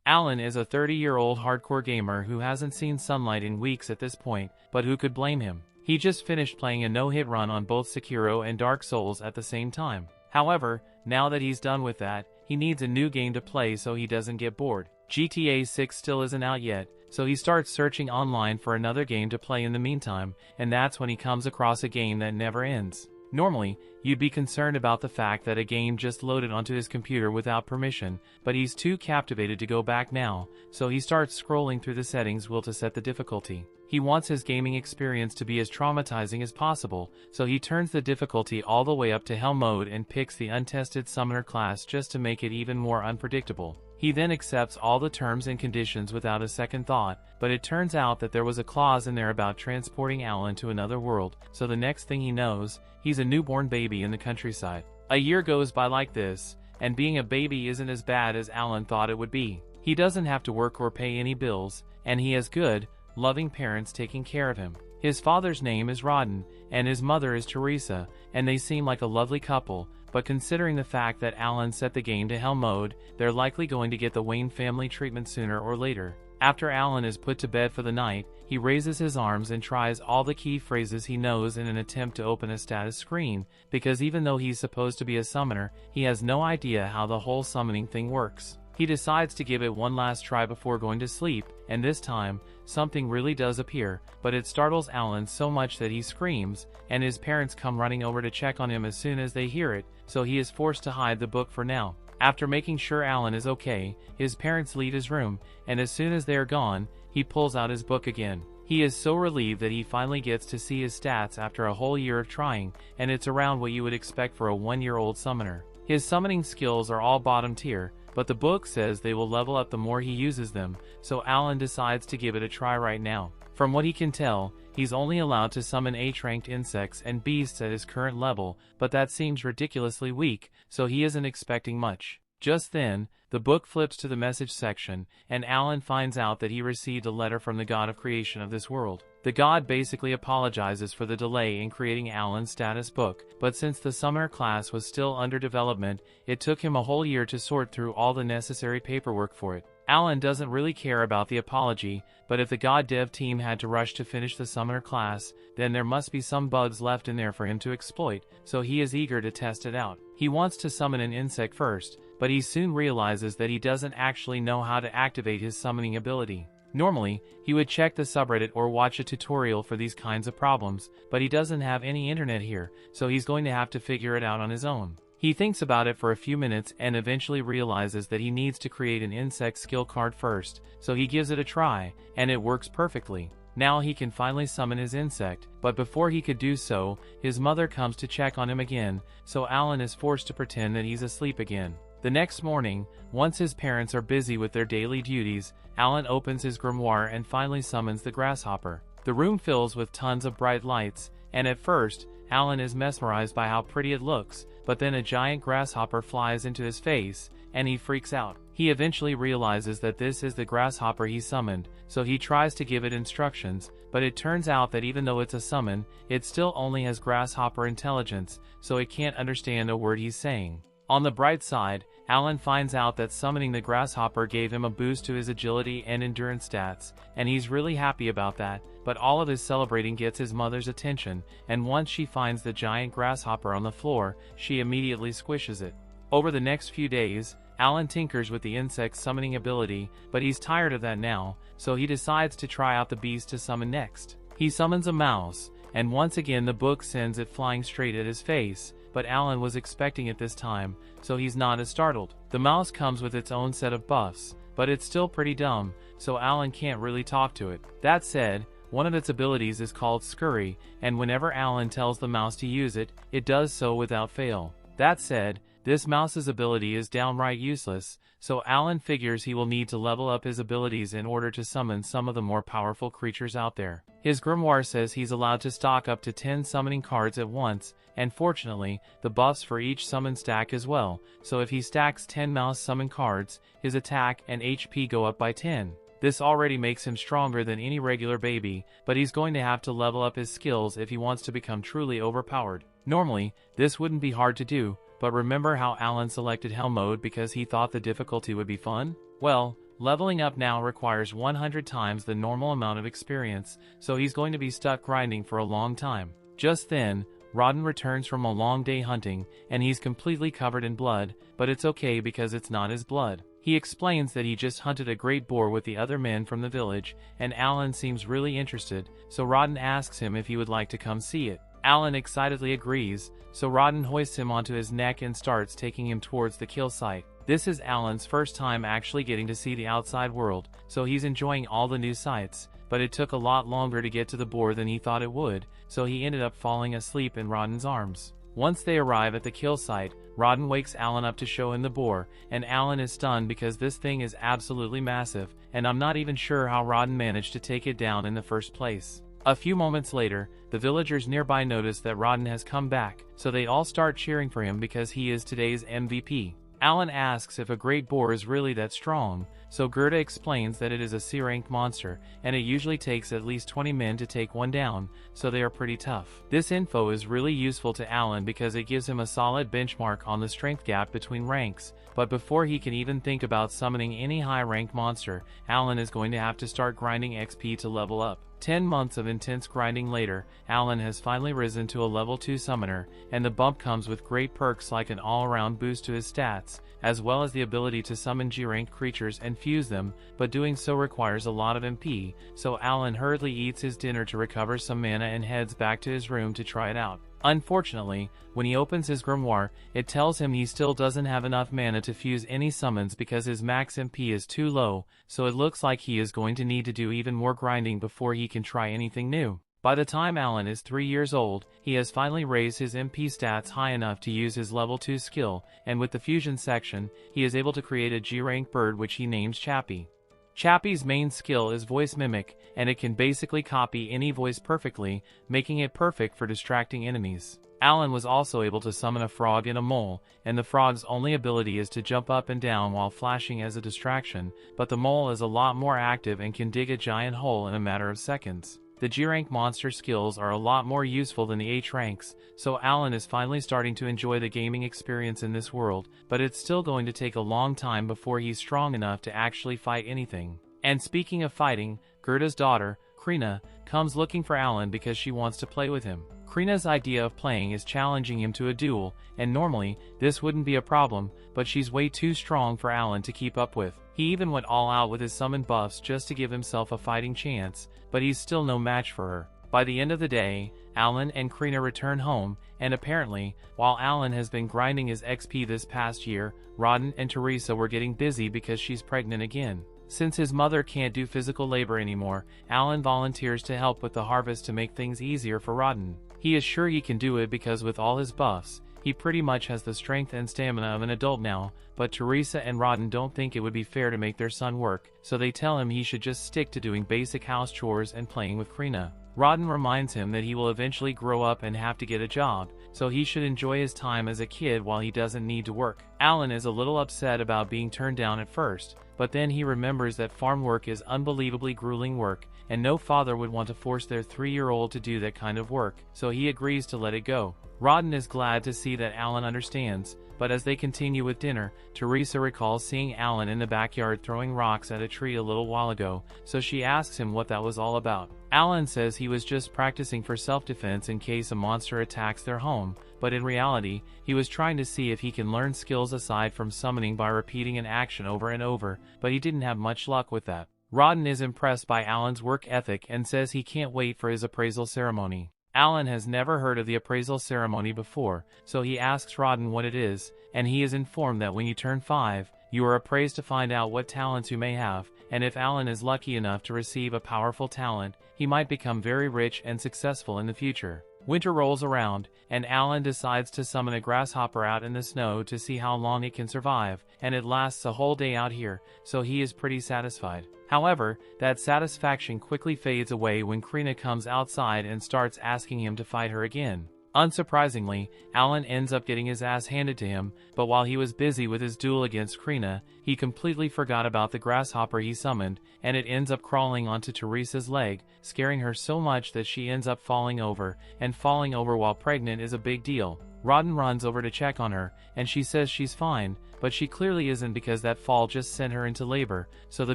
Alan is a 30-year-old hardcore gamer who hasn't seen sunlight in weeks at this point, but who could blame him? He just finished playing a no-hit run on both Sekiro and Dark Souls at the same time. However, now that he's done with that, he needs a new game to play so he doesn't get bored. GTA 6 still isn't out yet, so he starts searching online for another game to play in the meantime, and that's when he comes across a game that never ends. Normally, you'd be concerned about the fact that a game just loaded onto his computer without permission, but he's too captivated to go back now, so he starts scrolling through the settings wheel to set the difficulty. He wants his gaming experience to be as traumatizing as possible, so he turns the difficulty all the way up to hell mode and picks the untested summoner class just to make it even more unpredictable. He then accepts all the terms and conditions without a second thought, but it turns out that there was a clause in there about transporting Alan to another world, so the next thing he knows, he's a newborn baby in the countryside. A year goes by like this, and being a baby isn't as bad as Alan thought it would be. He doesn't have to work or pay any bills, and he has good, loving parents taking care of him. His father's name is Rodden, and his mother is Teresa, and they seem like a lovely couple, but considering the fact that Alan set the game to hell mode, they're likely going to get the Wayne family treatment sooner or later. After Alan is put to bed for the night, he raises his arms and tries all the key phrases he knows in an attempt to open a status screen, because even though he's supposed to be a summoner, he has no idea how the whole summoning thing works. He decides to give it one last try before going to sleep, and this time, something really does appear, but it startles Alan so much that he screams, and his parents come running over to check on him as soon as they hear it, so he is forced to hide the book for now. After making sure Alan is okay, his parents leave his room, and as soon as they are gone, he pulls out his book again. He is so relieved that he finally gets to see his stats after a whole year of trying, and it's around what you would expect for a 1-year-old summoner. His summoning skills are all bottom tier, but the book says they will level up the more he uses them, so Alan decides to give it a try right now. From what he can tell, he's only allowed to summon H-ranked insects and beasts at his current level, but that seems ridiculously weak, so he isn't expecting much. Just then, the book flips to the message section, and Alan finds out that he received a letter from the god of creation of this world. The god basically apologizes for the delay in creating Alan's status book, but since the summoner class was still under development, it took him a whole year to sort through all the necessary paperwork for it. Alan doesn't really care about the apology, but if the god dev team had to rush to finish the summoner class, then there must be some bugs left in there for him to exploit, so he is eager to test it out. He wants to summon an insect first, but he soon realizes that he doesn't actually know how to activate his summoning ability. Normally, he would check the subreddit or watch a tutorial for these kinds of problems, but he doesn't have any internet here, so he's going to have to figure it out on his own. He thinks about it for a few minutes and eventually realizes that he needs to create an insect skill card first, so he gives it a try, and it works perfectly. Now he can finally summon his insect, but before he could do so, his mother comes to check on him again, so Alan is forced to pretend that he's asleep again. The next morning, once his parents are busy with their daily duties, Alan opens his grimoire and finally summons the grasshopper. The room fills with tons of bright lights, and at first, Alan is mesmerized by how pretty it looks, but then a giant grasshopper flies into his face, and he freaks out. He eventually realizes that this is the grasshopper he summoned, so he tries to give it instructions, but it turns out that even though it's a summon, it still only has grasshopper intelligence, so it can't understand a word he's saying. On the bright side, Alan finds out that summoning the grasshopper gave him a boost to his agility and endurance stats, and he's really happy about that, but all of his celebrating gets his mother's attention, and once she finds the giant grasshopper on the floor, she immediately squishes it. Over the next few days, Alan tinkers with the insect's summoning ability, but he's tired of that now, so he decides to try out the beast to summon next. He summons a mouse, and once again the book sends it flying straight at his face, but Alan was expecting it this time, so he's not as startled. The mouse comes with its own set of buffs, but it's still pretty dumb, so Alan can't really talk to it. That said, one of its abilities is called Scurry, and whenever Alan tells the mouse to use it, it does so without fail. That said, this mouse's ability is downright useless, so Alan figures he will need to level up his abilities in order to summon some of the more powerful creatures out there. His grimoire says he's allowed to stock up to 10 summoning cards at once, and fortunately, the buffs for each summon stack as well, so if he stacks 10 mouse summon cards, his attack and HP go up by 10. This already makes him stronger than any regular baby, but he's going to have to level up his skills if he wants to become truly overpowered. Normally, this wouldn't be hard to do, but remember how Alan selected Hell mode because he thought the difficulty would be fun? Well, Leveling up now requires 100 times the normal amount of experience, so he's going to be stuck grinding for a long time. Just then, Rodden returns from a long day hunting, and he's completely covered in blood, but it's okay because it's not his blood. He explains that he just hunted a great boar with the other men from the village, and Alan seems really interested, so Rodden asks him if he would like to come see it. Alan excitedly agrees, so Rodden hoists him onto his neck and starts taking him towards the kill site. This is Alan's first time actually getting to see the outside world, so he's enjoying all the new sights, but it took a lot longer to get to the boar than he thought it would, so he ended up falling asleep in Rodden's arms. Once they arrive at the kill site, Rodden wakes Alan up to show him the boar, and Alan is stunned because this thing is absolutely massive, and I'm not even sure how Rodden managed to take it down in the first place. A few moments later, the villagers nearby notice that Rodden has come back, so they all start cheering for him because he is today's MVP. Alan asks if a great boar is really that strong, so Gerda explains that it is a C-rank monster, and it usually takes at least 20 men to take one down, so they are pretty tough. This info is really useful to Alan because it gives him a solid benchmark on the strength gap between ranks, but before he can even think about summoning any high-rank monster, Alan is going to have to start grinding XP to level up. 10 months of intense grinding later, Alan has finally risen to a level 2 summoner, and the bump comes with great perks like an all-around boost to his stats, as well as the ability to summon G-ranked creatures and fuse them, but doing so requires a lot of MP, so Alan hurriedly eats his dinner to recover some mana and heads back to his room to try it out. Unfortunately, when he opens his grimoire, it tells him he still doesn't have enough mana to fuse any summons because his max MP is too low, so it looks like he is going to need to do even more grinding before he can try anything new. By the time Alan is 3 years old, he has finally raised his MP stats high enough to use his level 2 skill, and with the fusion section, he is able to create a G-rank bird which he names Chappie. Chappie's main skill is voice mimic, and it can basically copy any voice perfectly, making it perfect for distracting enemies. Alan was also able to summon a frog and a mole, and the frog's only ability is to jump up and down while flashing as a distraction, but the mole is a lot more active and can dig a giant hole in a matter of seconds. The G-rank monster skills are a lot more useful than the H ranks, so Alan is finally starting to enjoy the gaming experience in this world, but it's still going to take a long time before he's strong enough to actually fight anything. And speaking of fighting, Gerda's daughter, Krina, comes looking for Alan because she wants to play with him. Krina's idea of playing is challenging him to a duel, and normally, this wouldn't be a problem, but she's way too strong for Alan to keep up with. He even went all out with his summon buffs just to give himself a fighting chance, but he's still no match for her. By the end of the day, Alan and Krina return home, and apparently, while Alan has been grinding his XP this past year, Rodden and Teresa were getting busy because she's pregnant again. Since his mother can't do physical labor anymore, Alan volunteers to help with the harvest to make things easier for Rodden. He is sure he can do it because with all his buffs, he pretty much has the strength and stamina of an adult now, but Teresa and Rodden don't think it would be fair to make their son work, so they tell him he should just stick to doing basic house chores and playing with Krina. Rodden reminds him that he will eventually grow up and have to get a job, so he should enjoy his time as a kid while he doesn't need to work. Alan is a little upset about being turned down at first, but then he remembers that farm work is unbelievably grueling work, and no father would want to force their 3-year-old to do that kind of work, so he agrees to let it go. Rodden is glad to see that Alan understands, but as they continue with dinner, Teresa recalls seeing Alan in the backyard throwing rocks at a tree a little while ago, so she asks him what that was all about. Alan says he was just practicing for self-defense in case a monster attacks their home, but in reality, he was trying to see if he can learn skills aside from summoning by repeating an action over and over, but he didn't have much luck with that. Rodden is impressed by Alan's work ethic and says he can't wait for his appraisal ceremony. Alan has never heard of the appraisal ceremony before, so he asks Rodden what it is, and he is informed that when you turn 5, you are appraised to find out what talents you may have, and if Alan is lucky enough to receive a powerful talent, he might become very rich and successful in the future. Winter rolls around, and Alan decides to summon a grasshopper out in the snow to see how long it can survive, and it lasts a whole day out here, so he is pretty satisfied. However, that satisfaction quickly fades away when Krina comes outside and starts asking him to fight her again. Unsurprisingly, Alan ends up getting his ass handed to him, but while he was busy with his duel against Krina, he completely forgot about the grasshopper he summoned, and it ends up crawling onto Teresa's leg, scaring her so much that she ends up falling over, and falling over while pregnant is a big deal. Rodden runs over to check on her, and she says she's fine, but she clearly isn't because that fall just sent her into labor, so the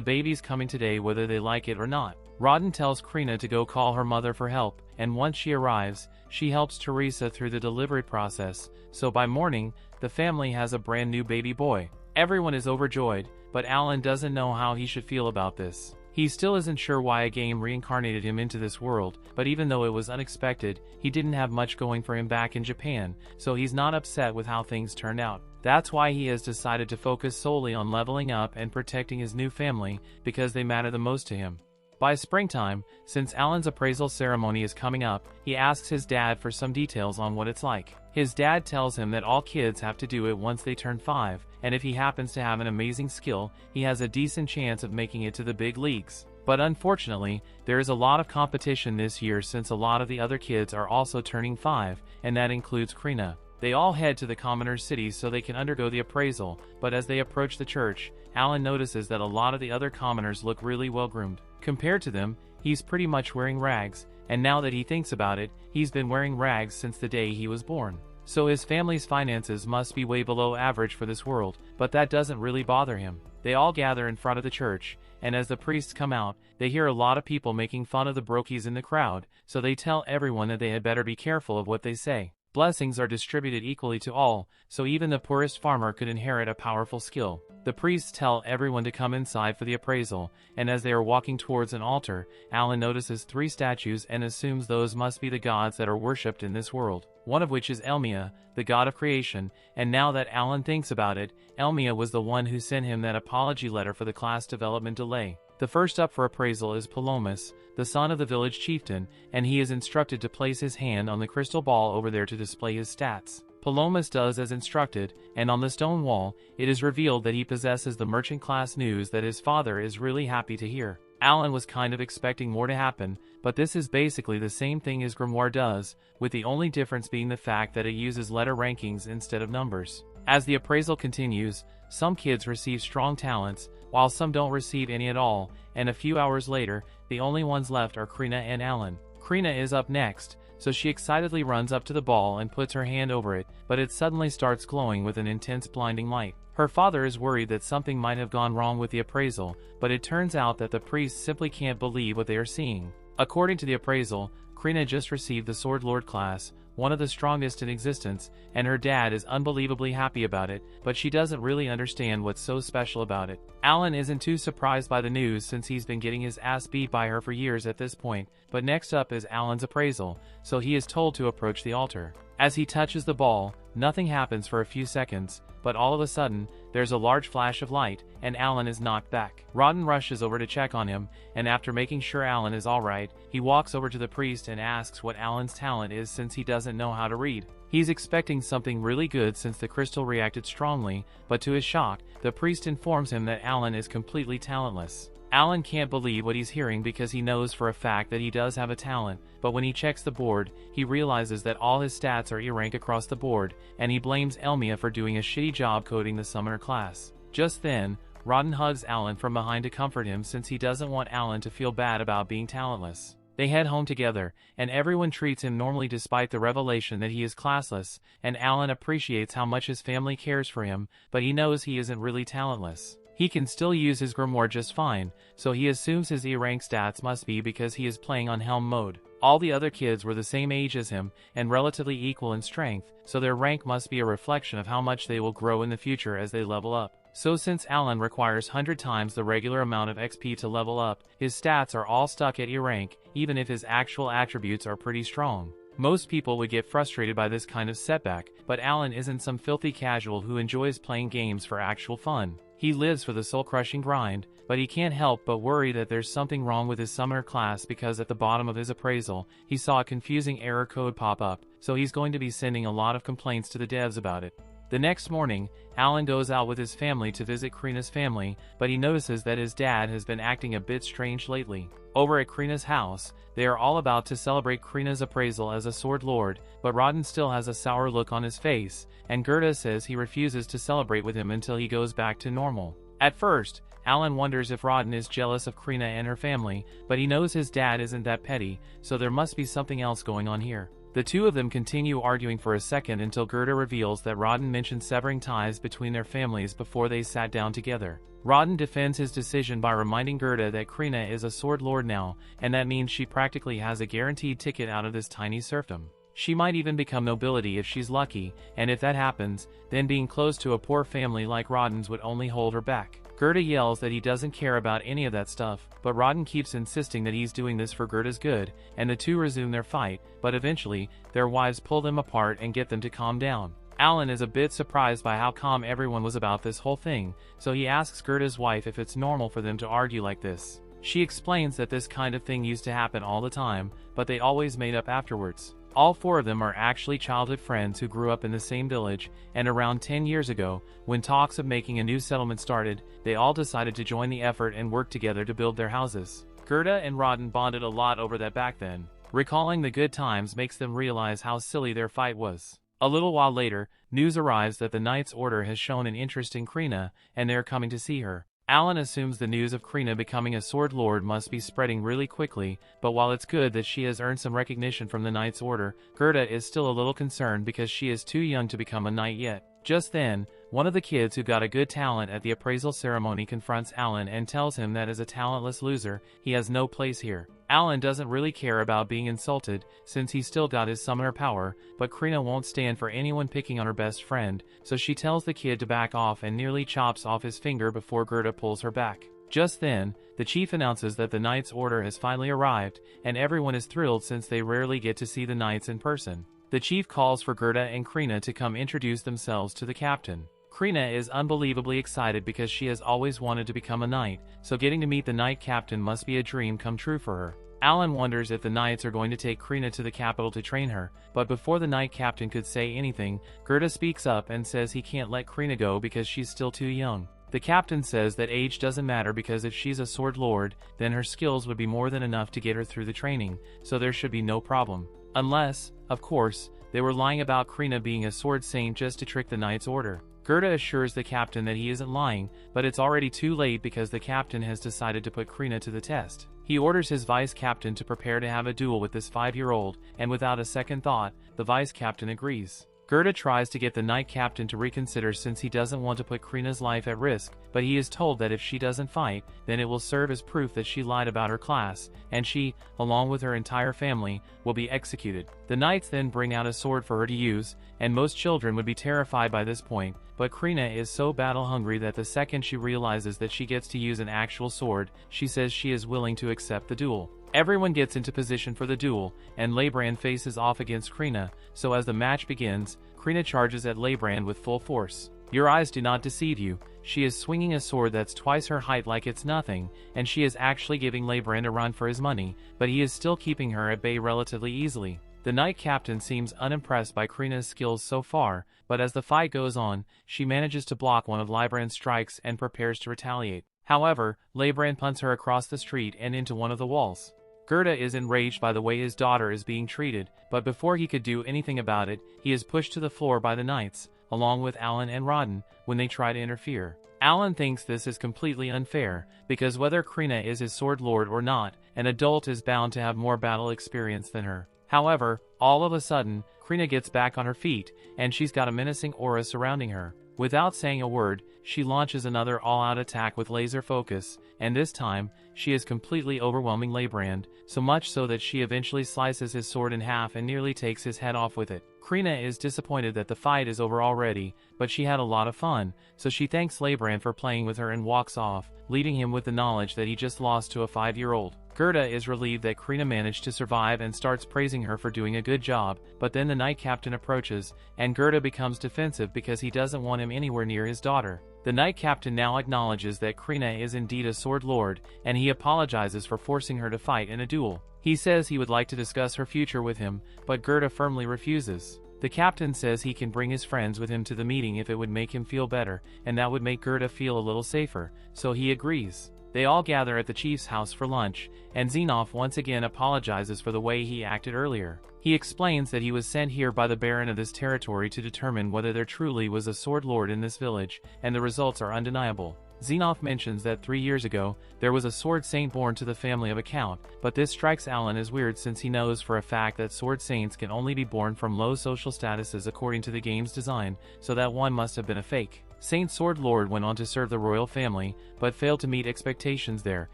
baby's coming today whether they like it or not. Rodden tells Krina to go call her mother for help, and once she arrives, she helps Teresa through the delivery process, so by morning, the family has a brand new baby boy. Everyone is overjoyed, but Alan doesn't know how he should feel about this. He still isn't sure why a game reincarnated him into this world, but even though it was unexpected, he didn't have much going for him back in Japan, so he's not upset with how things turned out. That's why he has decided to focus solely on leveling up and protecting his new family, because they matter the most to him. By springtime, since Alan's appraisal ceremony is coming up, he asks his dad for some details on what it's like. His dad tells him that all kids have to do it once they turn 5, and if he happens to have an amazing skill, he has a decent chance of making it to the big leagues. But unfortunately, there is a lot of competition this year since a lot of the other kids are also turning 5, and that includes Krina. They all head to the commoner's city so they can undergo the appraisal, but as they approach the church, Alan notices that a lot of the other commoners look really well groomed. Compared to them, he's pretty much wearing rags, and now that he thinks about it, he's been wearing rags since the day he was born. So his family's finances must be way below average for this world, but that doesn't really bother him. They all gather in front of the church, and as the priests come out, they hear a lot of people making fun of the brokies in the crowd, so they tell everyone that they had better be careful of what they say. Blessings are distributed equally to all, so even the poorest farmer could inherit a powerful skill. The priests tell everyone to come inside for the appraisal, and as they are walking towards an altar, Alan notices 3 statues and assumes those must be the gods that are worshipped in this world, one of which is Elmia, the god of creation, and now that Alan thinks about it, Elmia was the one who sent him that apology letter for the class development delay. The first up for appraisal is Palomas, the son of the village chieftain, and he is instructed to place his hand on the crystal ball over there to display his stats. Palomas does as instructed, and on the stone wall, it is revealed that he possesses the merchant class news that his father is really happy to hear. Alan was kind of expecting more to happen, but this is basically the same thing as Grimoire does, with the only difference being the fact that it uses letter rankings instead of numbers. As the appraisal continues, some kids receive strong talents, while some don't receive any at all, and a few hours later, the only ones left are Krina and Alan. Krina is up next, so she excitedly runs up to the ball and puts her hand over it, but it suddenly starts glowing with an intense blinding light. Her father is worried that something might have gone wrong with the appraisal, but it turns out that the priests simply can't believe what they are seeing. According to the appraisal, Krina just received the Sword Lord class, one of the strongest in existence, and her dad is unbelievably happy about it, but she doesn't really understand what's so special about it. Alan isn't too surprised by the news since he's been getting his ass beat by her for years at this point, but next up is Alan's appraisal, so he is told to approach the altar. As he touches the ball, nothing happens for a few seconds, but all of a sudden, there's a large flash of light, and Alan is knocked back. Rodden rushes over to check on him, and after making sure Alan is alright, he walks over to the priest and asks what Alan's talent is since he doesn't know how to read. He's expecting something really good since the crystal reacted strongly, but to his shock, the priest informs him that Alan is completely talentless. Alan can't believe what he's hearing because he knows for a fact that he does have a talent, but when he checks the board, he realizes that all his stats are E-rank across the board, and he blames Elmia for doing a shitty job coding the summoner class. Just then, Rodden hugs Alan from behind to comfort him since he doesn't want Alan to feel bad about being talentless. They head home together, and everyone treats him normally despite the revelation that he is classless, and Alan appreciates how much his family cares for him, but he knows he isn't really talentless. He can still use his grimoire just fine, so he assumes his E-rank stats must be because he is playing on Helm mode. All the other kids were the same age as him, and relatively equal in strength, so their rank must be a reflection of how much they will grow in the future as they level up. So since Alan requires 100 times the regular amount of XP to level up, his stats are all stuck at E-rank, even if his actual attributes are pretty strong. Most people would get frustrated by this kind of setback, but Alan isn't some filthy casual who enjoys playing games for actual fun. He lives for the soul-crushing grind, but he can't help but worry that there's something wrong with his summoner class because at the bottom of his appraisal, he saw a confusing error code pop up, so he's going to be sending a lot of complaints to the devs about it. The next morning, Alan goes out with his family to visit Krina's family, but he notices that his dad has been acting a bit strange lately. Over at Krina's house, they are all about to celebrate Krina's appraisal as a Sword Lord, but Rodden still has a sour look on his face, and Gerda says he refuses to celebrate with him until he goes back to normal. At first, Alan wonders if Rodden is jealous of Krina and her family, but he knows his dad isn't that petty, so there must be something else going on here. The two of them continue arguing for a second until Gerda reveals that Rodden mentioned severing ties between their families before they sat down together. Rodden defends his decision by reminding Gerda that Krina is a sword lord now, and that means she practically has a guaranteed ticket out of this tiny serfdom. She might even become nobility if she's lucky, and if that happens, then being close to a poor family like Rodden's would only hold her back. Gerda yells that he doesn't care about any of that stuff, but Rodden keeps insisting that he's doing this for Gerda's good, and the two resume their fight, but eventually, their wives pull them apart and get them to calm down. Alan is a bit surprised by how calm everyone was about this whole thing, so he asks Gerda's wife if it's normal for them to argue like this. She explains that this kind of thing used to happen all the time, but they always made up afterwards. All four of them are actually childhood friends who grew up in the same village, and around 10 years ago, when talks of making a new settlement started, they all decided to join the effort and work together to build their houses. Gerda and Rodden bonded a lot over that back then. Recalling the good times makes them realize how silly their fight was. A little while later, news arrives that the Knight's Order has shown an interest in Krina, and they're coming to see her. Alan assumes the news of Krina becoming a sword lord must be spreading really quickly, but while it's good that she has earned some recognition from the Knight's Order, Gerda is still a little concerned because she is too young to become a knight yet. Just then, one of the kids who got a good talent at the appraisal ceremony confronts Alan and tells him that as a talentless loser, he has no place here. Alan doesn't really care about being insulted, since he still got his summoner power, but Krina won't stand for anyone picking on her best friend, so she tells the kid to back off and nearly chops off his finger before Gerda pulls her back. Just then, the chief announces that the Knight's Order has finally arrived, and everyone is thrilled since they rarely get to see the knights in person. The chief calls for Gerda and Krina to come introduce themselves to the captain. Krina is unbelievably excited because she has always wanted to become a knight, so getting to meet the knight captain must be a dream come true for her. Alan wonders if the knights are going to take Krina to the capital to train her, but before the knight captain could say anything, Gerda speaks up and says he can't let Krina go because she's still too young. The captain says that age doesn't matter because if she's a sword lord, then her skills would be more than enough to get her through the training, so there should be no problem. Unless, of course, they were lying about Krina being a sword saint just to trick the Knight's Order. Gerda assures the captain that he isn't lying, but it's already too late because the captain has decided to put Krina to the test. He orders his vice-captain to prepare to have a duel with this 5-year-old, and without a second thought, the vice-captain agrees. Gerda tries to get the knight captain to reconsider since he doesn't want to put Krina's life at risk, but he is told that if she doesn't fight, then it will serve as proof that she lied about her class, and she, along with her entire family, will be executed. The knights then bring out a sword for her to use, and most children would be terrified by this point, but Krina is so battle-hungry that the second she realizes that she gets to use an actual sword, she says she is willing to accept the duel. Everyone gets into position for the duel, and Leibrand faces off against Krina, so as the match begins, Krina charges at Leibrand with full force. Your eyes do not deceive you, she is swinging a sword that's twice her height like it's nothing, and she is actually giving Leibrand a run for his money, but he is still keeping her at bay relatively easily. The knight captain seems unimpressed by Krina's skills so far, but as the fight goes on, she manages to block one of Leibrand's strikes and prepares to retaliate. However, Leibrand punts her across the street and into one of the walls. Gerda is enraged by the way his daughter is being treated, but before he could do anything about it, he is pushed to the floor by the knights, along with Alan and Rodden, when they try to interfere. Alan thinks this is completely unfair, because whether Krina is his sword lord or not, an adult is bound to have more battle experience than her. However, all of a sudden, Krina gets back on her feet, and she's got a menacing aura surrounding her. Without saying a word, she launches another all-out attack with laser focus, and this time, she is completely overwhelming Leibrand, so much so that she eventually slices his sword in half and nearly takes his head off with it. Krina is disappointed that the fight is over already, but she had a lot of fun, so she thanks Leibrand for playing with her and walks off, leaving him with the knowledge that he just lost to a 5-year-old. Gerda is relieved that Krina managed to survive and starts praising her for doing a good job, but then the knight captain approaches, and Gerda becomes defensive because he doesn't want him anywhere near his daughter. The knight captain now acknowledges that Krina is indeed a sword lord, and he apologizes for forcing her to fight in a duel. He says he would like to discuss her future with him, but Gerda firmly refuses. The captain says he can bring his friends with him to the meeting if it would make him feel better, and that would make Gerda feel a little safer, so he agrees. They all gather at the chief's house for lunch, and Xenoph once again apologizes for the way he acted earlier. He explains that he was sent here by the baron of this territory to determine whether there truly was a sword lord in this village, and the results are undeniable. Xenoff mentions that 3 years ago, there was a sword saint born to the family of a count, but this strikes Alan as weird since he knows for a fact that sword saints can only be born from low social statuses according to the game's design, so that one must have been a fake. Saint Sword Lord went on to serve the royal family, but failed to meet expectations there,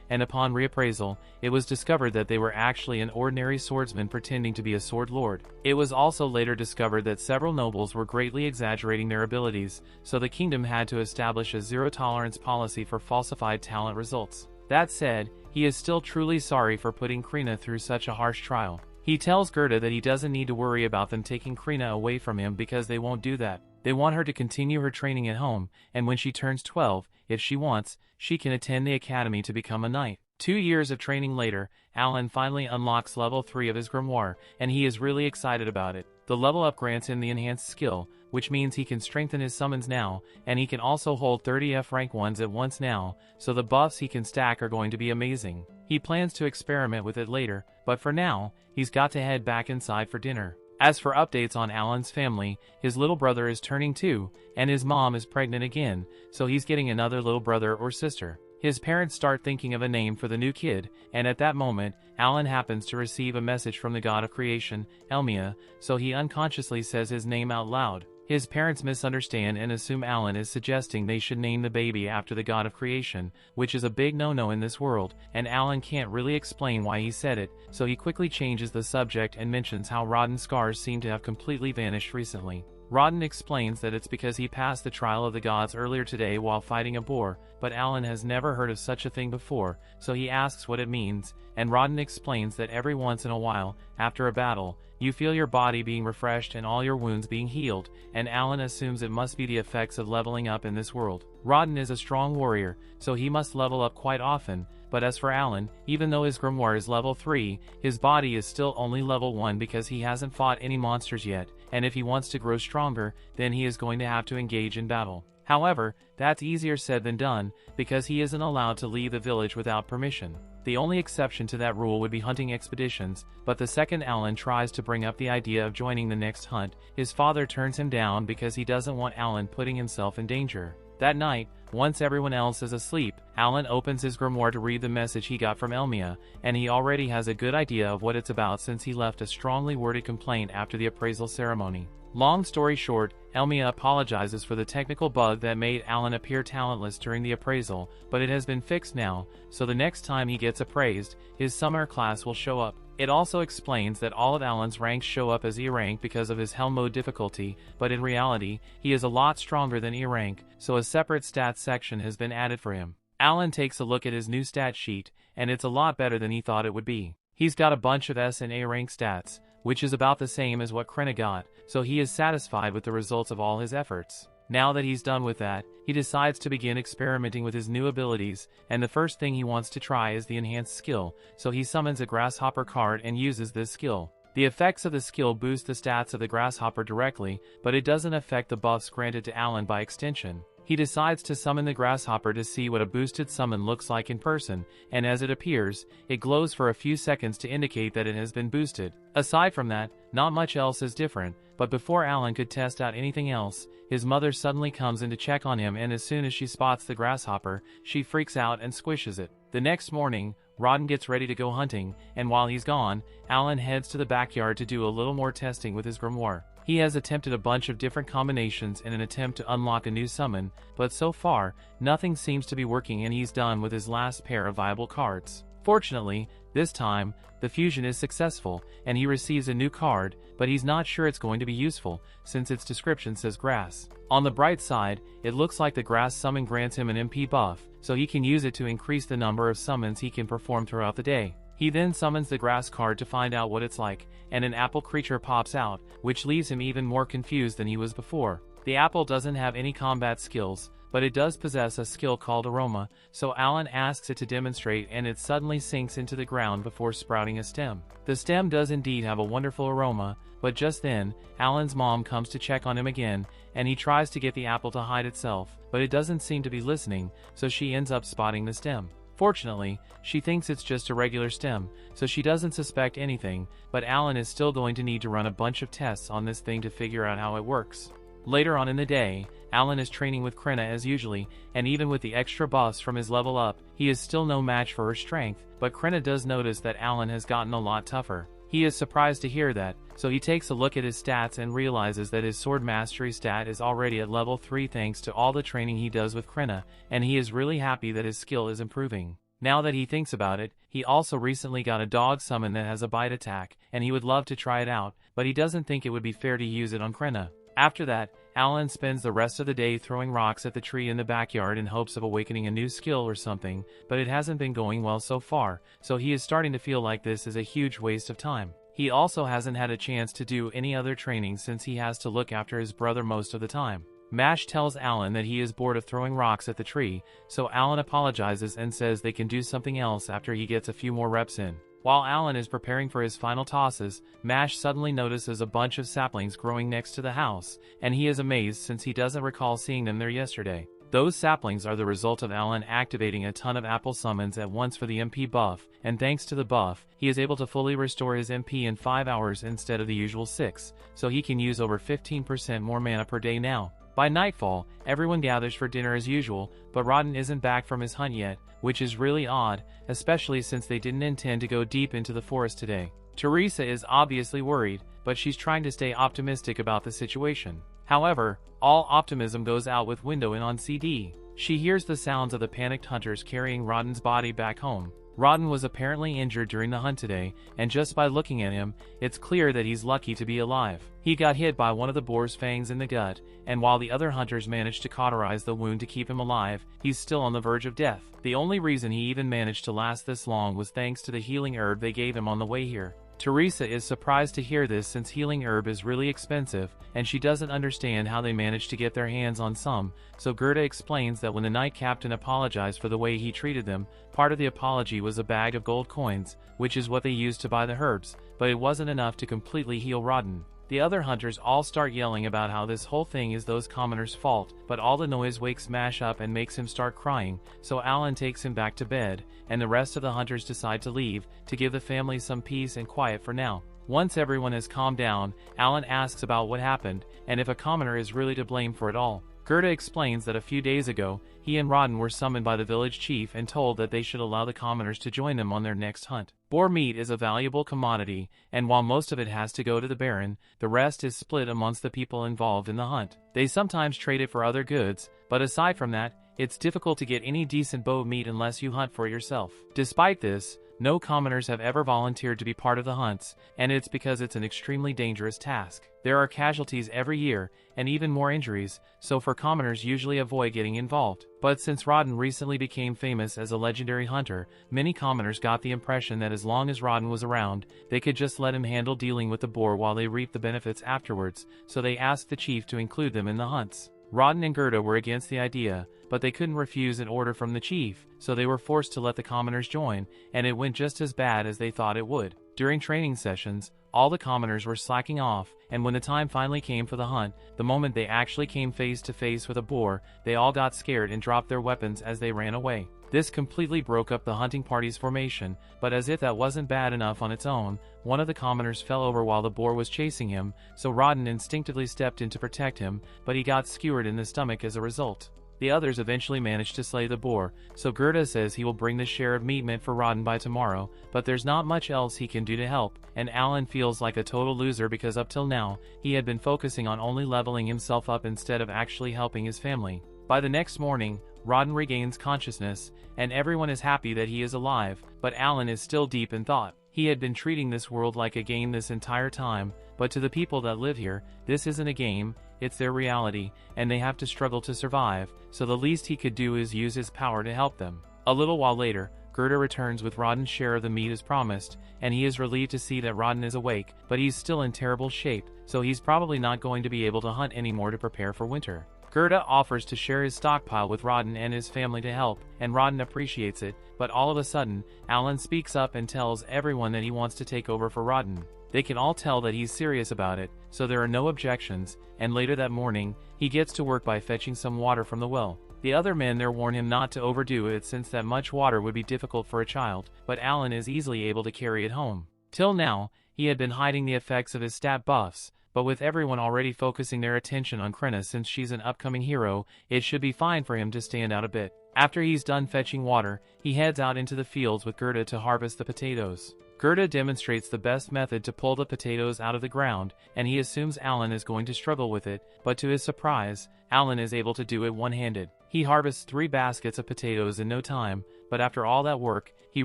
and upon reappraisal, it was discovered that they were actually an ordinary swordsman pretending to be a sword lord. It was also later discovered that several nobles were greatly exaggerating their abilities, so the kingdom had to establish a zero-tolerance policy for falsified talent results. That said, he is still truly sorry for putting Krina through such a harsh trial. He tells Gerda that he doesn't need to worry about them taking Krina away from him because they won't do that. They want her to continue her training at home, and when she turns 12, if she wants, she can attend the academy to become a knight. 2 years of training later, Alan finally unlocks level 3 of his grimoire, and he is really excited about it. The level up grants him the enhanced skill, which means he can strengthen his summons now, and he can also hold 30 F rank ones at once now, so the buffs he can stack are going to be amazing. He plans to experiment with it later, but for now, he's got to head back inside for dinner. As for updates on Alan's family, his little brother is turning 2, and his mom is pregnant again, so he's getting another little brother or sister. His parents start thinking of a name for the new kid, and at that moment, Alan happens to receive a message from the god of creation, Elmia, so he unconsciously says his name out loud. His parents misunderstand and assume Alan is suggesting they should name the baby after the god of creation, which is a big no-no in this world, and Alan can't really explain why he said it, so he quickly changes the subject and mentions how Rodden's scars seem to have completely vanished recently. Rodden explains that it's because he passed the trial of the gods earlier today while fighting a boar, but Alan has never heard of such a thing before, so he asks what it means, and Rodden explains that every once in a while, after a battle, you feel your body being refreshed and all your wounds being healed, and Alan assumes it must be the effects of leveling up in this world. Rodden is a strong warrior, so he must level up quite often, but as for Alan, even though his grimoire is level 3, his body is still only level 1 because he hasn't fought any monsters yet, and if he wants to grow stronger, then he is going to have to engage in battle. However, that's easier said than done, because he isn't allowed to leave the village without permission. The only exception to that rule would be hunting expeditions, but the second Alan tries to bring up the idea of joining the next hunt, his father turns him down because he doesn't want Alan putting himself in danger. That night, once everyone else is asleep, Alan opens his grimoire to read the message he got from Elmia, and he already has a good idea of what it's about since he left a strongly worded complaint after the appraisal ceremony. Long story short, Elmia apologizes for the technical bug that made Alan appear talentless during the appraisal, but it has been fixed now, so the next time he gets appraised, his summer class will show up. It also explains that all of Alan's ranks show up as E rank because of his Hell mode difficulty, but in reality, he is a lot stronger than E rank, so a separate stats section has been added for him. Alan takes a look at his new stat sheet, and it's a lot better than he thought it would be. He's got a bunch of S and A rank stats, which is about the same as what Krina got, so he is satisfied with the results of all his efforts. Now that he's done with that, he decides to begin experimenting with his new abilities, and the first thing he wants to try is the enhanced skill, so he summons a grasshopper card and uses this skill. The effects of the skill boost the stats of the grasshopper directly, but it doesn't affect the buffs granted to Alan by extension. He decides to summon the grasshopper to see what a boosted summon looks like in person, and as it appears, it glows for a few seconds to indicate that it has been boosted. Aside from that, not much else is different, but before Alan could test out anything else, his mother suddenly comes in to check on him, and as soon as she spots the grasshopper, she freaks out and squishes it. The next morning, Rodden gets ready to go hunting, and while he's gone, Alan heads to the backyard to do a little more testing with his grimoire. He has attempted a bunch of different combinations in an attempt to unlock a new summon, but so far, nothing seems to be working and he's done with his last pair of viable cards. Fortunately, this time, the fusion is successful, and he receives a new card, but he's not sure it's going to be useful, since its description says grass. On the bright side, it looks like the grass summon grants him an MP buff, so he can use it to increase the number of summons he can perform throughout the day. He then summons the grass card to find out what it's like, and an apple creature pops out, which leaves him even more confused than he was before. The apple doesn't have any combat skills, but it does possess a skill called aroma, so Alan asks it to demonstrate, and it suddenly sinks into the ground before sprouting a stem. The stem does indeed have a wonderful aroma, but just then, Alan's mom comes to check on him again, and he tries to get the apple to hide itself, but it doesn't seem to be listening, so she ends up spotting the stem. Fortunately, she thinks it's just a regular stem, so she doesn't suspect anything, but Alan is still going to need to run a bunch of tests on this thing to figure out how it works. Later on in the day, Alan is training with Krina as usually, and even with the extra buffs from his level up, he is still no match for her strength, but Krina does notice that Alan has gotten a lot tougher. He is surprised to hear that, so he takes a look at his stats and realizes that his sword mastery stat is already at level 3 thanks to all the training he does with Krina, and he is really happy that his skill is improving. Now that he thinks about it, he also recently got a dog summon that has a bite attack, and he would love to try it out, but he doesn't think it would be fair to use it on Krina. After that, Alan spends the rest of the day throwing rocks at the tree in the backyard in hopes of awakening a new skill or something, but it hasn't been going well so far, so he is starting to feel like this is a huge waste of time. He also hasn't had a chance to do any other training since he has to look after his brother most of the time. Mash tells Alan that he is bored of throwing rocks at the tree, so Alan apologizes and says they can do something else after he gets a few more reps in. While Alan is preparing for his final tosses, Mash suddenly notices a bunch of saplings growing next to the house, and he is amazed since he doesn't recall seeing them there yesterday. Those saplings are the result of Alan activating a ton of apple summons at once for the MP buff, and thanks to the buff, he is able to fully restore his MP in 5 hours instead of the usual 6, so he can use over 15% more mana per day now. By nightfall, everyone gathers for dinner as usual, but Rodden isn't back from his hunt yet, which is really odd, especially since they didn't intend to go deep into the forest today. Teresa is obviously worried, but she's trying to stay optimistic about the situation. However, all optimism goes out with Window in on CD. She hears the sounds of the panicked hunters carrying Rodden's body back home. Rodden was apparently injured during the hunt today, and just by looking at him, it's clear that he's lucky to be alive. He got hit by one of the boar's fangs in the gut, and while the other hunters managed to cauterize the wound to keep him alive, he's still on the verge of death. The only reason he even managed to last this long was thanks to the healing herb they gave him on the way here. Teresa is surprised to hear this since healing herb is really expensive, and she doesn't understand how they managed to get their hands on some, so Gerda explains that when the Knight Captain apologized for the way he treated them, part of the apology was a bag of gold coins, which is what they used to buy the herbs, but it wasn't enough to completely heal Rodden. The other hunters all start yelling about how this whole thing is those commoners' fault, but all the noise wakes Mash up and makes him start crying, so Alan takes him back to bed, and the rest of the hunters decide to leave, to give the family some peace and quiet for now. Once everyone has calmed down, Alan asks about what happened, and if a commoner is really to blame for it all. Gerda explains that a few days ago, he and Rodden were summoned by the village chief and told that they should allow the commoners to join them on their next hunt. Boar meat is a valuable commodity, and while most of it has to go to the Baron, the rest is split amongst the people involved in the hunt. They sometimes trade it for other goods, but aside from that, it's difficult to get any decent boar meat unless you hunt for it yourself. Despite this, no commoners have ever volunteered to be part of the hunts, and it's because it's an extremely dangerous task. There are casualties every year, and even more injuries, so commoners usually avoid getting involved. But since Rodden recently became famous as a legendary hunter, many commoners got the impression that as long as Rodden was around, they could just let him handle dealing with the boar while they reap the benefits afterwards, so they asked the chief to include them in the hunts. Rodden and Gerda were against the idea, but they couldn't refuse an order from the chief, so they were forced to let the commoners join, and it went just as bad as they thought it would. During training sessions, all the commoners were slacking off, and when the time finally came for the hunt, the moment they actually came face to face with a boar, they all got scared and dropped their weapons as they ran away. This completely broke up the hunting party's formation, but as if that wasn't bad enough on its own, one of the commoners fell over while the boar was chasing him, so Rodden instinctively stepped in to protect him, but he got skewered in the stomach as a result. The others eventually managed to slay the boar, so Gerda says he will bring the share of meat meant for Rodden by tomorrow, but there's not much else he can do to help, and Alan feels like a total loser because up till now, he had been focusing on only leveling himself up instead of actually helping his family. By the next morning, Rodden regains consciousness, and everyone is happy that he is alive, but Alan is still deep in thought. He had been treating this world like a game this entire time, but to the people that live here, this isn't a game, it's their reality, and they have to struggle to survive, so the least he could do is use his power to help them. A little while later, Gerda returns with Rodden's share of the meat as promised, and he is relieved to see that Rodden is awake, but he's still in terrible shape, so he's probably not going to be able to hunt anymore to prepare for winter. Gerda offers to share his stockpile with Rodden and his family to help, and Rodden appreciates it, but all of a sudden, Alan speaks up and tells everyone that he wants to take over for Rodden. They can all tell that he's serious about it, so there are no objections, and later that morning, he gets to work by fetching some water from the well. The other men there warn him not to overdo it since that much water would be difficult for a child, but Alan is easily able to carry it home. Till now, he had been hiding the effects of his stat buffs, but with everyone already focusing their attention on Krenna since she's an upcoming hero, it should be fine for him to stand out a bit. After he's done fetching water, he heads out into the fields with Gerda to harvest the potatoes. Gerda demonstrates the best method to pull the potatoes out of the ground, and he assumes Alan is going to struggle with it, but to his surprise, Alan is able to do it one-handed. He harvests 3 baskets of potatoes in no time, but after all that work, he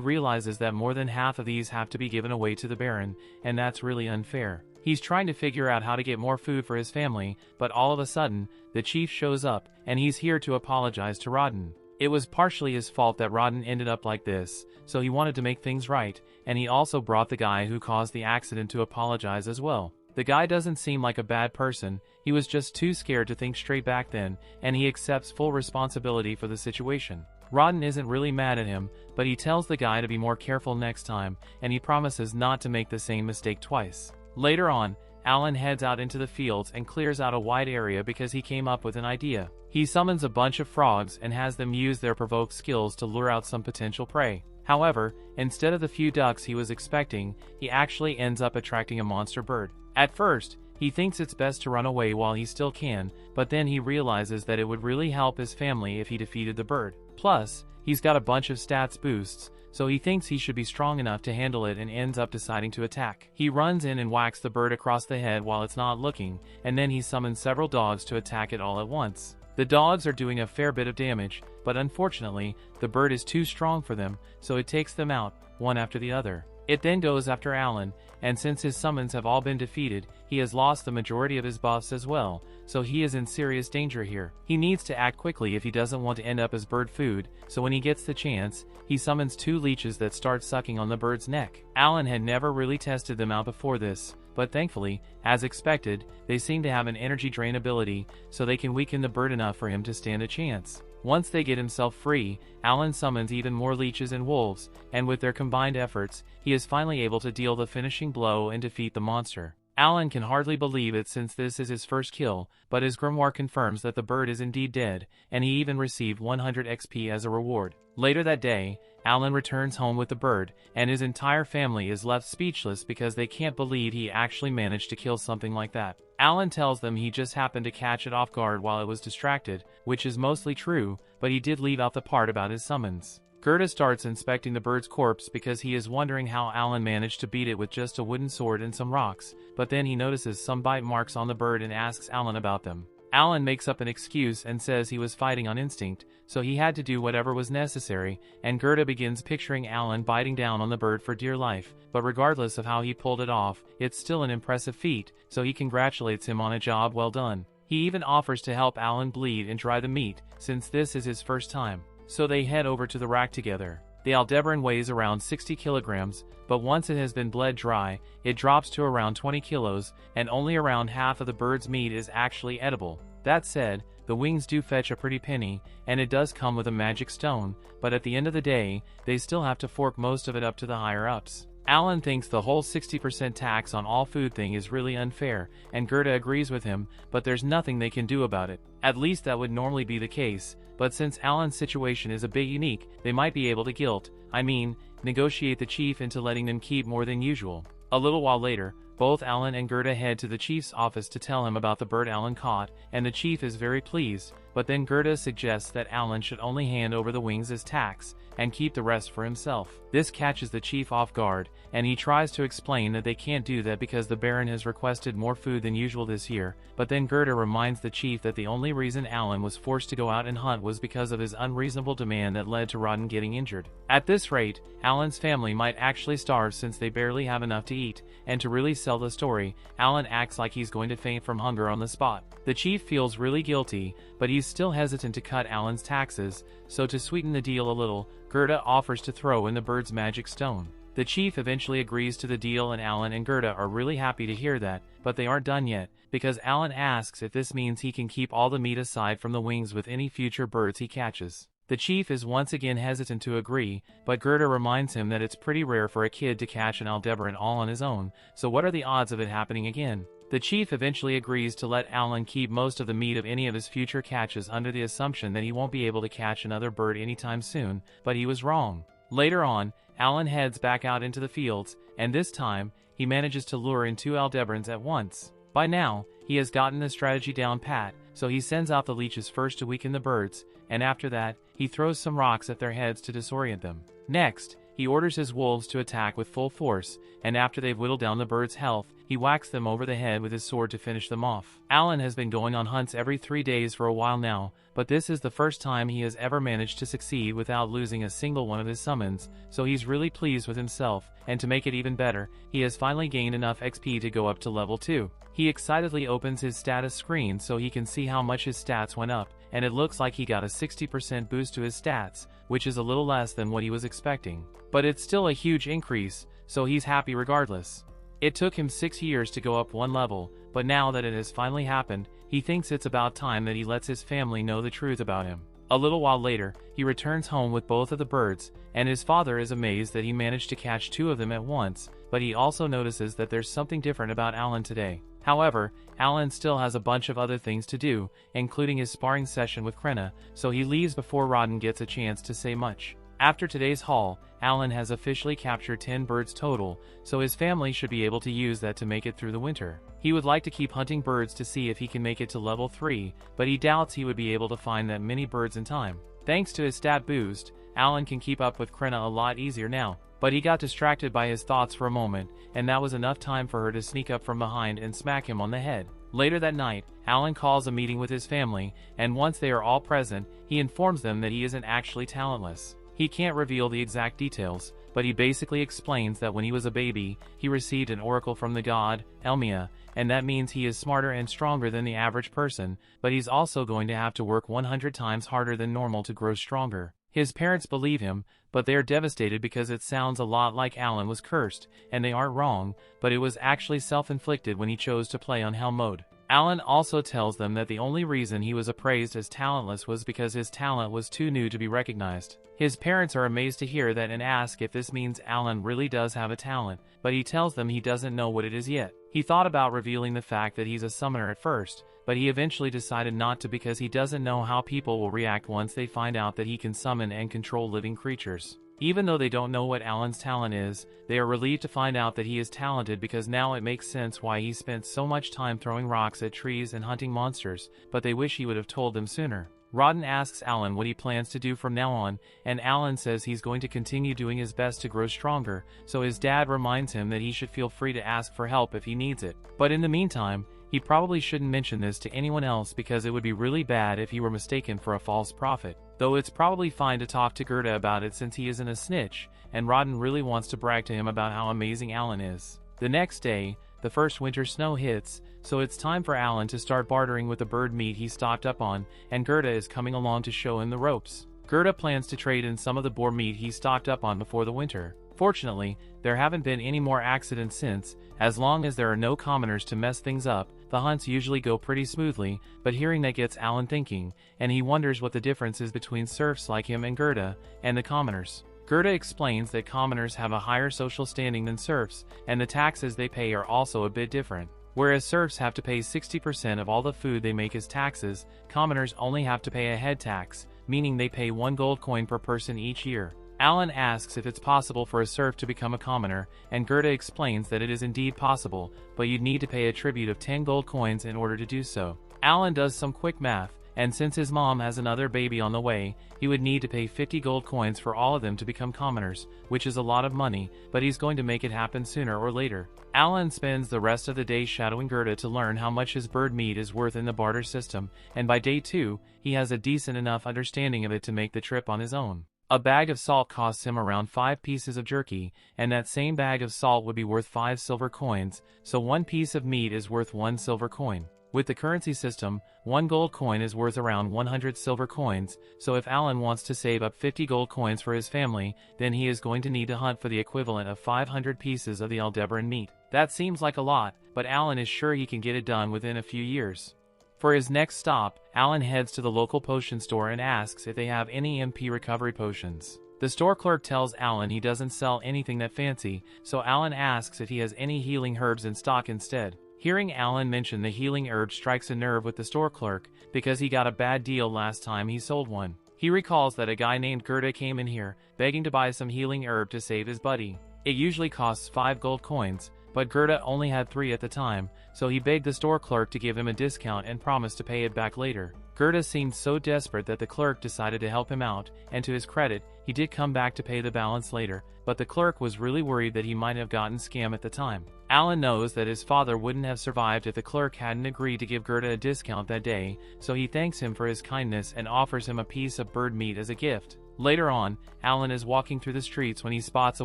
realizes that more than half of these have to be given away to the Baron, and that's really unfair. He's trying to figure out how to get more food for his family, but all of a sudden, the chief shows up, and he's here to apologize to Rodden. It was partially his fault that Rodden ended up like this, so he wanted to make things right, and he also brought the guy who caused the accident to apologize as well. The guy doesn't seem like a bad person, he was just too scared to think straight back then, and he accepts full responsibility for the situation. Rodden isn't really mad at him, but he tells the guy to be more careful next time, and he promises not to make the same mistake twice. Later on, Alan heads out into the fields and clears out a wide area because he came up with an idea. He summons a bunch of frogs and has them use their provoke skills to lure out some potential prey. However, instead of the few ducks he was expecting, he actually ends up attracting a monster bird. At first, he thinks it's best to run away while he still can, but then he realizes that it would really help his family if he defeated the bird. Plus, he's got a bunch of stats boosts, so he thinks he should be strong enough to handle it and ends up deciding to attack. He runs in and whacks the bird across the head while it's not looking, and then he summons several dogs to attack it all at once. The dogs are doing a fair bit of damage, but unfortunately, the bird is too strong for them, so it takes them out, one after the other. It then goes after Alan, and since his summons have all been defeated, he has lost the majority of his buffs as well, so he is in serious danger here. He needs to act quickly if he doesn't want to end up as bird food, so when he gets the chance, he summons 2 leeches that start sucking on the bird's neck. Alan had never really tested them out before this, but thankfully, as expected, they seem to have an energy drain ability, so they can weaken the bird enough for him to stand a chance. Once they get himself free, Alan summons even more leeches and wolves, and with their combined efforts, he is finally able to deal the finishing blow and defeat the monster. Alan can hardly believe it since this is his first kill, but his grimoire confirms that the bird is indeed dead, and he even received 100 XP as a reward. Later that day, Alan returns home with the bird, and his entire family is left speechless because they can't believe he actually managed to kill something like that. Alan tells them he just happened to catch it off guard while it was distracted, which is mostly true, but he did leave out the part about his summons. Gerda starts inspecting the bird's corpse because he is wondering how Alan managed to beat it with just a wooden sword and some rocks, but then he notices some bite marks on the bird and asks Alan about them. Alan makes up an excuse and says he was fighting on instinct, so he had to do whatever was necessary, and Gerda begins picturing Alan biting down on the bird for dear life, but regardless of how he pulled it off, it's still an impressive feat, so he congratulates him on a job well done. He even offers to help Alan bleed and dry the meat, since this is his first time. So they head over to the rack together. The Aldebaran weighs around 60 kilograms, but once it has been bled dry, it drops to around 20 kilos, and only around half of the bird's meat is actually edible. That said, the wings do fetch a pretty penny, and it does come with a magic stone, but at the end of the day, they still have to fork most of it up to the higher-ups. Alan thinks the whole 60% tax on all food thing is really unfair, and Gerda agrees with him, but there's nothing they can do about it. At least that would normally be the case, but since Alan's situation is a bit unique, they might be able to negotiate the chief into letting them keep more than usual. A little while later, both Alan and Gerda head to the chief's office to tell him about the bird Alan caught, and the chief is very pleased, but then Gerda suggests that Alan should only hand over the wings as tax, and keep the rest for himself. This catches the chief off guard, and he tries to explain that they can't do that because the Baron has requested more food than usual this year, but then Gerda reminds the chief that the only reason Alan was forced to go out and hunt was because of his unreasonable demand that led to Rodden getting injured. At this rate, Alan's family might actually starve since they barely have enough to eat, and to really sell the story, Alan acts like he's going to faint from hunger on the spot. The chief feels really guilty, but he's still hesitant to cut Alan's taxes, so to sweeten the deal a little, Gerda offers to throw in the bird's magic stone. The chief eventually agrees to the deal, and Alan and Gerda are really happy to hear that, but they aren't done yet, because Alan asks if this means he can keep all the meat aside from the wings with any future birds he catches. The chief is once again hesitant to agree, but Gerda reminds him that it's pretty rare for a kid to catch an Aldebaran all on his own, so what are the odds of it happening again? The chief eventually agrees to let Alan keep most of the meat of any of his future catches under the assumption that he won't be able to catch another bird anytime soon, but he was wrong. Later on, Alan heads back out into the fields, and this time, he manages to lure in 2 Aldebarans at once. By now, he has gotten the strategy down pat, so he sends out the leeches first to weaken the birds, and after that, he throws some rocks at their heads to disorient them. Next, he orders his wolves to attack with full force, and after they've whittled down the birds' health, he whacks them over the head with his sword to finish them off. Alan has been going on hunts every 3 days for a while now, but this is the first time he has ever managed to succeed without losing a single one of his summons, so he's really pleased with himself, and to make it even better, he has finally gained enough XP to go up to level 2. He excitedly opens his status screen so he can see how much his stats went up, and it looks like he got a 60% boost to his stats, which is a little less than what he was expecting. But it's still a huge increase, so he's happy regardless. It took him 6 years to go up 1 level, but now that it has finally happened, he thinks it's about time that he lets his family know the truth about him. A little while later, he returns home with both of the birds, and his father is amazed that he managed to catch 2 of them at once, but he also notices that there's something different about Alan today. However, Alan still has a bunch of other things to do, including his sparring session with Krenna, so he leaves before Rodden gets a chance to say much. After today's haul, Alan has officially captured 10 birds total, so his family should be able to use that to make it through the winter. He would like to keep hunting birds to see if he can make it to level 3, but he doubts he would be able to find that many birds in time. Thanks to his stat boost, Alan can keep up with Krenna a lot easier now. But he got distracted by his thoughts for a moment, and that was enough time for her to sneak up from behind and smack him on the head. Later that night, Alan calls a meeting with his family, and once they are all present, he informs them that he isn't actually talentless. He can't reveal the exact details, but he basically explains that when he was a baby, he received an oracle from the god, Elmia, and that means he is smarter and stronger than the average person, but he's also going to have to work 100 times harder than normal to grow stronger. His parents believe him, but they are devastated because it sounds a lot like Alan was cursed, and they aren't wrong, but it was actually self-inflicted when he chose to play on hell mode. Alan also tells them that the only reason he was appraised as talentless was because his talent was too new to be recognized. His parents are amazed to hear that and ask if this means Alan really does have a talent, but he tells them he doesn't know what it is yet. He thought about revealing the fact that he's a summoner at first, but he eventually decided not to because he doesn't know how people will react once they find out that he can summon and control living creatures. Even though they don't know what Alan's talent is, they are relieved to find out that he is talented because now it makes sense why he spent so much time throwing rocks at trees and hunting monsters, but they wish he would have told them sooner. Rodden asks Alan what he plans to do from now on, and Alan says he's going to continue doing his best to grow stronger, so his dad reminds him that he should feel free to ask for help if he needs it. But in the meantime, he probably shouldn't mention this to anyone else because it would be really bad if he were mistaken for a false prophet. Though it's probably fine to talk to Gerda about it since he isn't a snitch, and Rodden really wants to brag to him about how amazing Alan is. The next day, the first winter snow hits, so it's time for Alan to start bartering with the bird meat he stocked up on, and Gerda is coming along to show him the ropes. Gerda plans to trade in some of the boar meat he stocked up on before the winter. Fortunately, there haven't been any more accidents since. As long as there are no commoners to mess things up, the hunts usually go pretty smoothly, but hearing that gets Alan thinking, and he wonders what the difference is between serfs like him and Gerda, and the commoners. Gerda explains that commoners have a higher social standing than serfs, and the taxes they pay are also a bit different. Whereas serfs have to pay 60% of all the food they make as taxes, commoners only have to pay a head tax, meaning they pay 1 gold coin per person each year. Alan asks if it's possible for a serf to become a commoner, and Gerda explains that it is indeed possible, but you'd need to pay a tribute of 10 gold coins in order to do so. Alan does some quick math, and since his mom has another baby on the way, he would need to pay 50 gold coins for all of them to become commoners, which is a lot of money, but he's going to make it happen sooner or later. Alan spends the rest of the day shadowing Gerda to learn how much his bird meat is worth in the barter system, and by day 2, he has a decent enough understanding of it to make the trip on his own. A bag of salt costs him around 5 pieces of jerky, and that same bag of salt would be worth 5 silver coins, so 1 piece of meat is worth 1 silver coin. With the currency system, 1 gold coin is worth around 100 silver coins, so if Alan wants to save up 50 gold coins for his family, then he is going to need to hunt for the equivalent of 500 pieces of the Aldebaran meat. That seems like a lot, but Alan is sure he can get it done within a few years. For his next stop, Alan heads to the local potion store and asks if they have any MP recovery potions. The store clerk tells Alan he doesn't sell anything that fancy, so Alan asks if he has any healing herbs in stock instead. Hearing Alan mention the healing herb strikes a nerve with the store clerk, because he got a bad deal last time he sold one. He recalls that a guy named Gerda came in here, begging to buy some healing herb to save his buddy. It usually costs 5 gold coins, but Gerda only had 3 at the time, so he begged the store clerk to give him a discount and promised to pay it back later. Gerda seemed so desperate that the clerk decided to help him out, and to his credit, he did come back to pay the balance later, but the clerk was really worried that he might have gotten scammed at the time. Alan knows that his father wouldn't have survived if the clerk hadn't agreed to give Gerda a discount that day, so he thanks him for his kindness and offers him a piece of bird meat as a gift. Later on, Alan is walking through the streets when he spots a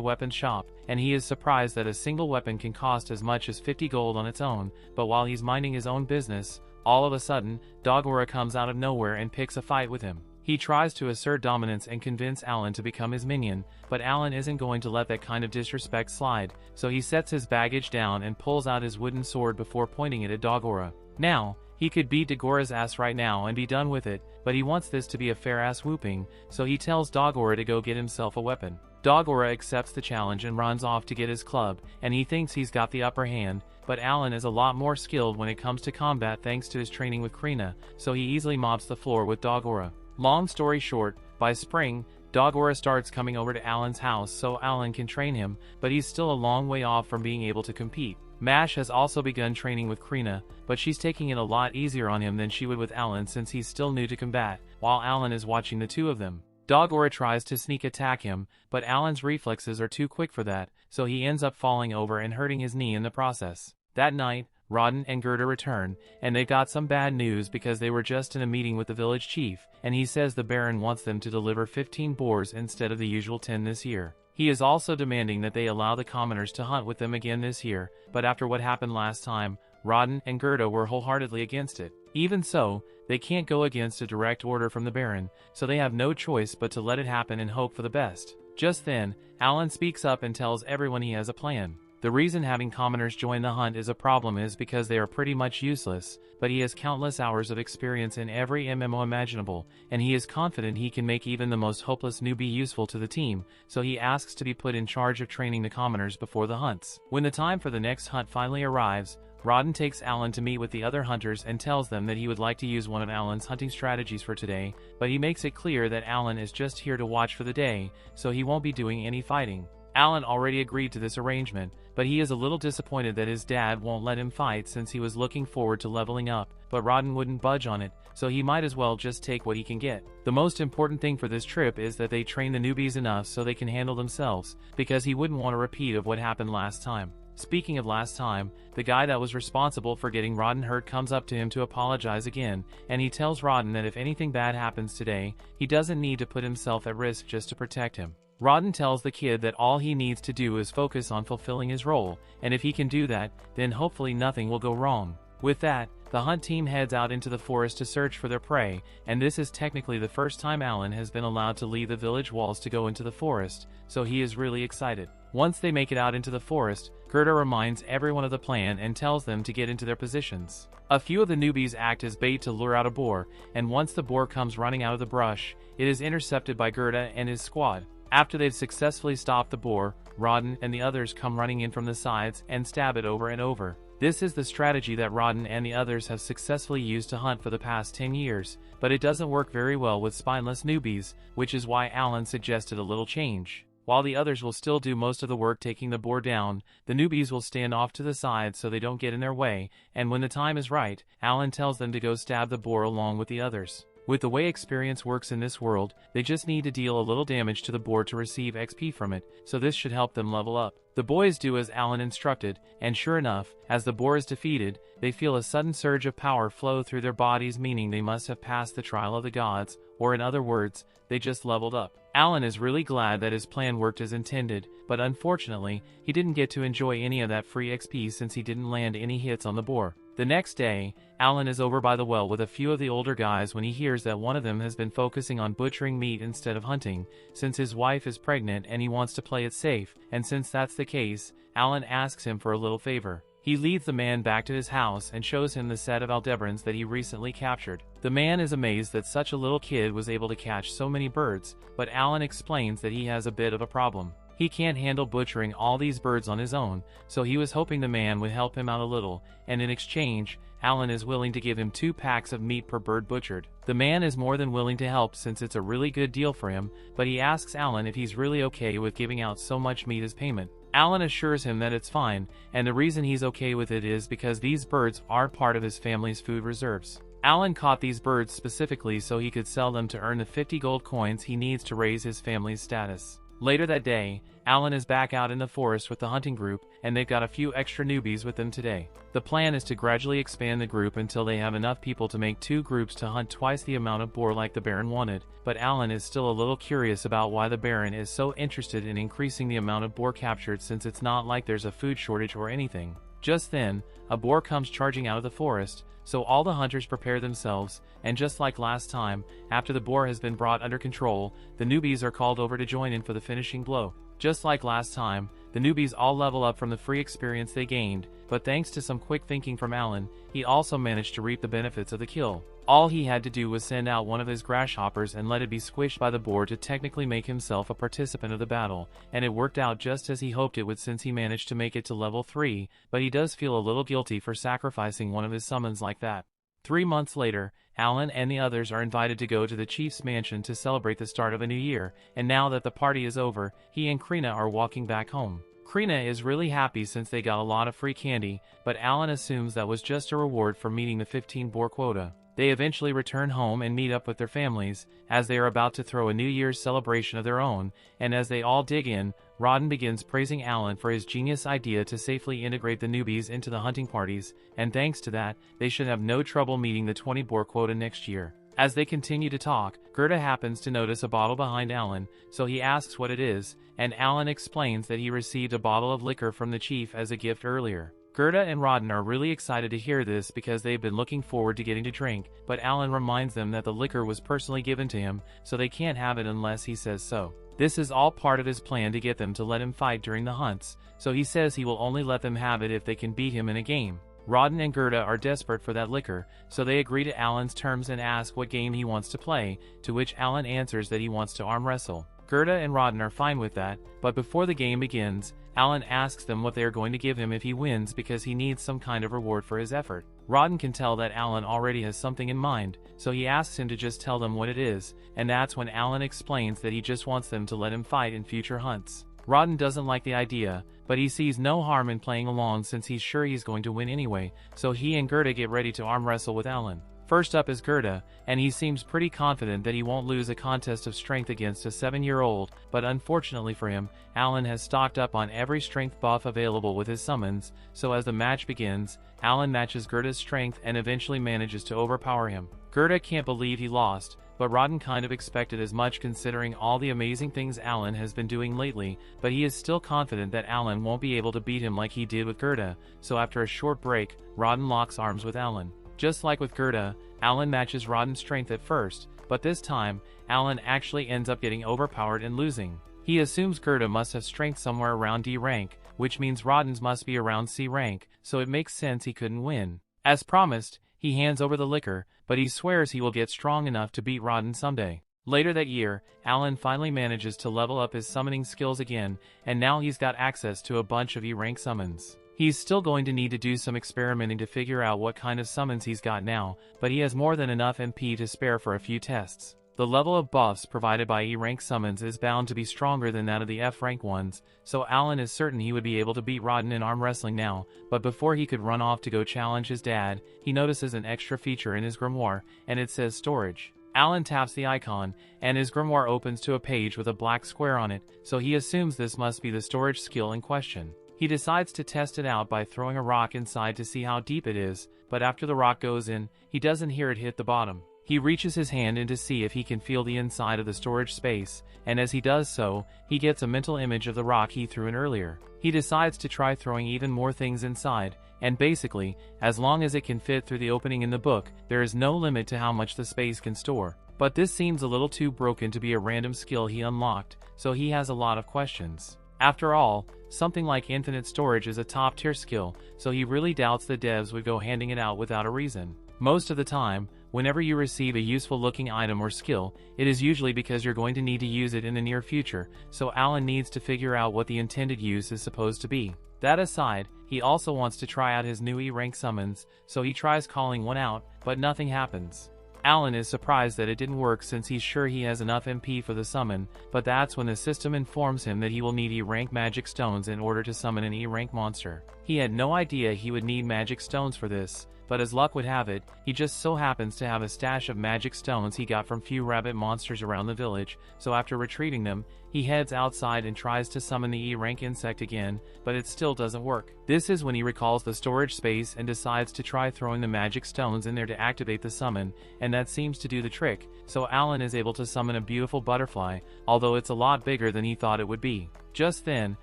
weapon shop, and he is surprised that a single weapon can cost as much as 50 gold on its own, but while he's minding his own business, all of a sudden, Dogora comes out of nowhere and picks a fight with him. He tries to assert dominance and convince Alan to become his minion, but Alan isn't going to let that kind of disrespect slide, so he sets his baggage down and pulls out his wooden sword before pointing it at Dogora. Now, he could beat Dagora's ass right now and be done with it, but he wants this to be a fair ass whooping, so he tells Dogora to go get himself a weapon. Dogora accepts the challenge and runs off to get his club, and he thinks he's got the upper hand, but Alan is a lot more skilled when it comes to combat thanks to his training with Krina, so he easily mops the floor with Dogora. Long story short, by spring, Dogora starts coming over to Alan's house so Alan can train him, but he's still a long way off from being able to compete. Mash has also begun training with Krina, but she's taking it a lot easier on him than she would with Alan since he's still new to combat, while Alan is watching the two of them. Dogora tries to sneak attack him, but Alan's reflexes are too quick for that, so he ends up falling over and hurting his knee in the process. That night, Rodden and Gerda return, and they got some bad news because they were just in a meeting with the village chief, and he says the Baron wants them to deliver 15 boars instead of the usual 10 this year. He is also demanding that they allow the commoners to hunt with them again this year, but after what happened last time, Rodden and Gerda were wholeheartedly against it. Even so, they can't go against a direct order from the Baron, so they have no choice but to let it happen and hope for the best. Just then, Alan speaks up and tells everyone he has a plan. The reason having commoners join the hunt is a problem is because they are pretty much useless, but he has countless hours of experience in every MMO imaginable, and he is confident he can make even the most hopeless newbie useful to the team, so he asks to be put in charge of training the commoners before the hunts. When the time for the next hunt finally arrives, Rodden takes Alan to meet with the other hunters and tells them that he would like to use one of Alan's hunting strategies for today, but he makes it clear that Alan is just here to watch for the day, so he won't be doing any fighting. Alan already agreed to this arrangement, but he is a little disappointed that his dad won't let him fight since he was looking forward to leveling up, but Rodden wouldn't budge on it, so he might as well just take what he can get. The most important thing for this trip is that they train the newbies enough so they can handle themselves, because he wouldn't want a repeat of what happened last time. Speaking of last time, the guy that was responsible for getting Rodden hurt comes up to him to apologize again, and he tells Rodden that if anything bad happens today, he doesn't need to put himself at risk just to protect him. Rodden tells the kid that all he needs to do is focus on fulfilling his role, and if he can do that, then hopefully nothing will go wrong. With that, the hunt team heads out into the forest to search for their prey, and this is technically the first time Alan has been allowed to leave the village walls to go into the forest, so he is really excited. Once they make it out into the forest, Gerda reminds everyone of the plan and tells them to get into their positions. A few of the newbies act as bait to lure out a boar, and once the boar comes running out of the brush, it is intercepted by Gerda and his squad. After they've successfully stopped the boar, Rodden and the others come running in from the sides and stab it over and over. This is the strategy that Rodden and the others have successfully used to hunt for the past 10 years, but it doesn't work very well with spineless newbies, which is why Alan suggested a little change. While the others will still do most of the work taking the boar down, the newbies will stand off to the side so they don't get in their way, and when the time is right, Alan tells them to go stab the boar along with the others. With the way experience works in this world, they just need to deal a little damage to the boar to receive XP from it, so this should help them level up. The boys do as Alan instructed, and sure enough, as the boar is defeated, they feel a sudden surge of power flow through their bodies, meaning they must have passed the trial of the gods, or in other words, they just leveled up. Alan is really glad that his plan worked as intended, but unfortunately, he didn't get to enjoy any of that free XP since he didn't land any hits on the boar. The next day, Alan is over by the well with a few of the older guys when he hears that one of them has been focusing on butchering meat instead of hunting, since his wife is pregnant and he wants to play it safe, and since that's the case, Alan asks him for a little favor. He leads the man back to his house and shows him the set of Aldebarans that he recently captured. The man is amazed that such a little kid was able to catch so many birds, but Alan explains that he has a bit of a problem. He can't handle butchering all these birds on his own, so he was hoping the man would help him out a little, and in exchange, Alan is willing to give him 2 packs of meat per bird butchered. The man is more than willing to help since it's a really good deal for him, but he asks Alan if he's really okay with giving out so much meat as payment. Alan assures him that it's fine, and the reason he's okay with it is because these birds are part of his family's food reserves. Alan caught these birds specifically so he could sell them to earn the 50 gold coins he needs to raise his family's status. Later that day, Alan is back out in the forest with the hunting group, and they've got a few extra newbies with them today. The plan is to gradually expand the group until they have enough people to make 2 groups to hunt twice the amount of boar like the Baron wanted, but Alan is still a little curious about why the Baron is so interested in increasing the amount of boar captured, since it's not like there's a food shortage or anything. Just then, a boar comes charging out of the forest, so all the hunters prepare themselves, and just like last time, after the boar has been brought under control, the newbies are called over to join in for the finishing blow. Just like last time, the newbies all level up from the free experience they gained, but thanks to some quick thinking from Alan, he also managed to reap the benefits of the kill. All he had to do was send out one of his grasshoppers and let it be squished by the boar to technically make himself a participant of the battle, and it worked out just as he hoped it would since he managed to make it to level 3, but he does feel a little guilty for sacrificing one of his summons like that. 3 months later, Alan and the others are invited to go to the chief's mansion to celebrate the start of a new year, and now that the party is over, he and Krina are walking back home. Krina is really happy since they got a lot of free candy, but Alan assumes that was just a reward for meeting the 15 boar quota. They eventually return home and meet up with their families, as they are about to throw a New Year's celebration of their own, and as they all dig in, Rodden begins praising Alan for his genius idea to safely integrate the newbies into the hunting parties, and thanks to that, they should have no trouble meeting the 20 boar quota next year. As they continue to talk, Gerda happens to notice a bottle behind Alan, so he asks what it is, and Alan explains that he received a bottle of liquor from the chief as a gift earlier. Gerda and Rodden are really excited to hear this because they've been looking forward to getting to drink, but Alan reminds them that the liquor was personally given to him, so they can't have it unless he says so. This is all part of his plan to get them to let him fight during the hunts, so he says he will only let them have it if they can beat him in a game. Rodden and Gerda are desperate for that liquor, so they agree to Alan's terms and ask what game he wants to play, to which Alan answers that he wants to arm wrestle. Gerda and Rodden are fine with that, but before the game begins, Alan asks them what they are going to give him if he wins because he needs some kind of reward for his effort. Rodden can tell that Alan already has something in mind, so he asks him to just tell them what it is, and that's when Alan explains that he just wants them to let him fight in future hunts. Rodden doesn't like the idea, but he sees no harm in playing along since he's sure he's going to win anyway, so he and Gerda get ready to arm wrestle with Alan. First up is Gerda, and he seems pretty confident that he won't lose a contest of strength against a 7-year-old, but unfortunately for him, Alan has stocked up on every strength buff available with his summons, so as the match begins, Alan matches Gerda's strength and eventually manages to overpower him. Gerda can't believe he lost, but Rodden kind of expected as much considering all the amazing things Alan has been doing lately, but he is still confident that Alan won't be able to beat him like he did with Gerda, so after a short break, Rodden locks arms with Alan. Just like with Gerda, Alan matches Rodden's strength at first, but this time, Alan actually ends up getting overpowered and losing. He assumes Gerda must have strength somewhere around D rank, which means Rodden's must be around C rank, so it makes sense he couldn't win. As promised, he hands over the liquor, but he swears he will get strong enough to beat Rodden someday. Later that year, Alan finally manages to level up his summoning skills again, and now he's got access to a bunch of E-rank summons. He's still going to need to do some experimenting to figure out what kind of summons he's got now, but he has more than enough MP to spare for a few tests. The level of buffs provided by E-rank summons is bound to be stronger than that of the F-rank ones, so Alan is certain he would be able to beat Rodden in arm wrestling now, but before he could run off to go challenge his dad, he notices an extra feature in his grimoire, and it says storage. Alan taps the icon, and his grimoire opens to a page with a black square on it, so he assumes this must be the storage skill in question. He decides to test it out by throwing a rock inside to see how deep it is, but after the rock goes in, he doesn't hear it hit the bottom. He reaches his hand in to see if he can feel the inside of the storage space, and as he does so, he gets a mental image of the rock he threw in earlier. He decides to try throwing even more things inside, and basically, as long as it can fit through the opening in the book, there is no limit to how much the space can store. But this seems a little too broken to be a random skill he unlocked, so he has a lot of questions. After all, something like infinite storage is a top-tier skill, so he really doubts the devs would go handing it out without a reason. Most of the time, whenever you receive a useful-looking item or skill, it is usually because you're going to need to use it in the near future, so Alan needs to figure out what the intended use is supposed to be. That aside, he also wants to try out his new E-rank summons, so he tries calling one out, but nothing happens. Alan is surprised that it didn't work since he's sure he has enough MP for the summon, but that's when the system informs him that he will need E-rank magic stones in order to summon an E-rank monster. He had no idea he would need magic stones for this, but as luck would have it, he just so happens to have a stash of magic stones he got from few rabbit monsters around the village, so after retrieving them, he heads outside and tries to summon the E-rank insect again, but it still doesn't work. This is when he recalls the storage space and decides to try throwing the magic stones in there to activate the summon, and that seems to do the trick, so Alan is able to summon a beautiful butterfly, although it's a lot bigger than he thought it would be. Just then,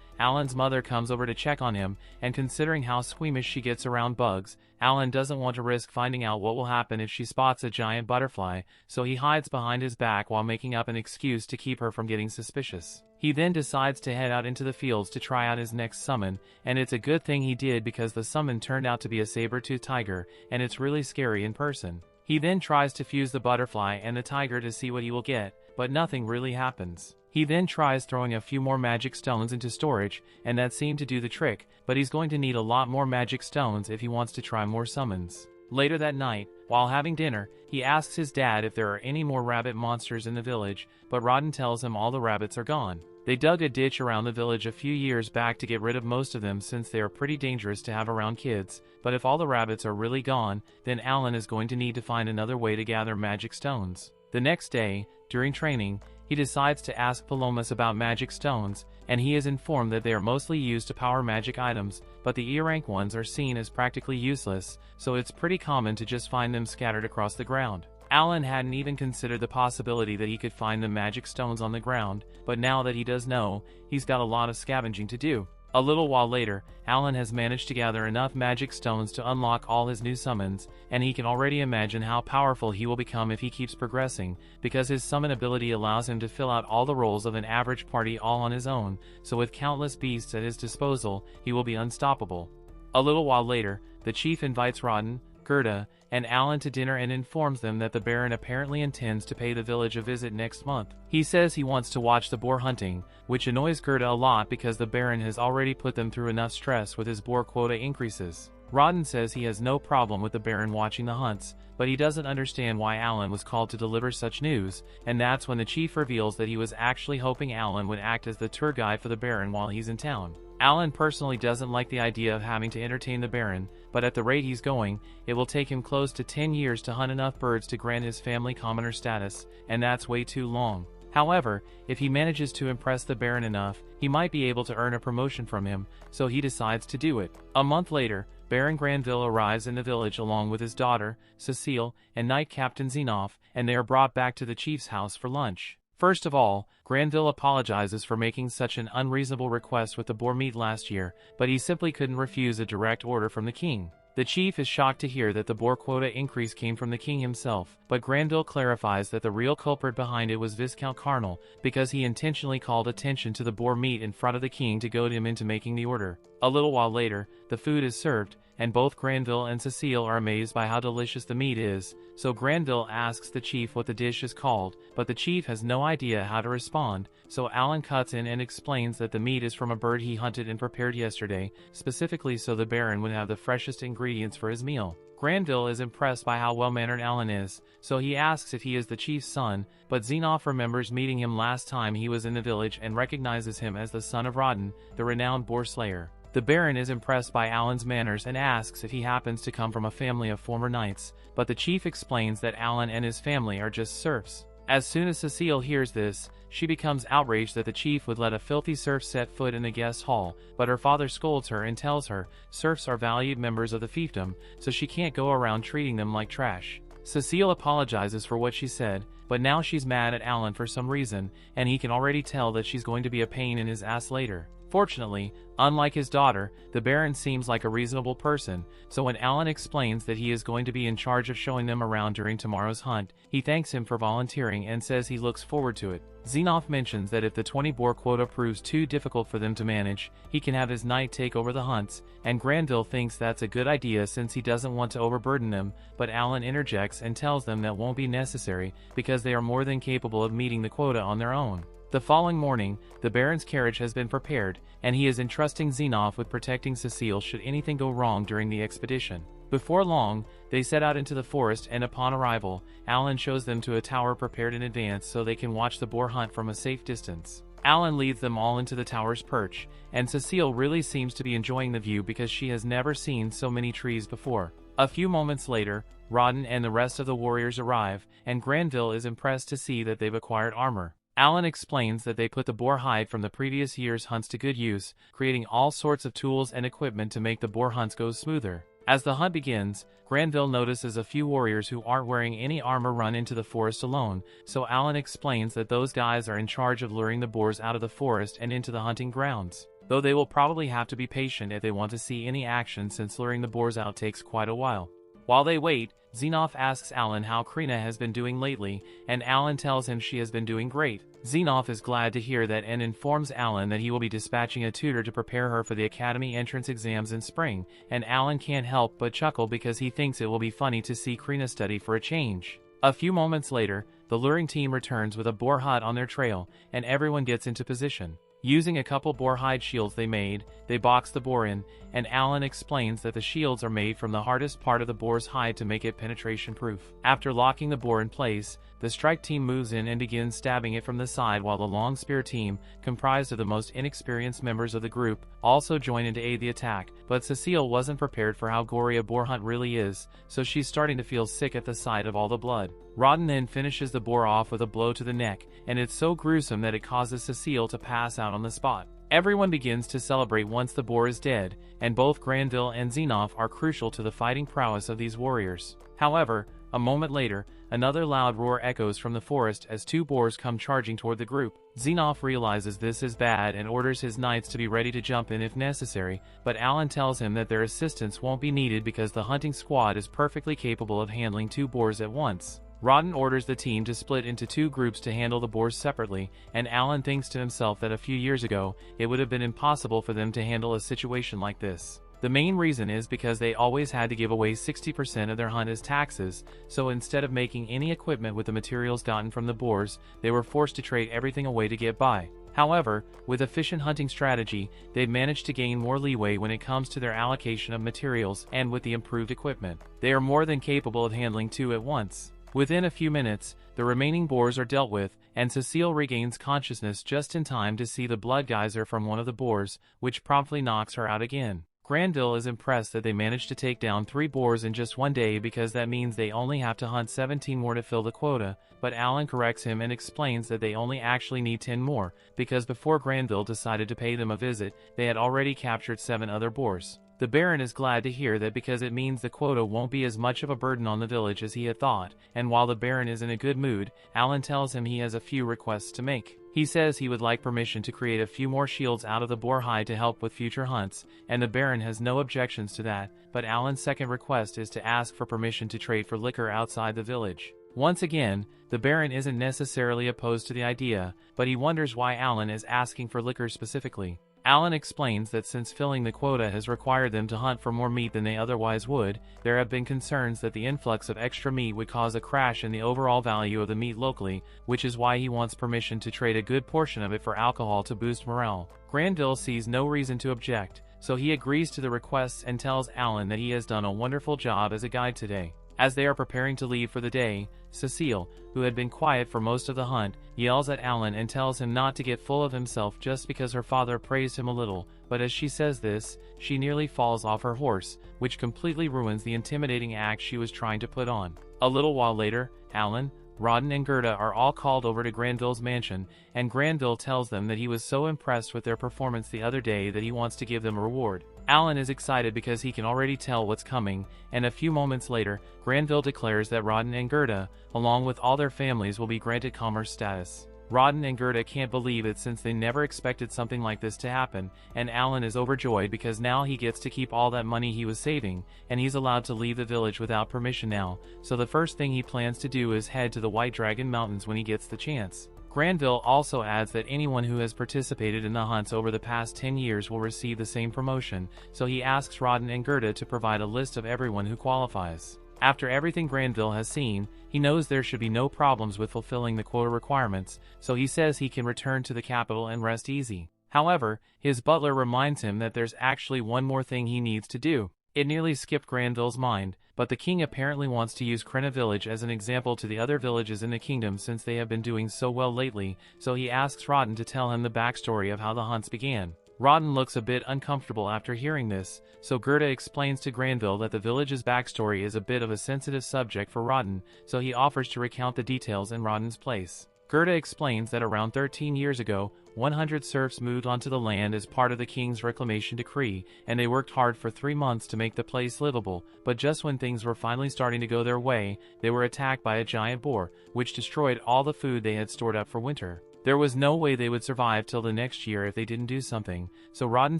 Alan's mother comes over to check on him, and considering how squeamish she gets around bugs, Alan doesn't want to risk finding out what will happen if she spots a giant butterfly, so he hides behind his back while making up an excuse to keep her from getting suspicious. He then decides to head out into the fields to try out his next summon, and it's a good thing he did because the summon turned out to be a saber-toothed tiger, and it's really scary in person. He then tries to fuse the butterfly and the tiger to see what he will get, but nothing really happens. He then tries throwing a few more magic stones into storage, and that seemed to do the trick, but he's going to need a lot more magic stones if he wants to try more summons. Later that night, while having dinner, he asks his dad if there are any more rabbit monsters in the village, but Rodden tells him all the rabbits are gone. They dug a ditch around the village a few years back to get rid of most of them since they are pretty dangerous to have around kids, but if all the rabbits are really gone, then Alan is going to need to find another way to gather magic stones. The next day, during training, he decides to ask Palomas about magic stones, and he is informed that they are mostly used to power magic items, but the E-rank ones are seen as practically useless, so it's pretty common to just find them scattered across the ground. Alan hadn't even considered the possibility that he could find the magic stones on the ground, but now that he does know, he's got a lot of scavenging to do. A little while later, Alan has managed to gather enough magic stones to unlock all his new summons, and he can already imagine how powerful he will become if he keeps progressing, because his summon ability allows him to fill out all the roles of an average party all on his own, so with countless beasts at his disposal, he will be unstoppable. A little while later, the chief invites Rodden, Gerda, and Alan to dinner and informs them that the Baron apparently intends to pay the village a visit next month. He says he wants to watch the boar hunting, which annoys Gerda a lot because the Baron has already put them through enough stress with his boar quota increases. Rodden says he has no problem with the Baron watching the hunts, but he doesn't understand why Alan was called to deliver such news, and that's when the chief reveals that he was actually hoping Alan would act as the tour guide for the Baron while he's in town. Alan personally doesn't like the idea of having to entertain the Baron, but at the rate he's going, it will take him close to 10 years to hunt enough birds to grant his family commoner status, and that's way too long. However, if he manages to impress the Baron enough, he might be able to earn a promotion from him, so he decides to do it. A month later, Baron Granville arrives in the village along with his daughter, Cecile, and Knight Captain Zenoff, and they are brought back to the chief's house for lunch. First of all, Granville apologizes for making such an unreasonable request with the boar meat last year, but he simply couldn't refuse a direct order from the king. The chief is shocked to hear that the boar quota increase came from the king himself, but Granville clarifies that the real culprit behind it was Viscount Carnal, because he intentionally called attention to the boar meat in front of the king to goad him into making the order. A little while later, the food is served, and both Granville and Cecile are amazed by how delicious the meat is, so Granville asks the chief what the dish is called, but the chief has no idea how to respond, so Alan cuts in and explains that the meat is from a bird he hunted and prepared yesterday, specifically so the Baron would have the freshest ingredients for his meal. Granville is impressed by how well-mannered Alan is, so he asks if he is the chief's son, but Zenoff remembers meeting him last time he was in the village and recognizes him as the son of Rodden, the renowned boar slayer. The Baron is impressed by Alan's manners and asks if he happens to come from a family of former knights, but the chief explains that Alan and his family are just serfs. As soon as Cecile hears this, she becomes outraged that the chief would let a filthy serf set foot in the guest hall, but her father scolds her and tells her serfs are valued members of the fiefdom, so she can't go around treating them like trash. Cecile apologizes for what she said, but now she's mad at Alan for some reason, and he can already tell that she's going to be a pain in his ass later. Fortunately, unlike his daughter, the Baron seems like a reasonable person, so when Alan explains that he is going to be in charge of showing them around during tomorrow's hunt, he thanks him for volunteering and says he looks forward to it. Zenoff mentions that if the 20 boar quota proves too difficult for them to manage, he can have his knight take over the hunts, and Granville thinks that's a good idea since he doesn't want to overburden them, but Alan interjects and tells them that won't be necessary because they are more than capable of meeting the quota on their own. The following morning, the Baron's carriage has been prepared, and he is entrusting Zenoff with protecting Cecile should anything go wrong during the expedition. Before long, they set out into the forest, and upon arrival, Alan shows them to a tower prepared in advance so they can watch the boar hunt from a safe distance. Alan leads them all into the tower's perch, and Cecile really seems to be enjoying the view because she has never seen so many trees before. A few moments later, Rawdon and the rest of the warriors arrive, and Granville is impressed to see that they've acquired armor. Alan explains that they put the boar hide from the previous year's hunts to good use, creating all sorts of tools and equipment to make the boar hunts go smoother. As the hunt begins, Granville notices a few warriors who aren't wearing any armor run into the forest alone, so Alan explains that those guys are in charge of luring the boars out of the forest and into the hunting grounds, though they will probably have to be patient if they want to see any action since luring the boars out takes quite a while. While they wait, Xenoph asks Alan how Krina has been doing lately, and Alan tells him she has been doing great. Xenoph is glad to hear that and informs Alan that he will be dispatching a tutor to prepare her for the academy entrance exams in spring, and Alan can't help but chuckle because he thinks it will be funny to see Krina study for a change. A few moments later, the luring team returns with a boar hut on their trail, and everyone gets into position. Using a couple boar hide shields they made, they box the boar in, and Alan explains that the shields are made from the hardest part of the boar's hide to make it penetration proof. After locking the boar in place, the strike team moves in and begins stabbing it from the side, while the long spear team, comprised of the most inexperienced members of the group, also join in to aid the attack. But Cecile wasn't prepared for how gory a boar hunt really is, so she's starting to feel sick at the sight of all the blood. Rawdon then finishes the boar off with a blow to the neck, and it's so gruesome that it causes Cecile to pass out on the spot. Everyone begins to celebrate once the boar is dead, and both Granville and Xenoph are crucial to the fighting prowess of these warriors. However, a moment later, another loud roar echoes from the forest as two boars come charging toward the group. Xenoph realizes this is bad and orders his knights to be ready to jump in if necessary, but Alan tells him that their assistance won't be needed because the hunting squad is perfectly capable of handling two boars at once. Rawdon orders the team to split into two groups to handle the boars separately, and Alan thinks to himself that a few years ago, it would have been impossible for them to handle a situation like this. The main reason is because they always had to give away 60% of their hunt as taxes, so instead of making any equipment with the materials gotten from the boars, they were forced to trade everything away to get by. However, with efficient hunting strategy, they've managed to gain more leeway when it comes to their allocation of materials, and with the improved equipment, they are more than capable of handling two at once. Within a few minutes, the remaining boars are dealt with, and Cecile regains consciousness just in time to see the blood geyser from one of the boars, which promptly knocks her out again. Granville is impressed that they managed to take down 3 boars in just one day because that means they only have to hunt 17 more to fill the quota, but Alan corrects him and explains that they only actually need 10 more, because before Granville decided to pay them a visit, they had already captured 7 other boars. The Baron is glad to hear that because it means the quota won't be as much of a burden on the village as he had thought, and while the Baron is in a good mood, Alan tells him he has a few requests to make. He says he would like permission to create a few more shields out of the boar hide to help with future hunts, and the Baron has no objections to that, but Alan's second request is to ask for permission to trade for liquor outside the village. Once again, the Baron isn't necessarily opposed to the idea, but he wonders why Alan is asking for liquor specifically. Alan explains that since filling the quota has required them to hunt for more meat than they otherwise would, there have been concerns that the influx of extra meat would cause a crash in the overall value of the meat locally, which is why he wants permission to trade a good portion of it for alcohol to boost morale. Granville sees no reason to object, so he agrees to the requests and tells Alan that he has done a wonderful job as a guide today. As they are preparing to leave for the day, Cecile, who had been quiet for most of the hunt, yells at Alan and tells him not to get full of himself just because her father praised him a little, but as she says this, she nearly falls off her horse, which completely ruins the intimidating act she was trying to put on. A little while later, Alan, Rawdon and Gerda are all called over to Granville's mansion, and Granville tells them that he was so impressed with their performance the other day that he wants to give them a reward. Alan is excited because he can already tell what's coming, and a few moments later, Granville declares that Rawdon and Gerda, along with all their families, will be granted commerce status. Rawdon and Gerda can't believe it since they never expected something like this to happen, and Alan is overjoyed because now he gets to keep all that money he was saving, and he's allowed to leave the village without permission now, so the first thing he plans to do is head to the White Dragon Mountains when he gets the chance. Granville also adds that anyone who has participated in the hunts over the past 10 years will receive the same promotion, so he asks Rawdon and Gerda to provide a list of everyone who qualifies. After everything Granville has seen, he knows there should be no problems with fulfilling the quota requirements, so he says he can return to the capital and rest easy. However, his butler reminds him that there's actually one more thing he needs to do. It nearly skipped Granville's mind, but the king apparently wants to use Krena village as an example to the other villages in the kingdom since they have been doing so well lately, so he asks Rodden to tell him the backstory of how the hunts began. Rodden looks a bit uncomfortable after hearing this, so Gerda explains to Granville that the village's backstory is a bit of a sensitive subject for Rodden, so he offers to recount the details in Rodden's place. Gerda explains that around 13 years ago, 100 serfs moved onto the land as part of the king's reclamation decree, and they worked hard for 3 months to make the place livable, but just when things were finally starting to go their way, they were attacked by a giant boar, which destroyed all the food they had stored up for winter. There was no way they would survive till the next year if they didn't do something, so Rodden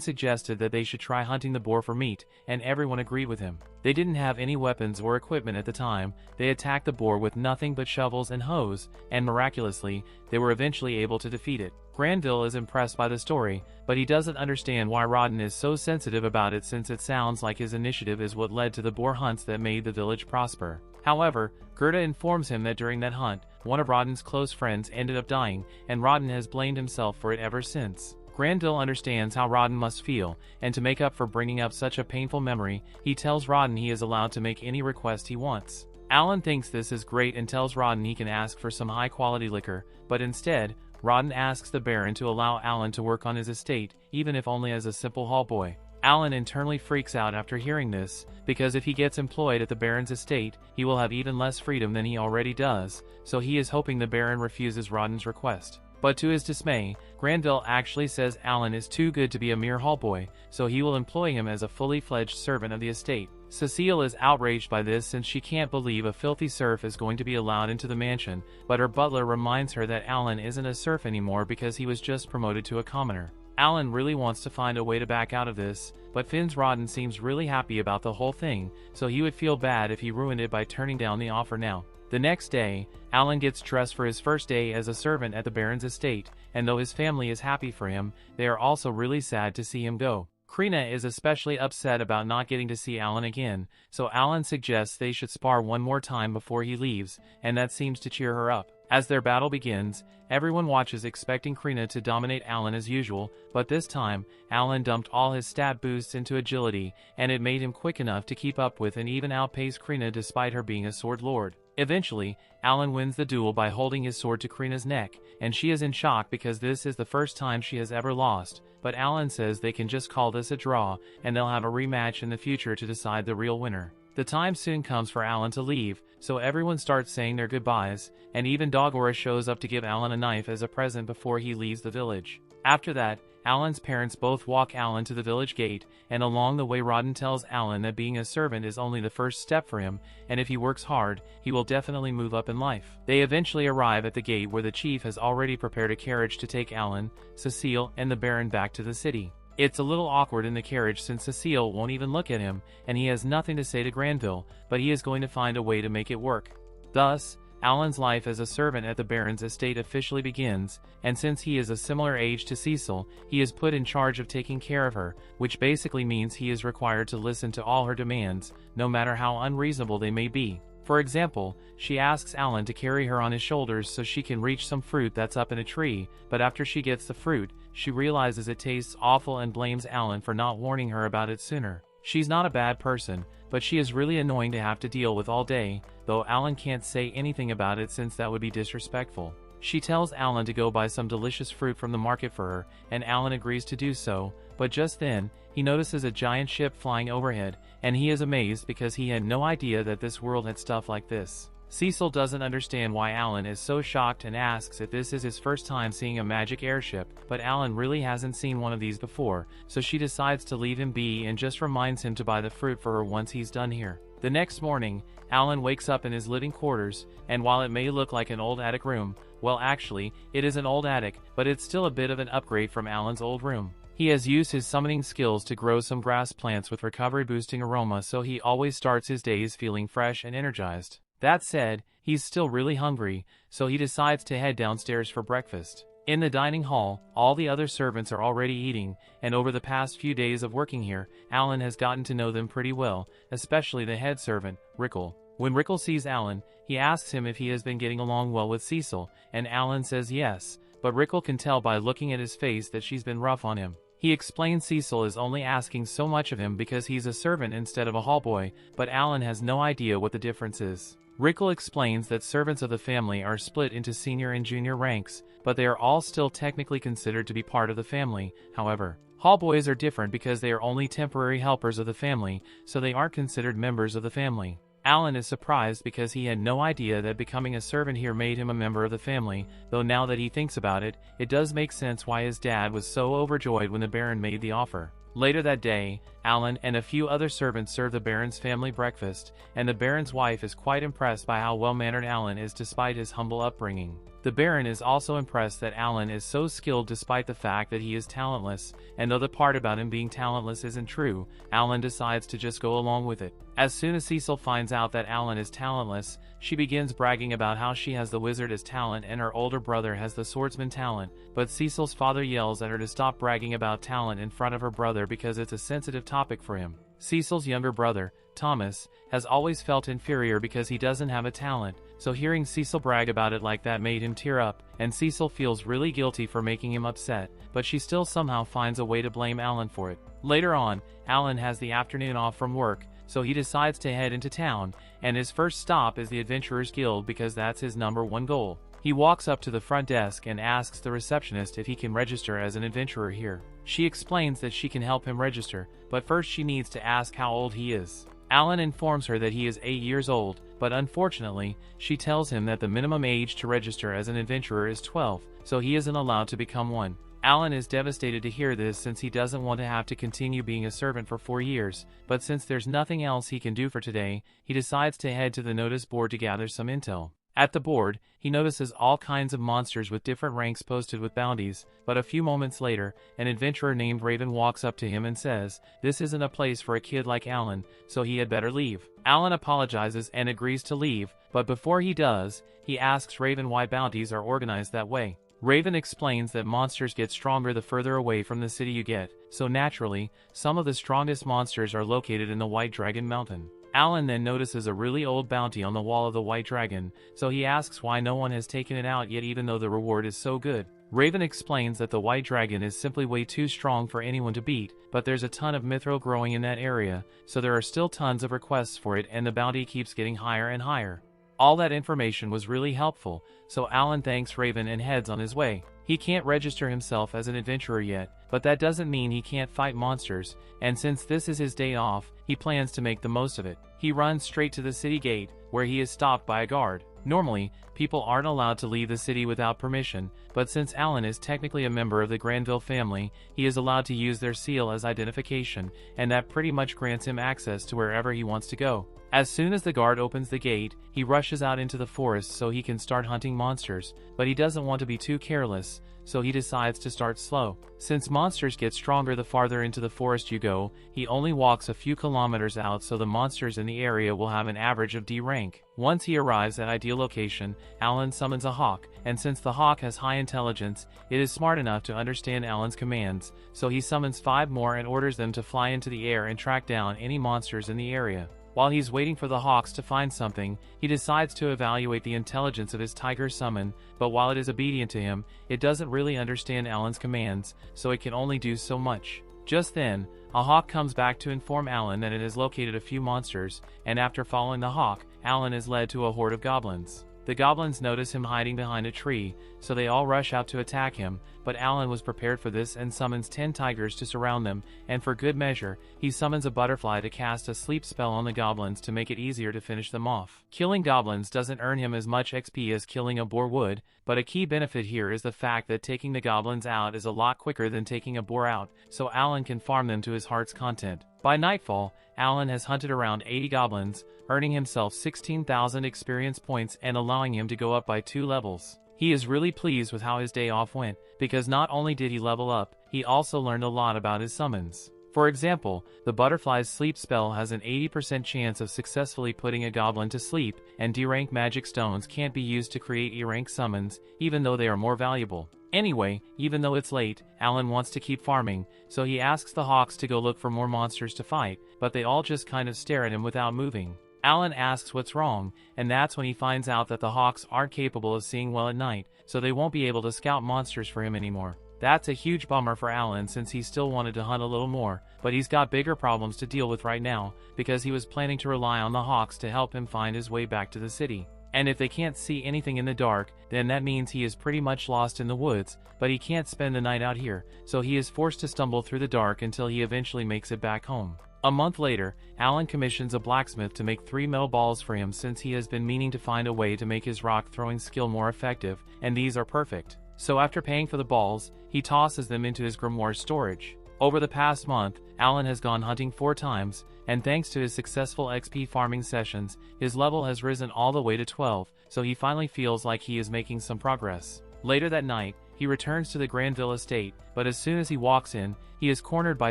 suggested that they should try hunting the boar for meat, and everyone agreed with him. They didn't have any weapons or equipment at the time. They attacked the boar with nothing but shovels and hoes, and miraculously, they were eventually able to defeat it. Granville is impressed by the story, but he doesn't understand why Rodden is so sensitive about it since it sounds like his initiative is what led to the boar hunts that made the village prosper. However, Gerda informs him that during that hunt, one of Rodden's close friends ended up dying, and Rodden has blamed himself for it ever since. Granville understands how Rodden must feel, and to make up for bringing up such a painful memory, he tells Rodden he is allowed to make any request he wants. Alan thinks this is great and tells Rodden he can ask for some high-quality liquor, but instead, Rodden asks the Baron to allow Alan to work on his estate, even if only as a simple hall boy. Alan internally freaks out after hearing this, because if he gets employed at the Baron's estate, he will have even less freedom than he already does, so he is hoping the Baron refuses Rodden's request. But to his dismay, Granville actually says Alan is too good to be a mere hall boy, so he will employ him as a fully fledged servant of the estate. Cecile is outraged by this since she can't believe a filthy serf is going to be allowed into the mansion, but her butler reminds her that Alan isn't a serf anymore because he was just promoted to a commoner. Alan really wants to find a way to back out of this, but Finn's Rodden seems really happy about the whole thing, so he would feel bad if he ruined it by turning down the offer now. The next day, Alan gets dressed for his first day as a servant at the Baron's estate, and though his family is happy for him, they are also really sad to see him go. Krena is especially upset about not getting to see Alan again, so Alan suggests they should spar one more time before he leaves, and that seems to cheer her up. As their battle begins, everyone watches expecting Krena to dominate Alan as usual, but this time, Alan dumped all his stat boosts into agility, and it made him quick enough to keep up with and even outpace Krena despite her being a sword lord. Eventually, Alan wins the duel by holding his sword to Krena's neck, and she is in shock because this is the first time she has ever lost, but Alan says they can just call this a draw, and they'll have a rematch in the future to decide the real winner. The time soon comes for Alan to leave, so everyone starts saying their goodbyes, and even Dogora shows up to give Alan a knife as a present before he leaves the village. After that, Alan's parents both walk Alan to the village gate, and along the way Rodden tells Alan that being a servant is only the first step for him, and if he works hard, he will definitely move up in life. They eventually arrive at the gate where the chief has already prepared a carriage to take Alan, Cecile, and the Baron back to the city. It's a little awkward in the carriage since Cecile won't even look at him, and he has nothing to say to Granville, but he is going to find a way to make it work. Thus, Alan's life as a servant at the Baron's estate officially begins, and since he is a similar age to Cecile, he is put in charge of taking care of her, which basically means he is required to listen to all her demands, no matter how unreasonable they may be. For example, she asks Alan to carry her on his shoulders so she can reach some fruit that's up in a tree, but after she gets the fruit, she realizes it tastes awful and blames Alan for not warning her about it sooner. She's not a bad person, but she is really annoying to have to deal with all day, though Alan can't say anything about it since that would be disrespectful. She tells Alan to go buy some delicious fruit from the market for her, and Alan agrees to do so, but just then, he notices a giant ship flying overhead, and he is amazed because he had no idea that this world had stuff like this. Cecil doesn't understand why Alan is so shocked and asks if this is his first time seeing a magic airship, but Alan really hasn't seen one of these before, so she decides to leave him be and just reminds him to buy the fruit for her once he's done here. The next morning, Alan wakes up in his living quarters, and while it may look like an old attic room, well actually, it is an old attic, but it's still a bit of an upgrade from Alan's old room. He has used his summoning skills to grow some grass plants with recovery-boosting aroma, so he always starts his days feeling fresh and energized. That said, he's still really hungry, so he decides to head downstairs for breakfast. In the dining hall, all the other servants are already eating, and over the past few days of working here, Alan has gotten to know them pretty well, especially the head servant, Rickle. When Rickle sees Alan, he asks him if he has been getting along well with Cecile, and Alan says yes, but Rickle can tell by looking at his face that she's been rough on him. He explains Cecil is only asking so much of him because he's a servant instead of a hallboy, but Alan has no idea what the difference is. Rickle explains that servants of the family are split into senior and junior ranks, but they are all still technically considered to be part of the family. However, hallboys are different because they are only temporary helpers of the family, so they aren't considered members of the family. Alan is surprised because he had no idea that becoming a servant here made him a member of the family, though now that he thinks about it, it does make sense why his dad was so overjoyed when the Baron made the offer. Later that day, Alan and a few other servants serve the Baron's family breakfast, and the Baron's wife is quite impressed by how well-mannered Alan is despite his humble upbringing. The Baron is also impressed that Alan is so skilled despite the fact that he is talentless, and though the part about him being talentless isn't true, Alan decides to just go along with it. As soon as Cecil finds out that Alan is talentless, she begins bragging about how she has the wizard as talent and her older brother has the swordsman talent, but Cecil's father yells at her to stop bragging about talent in front of her brother because it's a sensitive topic for him. Cecil's younger brother, Thomas, has always felt inferior because he doesn't have a talent, so hearing Cecil brag about it like that made him tear up, and Cecil feels really guilty for making him upset, but she still somehow finds a way to blame Alan for it. Later on, Alan has the afternoon off from work, so he decides to head into town, and his first stop is the Adventurers Guild because that's his #1 goal. He walks up to the front desk and asks the receptionist if he can register as an adventurer here. She explains that she can help him register, but first she needs to ask how old he is. Alan informs her that he is 8 years old, but unfortunately, she tells him that the minimum age to register as an adventurer is 12, so he isn't allowed to become one. Alan is devastated to hear this since he doesn't want to have to continue being a servant for 4 years, but since there's nothing else he can do for today, he decides to head to the notice board to gather some intel. At the board, he notices all kinds of monsters with different ranks posted with bounties, but a few moments later, an adventurer named Raven walks up to him and says, this isn't a place for a kid like Alan, so he had better leave. Alan apologizes and agrees to leave, but before he does, he asks Raven why bounties are organized that way. Raven explains that monsters get stronger the further away from the city you get, so naturally, some of the strongest monsters are located in the White Dragon Mountain. Alan then notices a really old bounty on the wall of the White Dragon, so he asks why no one has taken it out yet even though the reward is so good. Raven explains that the White Dragon is simply way too strong for anyone to beat, but there's a ton of mithril growing in that area, so there are still tons of requests for it and the bounty keeps getting higher and higher. All that information was really helpful, so Alan thanks Raven and heads on his way. He can't register himself as an adventurer yet, but that doesn't mean he can't fight monsters, and since this is his day off, he plans to make the most of it. He runs straight to the city gate, where he is stopped by a guard. Normally, people aren't allowed to leave the city without permission, but since Alan is technically a member of the Granville family, he is allowed to use their seal as identification, and that pretty much grants him access to wherever he wants to go. As soon as the guard opens the gate, he rushes out into the forest so he can start hunting monsters, but he doesn't want to be too careless, so he decides to start slow. Since monsters get stronger the farther into the forest you go, he only walks a few kilometers out so the monsters in the area will have an average of D rank. Once he arrives at ideal location, Alan summons a hawk, and since the hawk has high intelligence, it is smart enough to understand Alan's commands, so he summons 5 more and orders them to fly into the air and track down any monsters in the area. While he's waiting for the hawks to find something, he decides to evaluate the intelligence of his tiger summon, but while it is obedient to him, it doesn't really understand Alan's commands, so it can only do so much. Just then, a hawk comes back to inform Alan that it has located a few monsters, and after following the hawk, Alan is led to a horde of goblins. The goblins notice him hiding behind a tree, so they all rush out to attack him, but Alan was prepared for this and summons 10 tigers to surround them, and for good measure, he summons a butterfly to cast a sleep spell on the goblins to make it easier to finish them off. Killing goblins doesn't earn him as much XP as killing a boar would, but a key benefit here is the fact that taking the goblins out is a lot quicker than taking a boar out, so Alan can farm them to his heart's content. By nightfall, Alan has hunted around 80 goblins, earning himself 16,000 experience points and allowing him to go up by 2 levels. He is really pleased with how his day off went, because not only did he level up, he also learned a lot about his summons. For example, the butterfly's sleep spell has an 80% chance of successfully putting a goblin to sleep, and D-rank magic stones can't be used to create E-rank summons, even though they are more valuable. Anyway, even though it's late, Alan wants to keep farming, so he asks the hawks to go look for more monsters to fight, but they all just kind of stare at him without moving. Alan asks what's wrong, and that's when he finds out that the hawks aren't capable of seeing well at night, so they won't be able to scout monsters for him anymore. That's a huge bummer for Alan since he still wanted to hunt a little more, but he's got bigger problems to deal with right now because he was planning to rely on the hawks to help him find his way back to the city. And if they can't see anything in the dark, then that means he is pretty much lost in the woods, but he can't spend the night out here, so he is forced to stumble through the dark until he eventually makes it back home. A month later, Alan commissions a blacksmith to make 3 metal balls for him since he has been meaning to find a way to make his rock-throwing skill more effective, and these are perfect. So after paying for the balls, he tosses them into his grimoire's storage. Over the past month, Alan has gone hunting 4 times, and thanks to his successful XP farming sessions, his level has risen all the way to 12, so he finally feels like he is making some progress. Later that night, he returns to the Granville estate, but as soon as he walks in, he is cornered by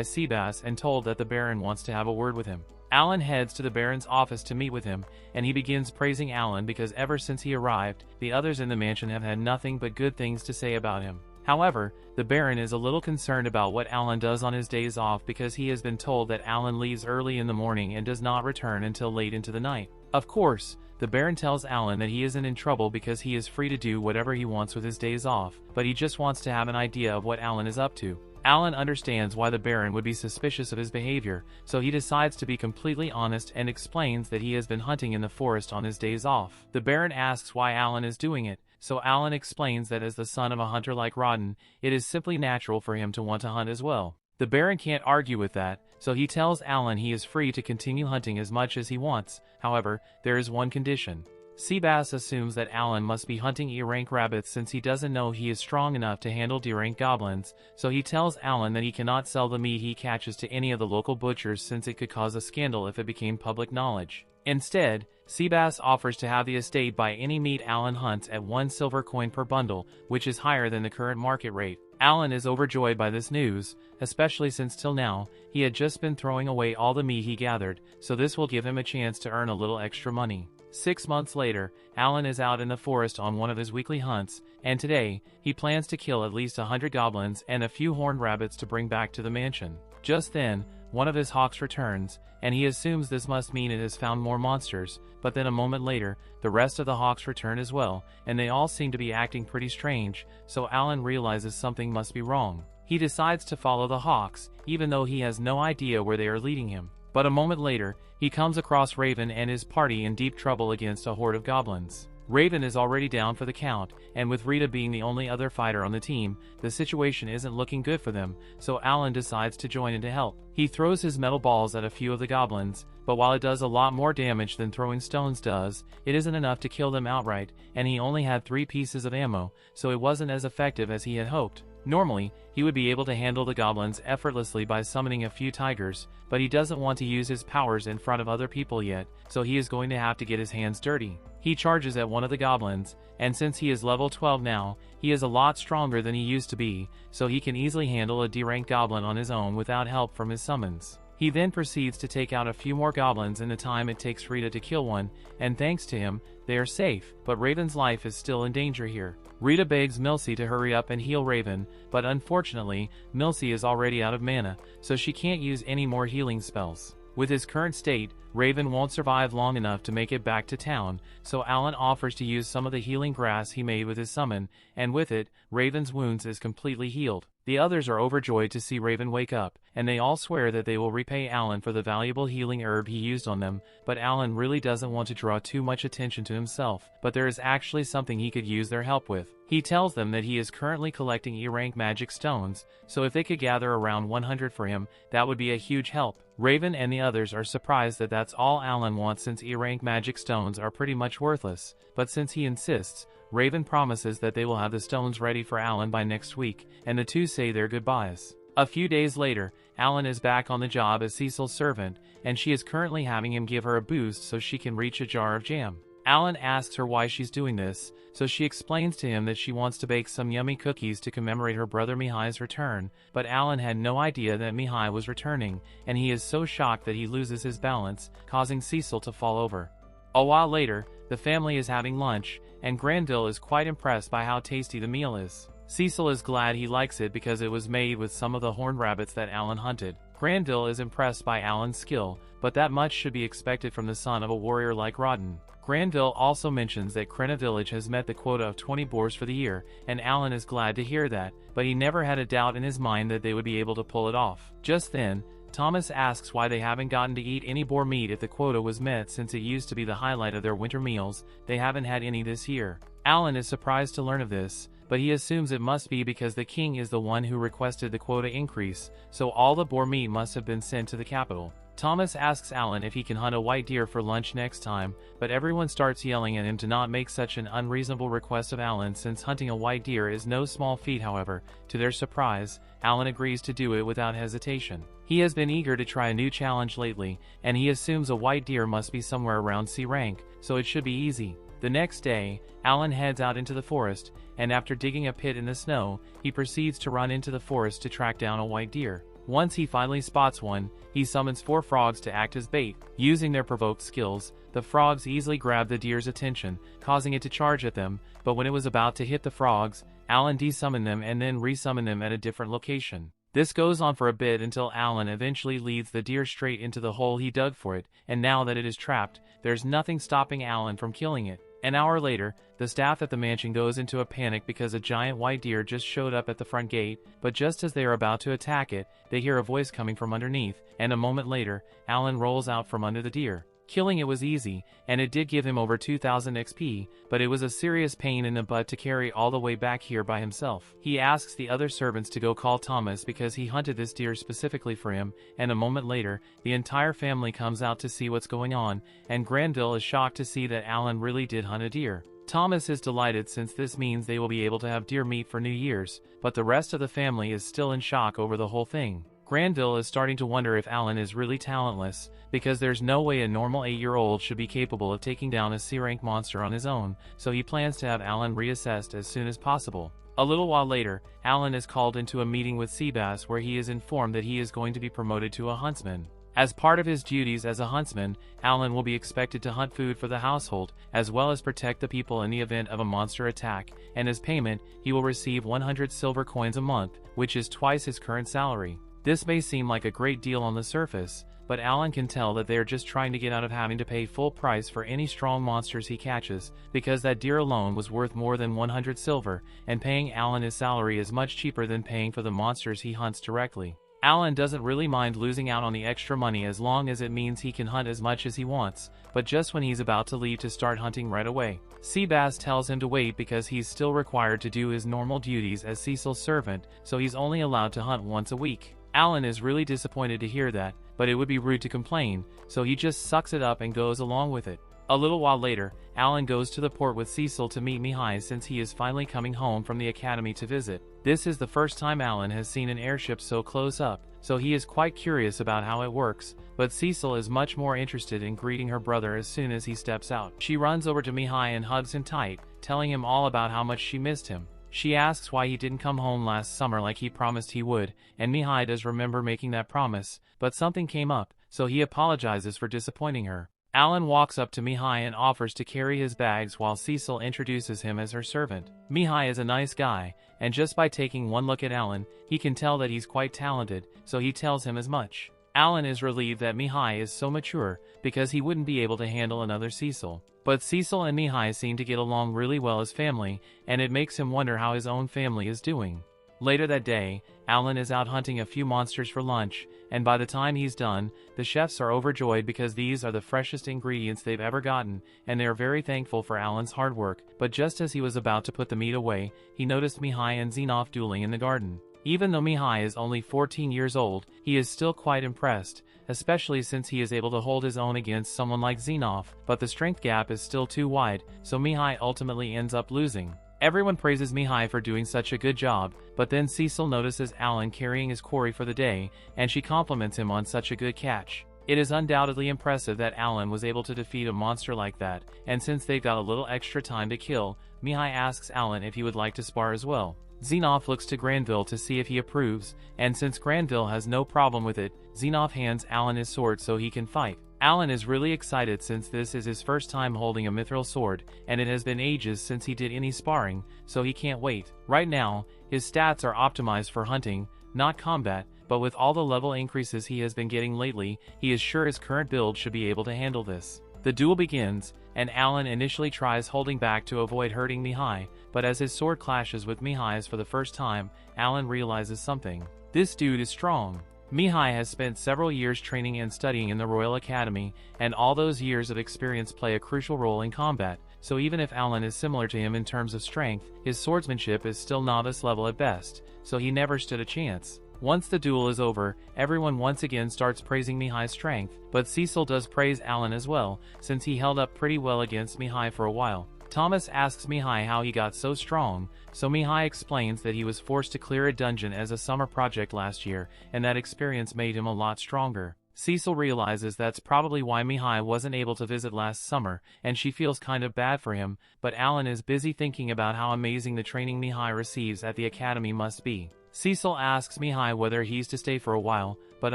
Seabass and told that the Baron wants to have a word with him. Alan heads to the Baron's office to meet with him, and he begins praising Alan because ever since he arrived, the others in the mansion have had nothing but good things to say about him. However, the Baron is a little concerned about what Alan does on his days off because he has been told that Alan leaves early in the morning and does not return until late into the night. Of course, the Baron tells Alan that he isn't in trouble because he is free to do whatever he wants with his days off, but he just wants to have an idea of what Alan is up to. Alan understands why the Baron would be suspicious of his behavior, so he decides to be completely honest and explains that he has been hunting in the forest on his days off. The Baron asks why Alan is doing it, so Alan explains that as the son of a hunter like Rodden, it is simply natural for him to want to hunt as well. The Baron can't argue with that, so he tells Alan he is free to continue hunting as much as he wants. However, there is one condition. Seabass assumes that Alan must be hunting E-rank rabbits since he doesn't know he is strong enough to handle D-rank goblins, so he tells Alan that he cannot sell the meat he catches to any of the local butchers since it could cause a scandal if it became public knowledge. Instead, Seabass offers to have the estate buy any meat Alan hunts at 1 silver coin per bundle, which is higher than the current market rate. Alan is overjoyed by this news, especially since till now, he had just been throwing away all the meat he gathered, so this will give him a chance to earn a little extra money. 6 months later, Alan is out in the forest on one of his weekly hunts, and today, he plans to kill at least 100 goblins and a few horned rabbits to bring back to the mansion. Just then, one of his hawks returns, and he assumes this must mean it has found more monsters, but then a moment later, the rest of the hawks return as well, and they all seem to be acting pretty strange, so Alan realizes something must be wrong. He decides to follow the hawks, even though he has no idea where they are leading him. But a moment later, he comes across Raven and his party in deep trouble against a horde of goblins. Raven is already down for the count, and with Rita being the only other fighter on the team, the situation isn't looking good for them, so Alan decides to join in to help. He throws his metal balls at a few of the goblins, but while it does a lot more damage than throwing stones does, it isn't enough to kill them outright, and he only had 3 pieces of ammo, so it wasn't as effective as he had hoped. Normally, he would be able to handle the goblins effortlessly by summoning a few tigers, but he doesn't want to use his powers in front of other people yet, so he is going to have to get his hands dirty. He charges at one of the goblins, and since he is level 12 now, he is a lot stronger than he used to be, so he can easily handle a D-rank goblin on his own without help from his summons. He then proceeds to take out a few more goblins in the time it takes Rita to kill one, and thanks to him, they are safe, but Raven's life is still in danger here. Rita begs Milsey to hurry up and heal Raven, but unfortunately, Milsey is already out of mana, so she can't use any more healing spells. With his current state, Raven won't survive long enough to make it back to town, so Alan offers to use some of the healing grass he made with his summon, and with it, Raven's wounds is completely healed. The others are overjoyed to see Raven wake up, and they all swear that they will repay Alan for the valuable healing herb he used on them, but Alan really doesn't want to draw too much attention to himself, but there is actually something he could use their help with. He tells them that he is currently collecting E-rank magic stones, so if they could gather around 100 for him, that would be a huge help. Raven and the others are surprised that that's all Alan wants since E-rank magic stones are pretty much worthless, but since he insists, Raven promises that they will have the stones ready for Alan by next week, and the two say their goodbyes. A few days later, Alan is back on the job as Cecil's servant, and she is currently having him give her a boost so she can reach a jar of jam. Alan asks her why she's doing this, so she explains to him that she wants to bake some yummy cookies to commemorate her brother Mihai's return, but Alan had no idea that Mihai was returning, and he is so shocked that he loses his balance, causing Cecil to fall over. A while later, the family is having lunch, and Granville is quite impressed by how tasty the meal is. Cecil is glad he likes it because it was made with some of the horned rabbits that Alan hunted. Granville is impressed by Alan's skill, but that much should be expected from the son of a warrior like Rodden. Granville also mentions that Krena village has met the quota of 20 boars for the year, and Alan is glad to hear that, but he never had a doubt in his mind that they would be able to pull it off. Just then, Thomas asks why they haven't gotten to eat any boar meat if the quota was met, since it used to be the highlight of their winter meals. They haven't had any this year. Alan is surprised to learn of this, but he assumes it must be because the king is the one who requested the quota increase, so all the boar meat must have been sent to the capital. Thomas asks Alan if he can hunt a white deer for lunch next time, but everyone starts yelling at him to not make such an unreasonable request of Alan, since hunting a white deer is no small feat. However, to their surprise, Alan agrees to do it without hesitation. He has been eager to try a new challenge lately, and he assumes a white deer must be somewhere around C rank, so it should be easy. The next day, Alan heads out into the forest, and after digging a pit in the snow, he proceeds to run into the forest to track down a white deer. Once he finally spots one, he summons 4 frogs to act as bait. Using their provoked skills, the frogs easily grab the deer's attention, causing it to charge at them, but when it was about to hit the frogs, Alan desummoned them and then resummoned them at a different location. This goes on for a bit until Alan eventually leads the deer straight into the hole he dug for it, and now that it is trapped, there's nothing stopping Alan from killing it. An hour later, the staff at the mansion goes into a panic because a giant white deer just showed up at the front gate, but just as they are about to attack it, they hear a voice coming from underneath, and a moment later, Alan rolls out from under the deer. Killing it was easy, and it did give him over 2000 XP, but it was a serious pain in the butt to carry all the way back here by himself. He asks the other servants to go call Thomas because he hunted this deer specifically for him, and a moment later, the entire family comes out to see what's going on, and Granville is shocked to see that Alan really did hunt a deer. Thomas is delighted since this means they will be able to have deer meat for New Year's, but the rest of the family is still in shock over the whole thing. Granville is starting to wonder if Alan is really talentless, because there's no way a normal 8-year-old should be capable of taking down a C-rank monster on his own, so he plans to have Alan reassessed as soon as possible. A little while later, Alan is called into a meeting with Seabass where he is informed that he is going to be promoted to a huntsman. As part of his duties as a huntsman, Alan will be expected to hunt food for the household, as well as protect the people in the event of a monster attack, and as payment, he will receive 100 silver coins a month, which is twice his current salary. This may seem like a great deal on the surface, but Alan can tell that they are just trying to get out of having to pay full price for any strong monsters he catches, because that deer alone was worth more than 100 silver, and paying Alan his salary is much cheaper than paying for the monsters he hunts directly. Alan doesn't really mind losing out on the extra money as long as it means he can hunt as much as he wants, but just when he's about to leave to start hunting right away. Seabass tells him to wait because he's still required to do his normal duties as Cecil's servant, so he's only allowed to hunt once a week. Alan is really disappointed to hear that, but it would be rude to complain, so he just sucks it up and goes along with it. A little while later, Alan goes to the port with Cecil to meet Mihai since he is finally coming home from the academy to visit. This is the first time Alan has seen an airship so close up, so he is quite curious about how it works, but Cecil is much more interested in greeting her brother as soon as he steps out. She runs over to Mihai and hugs him tight, telling him all about how much she missed him. She asks why he didn't come home last summer like he promised he would, and Mihai does remember making that promise, but something came up, so he apologizes for disappointing her. Alan walks up to Mihai and offers to carry his bags while Cecil introduces him as her servant. Mihai is a nice guy, and just by taking one look at Alan, he can tell that he's quite talented, so he tells him as much. Alan is relieved that Mihai is so mature, because he wouldn't be able to handle another Cecil. But Cecil and Mihai seem to get along really well as family, and it makes him wonder how his own family is doing. Later that day, Alan is out hunting a few monsters for lunch, and by the time he's done, the chefs are overjoyed because these are the freshest ingredients they've ever gotten, and they are very thankful for Alan's hard work. But just as he was about to put the meat away, he noticed Mihai and Xenoph dueling in the garden. Even though Mihai is only 14 years old, he is still quite impressed, especially since he is able to hold his own against someone like Xenoph, but the strength gap is still too wide, so Mihai ultimately ends up losing. Everyone praises Mihai for doing such a good job, but then Cecil notices Alan carrying his quarry for the day, and she compliments him on such a good catch. It is undoubtedly impressive that Alan was able to defeat a monster like that, and since they've got a little extra time to kill, Mihai asks Alan if he would like to spar as well. Xenoph looks to Granville to see if he approves, and since Granville has no problem with it, Xenoph hands Alan his sword so he can fight. Alan is really excited since this is his first time holding a mithril sword, and it has been ages since he did any sparring, so he can't wait. Right now, his stats are optimized for hunting, not combat, but with all the level increases he has been getting lately, he is sure his current build should be able to handle this. The duel begins, and Alan initially tries holding back to avoid hurting Mihai, but as his sword clashes with Mihai's for the first time, Alan realizes something. This dude is strong. Mihai has spent several years training and studying in the Royal Academy, and all those years of experience play a crucial role in combat, so even if Alan is similar to him in terms of strength, his swordsmanship is still novice level at best, so he never stood a chance. Once the duel is over, everyone once again starts praising Mihai's strength, but Cecil does praise Alan as well, since he held up pretty well against Mihai for a while. Thomas asks Mihai how he got so strong, so Mihai explains that he was forced to clear a dungeon as a summer project last year, and that experience made him a lot stronger. Cecil realizes that's probably why Mihai wasn't able to visit last summer, and she feels kind of bad for him, but Alan is busy thinking about how amazing the training Mihai receives at the academy must be. Cecil asks Mihai whether he's to stay for a while, but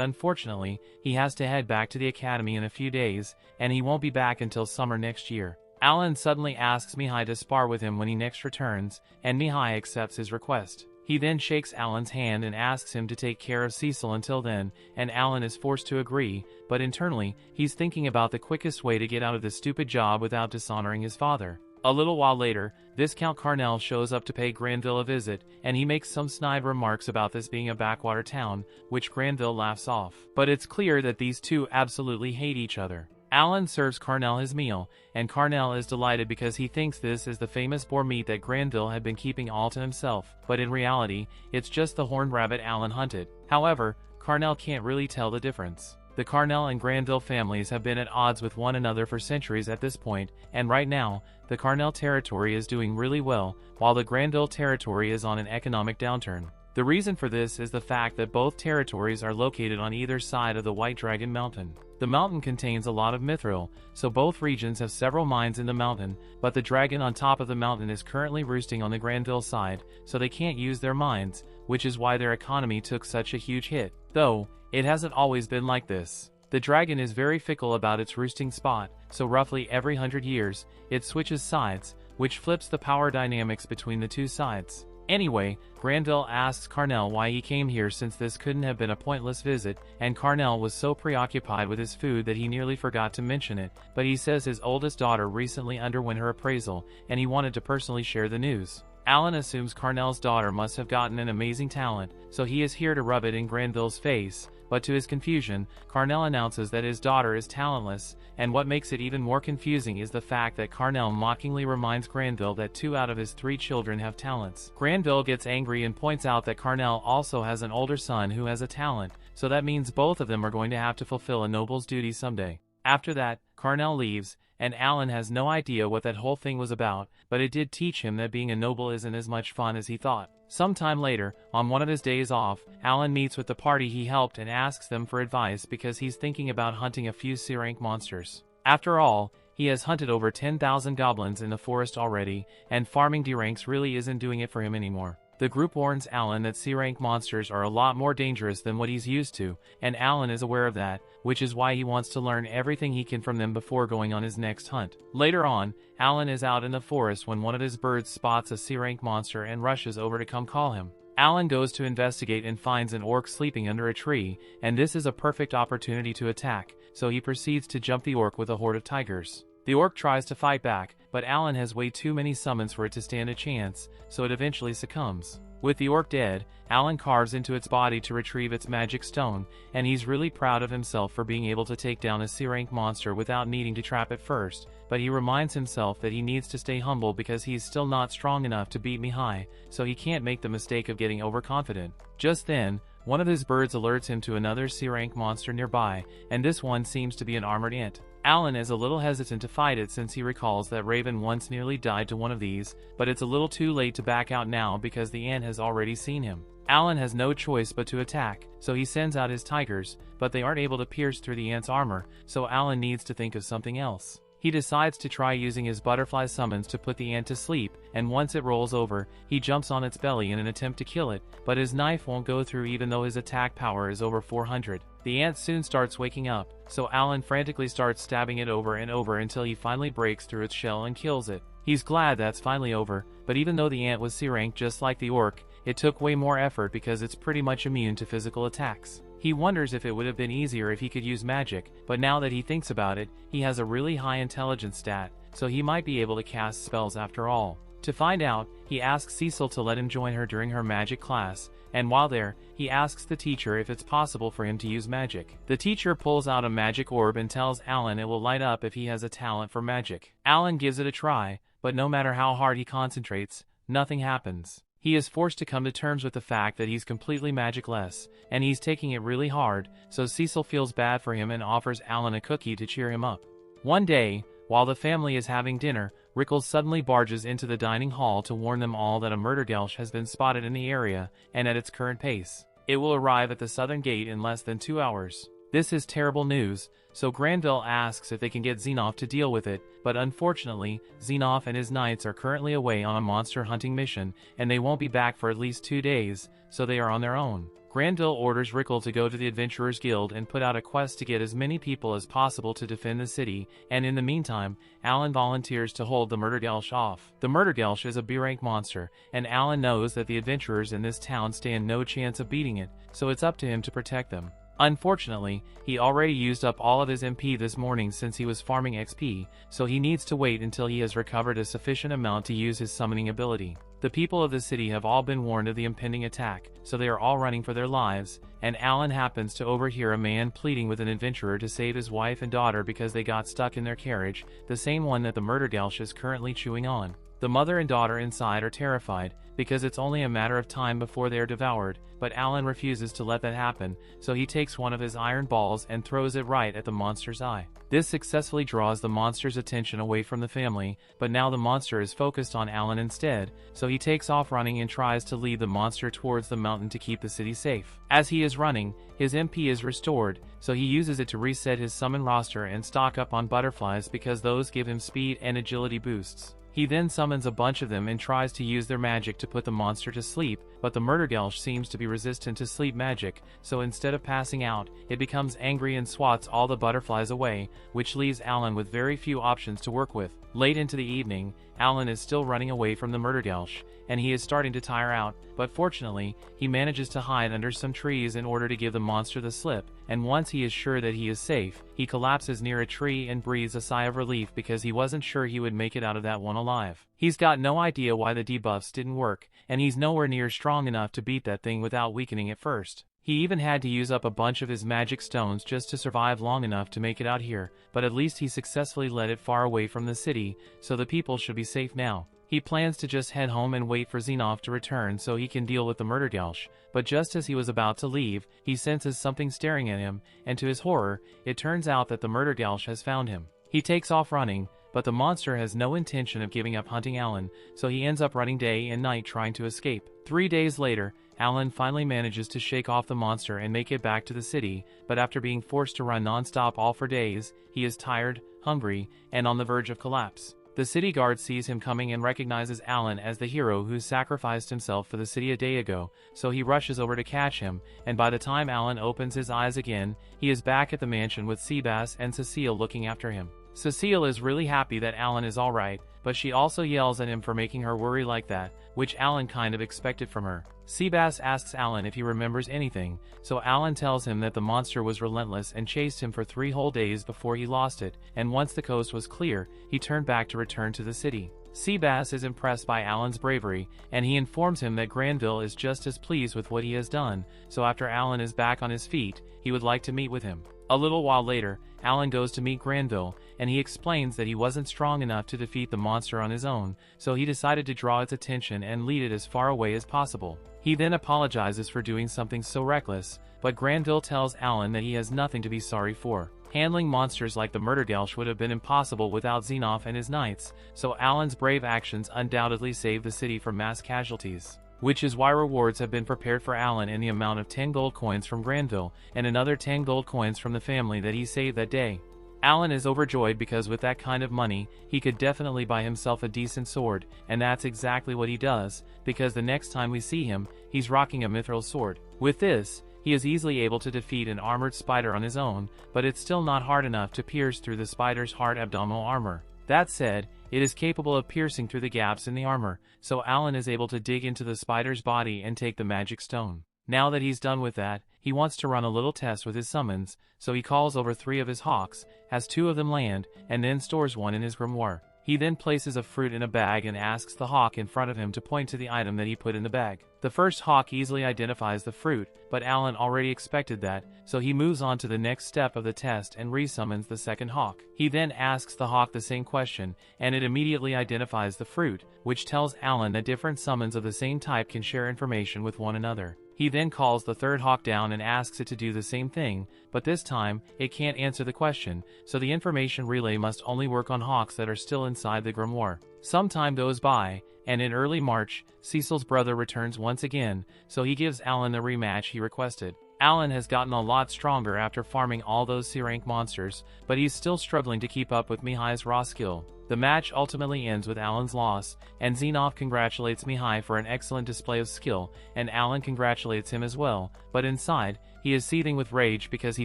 unfortunately, he has to head back to the academy in a few days, and he won't be back until summer next year. Alan suddenly asks Mihai to spar with him when he next returns, and Mihai accepts his request. He then shakes Alan's hand and asks him to take care of Cecil until then, and Alan is forced to agree, but internally, he's thinking about the quickest way to get out of this stupid job without dishonoring his father. A little while later, Viscount Carnell shows up to pay Granville a visit, and he makes some snide remarks about this being a backwater town, which Granville laughs off. But it's clear that these two absolutely hate each other. Alan serves Carnell his meal, and Carnell is delighted because he thinks this is the famous boar meat that Granville had been keeping all to himself, but in reality, it's just the horned rabbit Alan hunted. However, Carnell can't really tell the difference. The Carnell and Granville families have been at odds with one another for centuries at this point, and right now, the Carnell territory is doing really well, while the Granville territory is on an economic downturn. The reason for this is the fact that both territories are located on either side of the White Dragon Mountain. The mountain contains a lot of mithril, so both regions have several mines in the mountain, but the dragon on top of the mountain is currently roosting on the Granville side, so they can't use their mines, which is why their economy took such a huge hit. Though, it hasn't always been like this. The dragon is very fickle about its roosting spot, so roughly every 100 years, it switches sides, which flips the power dynamics between the two sides. Anyway, Granville asks Carnell why he came here since this couldn't have been a pointless visit, and Carnell was so preoccupied with his food that he nearly forgot to mention it, but he says his oldest daughter recently underwent her appraisal, and he wanted to personally share the news. Alan assumes Carnell's daughter must have gotten an amazing talent, so he is here to rub it in Granville's face, but to his confusion, Carnell announces that his daughter is talentless, and what makes it even more confusing is the fact that Carnell mockingly reminds Granville that 2 out of his 3 children have talents. Granville gets angry and points out that Carnell also has an older son who has a talent, so that means both of them are going to have to fulfill a noble's duty someday. After that, Carnell leaves, and Alan has no idea what that whole thing was about, but it did teach him that being a noble isn't as much fun as he thought. Sometime later, on one of his days off, Alan meets with the party he helped and asks them for advice because he's thinking about hunting a few C-rank monsters. After all, he has hunted over 10,000 goblins in the forest already, and farming D-ranks really isn't doing it for him anymore. The group warns Alan that C-rank monsters are a lot more dangerous than what he's used to, and Alan is aware of that, which is why he wants to learn everything he can from them before going on his next hunt. Later on, Alan is out in the forest when one of his birds spots a C-rank monster and rushes over to come call him. Alan goes to investigate and finds an orc sleeping under a tree, and this is a perfect opportunity to attack, so he proceeds to jump the orc with a horde of tigers. The orc tries to fight back, but Alan has way too many summons for it to stand a chance, so it eventually succumbs. With the orc dead, Alan carves into its body to retrieve its magic stone, and he's really proud of himself for being able to take down a C-rank monster without needing to trap it first, but he reminds himself that he needs to stay humble because he's still not strong enough to beat Mihai, so he can't make the mistake of getting overconfident. Just then, one of his birds alerts him to another C-rank monster nearby, and this one seems to be an armored ant. Alan is a little hesitant to fight it since he recalls that Raven once nearly died to one of these, but it's a little too late to back out now because the ant has already seen him. Alan has no choice but to attack, so he sends out his tigers, but they aren't able to pierce through the ant's armor, so Alan needs to think of something else. He decides to try using his butterfly summons to put the ant to sleep, and once it rolls over, he jumps on its belly in an attempt to kill it, but his knife won't go through even though his attack power is over 400. The ant soon starts waking up, so Alan frantically starts stabbing it over and over until he finally breaks through its shell and kills it. He's glad that's finally over, but even though the ant was C-rank just like the orc, it took way more effort because it's pretty much immune to physical attacks. He wonders if it would have been easier if he could use magic, but now that he thinks about it, he has a really high intelligence stat, so he might be able to cast spells after all. To find out, he asks Cecil to let him join her during her magic class, and while there, he asks the teacher if it's possible for him to use magic. The teacher pulls out a magic orb and tells Alan it will light up if he has a talent for magic. Alan gives it a try, but no matter how hard he concentrates, nothing happens. He is forced to come to terms with the fact that he's completely magicless, and he's taking it really hard, so Cecil feels bad for him and offers Alan a cookie to cheer him up. One day, while the family is having dinner, Rickles suddenly barges into the dining hall to warn them all that a murdergelsh has been spotted in the area, and at its current pace, it will arrive at the southern gate in less than 2 hours. This is terrible news, so Granville asks if they can get Xenoff to deal with it, but unfortunately, Xenoff and his knights are currently away on a monster hunting mission, and they won't be back for at least 2 days, so they are on their own. Granville orders Rickle to go to the Adventurers Guild and put out a quest to get as many people as possible to defend the city, and in the meantime, Alan volunteers to hold the Murdergelsh off. The Murdergelsh is a B-rank monster, and Alan knows that the adventurers in this town stand no chance of beating it, so it's up to him to protect them. Unfortunately, he already used up all of his MP this morning since he was farming XP, so he needs to wait until he has recovered a sufficient amount to use his summoning ability. The people of the city have all been warned of the impending attack, so they are all running for their lives, and Alan happens to overhear a man pleading with an adventurer to save his wife and daughter because they got stuck in their carriage, the same one that the Murdergelsh is currently chewing on. The mother and daughter inside are terrified, because it's only a matter of time before they are devoured, but Alan refuses to let that happen, so he takes one of his iron balls and throws it right at the monster's eye. This successfully draws the monster's attention away from the family, but now the monster is focused on Alan instead, so he takes off running and tries to lead the monster towards the mountain to keep the city safe. As he is running, his MP is restored, so he uses it to reset his summon roster and stock up on butterflies because those give him speed and agility boosts. He then summons a bunch of them and tries to use their magic to put the monster to sleep, but the Murdergelsh seems to be resistant to sleep magic, so instead of passing out, it becomes angry and swats all the butterflies away, which leaves Alan with very few options to work with. Late into the evening, Alan is still running away from the Murdergelsh, and he is starting to tire out, but fortunately, he manages to hide under some trees in order to give the monster the slip, and once he is sure that he is safe, he collapses near a tree and breathes a sigh of relief because he wasn't sure he would make it out of that one alive. He's got no idea why the debuffs didn't work, and he's nowhere near strong enough to beat that thing without weakening it first. He even had to use up a bunch of his magic stones just to survive long enough to make it out here, but at least he successfully led it far away from the city, so the people should be safe now. He plans to just head home and wait for Xenoff to return so he can deal with the Murdergelsh, but just as he was about to leave, he senses something staring at him, and to his horror, it turns out that the Murdergelsh has found him. He takes off running, but the monster has no intention of giving up hunting Alan, so he ends up running day and night trying to escape. 3 days later, Alan finally manages to shake off the monster and make it back to the city, but after being forced to run non-stop all for days, he is tired, hungry, and on the verge of collapse. The city guard sees him coming and recognizes Alan as the hero who sacrificed himself for the city a day ago, so he rushes over to catch him, and by the time Alan opens his eyes again, he is back at the mansion with Seabass and Cecile looking after him. Cecile is really happy that Alan is alright, but she also yells at him for making her worry like that, which Alan kind of expected from her. Seabass asks Alan if he remembers anything, so Alan tells him that the monster was relentless and chased him for 3 whole days before he lost it, and once the coast was clear, he turned back to return to the city. Seabass is impressed by Alan's bravery, and he informs him that Granville is just as pleased with what he has done, so after Alan is back on his feet, he would like to meet with him. A little while later, Alan goes to meet Granville, and he explains that he wasn't strong enough to defeat the monster on his own, so he decided to draw its attention and lead it as far away as possible. He then apologizes for doing something so reckless, but Granville tells Alan that he has nothing to be sorry for. Handling monsters like the Murdergelsh would have been impossible without Xenoff and his knights, so Alan's brave actions undoubtedly saved the city from mass casualties. Which is why rewards have been prepared for Alan in the amount of 10 gold coins from Granville, and another 10 gold coins from the family that he saved that day. Alan is overjoyed because with that kind of money, he could definitely buy himself a decent sword, and that's exactly what he does, because the next time we see him, he's rocking a mithril sword. With this, he is easily able to defeat an armored spider on his own, but it's still not hard enough to pierce through the spider's hard abdominal armor. That said, it is capable of piercing through the gaps in the armor, so Alan is able to dig into the spider's body and take the magic stone. Now that he's done with that, he wants to run a little test with his summons, so he calls over 3 of his hawks, has 2 of them land, and then stores one in his grimoire. He then places a fruit in a bag and asks the hawk in front of him to point to the item that he put in the bag. The first hawk easily identifies the fruit, but Alan already expected that, so he moves on to the next step of the test and resummons the second hawk. He then asks the hawk the same question, and it immediately identifies the fruit, which tells Alan that different summons of the same type can share information with one another. He then calls the third hawk down and asks it to do the same thing, but this time, it can't answer the question, so the information relay must only work on hawks that are still inside the grimoire. Some time goes by, and in early March, Cecil's brother returns once again, so he gives Alan the rematch he requested. Alan has gotten a lot stronger after farming all those C-rank monsters, but he's still struggling to keep up with Mihai's raw skill. The match ultimately ends with Alan's loss, and Xenov congratulates Mihai for an excellent display of skill, and Alan congratulates him as well, but inside, he is seething with rage because he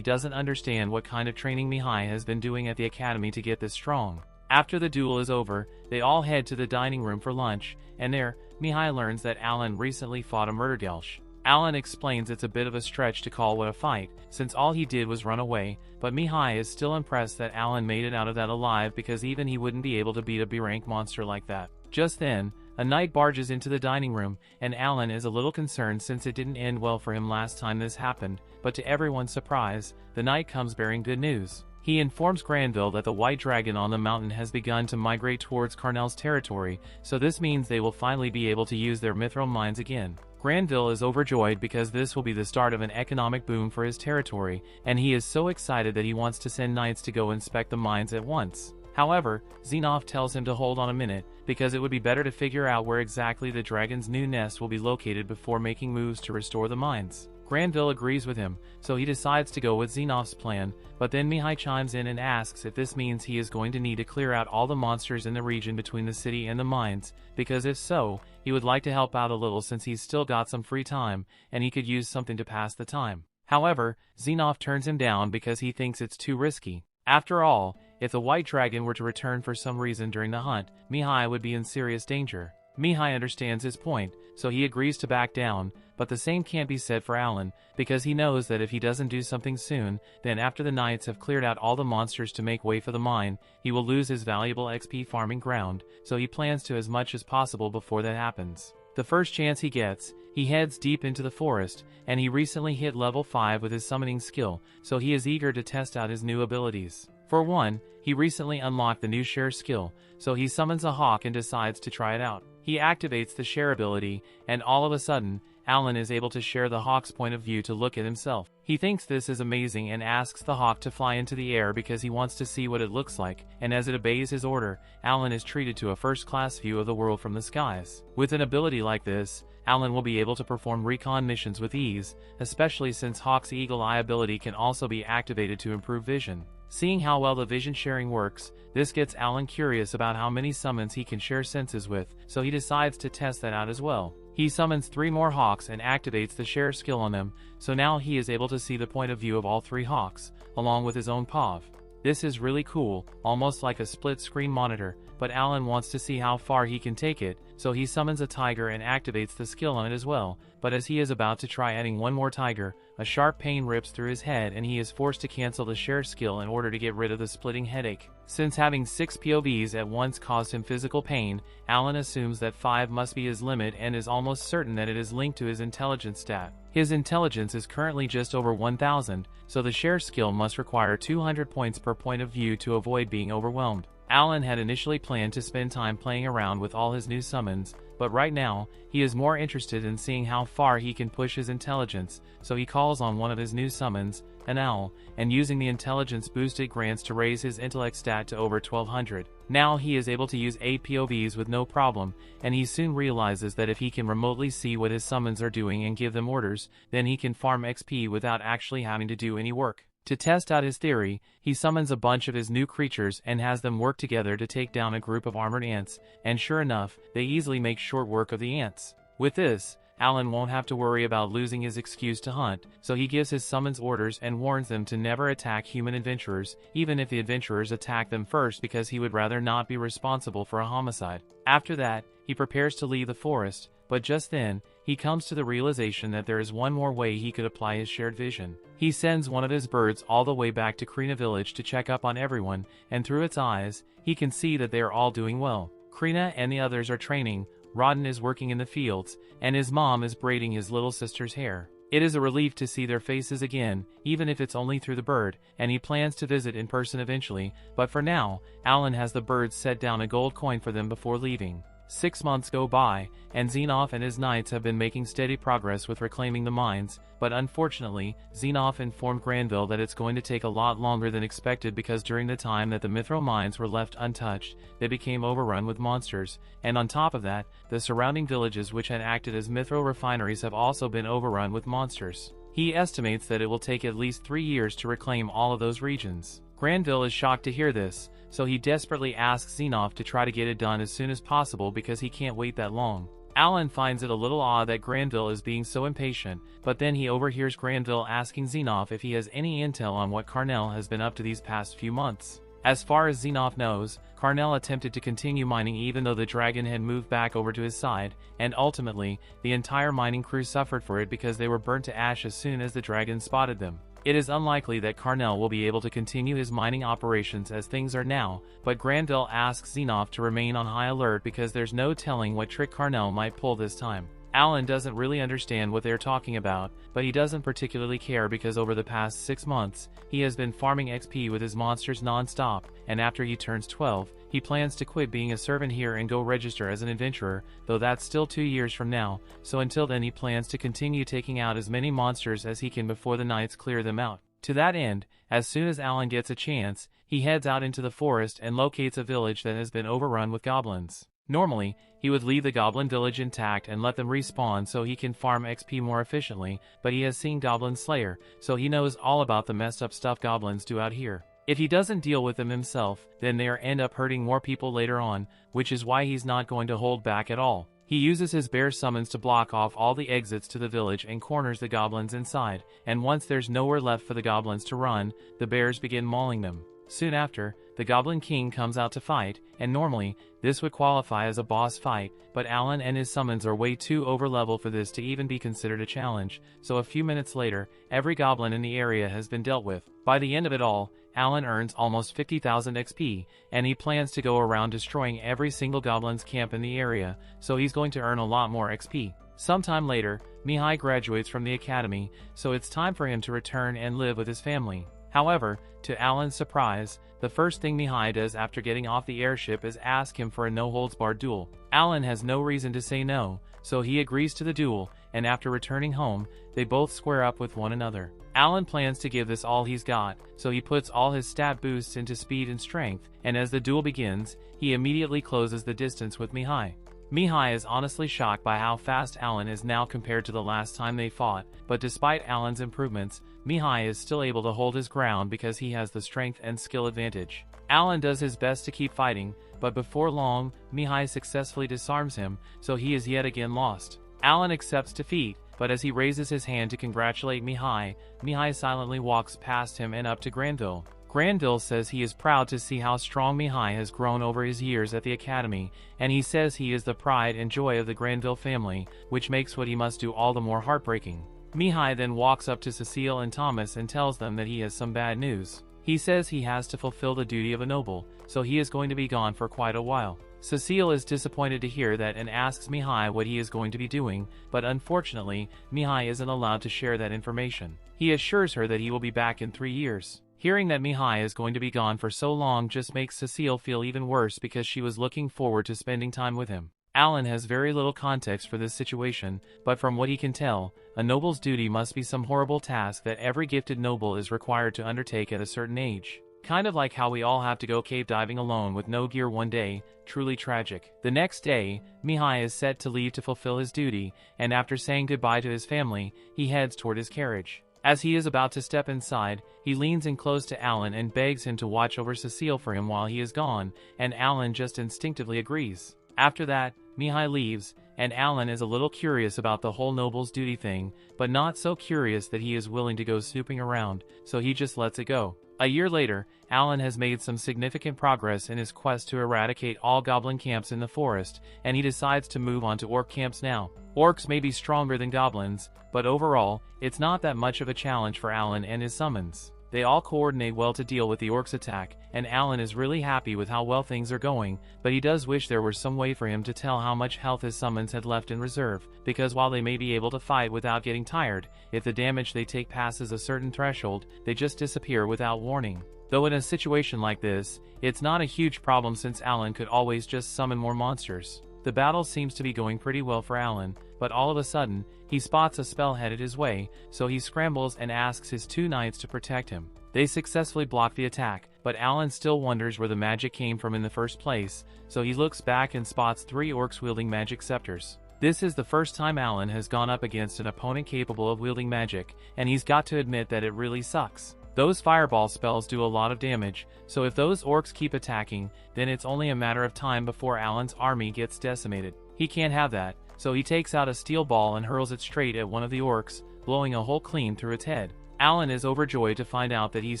doesn't understand what kind of training Mihai has been doing at the academy to get this strong. After the duel is over, they all head to the dining room for lunch, and there, Mihai learns that Alan recently fought a murdergelsh. Alan explains it's a bit of a stretch to call what a fight, since all he did was run away, but Mihai is still impressed that Alan made it out of that alive because even he wouldn't be able to beat a B-rank monster like that. Just then, a knight barges into the dining room, and Alan is a little concerned since it didn't end well for him last time this happened, but to everyone's surprise, the knight comes bearing good news. He informs Granville that the white dragon on the mountain has begun to migrate towards Carnell's territory, so this means they will finally be able to use their mithril mines again. Granville is overjoyed because this will be the start of an economic boom for his territory, and he is so excited that he wants to send knights to go inspect the mines at once. However, Xenov tells him to hold on a minute, because it would be better to figure out where exactly the dragon's new nest will be located before making moves to restore the mines. Granville agrees with him, so he decides to go with Xenov's plan, but then Mihai chimes in and asks if this means he is going to need to clear out all the monsters in the region between the city and the mines, because if so, he would like to help out a little since he's still got some free time, and he could use something to pass the time. However, Xenov turns him down because he thinks it's too risky. After all, if the white dragon were to return for some reason during the hunt, Mihai would be in serious danger. Mihai understands his point, so he agrees to back down, but the same can't be said for Alan, because he knows that if he doesn't do something soon, then after the knights have cleared out all the monsters to make way for the mine, he will lose his valuable XP farming ground, so he plans to as much as possible before that happens. The first chance he gets, he heads deep into the forest, and he recently hit level 5 with his summoning skill, so he is eager to test out his new abilities. For one, he recently unlocked the new share skill, so he summons a hawk and decides to try it out. He activates the share ability, and all of a sudden, Alan is able to share the hawk's point of view to look at himself. He thinks this is amazing and asks the hawk to fly into the air because he wants to see what it looks like, and as it obeys his order, Alan is treated to a first-class view of the world from the skies. With an ability like this, Alan will be able to perform recon missions with ease, especially since Hawk's Eagle Eye ability can also be activated to improve vision. Seeing how well the vision sharing works, this gets Alan curious about how many summons he can share senses with, so he decides to test that out as well. He summons 3 more hawks and activates the share skill on them, so now he is able to see the point of view of all 3 hawks, along with his own POV. This is really cool, almost like a split-screen monitor, but Alan wants to see how far he can take it, so he summons a tiger and activates the skill on it as well, but as he is about to try adding one more tiger, a sharp pain rips through his head and he is forced to cancel the share skill in order to get rid of the splitting headache. Since having 6 POVs at once caused him physical pain, Alan assumes that 5 must be his limit and is almost certain that it is linked to his intelligence stat. His intelligence is currently just over 1000, so the share skill must require 200 points per point of view to avoid being overwhelmed. Alan had initially planned to spend time playing around with all his new summons, but right now, he is more interested in seeing how far he can push his intelligence, so he calls on one of his new summons, an owl, and using the intelligence boost it grants to raise his intellect stat to over 1200. Now he is able to use 8 POVs with no problem, and he soon realizes that if he can remotely see what his summons are doing and give them orders, then he can farm XP without actually having to do any work. To test out his theory, he summons a bunch of his new creatures and has them work together to take down a group of armored ants, and sure enough, they easily make short work of the ants. With this, Alan won't have to worry about losing his excuse to hunt, so he gives his summons orders and warns them to never attack human adventurers, even if the adventurers attack them first, because he would rather not be responsible for a homicide. After that, he prepares to leave the forest, but just then, he comes to the realization that there is one more way he could apply his shared vision. He sends one of his birds all the way back to Krina village to check up on everyone, and through its eyes, he can see that they are all doing well. Krina and the others are training, Rodden is working in the fields, and his mom is braiding his little sister's hair. It is a relief to see their faces again, even if it's only through the bird, and he plans to visit in person eventually, but for now, Alan has the birds set down a gold coin for them before leaving. 6 months go by, and Xenoph and his knights have been making steady progress with reclaiming the mines, but unfortunately, Xenoph informed Granville that it's going to take a lot longer than expected because during the time that the Mithril mines were left untouched, they became overrun with monsters, and on top of that, the surrounding villages which had acted as Mithril refineries have also been overrun with monsters. He estimates that it will take at least 3 years to reclaim all of those regions. Granville is shocked to hear this, so he desperately asks Xenoph to try to get it done as soon as possible because he can't wait that long. Alan finds it a little odd that Granville is being so impatient, but then he overhears Granville asking Xenoph if he has any intel on what Carnell has been up to these past few months. As far as Xenoph knows, Carnell attempted to continue mining even though the dragon had moved back over to his side, and ultimately, the entire mining crew suffered for it because they were burnt to ash as soon as the dragon spotted them. It is unlikely that Carnell will be able to continue his mining operations as things are now, but Granville asks Xenoph to remain on high alert because there's no telling what trick Carnell might pull this time. Alan doesn't really understand what they're talking about, but he doesn't particularly care because over the past 6 months, he has been farming XP with his monsters non-stop, and after he turns 12, he plans to quit being a servant here and go register as an adventurer, though that's still 2 years from now, so until then he plans to continue taking out as many monsters as he can before the knights clear them out. To that end, as soon as Alan gets a chance, he heads out into the forest and locates a village that has been overrun with goblins. Normally, he would leave the goblin village intact and let them respawn so he can farm XP more efficiently, but he has seen Goblin Slayer, so he knows all about the messed up stuff goblins do out here. If he doesn't deal with them himself, then they end up hurting more people later on, which is why he's not going to hold back at all. He uses his bear summons to block off all the exits to the village and corners the goblins inside, and once there's nowhere left for the goblins to run, the bears begin mauling them. Soon after, the Goblin King comes out to fight, and normally, this would qualify as a boss fight, but Alan and his summons are way too over-level for this to even be considered a challenge, so a few minutes later, every goblin in the area has been dealt with. By the end of it all, Alan earns almost 50,000 XP, and he plans to go around destroying every single goblin's camp in the area, so he's going to earn a lot more XP. Sometime later, Mihai graduates from the academy, so it's time for him to return and live with his family. However, to Alan's surprise, the first thing Mihai does after getting off the airship is ask him for a no-holds-barred duel. Alan has no reason to say no, so he agrees to the duel, and after returning home, they both square up with one another. Alan plans to give this all he's got, so he puts all his stat boosts into speed and strength, and as the duel begins, he immediately closes the distance with Mihai. Mihai is honestly shocked by how fast Alan is now compared to the last time they fought, but despite Alan's improvements, Mihai is still able to hold his ground because he has the strength and skill advantage. Alan does his best to keep fighting, but before long, Mihai successfully disarms him, so he is yet again lost. Alan accepts defeat, but as he raises his hand to congratulate Mihai, Mihai silently walks past him and up to Granville. Granville says he is proud to see how strong Mihai has grown over his years at the academy, and he says he is the pride and joy of the Granville family, which makes what he must do all the more heartbreaking. Mihai then walks up to Cecile and Thomas and tells them that he has some bad news. He says he has to fulfill the duty of a noble, so he is going to be gone for quite a while. Cecile is disappointed to hear that and asks Mihai what he is going to be doing, but unfortunately, Mihai isn't allowed to share that information. He assures her that he will be back in 3 years. Hearing that Mihai is going to be gone for so long just makes Cecile feel even worse because she was looking forward to spending time with him. Alan has very little context for this situation, but from what he can tell, a noble's duty must be some horrible task that every gifted noble is required to undertake at a certain age. Kind of like how we all have to go cave diving alone with no gear one day, truly tragic. The next day, Mihai is set to leave to fulfill his duty, and after saying goodbye to his family, he heads toward his carriage. As he is about to step inside, he leans in close to Alan and begs him to watch over Cecile for him while he is gone, and Alan just instinctively agrees. After that, Mihai leaves, and Alan is a little curious about the whole noble's duty thing, but not so curious that he is willing to go snooping around, so he just lets it go. A year later, Alan has made some significant progress in his quest to eradicate all goblin camps in the forest, and he decides to move on to orc camps now. Orcs may be stronger than goblins, but overall, it's not that much of a challenge for Alan and his summons. They all coordinate well to deal with the orcs' attack, and Alan is really happy with how well things are going, but he does wish there were some way for him to tell how much health his summons had left in reserve, because while they may be able to fight without getting tired, if the damage they take passes a certain threshold, they just disappear without warning. Though in a situation like this, it's not a huge problem since Alan could always just summon more monsters. The battle seems to be going pretty well for Alan, but all of a sudden, he spots a spell headed his way, so he scrambles and asks his 2 knights to protect him. They successfully block the attack, but Alan still wonders where the magic came from in the first place, so he looks back and spots 3 orcs wielding magic scepters. This is the first time Alan has gone up against an opponent capable of wielding magic, and he's got to admit that it really sucks. Those fireball spells do a lot of damage, so if those orcs keep attacking, then it's only a matter of time before Alan's army gets decimated. He can't have that, so he takes out a steel ball and hurls it straight at one of the orcs, blowing a hole clean through its head. Alan is overjoyed to find out that he's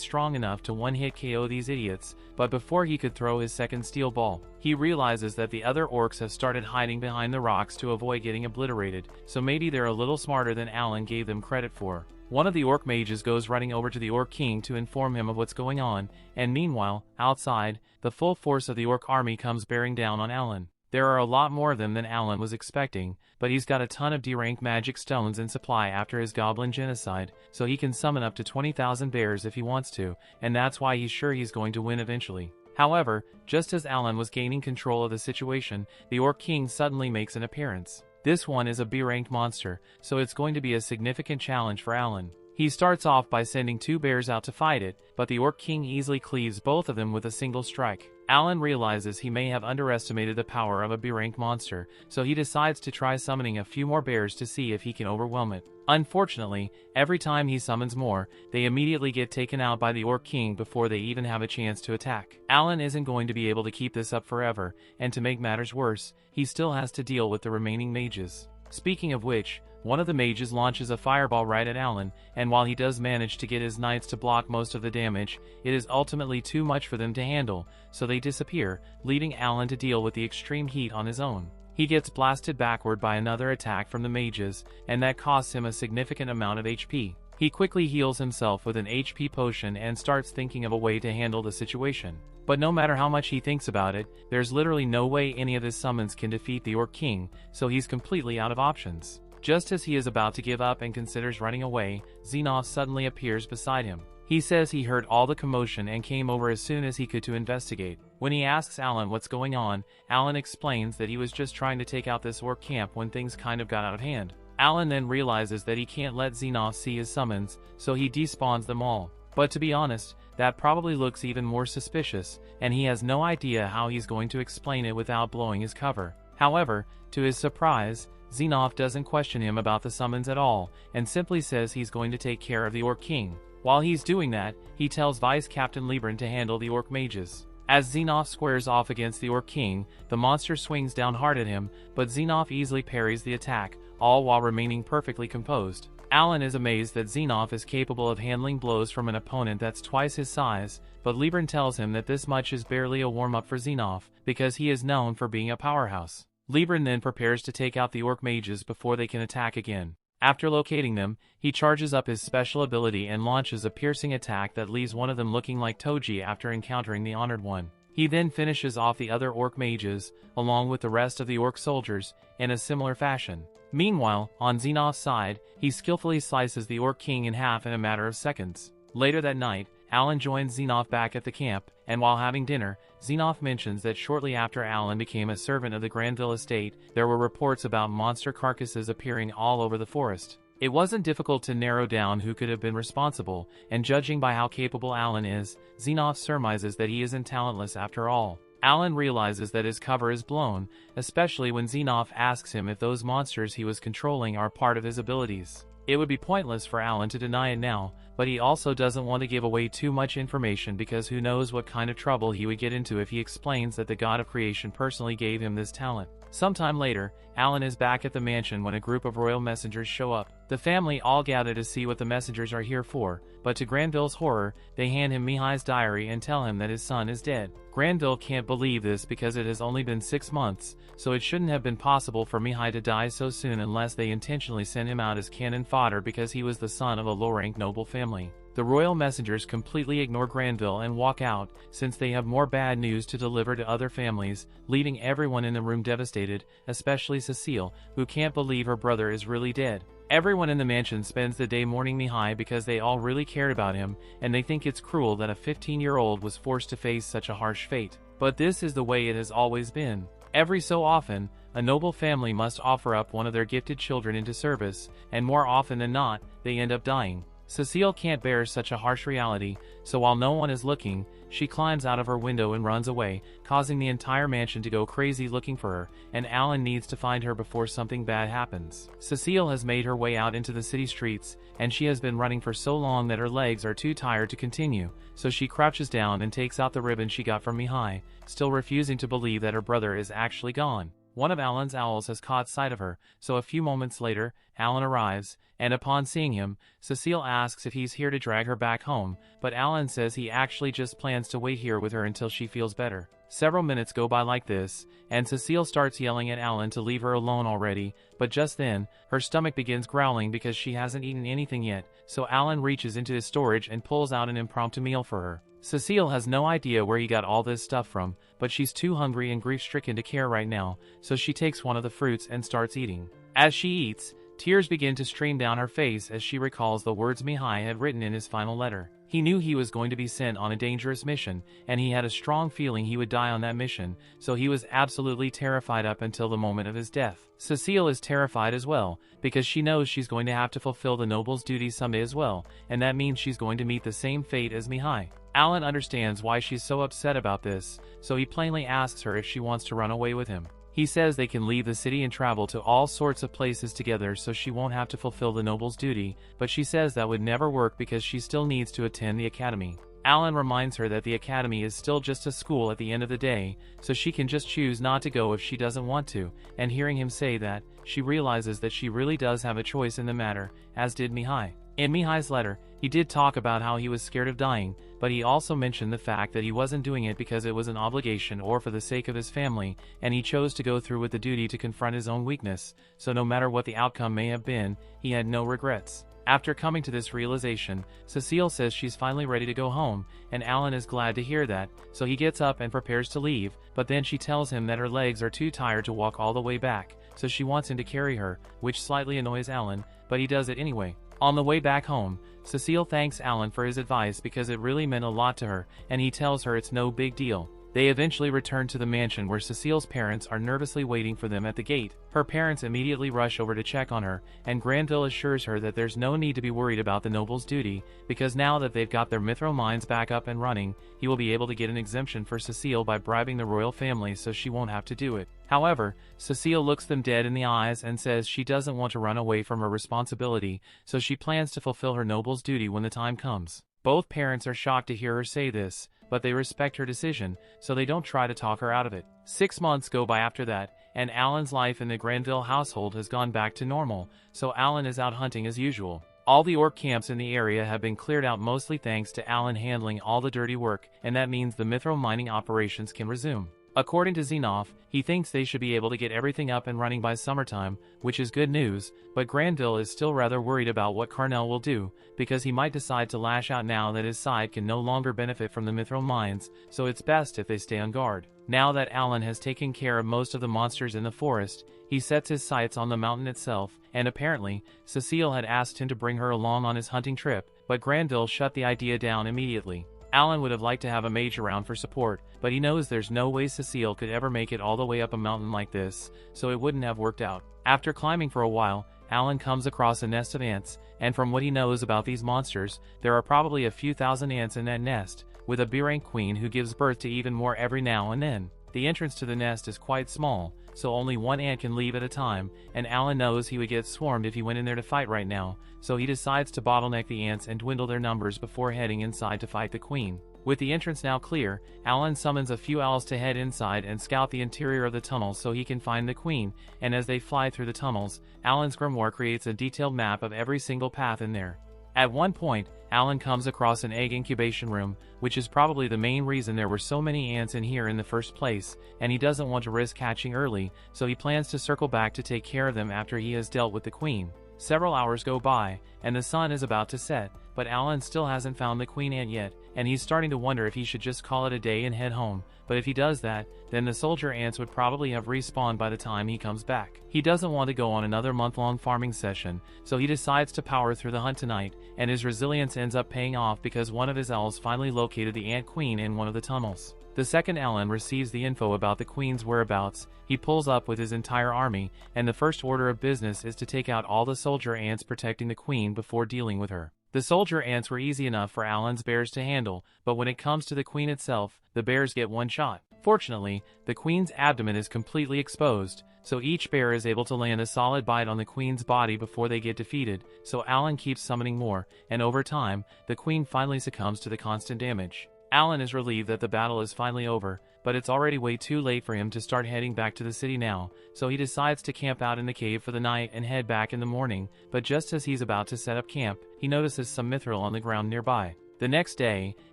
strong enough to one-hit KO these idiots, but before he could throw his second steel ball, he realizes that the other orcs have started hiding behind the rocks to avoid getting obliterated, so maybe they're a little smarter than Alan gave them credit for. One of the orc mages goes running over to the orc king to inform him of what's going on, and meanwhile, outside, the full force of the orc army comes bearing down on Alan. There are a lot more of them than Alan was expecting, but he's got a ton of D-rank magic stones in supply after his goblin genocide, so he can summon up to 20,000 bears if he wants to, and that's why he's sure he's going to win eventually. However, just as Alan was gaining control of the situation, the orc king suddenly makes an appearance. This one is a B-ranked monster, so it's going to be a significant challenge for Alan. He starts off by sending 2 bears out to fight it, but the orc king easily cleaves both of them with a single strike. Alan realizes he may have underestimated the power of a B-rank monster, so he decides to try summoning a few more bears to see if he can overwhelm it. Unfortunately, every time he summons more, they immediately get taken out by the orc king before they even have a chance to attack. Alan isn't going to be able to keep this up forever, and to make matters worse, he still has to deal with the remaining mages. Speaking of which, one of the mages launches a fireball right at Alan, and while he does manage to get his knights to block most of the damage, it is ultimately too much for them to handle, so they disappear, leaving Alan to deal with the extreme heat on his own. He gets blasted backward by another attack from the mages, and that costs him a significant amount of HP. He quickly heals himself with an HP potion and starts thinking of a way to handle the situation. But no matter how much he thinks about it, there's literally no way any of his summons can defeat the Orc King, so he's completely out of options. Just as he is about to give up and considers running away, Xenoph suddenly appears beside him. He says he heard all the commotion and came over as soon as he could to investigate. When he asks Alan what's going on, Alan explains that he was just trying to take out this orc camp when things kind of got out of hand. Alan then realizes that he can't let Xenoph see his summons, so he despawns them all. But to be honest, that probably looks even more suspicious, and he has no idea how he's going to explain it without blowing his cover. However, to his surprise, Xenoph doesn't question him about the summons at all, and simply says he's going to take care of the Orc King. While he's doing that, he tells Vice Captain Libran to handle the Orc Mages. As Xenoph squares off against the Orc King, the monster swings down hard at him, but Xenoph easily parries the attack, all while remaining perfectly composed. Alan is amazed that Xenoph is capable of handling blows from an opponent that's twice his size, but Libran tells him that this much is barely a warm-up for Xenoph, because he is known for being a powerhouse. Libran then prepares to take out the Orc Mages before they can attack again. After locating them, he charges up his special ability and launches a piercing attack that leaves one of them looking like Toji after encountering the Honored One. He then finishes off the other Orc Mages, along with the rest of the Orc soldiers, in a similar fashion. Meanwhile, on Xenoph's side, he skillfully slices the Orc King in half in a matter of seconds. Later that night, Alan joins Xenoph back at the camp, and while having dinner, Xenoph mentions that shortly after Alan became a servant of the Granville estate, there were reports about monster carcasses appearing all over the forest. It wasn't difficult to narrow down who could have been responsible, and judging by how capable Alan is, Xenoph surmises that he isn't talentless after all. Alan realizes that his cover is blown, especially when Xenoph asks him if those monsters he was controlling are part of his abilities. It would be pointless for Alan to deny it now, but he also doesn't want to give away too much information because who knows what kind of trouble he would get into if he explains that the god of creation personally gave him this talent. Sometime later, Alan is back at the mansion when a group of royal messengers show up. The family all gather to see what the messengers are here for, but to Granville's horror, they hand him Mihai's diary and tell him that his son is dead. Granville can't believe this because it has only been 6 months, so it shouldn't have been possible for Mihai to die so soon unless they intentionally sent him out as cannon fodder because he was the son of a low-ranked noble family. The royal messengers completely ignore Granville and walk out, since they have more bad news to deliver to other families, leaving everyone in the room devastated, especially Cecile, who can't believe her brother is really dead. Everyone in the mansion spends the day mourning Mihai because they all really cared about him, and they think it's cruel that a 15-year-old was forced to face such a harsh fate. But this is the way it has always been. Every so often, a noble family must offer up one of their gifted children into service, and more often than not, they end up dying. Cecile can't bear such a harsh reality, so while no one is looking, she climbs out of her window and runs away, causing the entire mansion to go crazy looking for her, and Alan needs to find her before something bad happens. Cecile has made her way out into the city streets, and she has been running for so long that her legs are too tired to continue, so she crouches down and takes out the ribbon she got from Mihai, still refusing to believe that her brother is actually gone. One of Alan's owls has caught sight of her, so a few moments later, Alan arrives, and upon seeing him, Cecile asks if he's here to drag her back home, but Alan says he actually just plans to wait here with her until she feels better. Several minutes go by like this, and Cecile starts yelling at Alan to leave her alone already, but just then, her stomach begins growling because she hasn't eaten anything yet, so Alan reaches into his storage and pulls out an impromptu meal for her. Cecile has no idea where he got all this stuff from, but she's too hungry and grief-stricken to care right now, so she takes one of the fruits and starts eating. As she eats, tears begin to stream down her face as she recalls the words Mihai had written in his final letter. He knew he was going to be sent on a dangerous mission, and he had a strong feeling he would die on that mission, so he was absolutely terrified up until the moment of his death. Cecile is terrified as well, because she knows she's going to have to fulfill the noble's duties someday as well, and that means she's going to meet the same fate as Mihai. Alan understands why she's so upset about this, so he plainly asks her if she wants to run away with him. He says they can leave the city and travel to all sorts of places together so she won't have to fulfill the noble's duty, but she says that would never work because she still needs to attend the academy. Alan reminds her that the academy is still just a school at the end of the day, so she can just choose not to go if she doesn't want to, and hearing him say that, she realizes that she really does have a choice in the matter, as did Mihai. In Mihai's letter, he did talk about how he was scared of dying, but he also mentioned the fact that he wasn't doing it because it was an obligation or for the sake of his family, and he chose to go through with the duty to confront his own weakness, so no matter what the outcome may have been, he had no regrets. After coming to this realization, Cecile says she's finally ready to go home, and Alan is glad to hear that, so he gets up and prepares to leave, but then she tells him that her legs are too tired to walk all the way back, so she wants him to carry her, which slightly annoys Alan, but he does it anyway. On the way back home, Cecile thanks Alan for his advice because it really meant a lot to her, and he tells her it's no big deal. They eventually return to the mansion where Cecile's parents are nervously waiting for them at the gate. Her parents immediately rush over to check on her, and Granville assures her that there's no need to be worried about the noble's duty, because now that they've got their mithril mines back up and running, he will be able to get an exemption for Cecile by bribing the royal family so she won't have to do it. However, Cecile looks them dead in the eyes and says she doesn't want to run away from her responsibility, so she plans to fulfill her noble's duty when the time comes. Both parents are shocked to hear her say this, but they respect her decision, so they don't try to talk her out of it. 6 months go by after that, and Alan's life in the Granville household has gone back to normal, so Alan is out hunting as usual. All the orc camps in the area have been cleared out mostly thanks to Alan handling all the dirty work, and that means the mithril mining operations can resume. According to Xenoph, he thinks they should be able to get everything up and running by summertime, which is good news, but Granville is still rather worried about what Carnell will do, because he might decide to lash out now that his side can no longer benefit from the mithril mines, so it's best if they stay on guard. Now that Alan has taken care of most of the monsters in the forest, he sets his sights on the mountain itself, and apparently, Cecile had asked him to bring her along on his hunting trip, but Granville shut the idea down immediately. Alan would have liked to have a mage around for support, but he knows there's no way Cecile could ever make it all the way up a mountain like this, so it wouldn't have worked out. After climbing for a while, Alan comes across a nest of ants, and from what he knows about these monsters, there are probably a few thousand ants in that nest, with a B-rank queen who gives birth to even more every now and then. The entrance to the nest is quite small, so only one ant can leave at a time, and Alan knows he would get swarmed if he went in there to fight right now, so he decides to bottleneck the ants and dwindle their numbers before heading inside to fight the queen. With the entrance now clear, Alan summons a few owls to head inside and scout the interior of the tunnel so he can find the queen, and as they fly through the tunnels, Alan's grimoire creates a detailed map of every single path in there. At one point, Alan comes across an egg incubation room, which is probably the main reason there were so many ants in here in the first place, and he doesn't want to risk hatching early, so he plans to circle back to take care of them after he has dealt with the queen. Several hours go by, and the sun is about to set, but Alan still hasn't found the queen ant yet, and he's starting to wonder if he should just call it a day and head home, but if he does that, then the soldier ants would probably have respawned by the time he comes back. He doesn't want to go on another month-long farming session, so he decides to power through the hunt tonight, and his resilience ends up paying off because one of his owls finally located the ant queen in one of the tunnels. The second Alan receives the info about the queen's whereabouts, he pulls up with his entire army, and the first order of business is to take out all the soldier ants protecting the queen before dealing with her. The soldier ants were easy enough for Alan's bears to handle, but when it comes to the queen itself, the bears get one shot. Fortunately, the queen's abdomen is completely exposed, so each bear is able to land a solid bite on the queen's body before they get defeated, so Alan keeps summoning more, and over time, the queen finally succumbs to the constant damage. Alan is relieved that the battle is finally over, but it's already way too late for him to start heading back to the city now, so he decides to camp out in the cave for the night and head back in the morning, but just as he's about to set up camp, he notices some mithril on the ground nearby. The next day,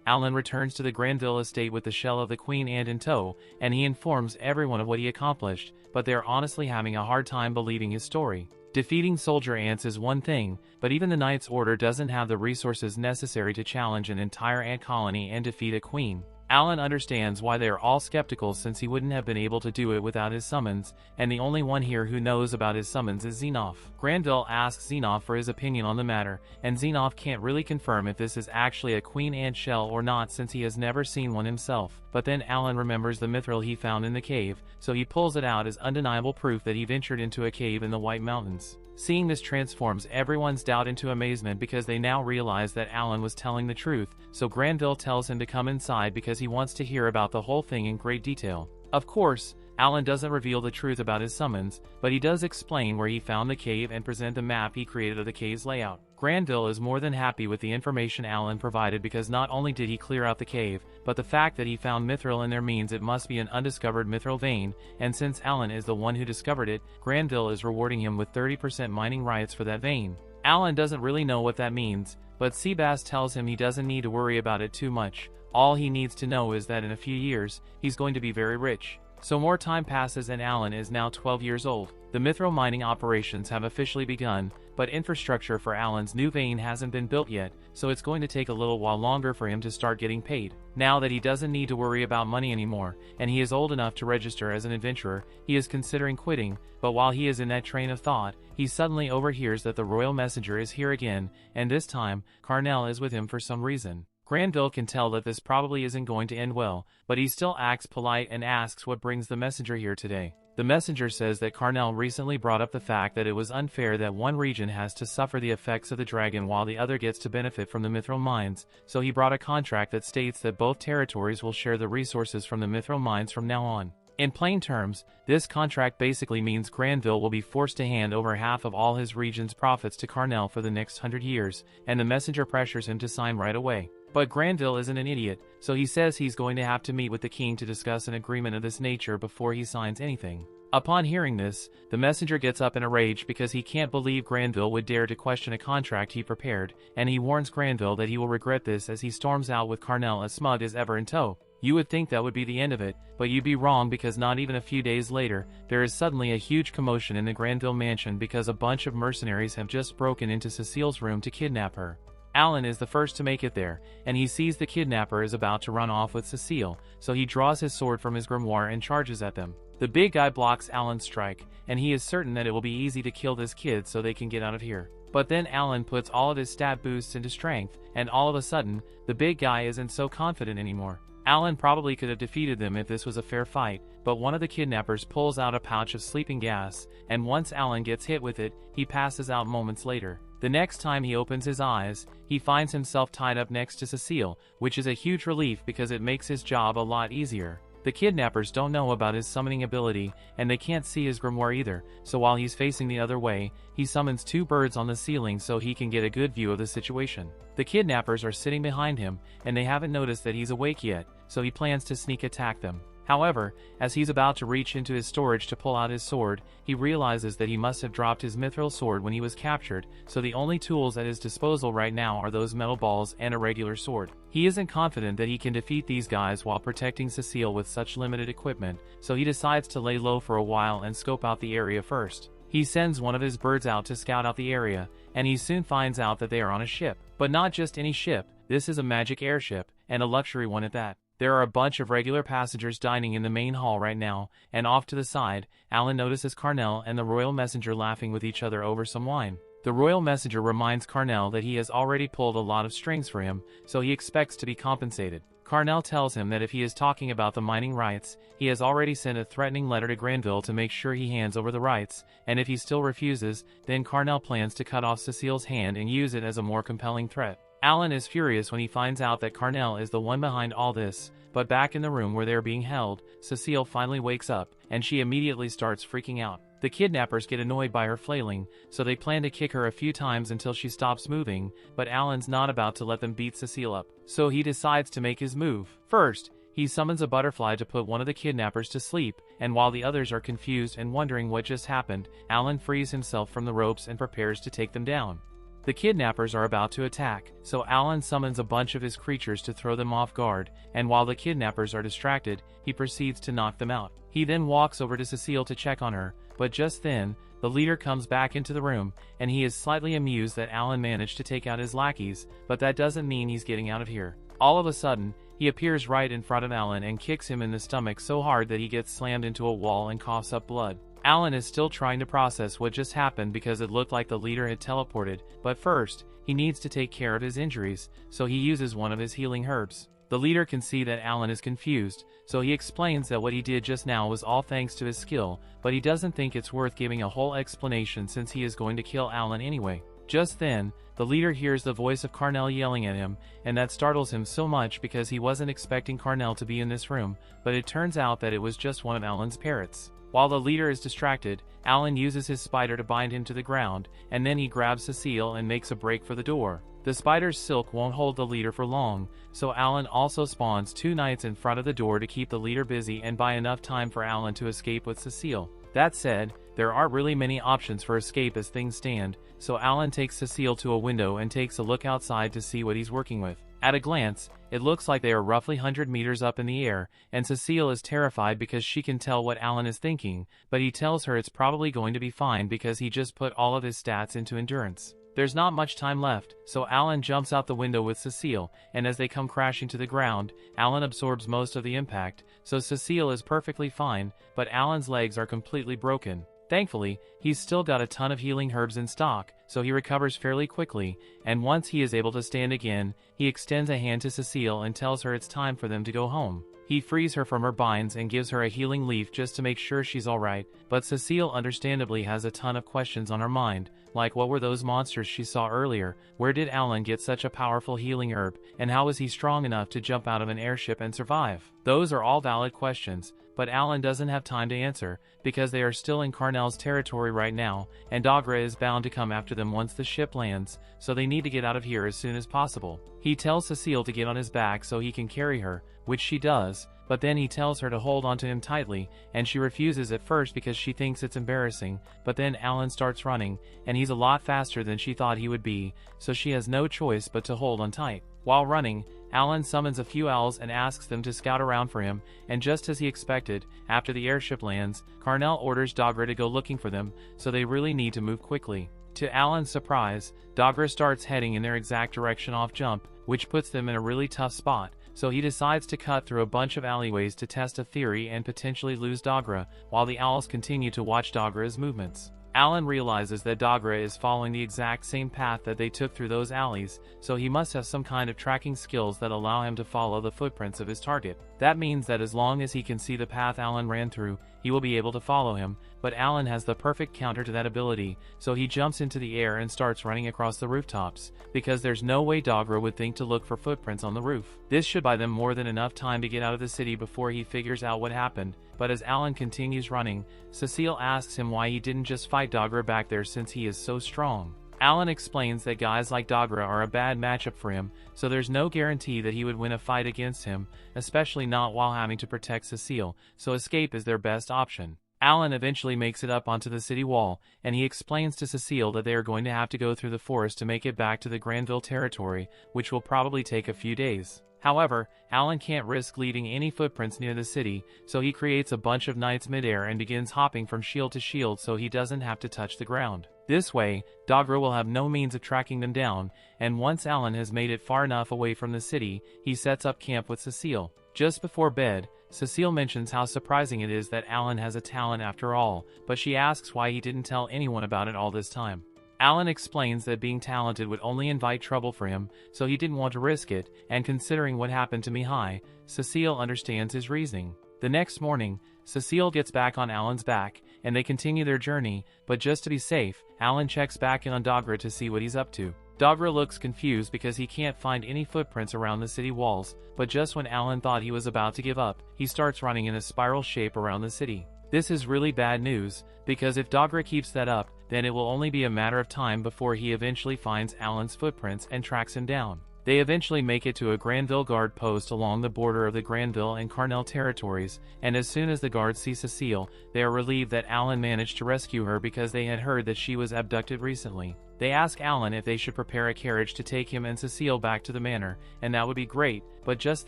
Alan returns to the Granville estate with the shell of the queen ant in tow, and he informs everyone of what he accomplished, but they are honestly having a hard time believing his story. Defeating soldier ants is one thing, but even the Knight's Order doesn't have the resources necessary to challenge an entire ant colony and defeat a queen. Alan understands why they are all skeptical since he wouldn't have been able to do it without his summons, and the only one here who knows about his summons is Xenoph. Granville asks Xenoph for his opinion on the matter, and Xenoph can't really confirm if this is actually a queen ant shell or not since he has never seen one himself. But then Alan remembers the mithril he found in the cave, so he pulls it out as undeniable proof that he ventured into a cave in the White Mountains. Seeing this transforms everyone's doubt into amazement because they now realize that Alan was telling the truth, so Granville tells him to come inside because he wants to hear about the whole thing in great detail. Of course, Alan doesn't reveal the truth about his summons, but he does explain where he found the cave and present the map he created of the cave's layout. Granville is more than happy with the information Alan provided because not only did he clear out the cave, but the fact that he found mithril in there means it must be an undiscovered mithril vein, and since Alan is the one who discovered it, Granville is rewarding him with 30% mining rights for that vein. Alan doesn't really know what that means, but Seabass tells him he doesn't need to worry about it too much. All he needs to know is that in a few years, he's going to be very rich. So more time passes and Alan is now 12 years old. The mithril mining operations have officially begun, but infrastructure for Alan's new vein hasn't been built yet, so it's going to take a little while longer for him to start getting paid. Now that he doesn't need to worry about money anymore, and he is old enough to register as an adventurer, he is considering quitting, but while he is in that train of thought, he suddenly overhears that the royal messenger is here again, and this time, Carnell is with him for some reason. Granville can tell that this probably isn't going to end well, but he still acts polite and asks what brings the messenger here today. The messenger says that Carnell recently brought up the fact that it was unfair that one region has to suffer the effects of the dragon while the other gets to benefit from the mithril mines, so he brought a contract that states that both territories will share the resources from the mithril mines from now on. In plain terms, this contract basically means Granville will be forced to hand over half of all his region's profits to Carnell for the next 100 years, and the messenger pressures him to sign right away. But Granville isn't an idiot, so he says he's going to have to meet with the king to discuss an agreement of this nature before he signs anything. Upon hearing this, the messenger gets up in a rage because he can't believe Granville would dare to question a contract he prepared, and he warns Granville that he will regret this as he storms out with Carnell as smug as ever in tow. You would think that would be the end of it, but you'd be wrong because not even a few days later, there is suddenly a huge commotion in the Granville mansion because a bunch of mercenaries have just broken into Cecile's room to kidnap her. Alan is the first to make it there, and he sees the kidnapper is about to run off with Cecile, so he draws his sword from his grimoire and charges at them. The big guy blocks Alan's strike, and he is certain that it will be easy to kill this kid so they can get out of here. But then Alan puts all of his stat boosts into strength, and all of a sudden, the big guy isn't so confident anymore. Alan probably could have defeated them if this was a fair fight, but one of the kidnappers pulls out a pouch of sleeping gas, and once Alan gets hit with it, he passes out moments later. The next time he opens his eyes, he finds himself tied up next to Cecile, which is a huge relief because it makes his job a lot easier. The kidnappers don't know about his summoning ability, and they can't see his grimoire either, so while he's facing the other way, he summons 2 birds on the ceiling so he can get a good view of the situation. The kidnappers are sitting behind him, and they haven't noticed that he's awake yet, so he plans to sneak attack them. However, as he's about to reach into his storage to pull out his sword, he realizes that he must have dropped his mithril sword when he was captured, so the only tools at his disposal right now are those metal balls and a regular sword. He isn't confident that he can defeat these guys while protecting Cecile with such limited equipment, so he decides to lay low for a while and scope out the area first. He sends one of his birds out to scout out the area, and he soon finds out that they are on a ship. But not just any ship, this is a magic airship, and a luxury one at that. There are a bunch of regular passengers dining in the main hall right now, and off to the side, Alan notices Carnell and the royal messenger laughing with each other over some wine. The royal messenger reminds Carnell that he has already pulled a lot of strings for him, so he expects to be compensated. Carnell tells him that if he is talking about the mining rights, he has already sent a threatening letter to Granville to make sure he hands over the rights, and if he still refuses, then Carnell plans to cut off Cecile's hand and use it as a more compelling threat. Alan is furious when he finds out that Carnell is the one behind all this, but back in the room where they are being held, Cecile finally wakes up, and she immediately starts freaking out. The kidnappers get annoyed by her flailing, so they plan to kick her a few times until she stops moving, but Alan's not about to let them beat Cecile up, so he decides to make his move. First, he summons a butterfly to put one of the kidnappers to sleep, and while the others are confused and wondering what just happened, Alan frees himself from the ropes and prepares to take them down. The kidnappers are about to attack, so Alan summons a bunch of his creatures to throw them off guard, and while the kidnappers are distracted, he proceeds to knock them out. He then walks over to Cecile to check on her, but just then, the leader comes back into the room, and he is slightly amused that Alan managed to take out his lackeys, but that doesn't mean he's getting out of here. All of a sudden, he appears right in front of Alan and kicks him in the stomach so hard that he gets slammed into a wall and coughs up blood. Alan is still trying to process what just happened because it looked like the leader had teleported, but first, he needs to take care of his injuries, so he uses one of his healing herbs. The leader can see that Alan is confused, so he explains that what he did just now was all thanks to his skill, but he doesn't think it's worth giving a whole explanation since he is going to kill Alan anyway. Just then, the leader hears the voice of Carnell yelling at him, and that startles him so much because he wasn't expecting Carnell to be in this room, but it turns out that it was just one of Alan's parrots. While the leader is distracted, Alan uses his spider to bind him to the ground, and then he grabs Cecile and makes a break for the door. The spider's silk won't hold the leader for long, so Alan also spawns 2 knights in front of the door to keep the leader busy and buy enough time for Alan to escape with Cecile. That said, there aren't really many options for escape as things stand, so Alan takes Cecile to a window and takes a look outside to see what he's working with. At a glance, it looks like they are roughly 100 meters up in the air, and Cecile is terrified because she can tell what Alan is thinking, but he tells her it's probably going to be fine because he just put all of his stats into endurance. There's not much time left, so Alan jumps out the window with Cecile, and as they come crashing to the ground, Alan absorbs most of the impact, so Cecile is perfectly fine, but Alan's legs are completely broken. Thankfully, he's still got a ton of healing herbs in stock, so he recovers fairly quickly, and once he is able to stand again, he extends a hand to Cecile and tells her it's time for them to go home. He frees her from her binds and gives her a healing leaf just to make sure she's alright, but Cecile understandably has a ton of questions on her mind, like what were those monsters she saw earlier, where did Alan get such a powerful healing herb, and how was he strong enough to jump out of an airship and survive? Those are all valid questions, but Alan doesn't have time to answer, because they are still in Carnell's territory right now, and Dogra is bound to come after them once the ship lands, so they need to get out of here as soon as possible. He tells Cecile to get on his back so he can carry her, which she does, but then he tells her to hold onto him tightly, and she refuses at first because she thinks it's embarrassing, but then Alan starts running, and he's a lot faster than she thought he would be, so she has no choice but to hold on tight. While running, Alan summons a few owls and asks them to scout around for him, and just as he expected, after the airship lands, Carnell orders Dogra to go looking for them, so they really need to move quickly. To Alan's surprise, Dogra starts heading in their exact direction off jump, which puts them in a really tough spot, so he decides to cut through a bunch of alleyways to test a theory and potentially lose Dogra, while the owls continue to watch Dogra's movements. Alan realizes that Dogra is following the exact same path that they took through those alleys, so he must have some kind of tracking skills that allow him to follow the footprints of his target. That means that as long as he can see the path Alan ran through, he will be able to follow him, but Alan has the perfect counter to that ability, so he jumps into the air and starts running across the rooftops, because there's no way Dogra would think to look for footprints on the roof. This should buy them more than enough time to get out of the city before he figures out what happened, but as Alan continues running, Cecile asks him why he didn't just fight Dogra back there since he is so strong. Alan explains that guys like Dogra are a bad matchup for him, so there's no guarantee that he would win a fight against him, especially not while having to protect Cecile, so escape is their best option. Alan eventually makes it up onto the city wall, and he explains to Cecile that they are going to have to go through the forest to make it back to the Granville territory, which will probably take a few days. However, Alan can't risk leaving any footprints near the city, so he creates a bunch of knights midair and begins hopping from shield to shield so he doesn't have to touch the ground. This way, Dogra will have no means of tracking them down, and once Alan has made it far enough away from the city, he sets up camp with Cecile. Just before bed, Cecile mentions how surprising it is that Alan has a talent after all, but she asks why he didn't tell anyone about it all this time. Alan explains that being talented would only invite trouble for him, so he didn't want to risk it, and considering what happened to Mihai, Cecile understands his reasoning. The next morning, Cecile gets back on Alan's back, and they continue their journey, but just to be safe, Alan checks back in on Dogra to see what he's up to. Dogra looks confused because he can't find any footprints around the city walls, but just when Alan thought he was about to give up, he starts running in a spiral shape around the city. This is really bad news, because if Dogra keeps that up, then it will only be a matter of time before he eventually finds Alan's footprints and tracks him down. They eventually make it to a Granville guard post along the border of the Granville and Carnell territories, and as soon as the guards see Cecile, they are relieved that Alan managed to rescue her because they had heard that she was abducted recently. They ask Alan if they should prepare a carriage to take him and Cecile back to the manor, and that would be great, but just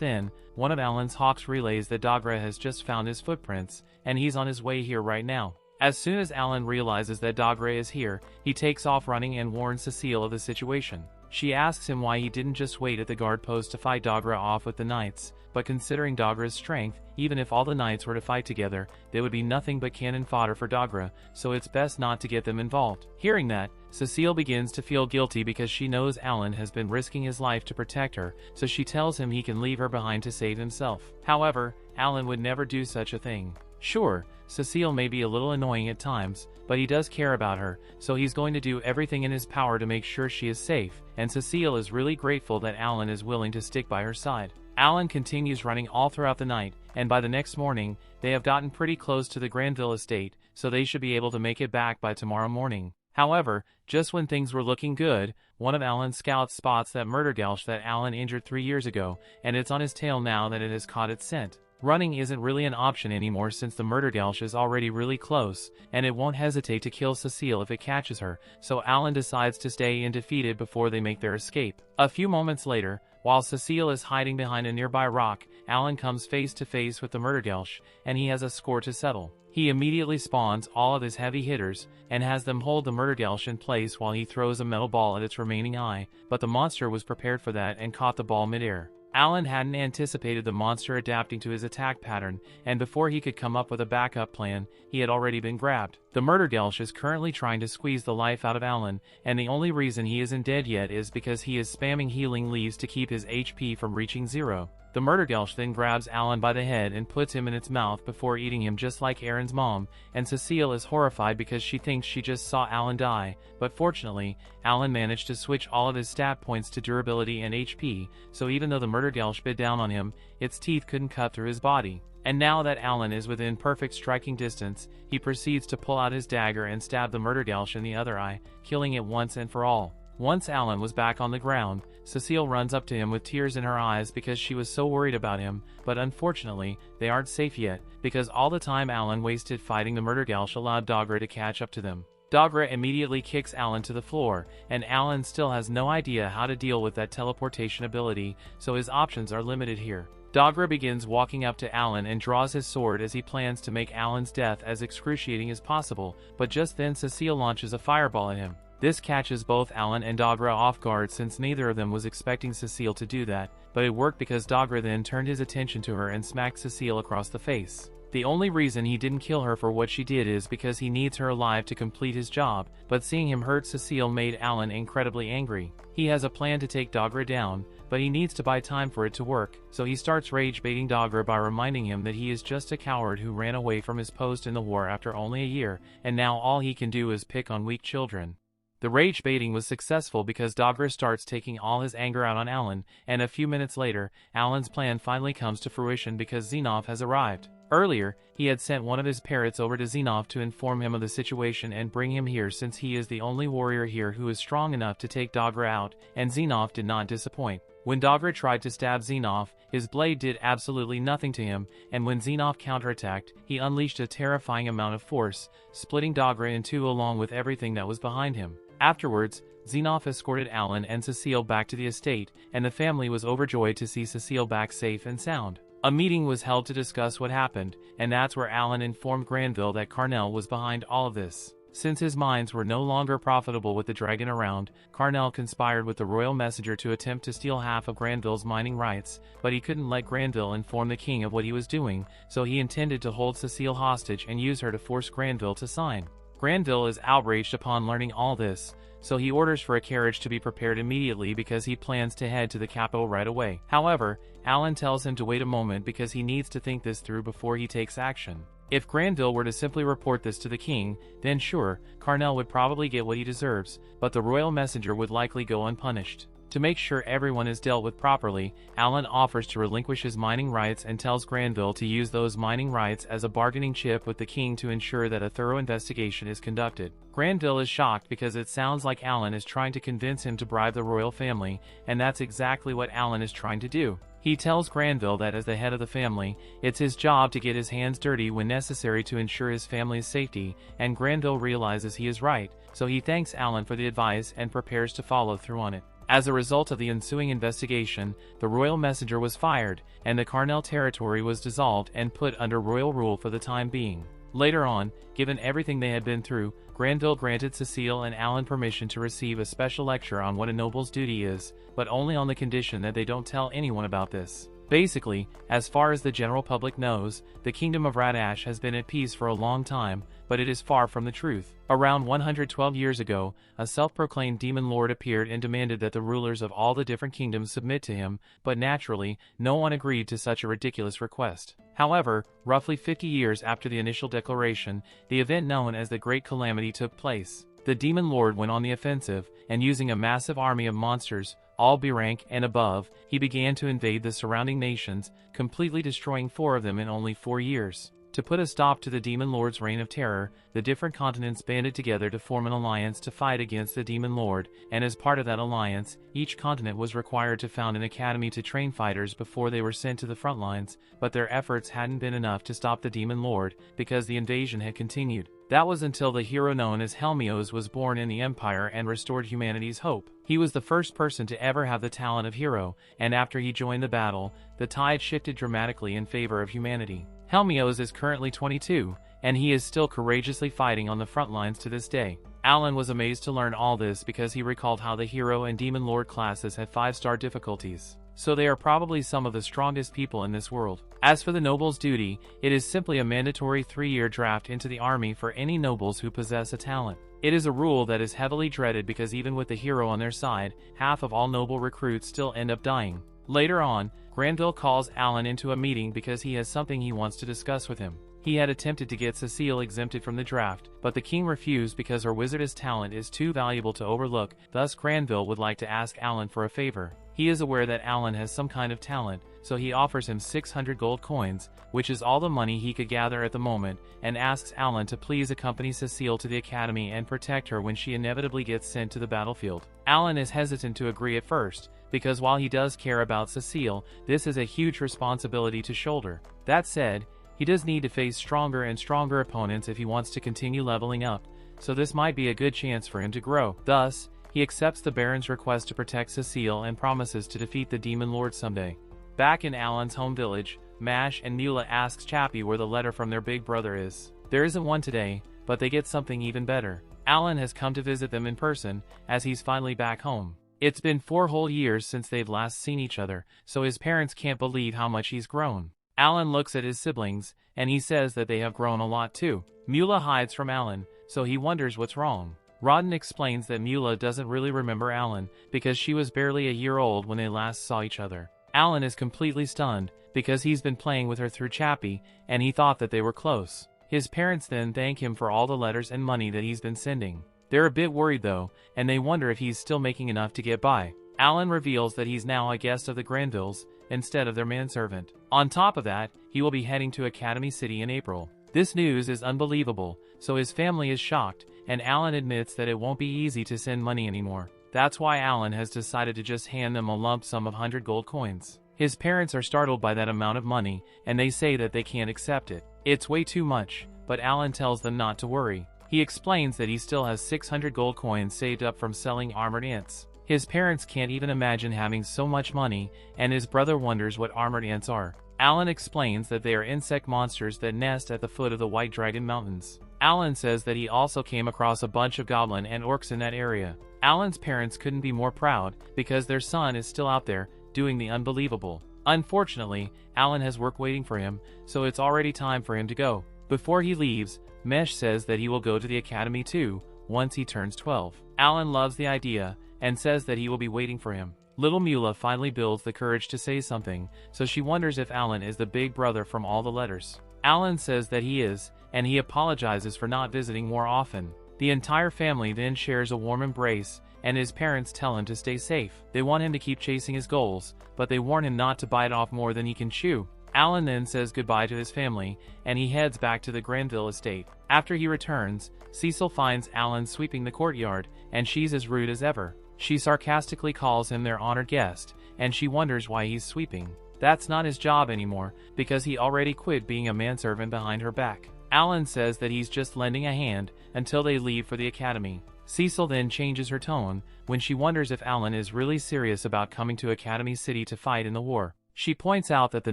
then, one of Alan's hawks relays that Dogra has just found his footprints, and he's on his way here right now. As soon as Alan realizes that Dogra is here, he takes off running and warns Cecile of the situation. She asks him why he didn't just wait at the guard post to fight Dogra off with the knights, but considering Dogra's strength, even if all the knights were to fight together, they would be nothing but cannon fodder for Dogra, so it's best not to get them involved. Hearing that, Cecile begins to feel guilty because she knows Alan has been risking his life to protect her, so she tells him he can leave her behind to save himself. However, Alan would never do such a thing. Sure, Cecile may be a little annoying at times, but he does care about her, so he's going to do everything in his power to make sure she is safe, and Cecile is really grateful that Alan is willing to stick by her side. Alan continues running all throughout the night, and by the next morning, they have gotten pretty close to the Granville estate, so they should be able to make it back by tomorrow morning. However, just when things were looking good, one of Alan's scouts spots that murder gulch that Alan injured 3 years ago, and it's on his tail now that it has caught its scent. Running isn't really an option anymore since the murder gulch is already really close, and it won't hesitate to kill Cecile if it catches her, so Alan decides to stay undefeated before they make their escape. A few moments later, while Cecile is hiding behind a nearby rock, Alan comes face to face with the murder gulch, and he has a score to settle. He immediately spawns all of his heavy hitters, and has them hold the murder gulch in place while he throws a metal ball at its remaining eye, but the monster was prepared for that and caught the ball midair. Alan hadn't anticipated the monster adapting to his attack pattern, and before he could come up with a backup plan, he had already been grabbed. The murder gulch is currently trying to squeeze the life out of Alan, and the only reason he isn't dead yet is because he is spamming healing leaves to keep his HP from reaching 0. The murder gulch then grabs Alan by the head and puts him in its mouth before eating him just like Aaron's mom, and Cecile is horrified because she thinks she just saw Alan die, but fortunately, Alan managed to switch all of his stat points to durability and HP, so even though the murder gulch bit down on him, its teeth couldn't cut through his body. And now that Alan is within perfect striking distance, he proceeds to pull out his dagger and stab the murder gulch in the other eye, killing it once and for all. Once Alan was back on the ground, Cecile runs up to him with tears in her eyes because she was so worried about him, but unfortunately, they aren't safe yet, because all the time Alan wasted fighting the murder gulch allowed Dogra to catch up to them. Dogra immediately kicks Alan to the floor, and Alan still has no idea how to deal with that teleportation ability, so his options are limited here. Dogra begins walking up to Alan and draws his sword as he plans to make Alan's death as excruciating as possible, but just then Cecile launches a fireball at him. This catches both Alan and Dogra off guard since neither of them was expecting Cecile to do that, but it worked because Dogra then turned his attention to her and smacked Cecile across the face. The only reason he didn't kill her for what she did is because he needs her alive to complete his job, but seeing him hurt Cecile made Alan incredibly angry. He has a plan to take Dogra down, but he needs to buy time for it to work, so he starts rage-baiting Dogra by reminding him that he is just a coward who ran away from his post in the war after only a year, and now all he can do is pick on weak children. The rage baiting was successful because Dogra starts taking all his anger out on Alan, and a few minutes later, Alan's plan finally comes to fruition because Xenov has arrived. Earlier, he had sent one of his parrots over to Xenov to inform him of the situation and bring him here since he is the only warrior here who is strong enough to take Dogra out, and Xenov did not disappoint. When Dogra tried to stab Xenov, his blade did absolutely nothing to him, and when Xenov counterattacked, he unleashed a terrifying amount of force, splitting Dogra in two along with everything that was behind him. Afterwards, Xenov escorted Alan and Cecile back to the estate, and the family was overjoyed to see Cecile back safe and sound. A meeting was held to discuss what happened, and that's where Alan informed Granville that Carnell was behind all of this. Since his mines were no longer profitable with the dragon around, Carnell conspired with the royal messenger to attempt to steal half of Granville's mining rights, but he couldn't let Granville inform the king of what he was doing, so he intended to hold Cecile hostage and use her to force Granville to sign. Granville is outraged upon learning all this, so he orders for a carriage to be prepared immediately because he plans to head to the capital right away. However, Alan tells him to wait a moment because he needs to think this through before he takes action. If Granville were to simply report this to the king, then sure, Carnell would probably get what he deserves, but the royal messenger would likely go unpunished. To make sure everyone is dealt with properly, Alan offers to relinquish his mining rights and tells Granville to use those mining rights as a bargaining chip with the king to ensure that a thorough investigation is conducted. Granville is shocked because it sounds like Alan is trying to convince him to bribe the royal family, and that's exactly what Alan is trying to do. He tells Granville that as the head of the family, it's his job to get his hands dirty when necessary to ensure his family's safety, and Granville realizes he is right, so he thanks Alan for the advice and prepares to follow through on it. As a result of the ensuing investigation, the royal messenger was fired, and the Carnell territory was dissolved and put under royal rule for the time being. Later on, given everything they had been through, Granville granted Cecile and Alan permission to receive a special lecture on what a noble's duty is, but only on the condition that they don't tell anyone about this. Basically, as far as the general public knows, the kingdom of Radash has been at peace for a long time, but it is far from the truth. Around 112 years ago, a self-proclaimed demon lord appeared and demanded that the rulers of all the different kingdoms submit to him, but naturally, no one agreed to such a ridiculous request. However, roughly 50 years after the initial declaration, the event known as the Great Calamity took place. The demon lord went on the offensive, and using a massive army of monsters, all B rank and above, he began to invade the surrounding nations, completely destroying 4 of them in only 4 years. To put a stop to the Demon Lord's reign of terror, the different continents banded together to form an alliance to fight against the Demon Lord, and as part of that alliance, each continent was required to found an academy to train fighters before they were sent to the front lines, but their efforts hadn't been enough to stop the Demon Lord, because the invasion had continued. That was until the hero known as Helmios was born in the Empire and restored humanity's hope. He was the first person to ever have the talent of hero, and after he joined the battle, the tide shifted dramatically in favor of humanity. Helmios is currently 22, and he is still courageously fighting on the front lines to this day. Alan was amazed to learn all this because he recalled how the hero and demon lord classes had 5-star difficulties, so they are probably some of the strongest people in this world. As for the noble's duty, it is simply a mandatory 3-year draft into the army for any nobles who possess a talent. It is a rule that is heavily dreaded because even with the hero on their side, half of all noble recruits still end up dying. Later on, Granville calls Alan into a meeting because he has something he wants to discuss with him. He had attempted to get Cecile exempted from the draft, but the king refused because her wizardess talent is too valuable to overlook, thus Granville would like to ask Alan for a favor. He is aware that Alan has some kind of talent, so he offers him 600 gold coins, which is all the money he could gather at the moment, and asks Alan to please accompany Cecile to the academy and protect her when she inevitably gets sent to the battlefield. Alan is hesitant to agree at first, because while he does care about Cecile, this is a huge responsibility to shoulder. That said, he does need to face stronger and stronger opponents if he wants to continue leveling up, so this might be a good chance for him to grow. Thus, he accepts the Baron's request to protect Cecile and promises to defeat the Demon Lord someday. Back in Alan's home village, Mash and Mula asks Chappie where the letter from their big brother is. There isn't one today, but they get something even better. Alan has come to visit them in person, as he's finally back home. It's been 4 whole years since they've last seen each other, so his parents can't believe how much he's grown. Alan looks at his siblings, and he says that they have grown a lot too. Mula hides from Alan, so he wonders what's wrong. Rodden explains that Mula doesn't really remember Alan, because she was barely a year old when they last saw each other. Alan is completely stunned, because he's been playing with her through Chappie, and he thought that they were close. His parents then thank him for all the letters and money that he's been sending. They're a bit worried though, and they wonder if he's still making enough to get by. Alan reveals that he's now a guest of the Granvilles, instead of their manservant. On top of that, he will be heading to Academy City in April. This news is unbelievable, so his family is shocked, and Alan admits that it won't be easy to send money anymore. That's why Alan has decided to just hand them a lump sum of 100 gold coins. His parents are startled by that amount of money, and they say that they can't accept it. It's way too much, but Alan tells them not to worry. He explains that he still has 600 gold coins saved up from selling armored ants. His parents can't even imagine having so much money, and his brother wonders what armored ants are. Alan explains that they are insect monsters that nest at the foot of the White Dragon Mountains. Alan says that he also came across a bunch of goblin and orcs in that area. Alan's parents couldn't be more proud, because their son is still out there, doing the unbelievable. Unfortunately, Alan has work waiting for him, so it's already time for him to go. Before he leaves, Mesh says that he will go to the academy too, once he turns 12. Alan loves the idea, and says that he will be waiting for him. Little Mula finally builds the courage to say something, so she wonders if Alan is the big brother from all the letters. Alan says that he is, and he apologizes for not visiting more often. The entire family then shares a warm embrace, and his parents tell him to stay safe. They want him to keep chasing his goals, but they warn him not to bite off more than he can chew. Alan then says goodbye to his family, and he heads back to the Granville estate. After he returns, Cecil finds Alan sweeping the courtyard, and she's as rude as ever. She sarcastically calls him their honored guest, and she wonders why he's sweeping. That's not his job anymore, because he already quit being a manservant behind her back. Alan says that he's just lending a hand until they leave for the academy. Cecil then changes her tone when she wonders if Alan is really serious about coming to Academy City to fight in the war. She points out that the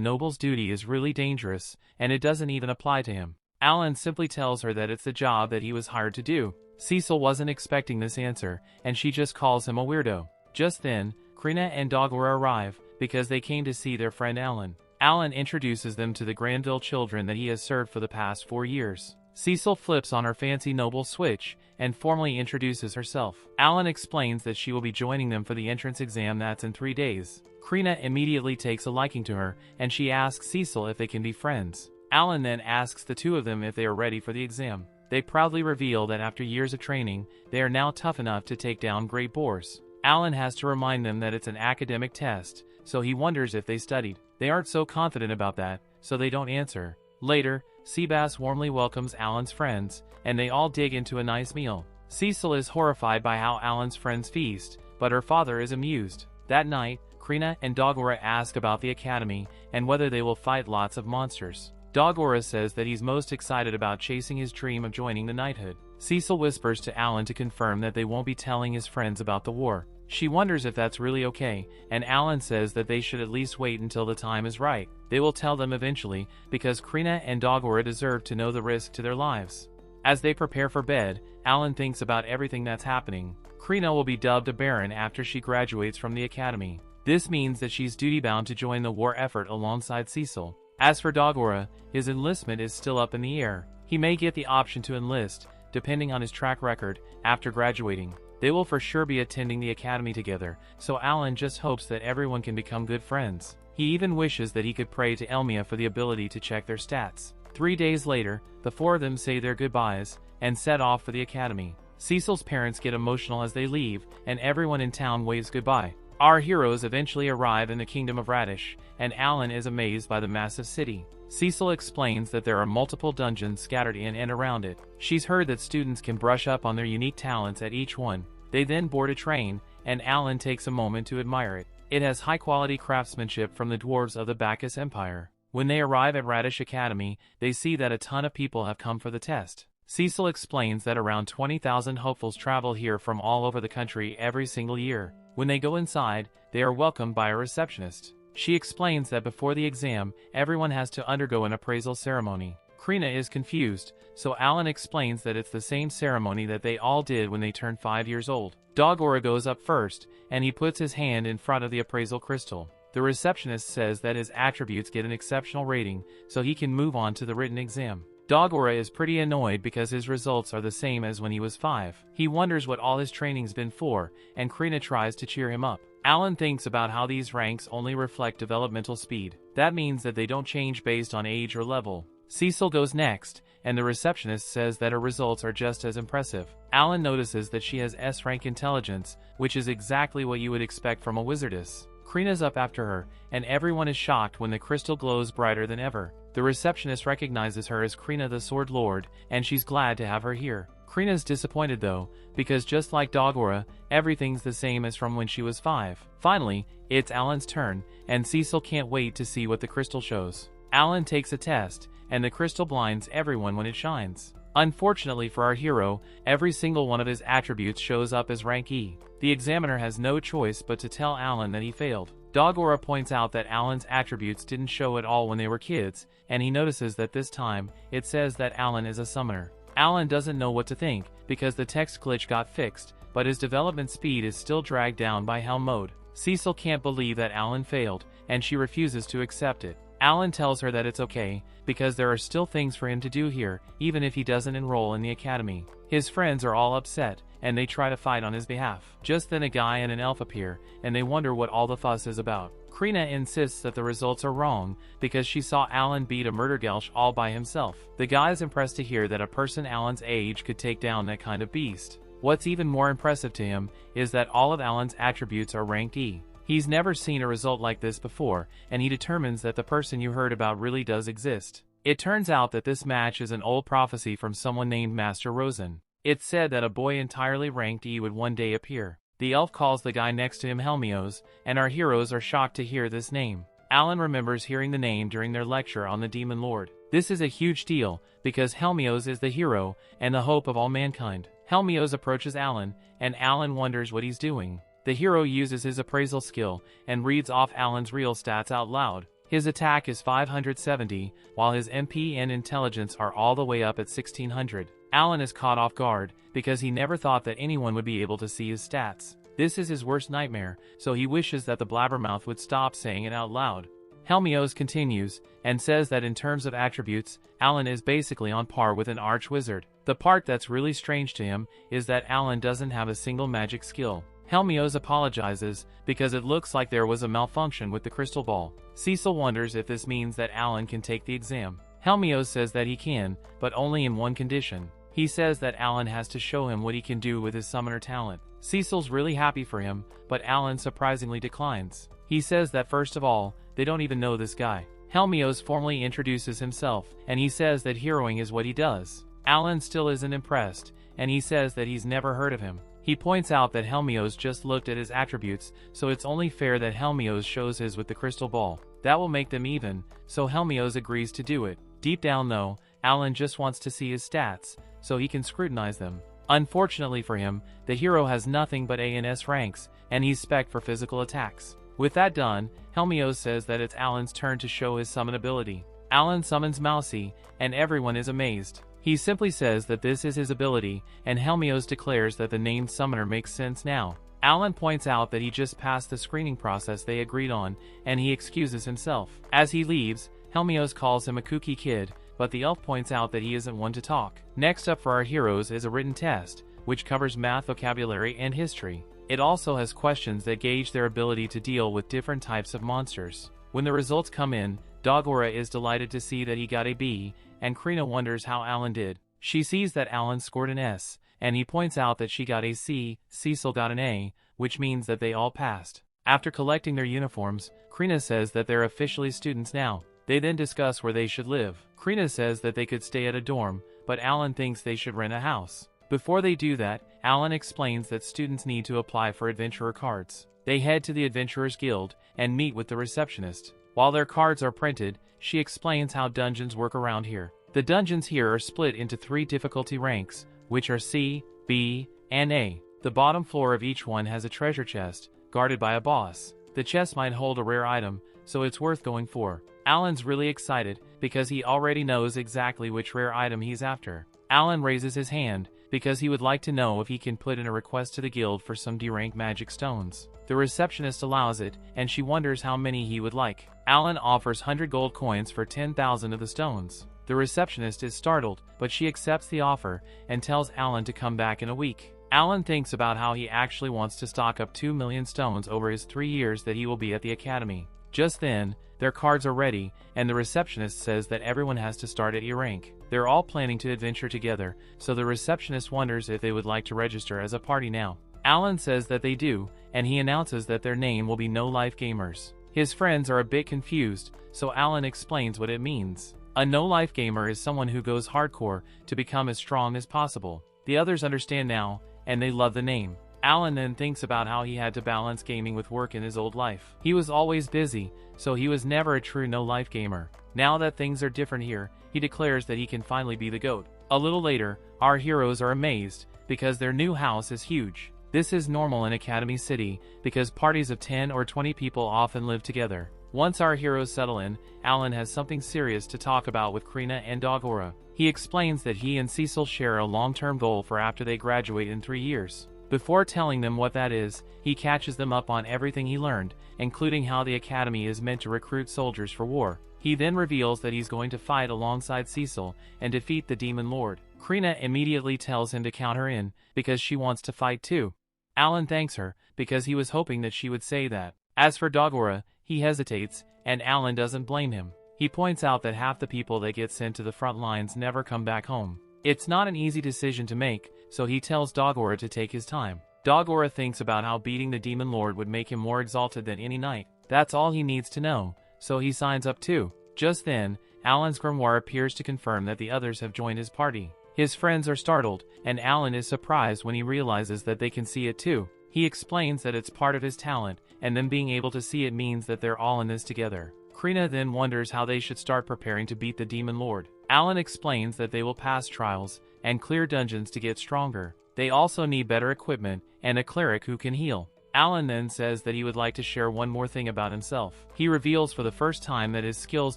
noble's duty is really dangerous, and it doesn't even apply to him. Alan simply tells her that it's the job that he was hired to do. Cecil wasn't expecting this answer, and she just calls him a weirdo. Just then, Krina and Dogora arrive, because they came to see their friend Alan. Alan introduces them to the Granville children that he has served for the past 4 years. Cecil flips on her fancy noble switch, and formally introduces herself. Alan explains that she will be joining them for the entrance exam that's in 3 days. Krina immediately takes a liking to her, and she asks Cecil if they can be friends. Alan then asks the two of them if they are ready for the exam. They proudly reveal that after years of training, they are now tough enough to take down great boars. Alan has to remind them that it's an academic test, so he wonders if they studied. They aren't so confident about that, so they don't answer. Later, Seabass warmly welcomes Alan's friends, and they all dig into a nice meal. Cecil is horrified by how Alan's friends feast, but her father is amused. That night, Krina and Dogora ask about the academy, and whether they will fight lots of monsters. Dogora says that he's most excited about chasing his dream of joining the knighthood. Cecil whispers to Alan to confirm that they won't be telling his friends about the war. She wonders if that's really okay, and Alan says that they should at least wait until the time is right. They will tell them eventually, because Krina and Dogora deserve to know the risk to their lives. As they prepare for bed, Alan thinks about everything that's happening. Krina will be dubbed a baron after she graduates from the academy. This means that she's duty-bound to join the war effort alongside Cecil. As for Dogora, his enlistment is still up in the air. He may get the option to enlist, depending on his track record, after graduating. They will for sure be attending the academy together, so Alan just hopes that everyone can become good friends. He even wishes that he could pray to Elmia for the ability to check their stats. 3 days later, the four of them say their goodbyes, and set off for the academy. Cecil's parents get emotional as they leave, and everyone in town waves goodbye. Our heroes eventually arrive in the kingdom of Radish, and Alan is amazed by the massive city. Cecil explains that there are multiple dungeons scattered in and around it. She's heard that students can brush up on their unique talents at each one. They then board a train, and Alan takes a moment to admire it. It has high-quality craftsmanship from the dwarves of the Bacchus Empire. When they arrive at Radish Academy, they see that a ton of people have come for the test. Cecil explains that around 20,000 hopefuls travel here from all over the country every single year. When they go inside, they are welcomed by a receptionist. She explains that before the exam, everyone has to undergo an appraisal ceremony. Krina is confused, so Alan explains that it's the same ceremony that they all did when they turned 5 years old. Dogora goes up first, and he puts his hand in front of the appraisal crystal. The receptionist says that his attributes get an exceptional rating, so he can move on to the written exam. Dogora is pretty annoyed because his results are the same as when he was 5. He wonders what all his training's been for, and Krina tries to cheer him up. Alan thinks about how these ranks only reflect developmental speed. That means that they don't change based on age or level. Cecil goes next, and the receptionist says that her results are just as impressive. Alan notices that she has S-rank intelligence, which is exactly what you would expect from a wizardess. Krina's up after her, and everyone is shocked when the crystal glows brighter than ever. The receptionist recognizes her as Krina the Sword Lord, and she's glad to have her here. Krina's disappointed though, because just like Dogora, everything's the same as from when she was 5. Finally, it's Alan's turn, and Cecil can't wait to see what the crystal shows. Alan takes a test, and the crystal blinds everyone when it shines. Unfortunately for our hero, every single one of his attributes shows up as rank E. The examiner has no choice but to tell Alan that he failed. Dogora points out that Alan's attributes didn't show at all when they were kids, and he notices that this time, it says that Alan is a summoner. Alan doesn't know what to think, because the text glitch got fixed, but his development speed is still dragged down by Helm mode. Cecil can't believe that Alan failed, and she refuses to accept it. Alan tells her that it's okay, because there are still things for him to do here, even if he doesn't enroll in the academy. His friends are all upset, and they try to fight on his behalf. Just then a guy and an elf appear, and they wonder what all the fuss is about. Krina insists that the results are wrong, because she saw Alan beat a murdergelsh all by himself. The guy is impressed to hear that a person Alan's age could take down that kind of beast. What's even more impressive to him is that all of Alan's attributes are ranked E. He's never seen a result like this before, and he determines that the person you heard about really does exist. It turns out that this match is an old prophecy from someone named Master Rosen. It said that a boy entirely ranked E would one day appear. The elf calls the guy next to him Helmios, and our heroes are shocked to hear this name. Alan remembers hearing the name during their lecture on the Demon Lord. This is a huge deal, because Helmios is the hero and the hope of all mankind. Helmios approaches Alan, and Alan wonders what he's doing. The hero uses his appraisal skill and reads off Alan's real stats out loud. His attack is 570, while his MP and intelligence are all the way up at 1600. Alan is caught off guard, because he never thought that anyone would be able to see his stats. This is his worst nightmare, so he wishes that the blabbermouth would stop saying it out loud. Helmios continues, and says that in terms of attributes, Alan is basically on par with an arch-wizard. The part that's really strange to him is that Alan doesn't have a single magic skill. Helmios apologizes, because it looks like there was a malfunction with the crystal ball. Cecil wonders if this means that Alan can take the exam. Helmios says that he can, but only in one condition. He says that Alan has to show him what he can do with his summoner talent. Cecil's really happy for him, but Alan surprisingly declines. He says that first of all, they don't even know this guy. Helmios formally introduces himself, and he says that heroing is what he does. Alan still isn't impressed, and he says that he's never heard of him. He points out that Helmios just looked at his attributes, so it's only fair that Helmios shows his with the crystal ball. That will make them even, so Helmios agrees to do it. Deep down though, Alan just wants to see his stats, so he can scrutinize them. Unfortunately for him, the hero has nothing but A and S ranks, and he's spec'd for physical attacks. With that done, Helmios says that it's Alan's turn to show his summon ability. Alan summons Mousy, and everyone is amazed. He simply says that this is his ability, and Helmios declares that the named summoner makes sense now. Alan points out that he just passed the screening process they agreed on, and he excuses himself. As he leaves, Helmios calls him a kooky kid, but the elf points out that he isn't one to talk. Next up for our heroes is a written test, which covers math, vocabulary, and history. It also has questions that gauge their ability to deal with different types of monsters. When the results come in, Dogora is delighted to see that he got a B, and Krina wonders how Alan did. She sees that Alan scored an S, and he points out that she got a C, Cecil got an A, which means that they all passed. After collecting their uniforms, Krina says that they're officially students now. They then discuss where they should live. Krina says that they could stay at a dorm, but Alan thinks they should rent a house. Before they do that, Alan explains that students need to apply for adventurer cards. They head to the Adventurers Guild and meet with the receptionist. While their cards are printed, she explains how dungeons work around here. The dungeons here are split into 3 difficulty ranks, which are C, B, and A. The bottom floor of each one has a treasure chest, guarded by a boss. The chest might hold a rare item, so it's worth going for. Alan's really excited, because he already knows exactly which rare item he's after. Alan raises his hand, because he would like to know if he can put in a request to the guild for some D-rank magic stones. The receptionist allows it, and she wonders how many he would like. Alan offers 100 gold coins for 10,000 of the stones. The receptionist is startled, but she accepts the offer and tells Alan to come back in a week. Alan thinks about how he actually wants to stock up 2 million stones over his 3 years that he will be at the academy. Just then, their cards are ready, and the receptionist says that everyone has to start at E rank. They're all planning to adventure together, so the receptionist wonders if they would like to register as a party now. Alan says that they do, and he announces that their name will be No Life Gamers. His friends are a bit confused, so Alan explains what it means. A No Life Gamer is someone who goes hardcore to become as strong as possible. The others understand now, and they love the name. Alan then thinks about how he had to balance gaming with work in his old life. He was always busy, so he was never a true no-life gamer. Now that things are different here, he declares that he can finally be the GOAT. A little later, our heroes are amazed, because their new house is huge. This is normal in Academy City, because parties of 10 or 20 people often live together. Once our heroes settle in, Alan has something serious to talk about with Krina and Dogora. He explains that he and Cecil share a long-term goal for after they graduate in 3 years. Before telling them what that is, he catches them up on everything he learned, including how the academy is meant to recruit soldiers for war. He then reveals that he's going to fight alongside Cecil and defeat the Demon Lord. Krina immediately tells him to count her in, because she wants to fight too. Alan thanks her, because he was hoping that she would say that. As for Dogora, he hesitates, and Alan doesn't blame him. He points out that half the people that get sent to the front lines never come back home. It's not an easy decision to make, so he tells Dogora to take his time. Dogora thinks about how beating the Demon Lord would make him more exalted than any knight. That's all he needs to know, so he signs up too. Just then, Alan's grimoire appears to confirm that the others have joined his party. His friends are startled, and Alan is surprised when he realizes that they can see it too. He explains that it's part of his talent, and them being able to see it means that they're all in this together. Krina then wonders how they should start preparing to beat the Demon Lord. Alan explains that they will pass trials and clear dungeons to get stronger. They also need better equipment and a cleric who can heal. Alan then says that he would like to share one more thing about himself. He reveals for the first time that his skills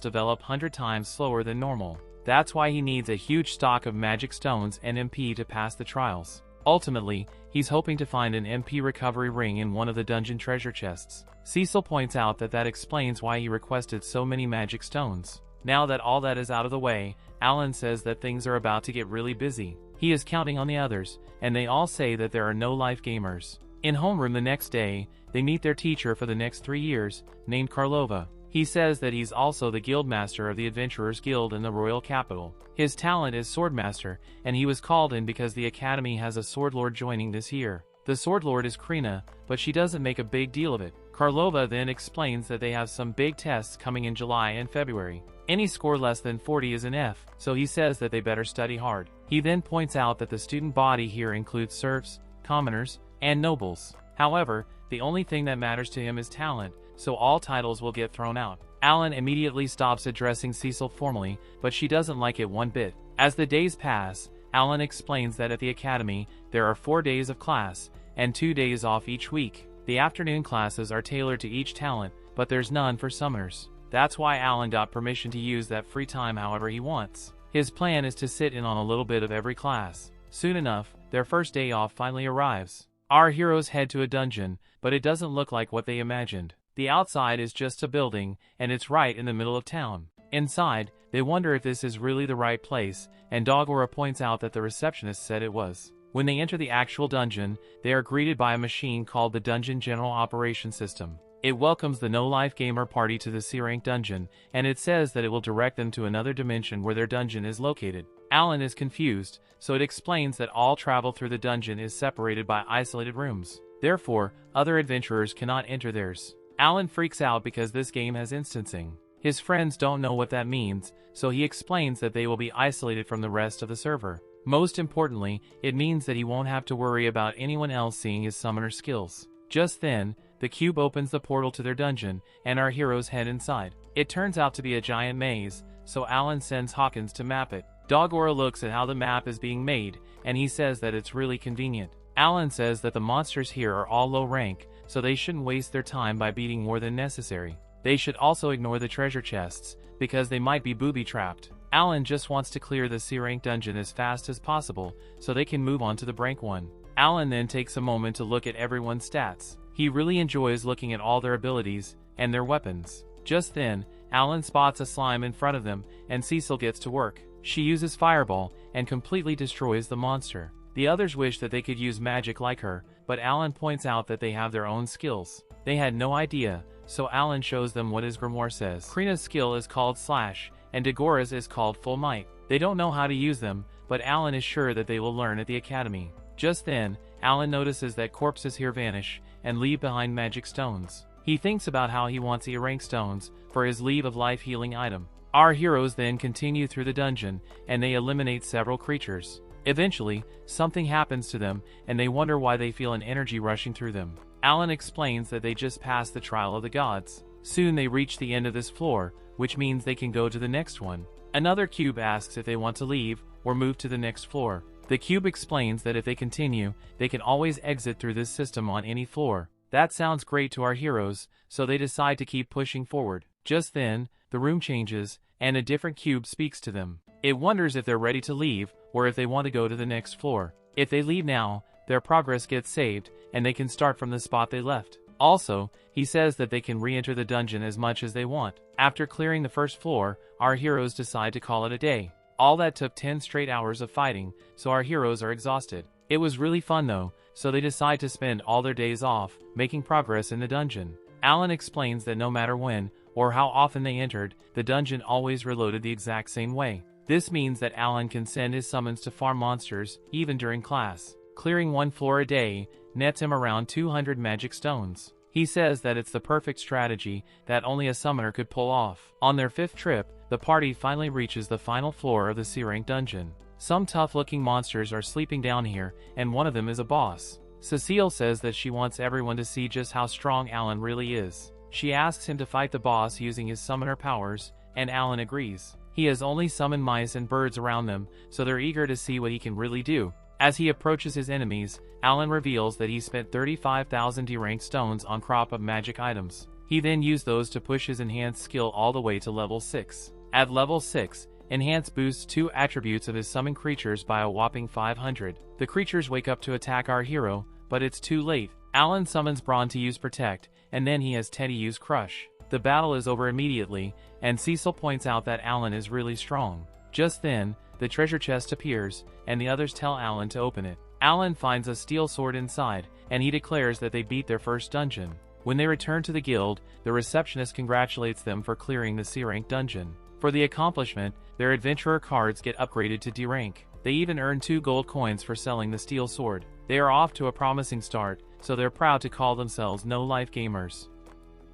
develop 100 times slower than normal. That's why he needs a huge stock of magic stones and MP to pass the trials. Ultimately, he's hoping to find an MP recovery ring in one of the dungeon treasure chests. Cecil points out that that explains why he requested so many magic stones. Now that all that is out of the way, Alan says that things are about to get really busy. He is counting on the others, and they all say that there are no life gamers. In homeroom the next day, they meet their teacher for the next 3 years, named Karlova. He says that he's also the guildmaster of the Adventurers Guild in the royal capital. His talent is swordmaster, and he was called in because the academy has a sword lord joining this year. The sword lord is Krina, but she doesn't make a big deal of it. Karlova then explains that they have some big tests coming in July and February. Any score less than 40 is an F, so he says that they better study hard. He then points out that the student body here includes serfs, commoners, and nobles. However, the only thing that matters to him is talent, so all titles will get thrown out. Alan immediately stops addressing Cecil formally, but she doesn't like it one bit. As the days pass, Alan explains that at the academy, there are 4 days of class, and 2 days off each week. The afternoon classes are tailored to each talent, but there's none for summoners. That's why Alan got permission to use that free time however he wants. His plan is to sit in on a little bit of every class. Soon enough, their first day off finally arrives. Our heroes head to a dungeon, but it doesn't look like what they imagined. The outside is just a building, and it's right in the middle of town. Inside, they wonder if this is really the right place, and Dogora points out that the receptionist said it was. When they enter the actual dungeon, they are greeted by a machine called the Dungeon General Operation System. It welcomes the no-life gamer party to the C-rank dungeon, and it says that it will direct them to another dimension where their dungeon is located. Alan is confused, so it explains that all travel through the dungeon is separated by isolated rooms. Therefore, other adventurers cannot enter theirs. Alan freaks out because this game has instancing. His friends don't know what that means, so he explains that they will be isolated from the rest of the server. Most importantly, it means that he won't have to worry about anyone else seeing his summoner skills. Just then, the cube opens the portal to their dungeon, and our heroes head inside. It turns out to be a giant maze, so Alan sends Hawkins to map it. Dogora looks at how the map is being made, and he says that it's really convenient. Alan says that the monsters here are all low rank, so they shouldn't waste their time by beating more than necessary. They should also ignore the treasure chests, because they might be booby-trapped. Alan just wants to clear the C-rank dungeon as fast as possible so they can move on to the rank one. Alan then takes a moment to look at everyone's stats. He really enjoys looking at all their abilities and their weapons. Just then, Alan spots a slime in front of them and Cecil gets to work. She uses Fireball and completely destroys the monster. The others wish that they could use magic like her, but Alan points out that they have their own skills. They had no idea, so Alan shows them what his grimoire says. Krina's skill is called Slash, and Degora's is called Full Might. They don't know how to use them, but Alan is sure that they will learn at the academy. Just then, Alan notices that corpses here vanish and leave behind magic stones. He thinks about how he wants E-rank stones for his Leave of Life healing item. Our heroes then continue through the dungeon, and they eliminate several creatures. Eventually, something happens to them, and they wonder why they feel an energy rushing through them. Alan explains that they just passed the trial of the gods. Soon they reach the end of this floor, which means they can go to the next one. Another cube asks if they want to leave or move to the next floor. The cube explains that if they continue, they can always exit through this system on any floor. That sounds great to our heroes, so they decide to keep pushing forward. Just then, the room changes, and a different cube speaks to them. It wonders if they're ready to leave, or if they want to go to the next floor. If they leave now, their progress gets saved, and they can start from the spot they left. Also, he says that they can re-enter the dungeon as much as they want. After clearing the first floor, our heroes decide to call it a day. All that took 10 straight hours of fighting, so our heroes are exhausted. It was really fun though, so they decide to spend all their days off, making progress in the dungeon. Alan explains that no matter when, or how often they entered, the dungeon always reloaded the exact same way. This means that Alan can send his summons to farm monsters, even during class. Clearing one floor a day nets him around 200 magic stones. He says that it's the perfect strategy that only a summoner could pull off. On their 5th trip, the party finally reaches the final floor of the C-rank dungeon. Some tough-looking monsters are sleeping down here, and one of them is a boss. Cecile says that she wants everyone to see just how strong Alan really is. She asks him to fight the boss using his summoner powers, and Alan agrees. He has only summoned mice and birds around them, so they're eager to see what he can really do. As he approaches his enemies, Alan reveals that he spent 35,000 D-rank stones on crop of magic items. He then used those to push his enhanced skill all the way to level 6. At level 6, Enhance boosts 2 attributes of his summoned creatures by a whopping 500. The creatures wake up to attack our hero, but it's too late. Alan summons Braun to use Protect, and then he has Teddy use Crush. The battle is over immediately, and Cecil points out that Alan is really strong. Just then, the treasure chest appears, and the others tell Alan to open it. Alan finds a steel sword inside, and he declares that they beat their first dungeon. When they return to the guild, the receptionist congratulates them for clearing the C-rank dungeon. For the accomplishment, their adventurer cards get upgraded to D-rank. They even earn 2 gold coins for selling the steel sword. They are off to a promising start, so they're proud to call themselves no-life gamers.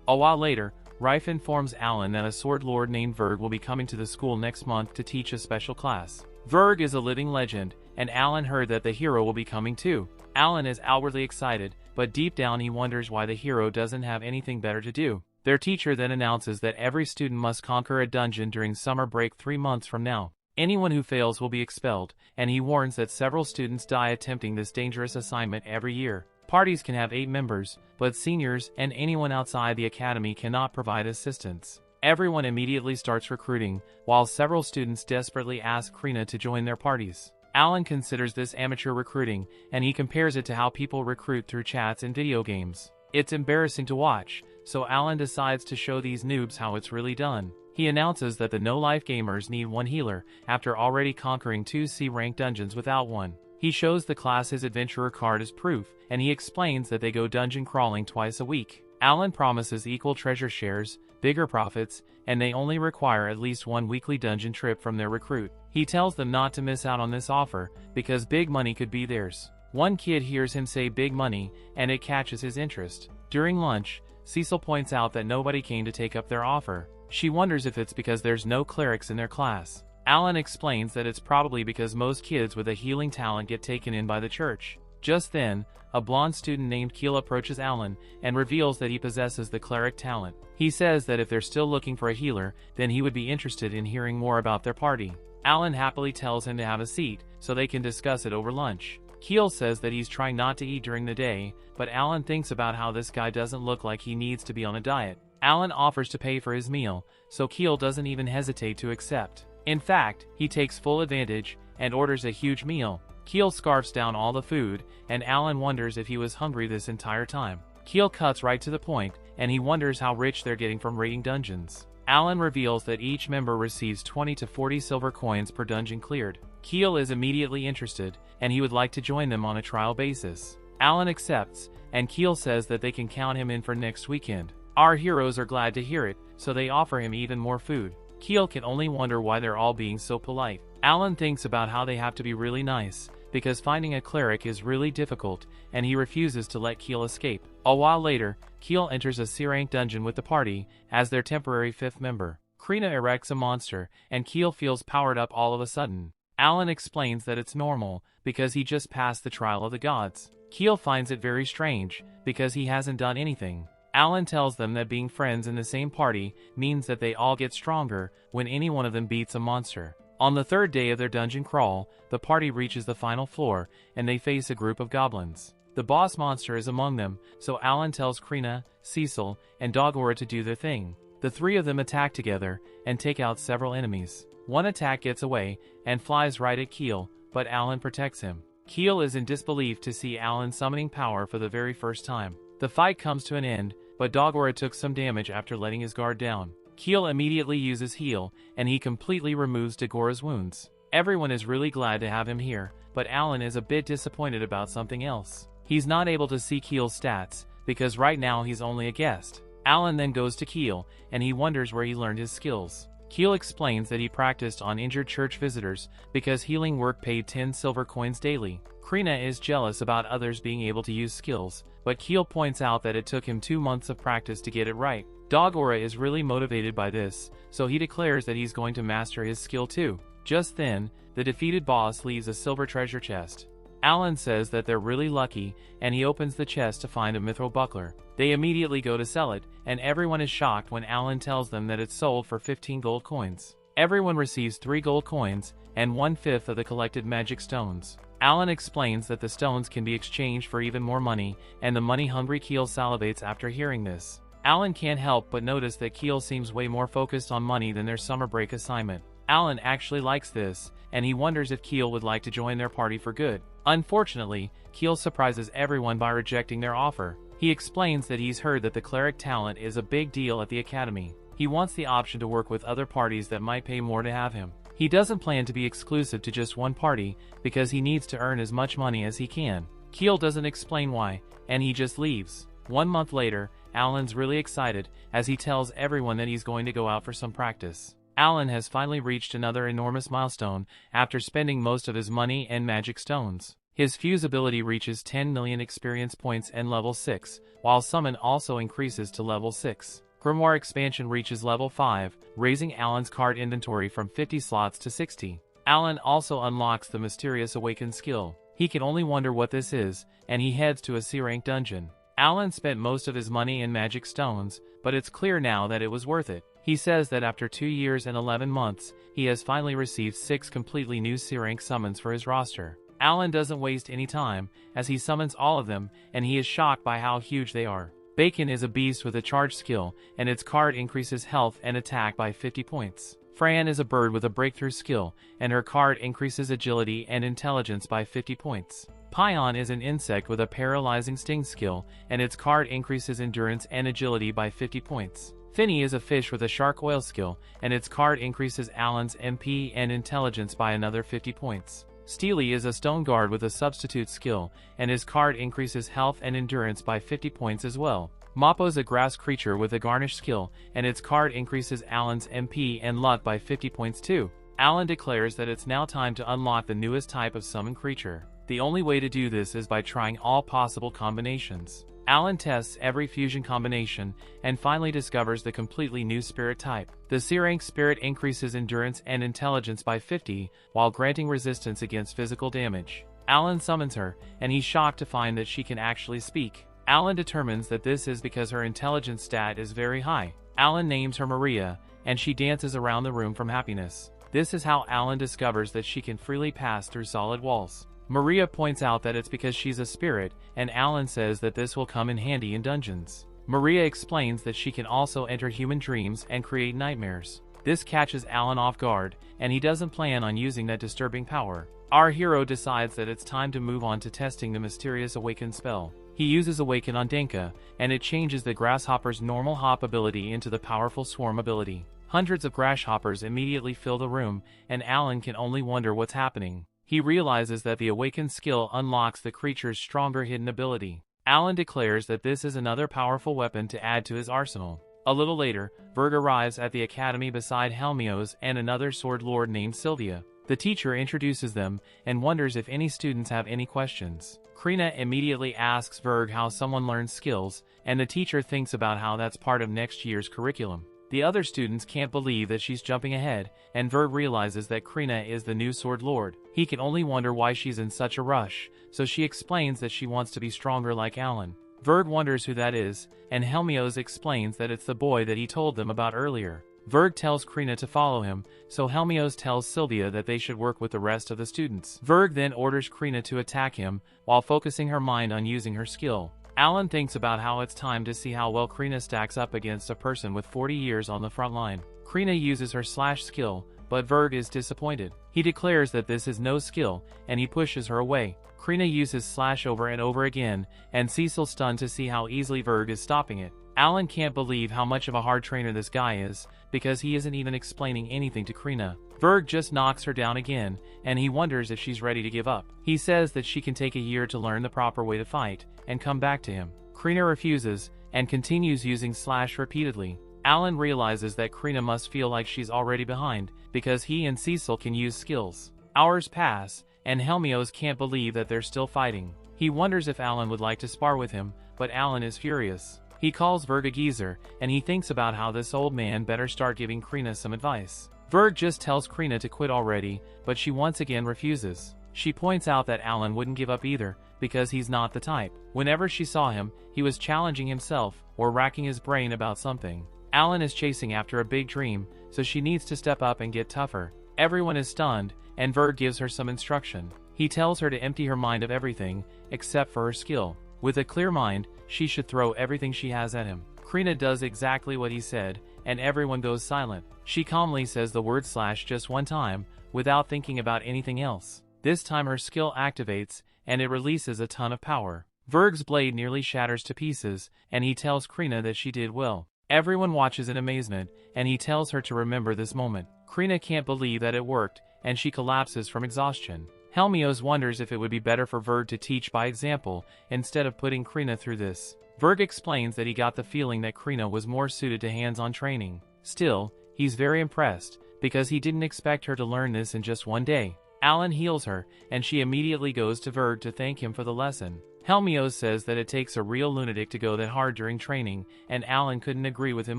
A while later, Rife informs Alan that a sword lord named Verg will be coming to the school next month to teach a special class. Verg is a living legend, and Alan heard that the hero will be coming too. Alan is outwardly excited, but deep down he wonders why the hero doesn't have anything better to do. Their teacher then announces that every student must conquer a dungeon during summer break 3 months from now. Anyone who fails will be expelled, and he warns that several students die attempting this dangerous assignment every year. Parties can have 8 members, but seniors and anyone outside the academy cannot provide assistance. Everyone immediately starts recruiting, while several students desperately ask Krina to join their parties. Alan considers this amateur recruiting, and he compares it to how people recruit through chats in video games. It's embarrassing to watch, so Alan decides to show these noobs how it's really done. He announces that the no-life gamers need 1 healer, after already conquering 2 C-rank dungeons without one. He shows the class his adventurer card as proof, and he explains that they go dungeon crawling twice a week. Alan promises equal treasure shares, bigger profits, and they only require at least 1 weekly dungeon trip from their recruit. He tells them not to miss out on this offer, because big money could be theirs. One kid hears him say big money, and it catches his interest. During lunch, Cecil points out that nobody came to take up their offer. She wonders if it's because there's no clerics in their class. Alan explains that it's probably because most kids with a healing talent get taken in by the church. Just then, a blonde student named Keel approaches Alan and reveals that he possesses the cleric talent. He says that if they're still looking for a healer, then he would be interested in hearing more about their party. Alan happily tells him to have a seat, so they can discuss it over lunch. Keel says that he's trying not to eat during the day, but Alan thinks about how this guy doesn't look like he needs to be on a diet. Alan offers to pay for his meal, so Keel doesn't even hesitate to accept. In fact, he takes full advantage and orders a huge meal. Keel scarfs down all the food, and Alan wonders if he was hungry this entire time. Keel cuts right to the point, and he wonders how rich they're getting from raiding dungeons. Alan reveals that each member receives 20 to 40 silver coins per dungeon cleared. Keel is immediately interested, and he would like to join them on a trial basis. Alan accepts, and Keel says that they can count him in for next weekend. Our heroes are glad to hear it, so they offer him even more food. Keel can only wonder why they're all being so polite. Alan thinks about how they have to be really nice, because finding a cleric is really difficult, and he refuses to let Keel escape. A while later, Keel enters a C-rank dungeon with the party as their temporary 5th member. Krina erects a monster, and Keel feels powered up all of a sudden. Alan explains that it's normal, because he just passed the trial of the gods. Keel finds it very strange, because he hasn't done anything. Alan tells them that being friends in the same party means that they all get stronger when any one of them beats a monster. On the 3rd day of their dungeon crawl, the party reaches the final floor, and they face a group of goblins. The boss monster is among them, so Alan tells Krina, Cecil, and Dogora to do their thing. The 3 of them attack together, and take out several enemies. One attack gets away, and flies right at Keel, but Alan protects him. Keel is in disbelief to see Alan summoning power for the very first time. The fight comes to an end, but Dogora took some damage after letting his guard down. Keel immediately uses heal, and he completely removes Dagora's wounds. Everyone is really glad to have him here, but Alan is a bit disappointed about something else. He's not able to see Keel's stats, because right now he's only a guest. Alan then goes to Keel, and he wonders where he learned his skills. Keel explains that he practiced on injured church visitors, because healing work paid 10 silver coins daily. Krina is jealous about others being able to use skills, but Keel points out that it took him 2 months of practice to get it right. Dogora is really motivated by this, so he declares that he's going to master his skill too. Just then, the defeated boss leaves a silver treasure chest. Alan says that they're really lucky, and he opens the chest to find a mithril buckler. They immediately go to sell it, and everyone is shocked when Alan tells them that it's sold for 15 gold coins. Everyone receives 3 gold coins, and 1/5 of the collected magic stones. Alan explains that the stones can be exchanged for even more money, and the money-hungry Keel salivates after hearing this. Alan can't help but notice that Keel seems way more focused on money than their summer break assignment. Alan actually likes this, and he wonders if Keel would like to join their party for good. Unfortunately, Keel surprises everyone by rejecting their offer. He explains that he's heard that the cleric talent is a big deal at the academy. He wants the option to work with other parties that might pay more to have him. He doesn't plan to be exclusive to just one party, because he needs to earn as much money as he can. Keel doesn't explain why, and he just leaves. 1 month later, Alan's really excited, as he tells everyone that he's going to go out for some practice. Alan has finally reached another enormous milestone after spending most of his money and magic stones. His fuse ability reaches 10 million experience points and level 6, while summon also increases to level 6. Grimoire expansion reaches level 5, raising Alan's card inventory from 50 slots to 60. Alan also unlocks the mysterious awakened skill. He can only wonder what this is, and he heads to a C-rank dungeon. Alan spent most of his money in magic stones, but it's clear now that it was worth it. He says that after 2 years and 11 months, he has finally received 6 completely new C-rank summons for his roster. Alan doesn't waste any time, as he summons all of them, and he is shocked by how huge they are. Bacon is a beast with a charge skill, and its card increases health and attack by 50 points. Fran is a bird with a breakthrough skill, and her card increases agility and intelligence by 50 points. Pion is an insect with a paralyzing sting skill, and its card increases endurance and agility by 50 points. Finny is a fish with a shark oil skill, and its card increases Alan's MP and intelligence by another 50 points. Steely is a stone guard with a substitute skill, and his card increases health and endurance by 50 points as well. Mappo is a grass creature with a garnish skill, and its card increases Alan's MP and luck by 50 points too. Alan declares that it's now time to unlock the newest type of summon creature. The only way to do this is by trying all possible combinations. Alan tests every fusion combination, and finally discovers the completely new spirit type. The C-rank spirit increases endurance and intelligence by 50, while granting resistance against physical damage. Alan summons her, and he's shocked to find that she can actually speak. Alan determines that this is because her intelligence stat is very high. Alan names her Maria, and she dances around the room from happiness. This is how Alan discovers that she can freely pass through solid walls. Maria points out that it's because she's a spirit, and Alan says that this will come in handy in dungeons. Maria explains that she can also enter human dreams and create nightmares. This catches Alan off guard, and he doesn't plan on using that disturbing power. Our hero decides that it's time to move on to testing the mysterious Awaken spell. He uses Awaken on Denka, and it changes the grasshopper's normal hop ability into the powerful swarm ability. Hundreds of grasshoppers immediately fill the room, and Alan can only wonder what's happening. He realizes that the Awaken skill unlocks the creature's stronger hidden ability. Alan declares that this is another powerful weapon to add to his arsenal. A little later, Verg arrives at the academy beside Helmios and another sword lord named Sylvia. The teacher introduces them and wonders if any students have any questions. Krina immediately asks Verg how someone learns skills, and the teacher thinks about how that's part of next year's curriculum. The other students can't believe that she's jumping ahead, and Verg realizes that Krina is the new sword lord. He can only wonder why she's in such a rush, so she explains that she wants to be stronger like Alan. Verg wonders who that is, and Helmios explains that it's the boy that he told them about earlier. Verg tells Krina to follow him, so Helmios tells Sylvia that they should work with the rest of the students. Verg then orders Krina to attack him, while focusing her mind on using her skill. Alan thinks about how it's time to see how well Krina stacks up against a person with 40 years on the front line. Krina uses her slash skill, but Verg is disappointed. He declares that this is no skill, and he pushes her away. Krina uses slash over and over again, and Cecil's stunned to see how easily Verg is stopping it. Alan can't believe how much of a hard trainer this guy is, because he isn't even explaining anything to Krina. Verg just knocks her down again, and he wonders if she's ready to give up. He says that she can take a year to learn the proper way to fight, and come back to him. Krina refuses, and continues using slash repeatedly. Alan realizes that Krina must feel like she's already behind, because he and Cecil can use skills. Hours pass, and Helmios can't believe that they're still fighting. He wonders if Alan would like to spar with him, but Alan is furious. He calls Verg a geezer, and he thinks about how this old man better start giving Krina some advice. Verg just tells Krina to quit already, but she once again refuses. She points out that Alan wouldn't give up either, because he's not the type. Whenever she saw him, he was challenging himself, or racking his brain about something. Alan is chasing after a big dream, so she needs to step up and get tougher. Everyone is stunned, and Verg gives her some instruction. He tells her to empty her mind of everything, except for her skill. With a clear mind, she should throw everything she has at him. Krina does exactly what he said, and everyone goes silent. She calmly says the word slash just one time, without thinking about anything else. This time her skill activates, and it releases a ton of power. Verg's blade nearly shatters to pieces, and he tells Krina that she did well. Everyone watches in amazement, and he tells her to remember this moment. Krina can't believe that it worked, and she collapses from exhaustion. Helmios wonders if it would be better for Verg to teach by example, instead of putting Krina through this. Verg explains that he got the feeling that Krina was more suited to hands-on training. Still, he's very impressed, because he didn't expect her to learn this in just one day. Alan heals her, and she immediately goes to Verg to thank him for the lesson. Helmios says that it takes a real lunatic to go that hard during training, and Alan couldn't agree with him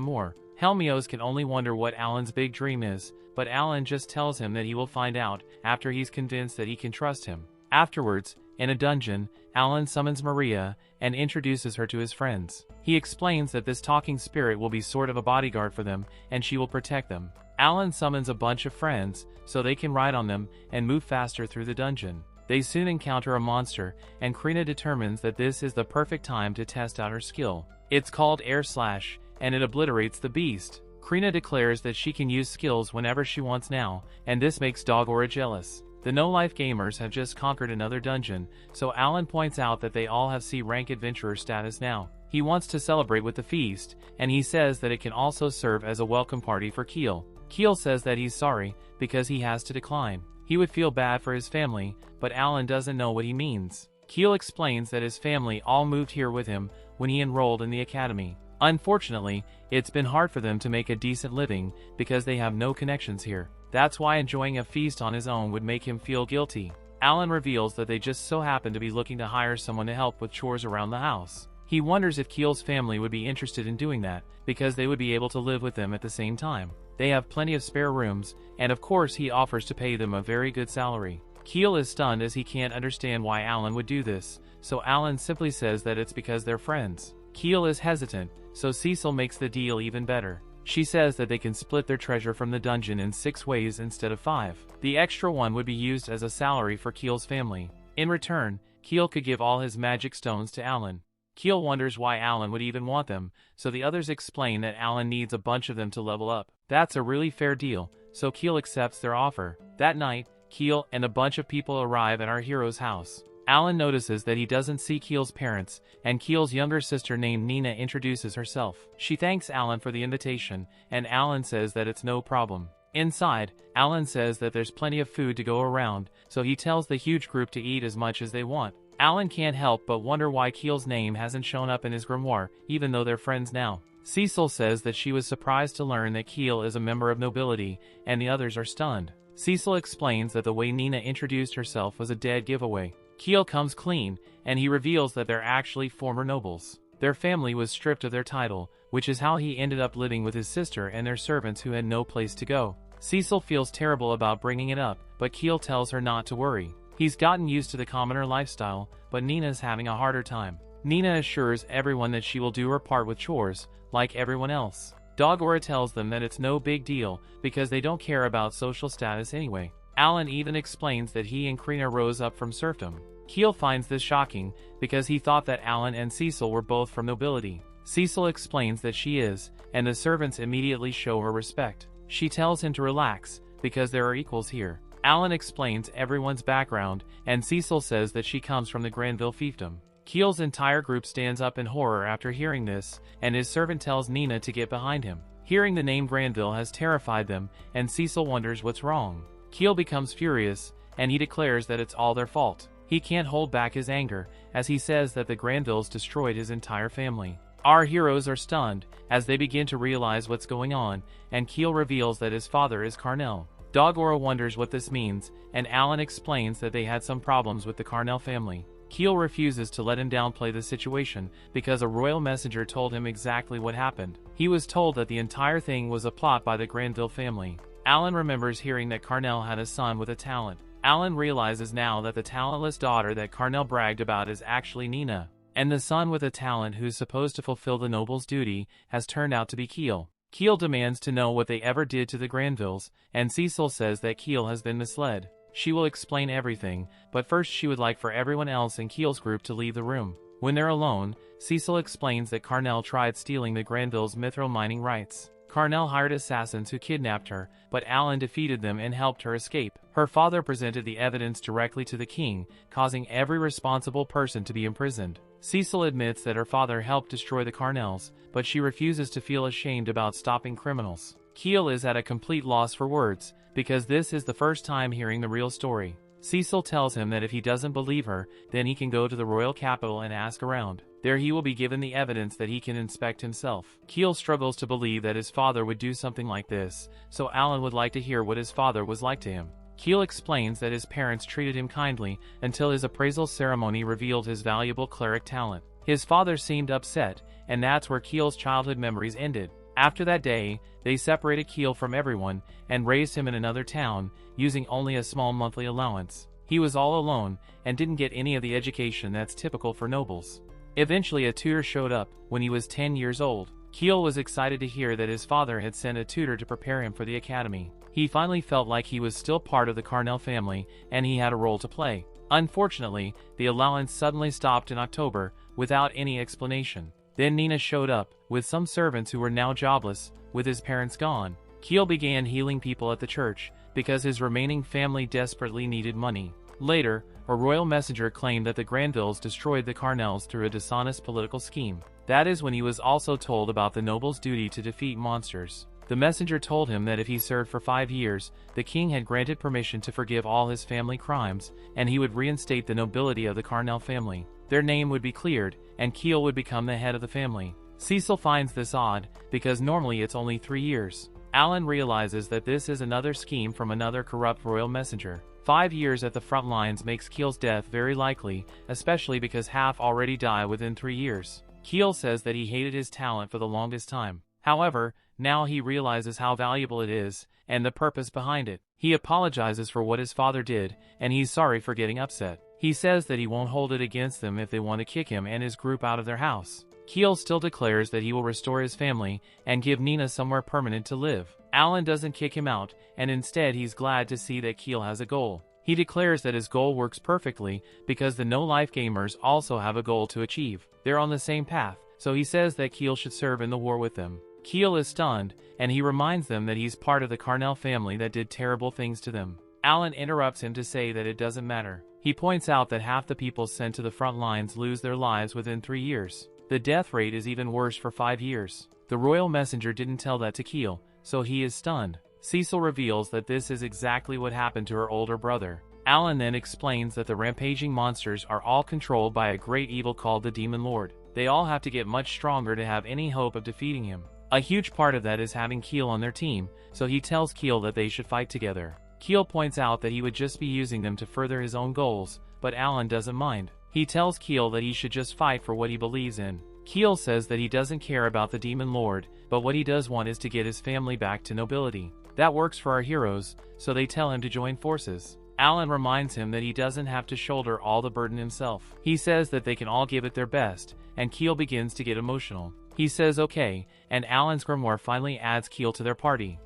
more. Helmios can only wonder what Alan's big dream is, but Alan just tells him that he will find out after he's convinced that he can trust him. Afterwards, in a dungeon, Alan summons Maria and introduces her to his friends. He explains that this talking spirit will be sort of a bodyguard for them, and she will protect them. Alan summons a bunch of friends, so they can ride on them and move faster through the dungeon. They soon encounter a monster, and Krina determines that this is the perfect time to test out her skill. It's called Air Slash, and it obliterates the beast. Krina declares that she can use skills whenever she wants now, and this makes Dogora jealous. The no-life gamers have just conquered another dungeon, so Alan points out that they all have C-rank adventurer status now. He wants to celebrate with the feast, and he says that it can also serve as a welcome party for Keel. Keel says that he's sorry, because he has to decline. He would feel bad for his family, but Alan doesn't know what he means. Keel explains that his family all moved here with him when he enrolled in the academy. Unfortunately, it's been hard for them to make a decent living because they have no connections here. That's why enjoying a feast on his own would make him feel guilty. Alan reveals that they just so happen to be looking to hire someone to help with chores around the house. He wonders if Keel's family would be interested in doing that, because they would be able to live with them at the same time. They have plenty of spare rooms, and of course he offers to pay them a very good salary. Keel is stunned as he can't understand why Alan would do this, so Alan simply says that it's because they're friends. Keel is hesitant, so Cecil makes the deal even better. She says that they can split their treasure from the dungeon in 6 ways instead of 5. The extra one would be used as a salary for Keel's family. In return, Keel could give all his magic stones to Alan. Keel wonders why Alan would even want them, so the others explain that Alan needs a bunch of them to level up. That's a really fair deal, so Keel accepts their offer. That night, Keel and a bunch of people arrive at our hero's house. Alan notices that he doesn't see Keel's parents, and Keel's younger sister named Nina introduces herself. She thanks Alan for the invitation, and Alan says that it's no problem. Inside, Alan says that there's plenty of food to go around, so he tells the huge group to eat as much as they want. Alan can't help but wonder why Keel's name hasn't shown up in his grimoire, even though they're friends now. Cecil says that she was surprised to learn that Keel is a member of nobility, and the others are stunned. Cecil explains that the way Nina introduced herself was a dead giveaway. Keel comes clean, and he reveals that they're actually former nobles. Their family was stripped of their title, which is how he ended up living with his sister and their servants who had no place to go. Cecil feels terrible about bringing it up, but Keel tells her not to worry. He's gotten used to the commoner lifestyle, but Nina's having a harder time. Nina assures everyone that she will do her part with chores, like everyone else. Dogora tells them that it's no big deal, because they don't care about social status anyway. Alan even explains that he and Krina rose up from serfdom. Keel finds this shocking, because he thought that Alan and Cecil were both from nobility. Cecil explains that she is, and the servants immediately show her respect. She tells him to relax, because there are equals here. Alan explains everyone's background, and Cecil says that she comes from the Granville fiefdom. Keel's entire group stands up in horror after hearing this, and his servant tells Nina to get behind him. Hearing the name Granville has terrified them, and Cecil wonders what's wrong. Keel becomes furious, and he declares that it's all their fault. He can't hold back his anger, as he says that the Granvilles destroyed his entire family. Our heroes are stunned, as they begin to realize what's going on, and Keel reveals that his father is Carnell. Dogora wonders what this means, and Alan explains that they had some problems with the Carnell family. Keel refuses to let him downplay the situation, because a royal messenger told him exactly what happened. He was told that the entire thing was a plot by the Granville family. Alan remembers hearing that Carnell had a son with a talent. Alan realizes now that the talentless daughter that Carnell bragged about is actually Nina, and the son with a talent who's supposed to fulfill the noble's duty has turned out to be Keel. Keel demands to know what they ever did to the Granvilles, and Cecil says that Keel has been misled. She will explain everything, but first she would like for everyone else in Keel's group to leave the room. When they're alone, Cecil explains that Carnell tried stealing the Granville's mithril mining rights. Carnell hired assassins who kidnapped her, but Alan defeated them and helped her escape. Her father presented the evidence directly to the king, causing every responsible person to be imprisoned. Cecil admits that her father helped destroy the Carnells, but she refuses to feel ashamed about stopping criminals. Keel is at a complete loss for words, because this is the first time hearing the real story. Cecil tells him that if he doesn't believe her, then he can go to the royal capital and ask around. There he will be given the evidence that he can inspect himself. Keel struggles to believe that his father would do something like this, so Alan would like to hear what his father was like to him. Keel explains that his parents treated him kindly until his appraisal ceremony revealed his valuable cleric talent. His father seemed upset, and that's where Keel's childhood memories ended. After that day, they separated Keel from everyone and raised him in another town, using only a small monthly allowance. He was all alone and didn't get any of the education that's typical for nobles. Eventually a tutor showed up when he was 10 years old. Keel was excited to hear that his father had sent a tutor to prepare him for the academy. He finally felt like he was still part of the Carnell family, and he had a role to play. Unfortunately, the allowance suddenly stopped in October, without any explanation. Then Nina showed up, with some servants who were now jobless, with his parents gone. Keel began healing people at the church, because his remaining family desperately needed money. Later, a royal messenger claimed that the Granvilles destroyed the Carnells through a dishonest political scheme. That is when he was also told about the noble's duty to defeat monsters. The messenger told him that if he served for 5 years, the king had granted permission to forgive all his family crimes, and he would reinstate the nobility of the Carnell family. Their name would be cleared, and Keel would become the head of the family. Cecil finds this odd, because normally it's only 3 years. Alan realizes that this is another scheme from another corrupt royal messenger. 5 years at the front lines makes Keel's death very likely, especially because half already die within 3 years. Keel says that he hated his talent for the longest time. However, now he realizes how valuable it is, and the purpose behind it. He apologizes for what his father did, and he's sorry for getting upset. He says that he won't hold it against them if they want to kick him and his group out of their house. Keel still declares that he will restore his family and give Nina somewhere permanent to live. Alan doesn't kick him out, and instead he's glad to see that Keel has a goal. He declares that his goal works perfectly because the no-life gamers also have a goal to achieve. They're on the same path, so he says that Keel should serve in the war with them. Keel is stunned, and he reminds them that he's part of the Carnell family that did terrible things to them. Alan interrupts him to say that it doesn't matter. He points out that half the people sent to the front lines lose their lives within 3 years. The death rate is even worse for 5 years. The royal messenger didn't tell that to Keel, so he is stunned. Cecil reveals that this is exactly what happened to her older brother. Alan then explains that the rampaging monsters are all controlled by a great evil called the Demon Lord. They all have to get much stronger to have any hope of defeating him. A huge part of that is having Keel on their team, so he tells Keel that they should fight together. Keel points out that he would just be using them to further his own goals, but Alan doesn't mind. He tells Keel that he should just fight for what he believes in. Keel says that he doesn't care about the Demon Lord, but what he does want is to get his family back to nobility. That works for our heroes, so they tell him to join forces. Alan reminds him that he doesn't have to shoulder all the burden himself. He says that they can all give it their best, and Keel begins to get emotional. He says okay, and Alan's grimoire finally adds Keel to their party.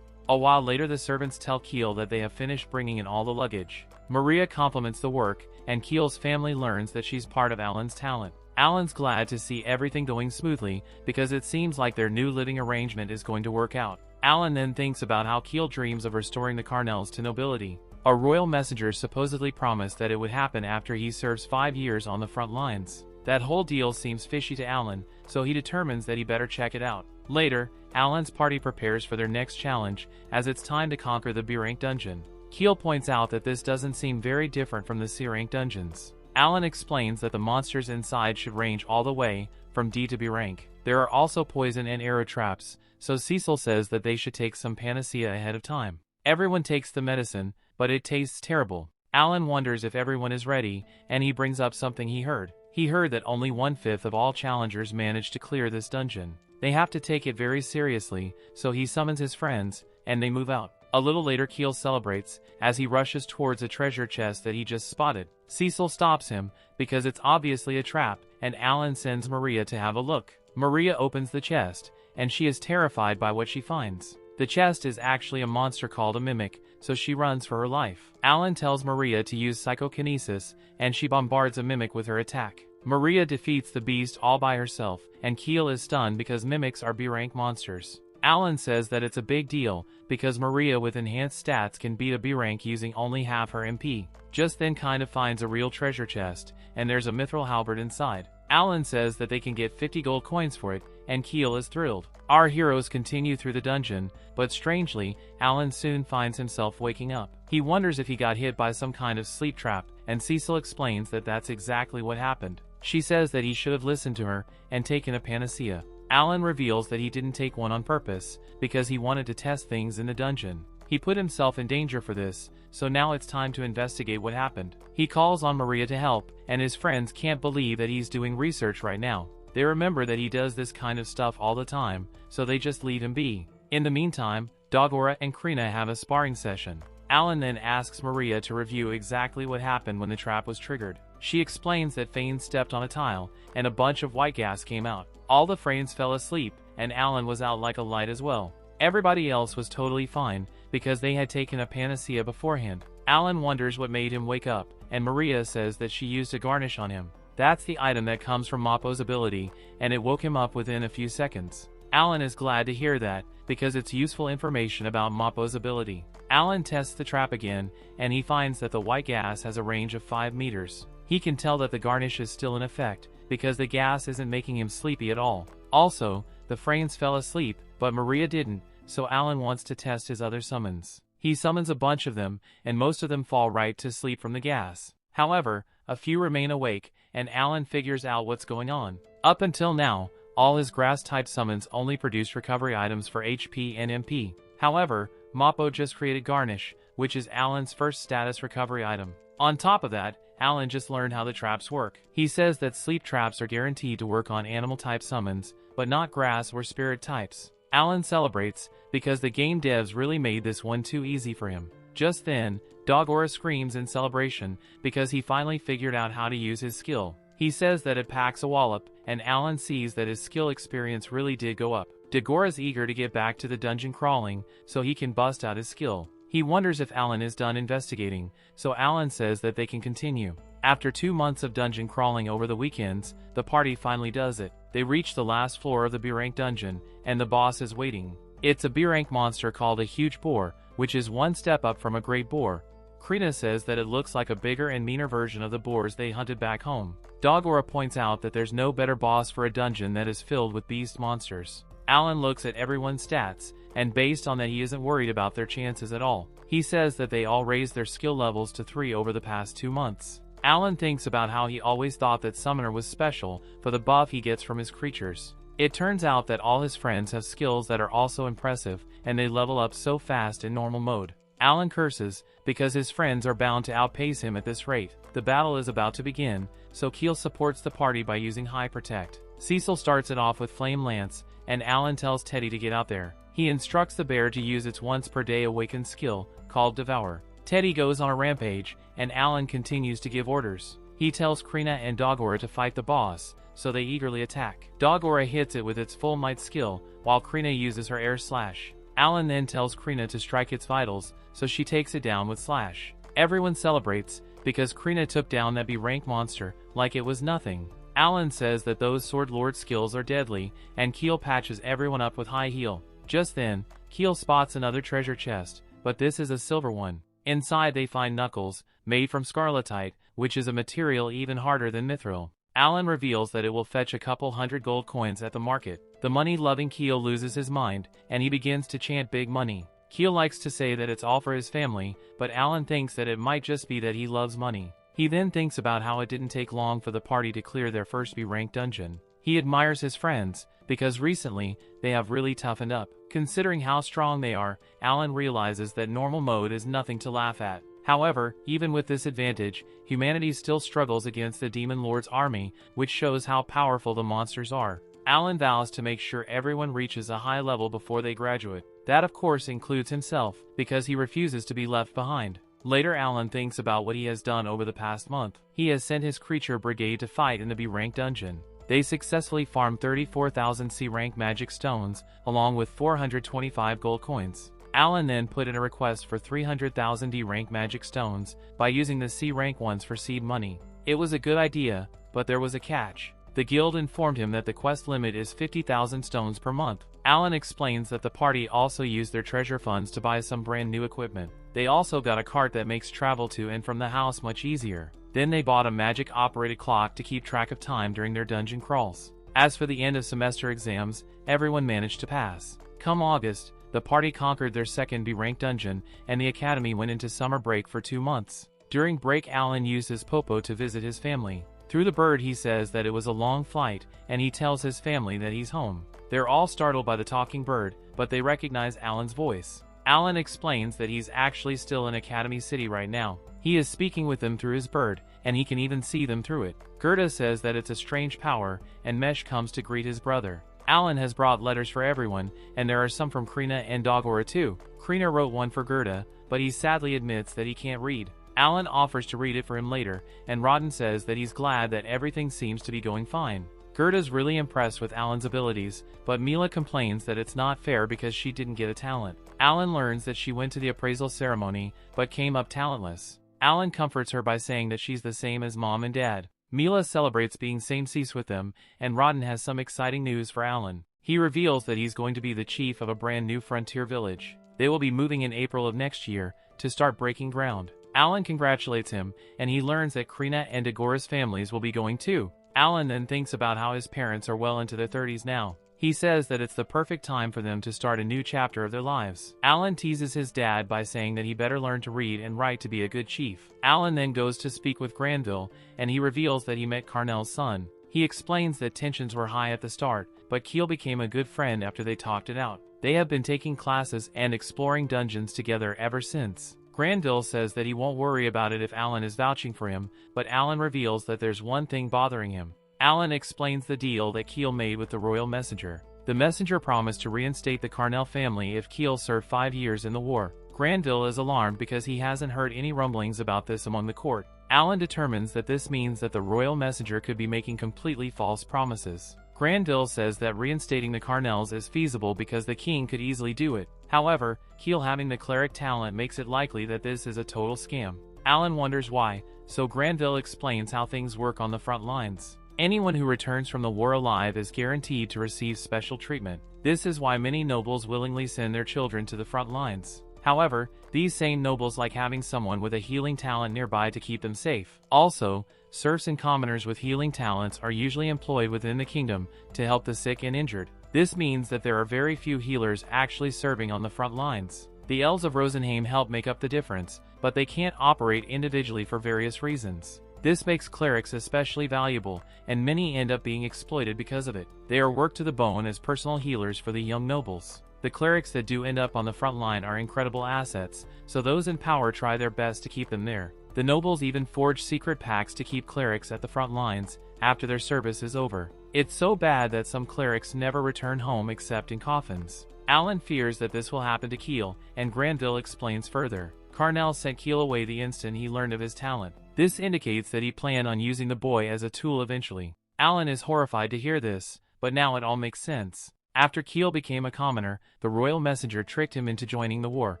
A while later the servants tell Keel that they have finished bringing in all the luggage. Maria compliments the work, and Keel's family learns that she's part of Alan's talent. Alan's glad to see everything going smoothly, because it seems like their new living arrangement is going to work out. Alan then thinks about how Keel dreams of restoring the Carnells to nobility. A royal messenger supposedly promised that it would happen after he serves 5 years on the front lines. That whole deal seems fishy to Alan, so he determines that he better check it out. Later, Alan's party prepares for their next challenge, as it's time to conquer the B-rank dungeon. Keel points out that this doesn't seem very different from the C-rank dungeons. Alan explains that the monsters inside should range all the way from D to B rank. There are also poison and arrow traps, so Cecil says that they should take some panacea ahead of time. Everyone takes the medicine, but it tastes terrible. Alan wonders if everyone is ready, and he brings up something he heard. He heard that only 1/5 of all challengers manage to clear this dungeon. They have to take it very seriously, so he summons his friends, and they move out. A little later Keel celebrates, as he rushes towards a treasure chest that he just spotted. Cecil stops him, because it's obviously a trap, and Alan sends Maria to have a look. Maria opens the chest, and she is terrified by what she finds. The chest is actually a monster called a mimic, so she runs for her life. Alan tells Maria to use psychokinesis, and she bombards a mimic with her attack. Maria defeats the beast all by herself, and Keel is stunned because mimics are B-rank monsters. Alan says that it's a big deal, because Maria with enhanced stats can beat a B-rank using only half her MP. Just then kind of finds a real treasure chest, and there's a mithril halberd inside. Alan says that they can get 50 gold coins for it, and Keel is thrilled. Our heroes continue through the dungeon, but strangely, Alan soon finds himself waking up. He wonders if he got hit by some kind of sleep trap, and Cecil explains that that's exactly what happened. She says that he should have listened to her and taken a panacea. Alan reveals that he didn't take one on purpose, because he wanted to test things in the dungeon. He put himself in danger for this, so now it's time to investigate what happened. He calls on Maria to help, and his friends can't believe that he's doing research right now. They remember that he does this kind of stuff all the time, so they just leave him be. In the meantime, Dogora and Krina have a sparring session. Alan then asks Maria to review exactly what happened when the trap was triggered. She explains that Fane stepped on a tile, and a bunch of white gas came out. All the Franes fell asleep, and Alan was out like a light as well. Everybody else was totally fine, because they had taken a panacea beforehand. Alan wonders what made him wake up, and Maria says that she used a garnish on him. That's the item that comes from Mappo's ability, and it woke him up within a few seconds. Alan is glad to hear that, because it's useful information about Mappo's ability. Alan tests the trap again, and he finds that the white gas has a range of 5 meters. He can tell that the garnish is still in effect, because the gas isn't making him sleepy at all. Also, the Franes fell asleep, but Maria didn't, so Alan wants to test his other summons. He summons a bunch of them, and most of them fall right to sleep from the gas. However, a few remain awake, and Alan figures out what's going on. Up until now, all his grass-type summons only produced recovery items for HP and MP. However, Mappo just created Garnish, which is Alan's first status recovery item. On top of that, Alan just learned how the traps work. He says that sleep traps are guaranteed to work on animal-type summons, but not grass or spirit types. Alan celebrates, because the game devs really made this one too easy for him. Just then, Dogora screams in celebration, because he finally figured out how to use his skill. He says that it packs a wallop, and Alan sees that his skill experience really did go up. Dagora's eager to get back to the dungeon crawling, so he can bust out his skill. He wonders if Alan is done investigating, so Alan says that they can continue. After 2 months of dungeon crawling over the weekends, the party finally does it. They reach the last floor of the B-rank dungeon, and the boss is waiting. It's a B-rank monster called a huge boar, which is one step up from a great boar. Krina says that it looks like a bigger and meaner version of the boars they hunted back home. Dogora points out that there's no better boss for a dungeon that is filled with beast monsters. Alan looks at everyone's stats, and based on that he isn't worried about their chances at all. He says that they all raised their skill levels to 3 over the past 2 months. Alan thinks about how he always thought that Summoner was special for the buff he gets from his creatures. It turns out that all his friends have skills that are also impressive, and they level up so fast in normal mode. Alan curses, because his friends are bound to outpace him at this rate. The battle is about to begin, so Keel supports the party by using High Protect. Cecil starts it off with Flame Lance, and Alan tells Teddy to get out there. He instructs the bear to use its once per day awakened skill, called Devour. Teddy goes on a rampage, and Alan continues to give orders. He tells Krina and Dogora to fight the boss, so they eagerly attack. Dogora hits it with its full might skill, while Krina uses her air slash. Alan then tells Krina to strike its vitals, so she takes it down with slash. Everyone celebrates, because Krina took down that B-rank monster like it was nothing. Alan says that those Sword Lord skills are deadly, and Keel patches everyone up with high heal. Just then, Keel spots another treasure chest, but this is a silver one. Inside they find Knuckles, made from scarletite, which is a material even harder than mithril. Alan reveals that it will fetch a couple hundred gold coins at the market. The money-loving Keel loses his mind, and he begins to chant big money. Keel likes to say that it's all for his family, but Alan thinks that it might just be that he loves money. He then thinks about how it didn't take long for the party to clear their first B-rank dungeon. He admires his friends, because recently, they have really toughened up. Considering how strong they are, Alan realizes that normal mode is nothing to laugh at. However, even with this advantage, humanity still struggles against the Demon Lord's army, which shows how powerful the monsters are. Alan vows to make sure everyone reaches a high level before they graduate. That of course includes himself, because he refuses to be left behind. Later Alan thinks about what he has done over the past month. He has sent his creature brigade to fight in the B-rank dungeon. They successfully farmed 34,000 C-rank magic stones, along with 425 gold coins. Alan then put in a request for 300,000 D-rank magic stones, by using the C-rank ones for seed money. It was a good idea, but there was a catch. The guild informed him that the quest limit is 50,000 stones per month. Alan explains that the party also used their treasure funds to buy some brand new equipment. They also got a cart that makes travel to and from the house much easier. Then they bought a magic-operated clock to keep track of time during their dungeon crawls. As for the end-of-semester exams, everyone managed to pass. Come August, the party conquered their second B-rank dungeon, and the academy went into summer break for 2 months. During break Alan used his popo to visit his family. Through the bird he says that it was a long flight, and he tells his family that he's home. They're all startled by the talking bird, but they recognize Alan's voice. Alan explains that he's actually still in Academy City right now. He is speaking with them through his bird, and he can even see them through it. Gerda says that it's a strange power, and Mesh comes to greet his brother. Alan has brought letters for everyone, and there are some from Krina and Dogora too. Krina wrote one for Gerda, but he sadly admits that he can't read. Alan offers to read it for him later, and Rodden says that he's glad that everything seems to be going fine. Gerda's really impressed with Alan's abilities, but Mila complains that it's not fair because she didn't get a talent. Alan learns that she went to the appraisal ceremony, but came up talentless. Alan comforts her by saying that she's the same as Mom and Dad. Mila celebrates being same-sex with them, and Rodden has some exciting news for Alan. He reveals that he's going to be the chief of a brand new frontier village. They will be moving in April of next year, to start breaking ground. Alan congratulates him, and he learns that Krina and Dagora's families will be going too. Alan then thinks about how his parents are well into their 30s now. He says that it's the perfect time for them to start a new chapter of their lives. Alan teases his dad by saying that he better learn to read and write to be a good chief. Alan then goes to speak with Granville, and he reveals that he met Carnell's son. He explains that tensions were high at the start, but Keel became a good friend after they talked it out. They have been taking classes and exploring dungeons together ever since. Granville says that he won't worry about it if Alan is vouching for him, but Alan reveals that there's one thing bothering him. Alan explains the deal that Keel made with the royal messenger. The messenger promised to reinstate the Carnell family if Keel served 5 years in the war. Granville is alarmed because he hasn't heard any rumblings about this among the court. Alan determines that this means that the royal messenger could be making completely false promises. Granville says that reinstating the Carnells is feasible because the king could easily do it. However, Keel having the cleric talent makes it likely that this is a total scam. Alan wonders why, so Granville explains how things work on the front lines. Anyone who returns from the war alive is guaranteed to receive special treatment. This is why many nobles willingly send their children to the front lines. However, these same nobles like having someone with a healing talent nearby to keep them safe. Also, serfs and commoners with healing talents are usually employed within the kingdom to help the sick and injured. This means that there are very few healers actually serving on the front lines. The elves of Rosenheim help make up the difference, but they can't operate individually for various reasons. This makes clerics especially valuable, and many end up being exploited because of it. They are worked to the bone as personal healers for the young nobles. The clerics that do end up on the front line are incredible assets, so those in power try their best to keep them there. The nobles even forge secret pacts to keep clerics at the front lines after their service is over. It's so bad that some clerics never return home except in coffins. Alan fears that this will happen to Keel, and Granville explains further. Carnell sent Keel away the instant he learned of his talent. This indicates that he planned on using the boy as a tool eventually. Alan is horrified to hear this, but now it all makes sense. After Keel became a commoner, the royal messenger tricked him into joining the war.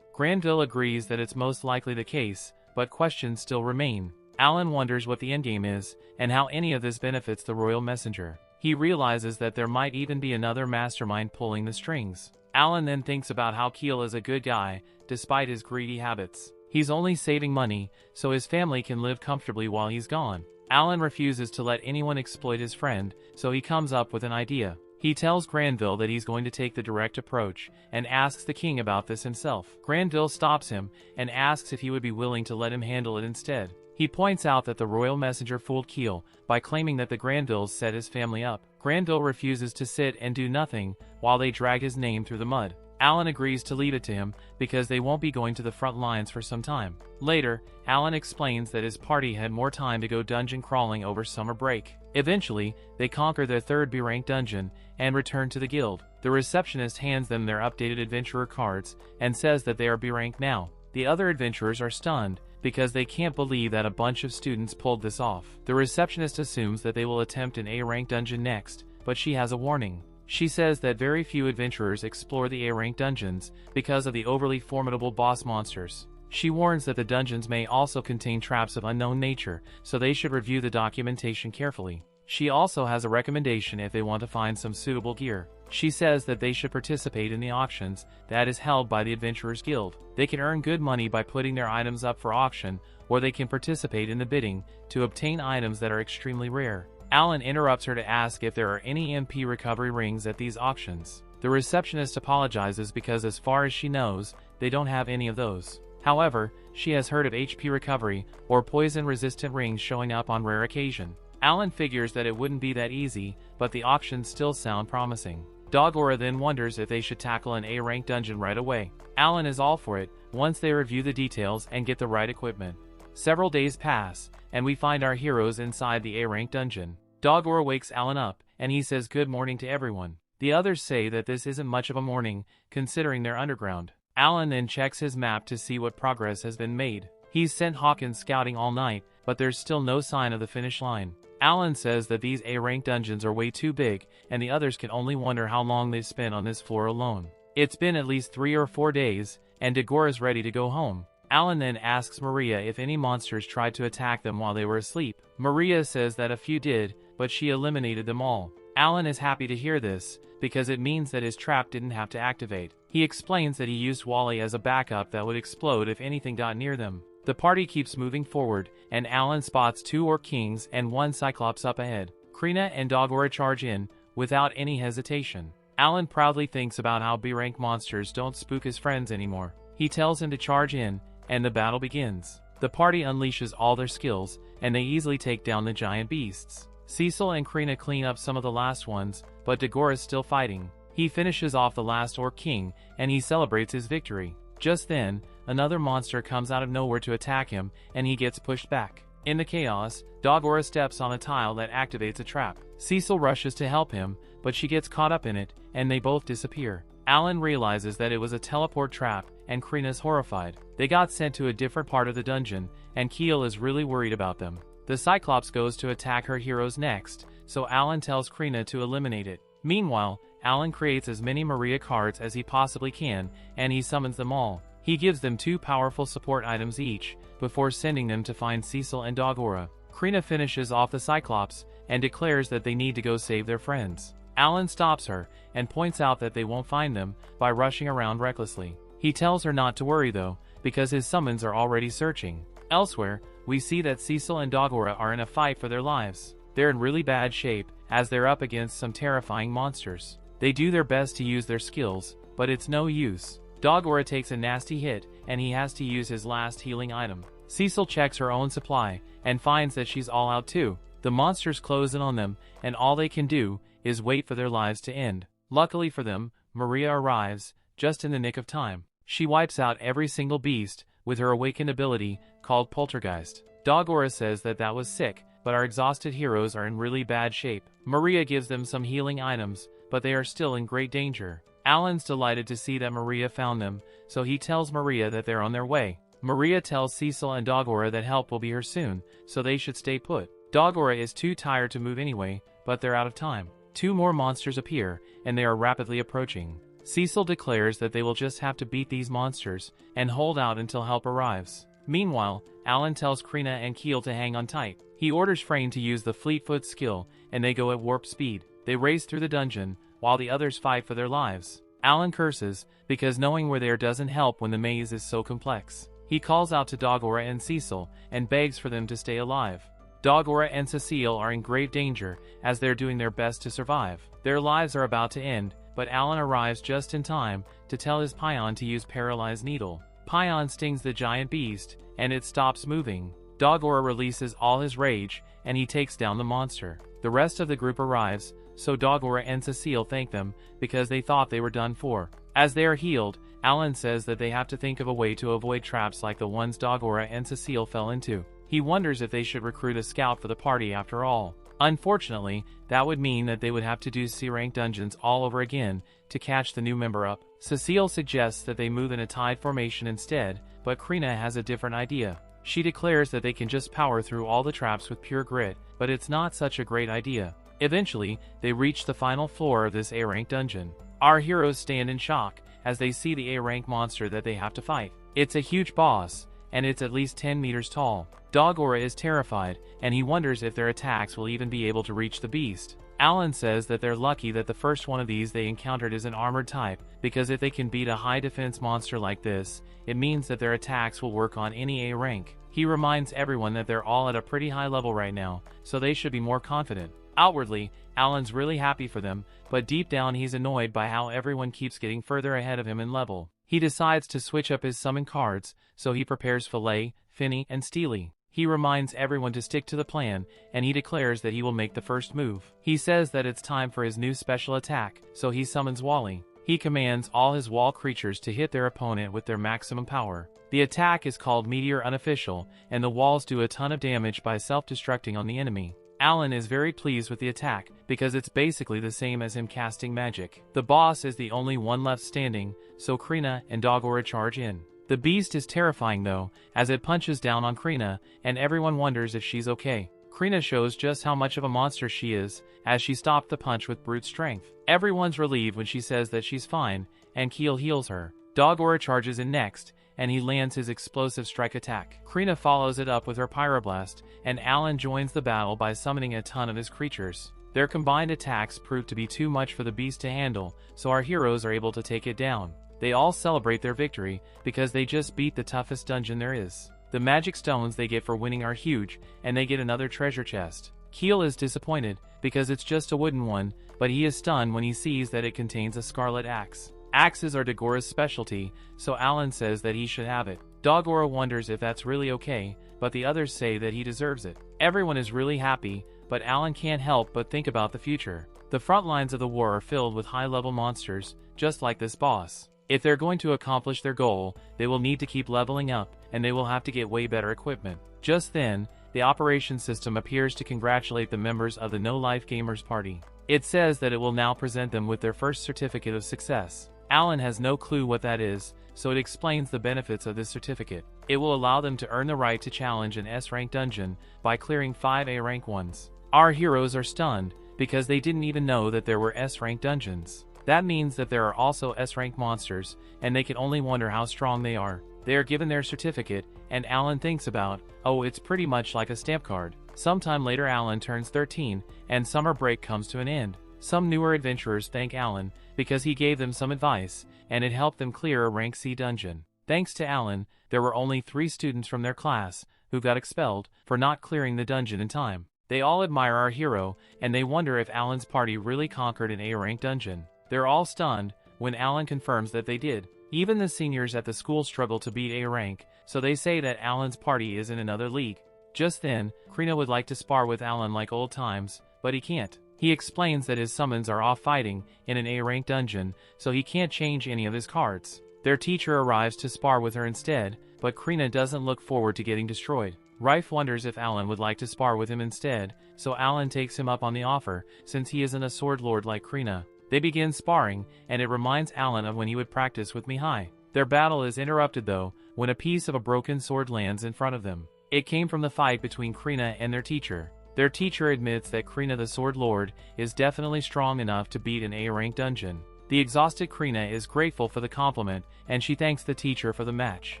Granville agrees that it's most likely the case, but questions still remain. Alan wonders what the endgame is, and how any of this benefits the royal messenger. He realizes that there might even be another mastermind pulling the strings. Alan then thinks about how Keel is a good guy, despite his greedy habits. He's only saving money, so his family can live comfortably while he's gone. Alan refuses to let anyone exploit his friend, so he comes up with an idea. He tells Granville that he's going to take the direct approach, and asks the king about this himself. Granville stops him, and asks if he would be willing to let him handle it instead. He points out that the royal messenger fooled Keel by claiming that the Granvilles set his family up. Granville refuses to sit and do nothing while they drag his name through the mud. Alan agrees to leave it to him because they won't be going to the front lines for some time. Later, Alan explains that his party had more time to go dungeon crawling over summer break. Eventually, they conquer their third B-rank dungeon and return to the guild. The receptionist hands them their updated adventurer cards and says that they are B-rank now. The other adventurers are stunned because they can't believe that a bunch of students pulled this off. The receptionist assumes that they will attempt an A-rank dungeon next, but she has a warning. She says that very few adventurers explore the A-rank dungeons because of the overly formidable boss monsters. She warns that the dungeons may also contain traps of unknown nature, so they should review the documentation carefully. She also has a recommendation if they want to find some suitable gear. She says that they should participate in the auctions that is held by the Adventurers Guild. They can earn good money by putting their items up for auction, or they can participate in the bidding to obtain items that are extremely rare. Alan interrupts her to ask if there are any MP recovery rings at these auctions. The receptionist apologizes because as far as she knows, they don't have any of those. However, she has heard of HP recovery or poison-resistant rings showing up on rare occasion. Alan figures that it wouldn't be that easy, but the auctions still sound promising. Dogora then wonders if they should tackle an A-rank dungeon right away. Alan is all for it, once they review the details and get the right equipment. Several days pass, and we find our heroes inside the A-rank dungeon. Dogora wakes Alan up, and he says good morning to everyone. The others say that this isn't much of a morning, considering they're underground. Alan then checks his map to see what progress has been made. He's sent Hawkins scouting all night, but there's still no sign of the finish line. Alan says that these A-rank dungeons are way too big, and the others can only wonder how long they've spent on this floor alone. It's been at least 3 or 4 days, and Degora's ready to go home. Alan then asks Maria if any monsters tried to attack them while they were asleep. Maria says that a few did, but she eliminated them all. Alan is happy to hear this, because it means that his trap didn't have to activate. He explains that he used Wally as a backup that would explode if anything got near them. The party keeps moving forward, and Alan spots 2 Orc Kings and 1 Cyclops up ahead. Krina and Dogora charge in, without any hesitation. Alan proudly thinks about how B-rank monsters don't spook his friends anymore. He tells him to charge in, and the battle begins. The party unleashes all their skills, and they easily take down the giant beasts. Cecil and Krina clean up some of the last ones, but Degora's still fighting. He finishes off the last Orc King, and he celebrates his victory. Just then, another monster comes out of nowhere to attack him, and he gets pushed back. In the chaos, Dogora steps on a tile that activates a trap. Cecil rushes to help him, but she gets caught up in it, and they both disappear. Alan realizes that it was a teleport trap, and Krina's horrified. They got sent to a different part of the dungeon, and Keel is really worried about them. The Cyclops goes to attack her heroes next, so Alan tells Krina to eliminate it. Meanwhile, Alan creates as many Maria cards as he possibly can, and he summons them all. He gives them 2 powerful support items each, before sending them to find Cecil and Dogora. Krina finishes off the Cyclops, and declares that they need to go save their friends. Alan stops her, and points out that they won't find them, by rushing around recklessly. He tells her not to worry though, because his summons are already searching. Elsewhere, we see that Cecil and Dogora are in a fight for their lives. They're in really bad shape, as they're up against some terrifying monsters. They do their best to use their skills, but it's no use. Dogora takes a nasty hit, and he has to use his last healing item. Cecil checks her own supply, and finds that she's all out too. The monsters close in on them, and all they can do is wait for their lives to end. Luckily for them, Maria arrives, just in the nick of time. She wipes out every single beast, with her awakened ability, called Poltergeist. Dogora says that was sick, but our exhausted heroes are in really bad shape. Maria gives them some healing items, but they are still in great danger. Alan's delighted to see that Maria found them, so he tells Maria that they're on their way. Maria tells Cecil and Dogora that help will be here soon, so they should stay put. Dogora is too tired to move anyway, but they're out of time. 2 more monsters appear, and they are rapidly approaching. Cecil declares that they will just have to beat these monsters, and hold out until help arrives. Meanwhile, Alan tells Krina and Keel to hang on tight. He orders Frayne to use the Fleetfoot skill, and they go at warp speed. They race through the dungeon, while the others fight for their lives. Alan curses, because knowing where they are doesn't help when the maze is so complex. He calls out to Dogora and Cecil, and begs for them to stay alive. Dogora and Cecile are in grave danger, as they're doing their best to survive. Their lives are about to end, but Alan arrives just in time to tell his Pion to use Paralyze Needle. Pion stings the giant beast, and it stops moving. Dogora releases all his rage, and he takes down the monster. The rest of the group arrives, so Dogora and Cecile thank them, because they thought they were done for. As they are healed, Alan says that they have to think of a way to avoid traps like the ones Dogora and Cecile fell into. He wonders if they should recruit a scout for the party after all. Unfortunately, that would mean that they would have to do C-rank dungeons all over again to catch the new member up. Cecile suggests that they move in a tied formation instead, but Krina has a different idea. She declares that they can just power through all the traps with pure grit, but it's not such a great idea. Eventually, they reach the final floor of this A-rank dungeon. Our heroes stand in shock as they see the A-rank monster that they have to fight. It's a huge boss, and it's at least 10 meters tall. Dogora is terrified, and he wonders if their attacks will even be able to reach the beast. Alan says that they're lucky that the first one of these they encountered is an armored type, because if they can beat a high defense monster like this, it means that their attacks will work on any A rank. He reminds everyone that they're all at a pretty high level right now, so they should be more confident. Outwardly, Alan's really happy for them, but deep down he's annoyed by how everyone keeps getting further ahead of him in level. He decides to switch up his summon cards, so he prepares Filet, Finny, and Steely. He reminds everyone to stick to the plan, and he declares that he will make the first move. He says that it's time for his new special attack, so he summons Wally. He commands all his wall creatures to hit their opponent with their maximum power. The attack is called Meteor Unofficial, and the walls do a ton of damage by self-destructing on the enemy. Alan is very pleased with the attack, because it's basically the same as him casting magic. The boss is the only one left standing, so Krina and Dogora charge in. The beast is terrifying though, as it punches down on Krina, and everyone wonders if she's okay. Krina shows just how much of a monster she is, as she stopped the punch with brute strength. Everyone's relieved when she says that she's fine, and Keel heals her. Dogora charges in next, and he lands his explosive strike attack. Krina follows it up with her pyroblast, and Alan joins the battle by summoning a ton of his creatures. Their combined attacks prove to be too much for the beast to handle, so our heroes are able to take it down. They all celebrate their victory, because they just beat the toughest dungeon there is. The magic stones they get for winning are huge, and they get another treasure chest. Keel is disappointed, because it's just a wooden one, but he is stunned when he sees that it contains a scarlet axe. Axes are Dogora's specialty, so Alan says that he should have it. Dogora wonders if that's really okay, but the others say that he deserves it. Everyone is really happy, but Alan can't help but think about the future. The front lines of the war are filled with high-level monsters, just like this boss. If they're going to accomplish their goal, they will need to keep leveling up, and they will have to get way better equipment. Just then, the operations system appears to congratulate the members of the No Life Gamers party. It says that it will now present them with their first certificate of success. Alan has no clue what that is, so it explains the benefits of this certificate. It will allow them to earn the right to challenge an S-rank dungeon by clearing 5 A-rank ones. Our heroes are stunned, because they didn't even know that there were S-rank dungeons. That means that there are also S-rank monsters, and they can only wonder how strong they are. They are given their certificate, and Alan thinks about, oh, it's pretty much like a stamp card. Sometime later Alan turns 13, and summer break comes to an end. Some newer adventurers thank Alan, because he gave them some advice, and it helped them clear a rank C dungeon. Thanks to Alan, there were only 3 students from their class, who got expelled, for not clearing the dungeon in time. They all admire our hero, and they wonder if Alan's party really conquered an A-rank dungeon. They're all stunned, when Alan confirms that they did. Even the seniors at the school struggle to beat A rank, so they say that Alan's party is in another league. Just then, Krina would like to spar with Alan like old times, but he can't. He explains that his summons are off fighting in an A rank dungeon, so he can't change any of his cards. Their teacher arrives to spar with her instead, but Krina doesn't look forward to getting destroyed. Rife wonders if Alan would like to spar with him instead, so Alan takes him up on the offer, since he isn't a sword lord like Krina. They begin sparring, and it reminds Alan of when he would practice with Mihai. Their battle is interrupted though, when a piece of a broken sword lands in front of them. It came from the fight between Krina and their teacher. Their teacher admits that Krina the Sword Lord is definitely strong enough to beat an A-rank dungeon. The exhausted Krina is grateful for the compliment, and she thanks the teacher for the match.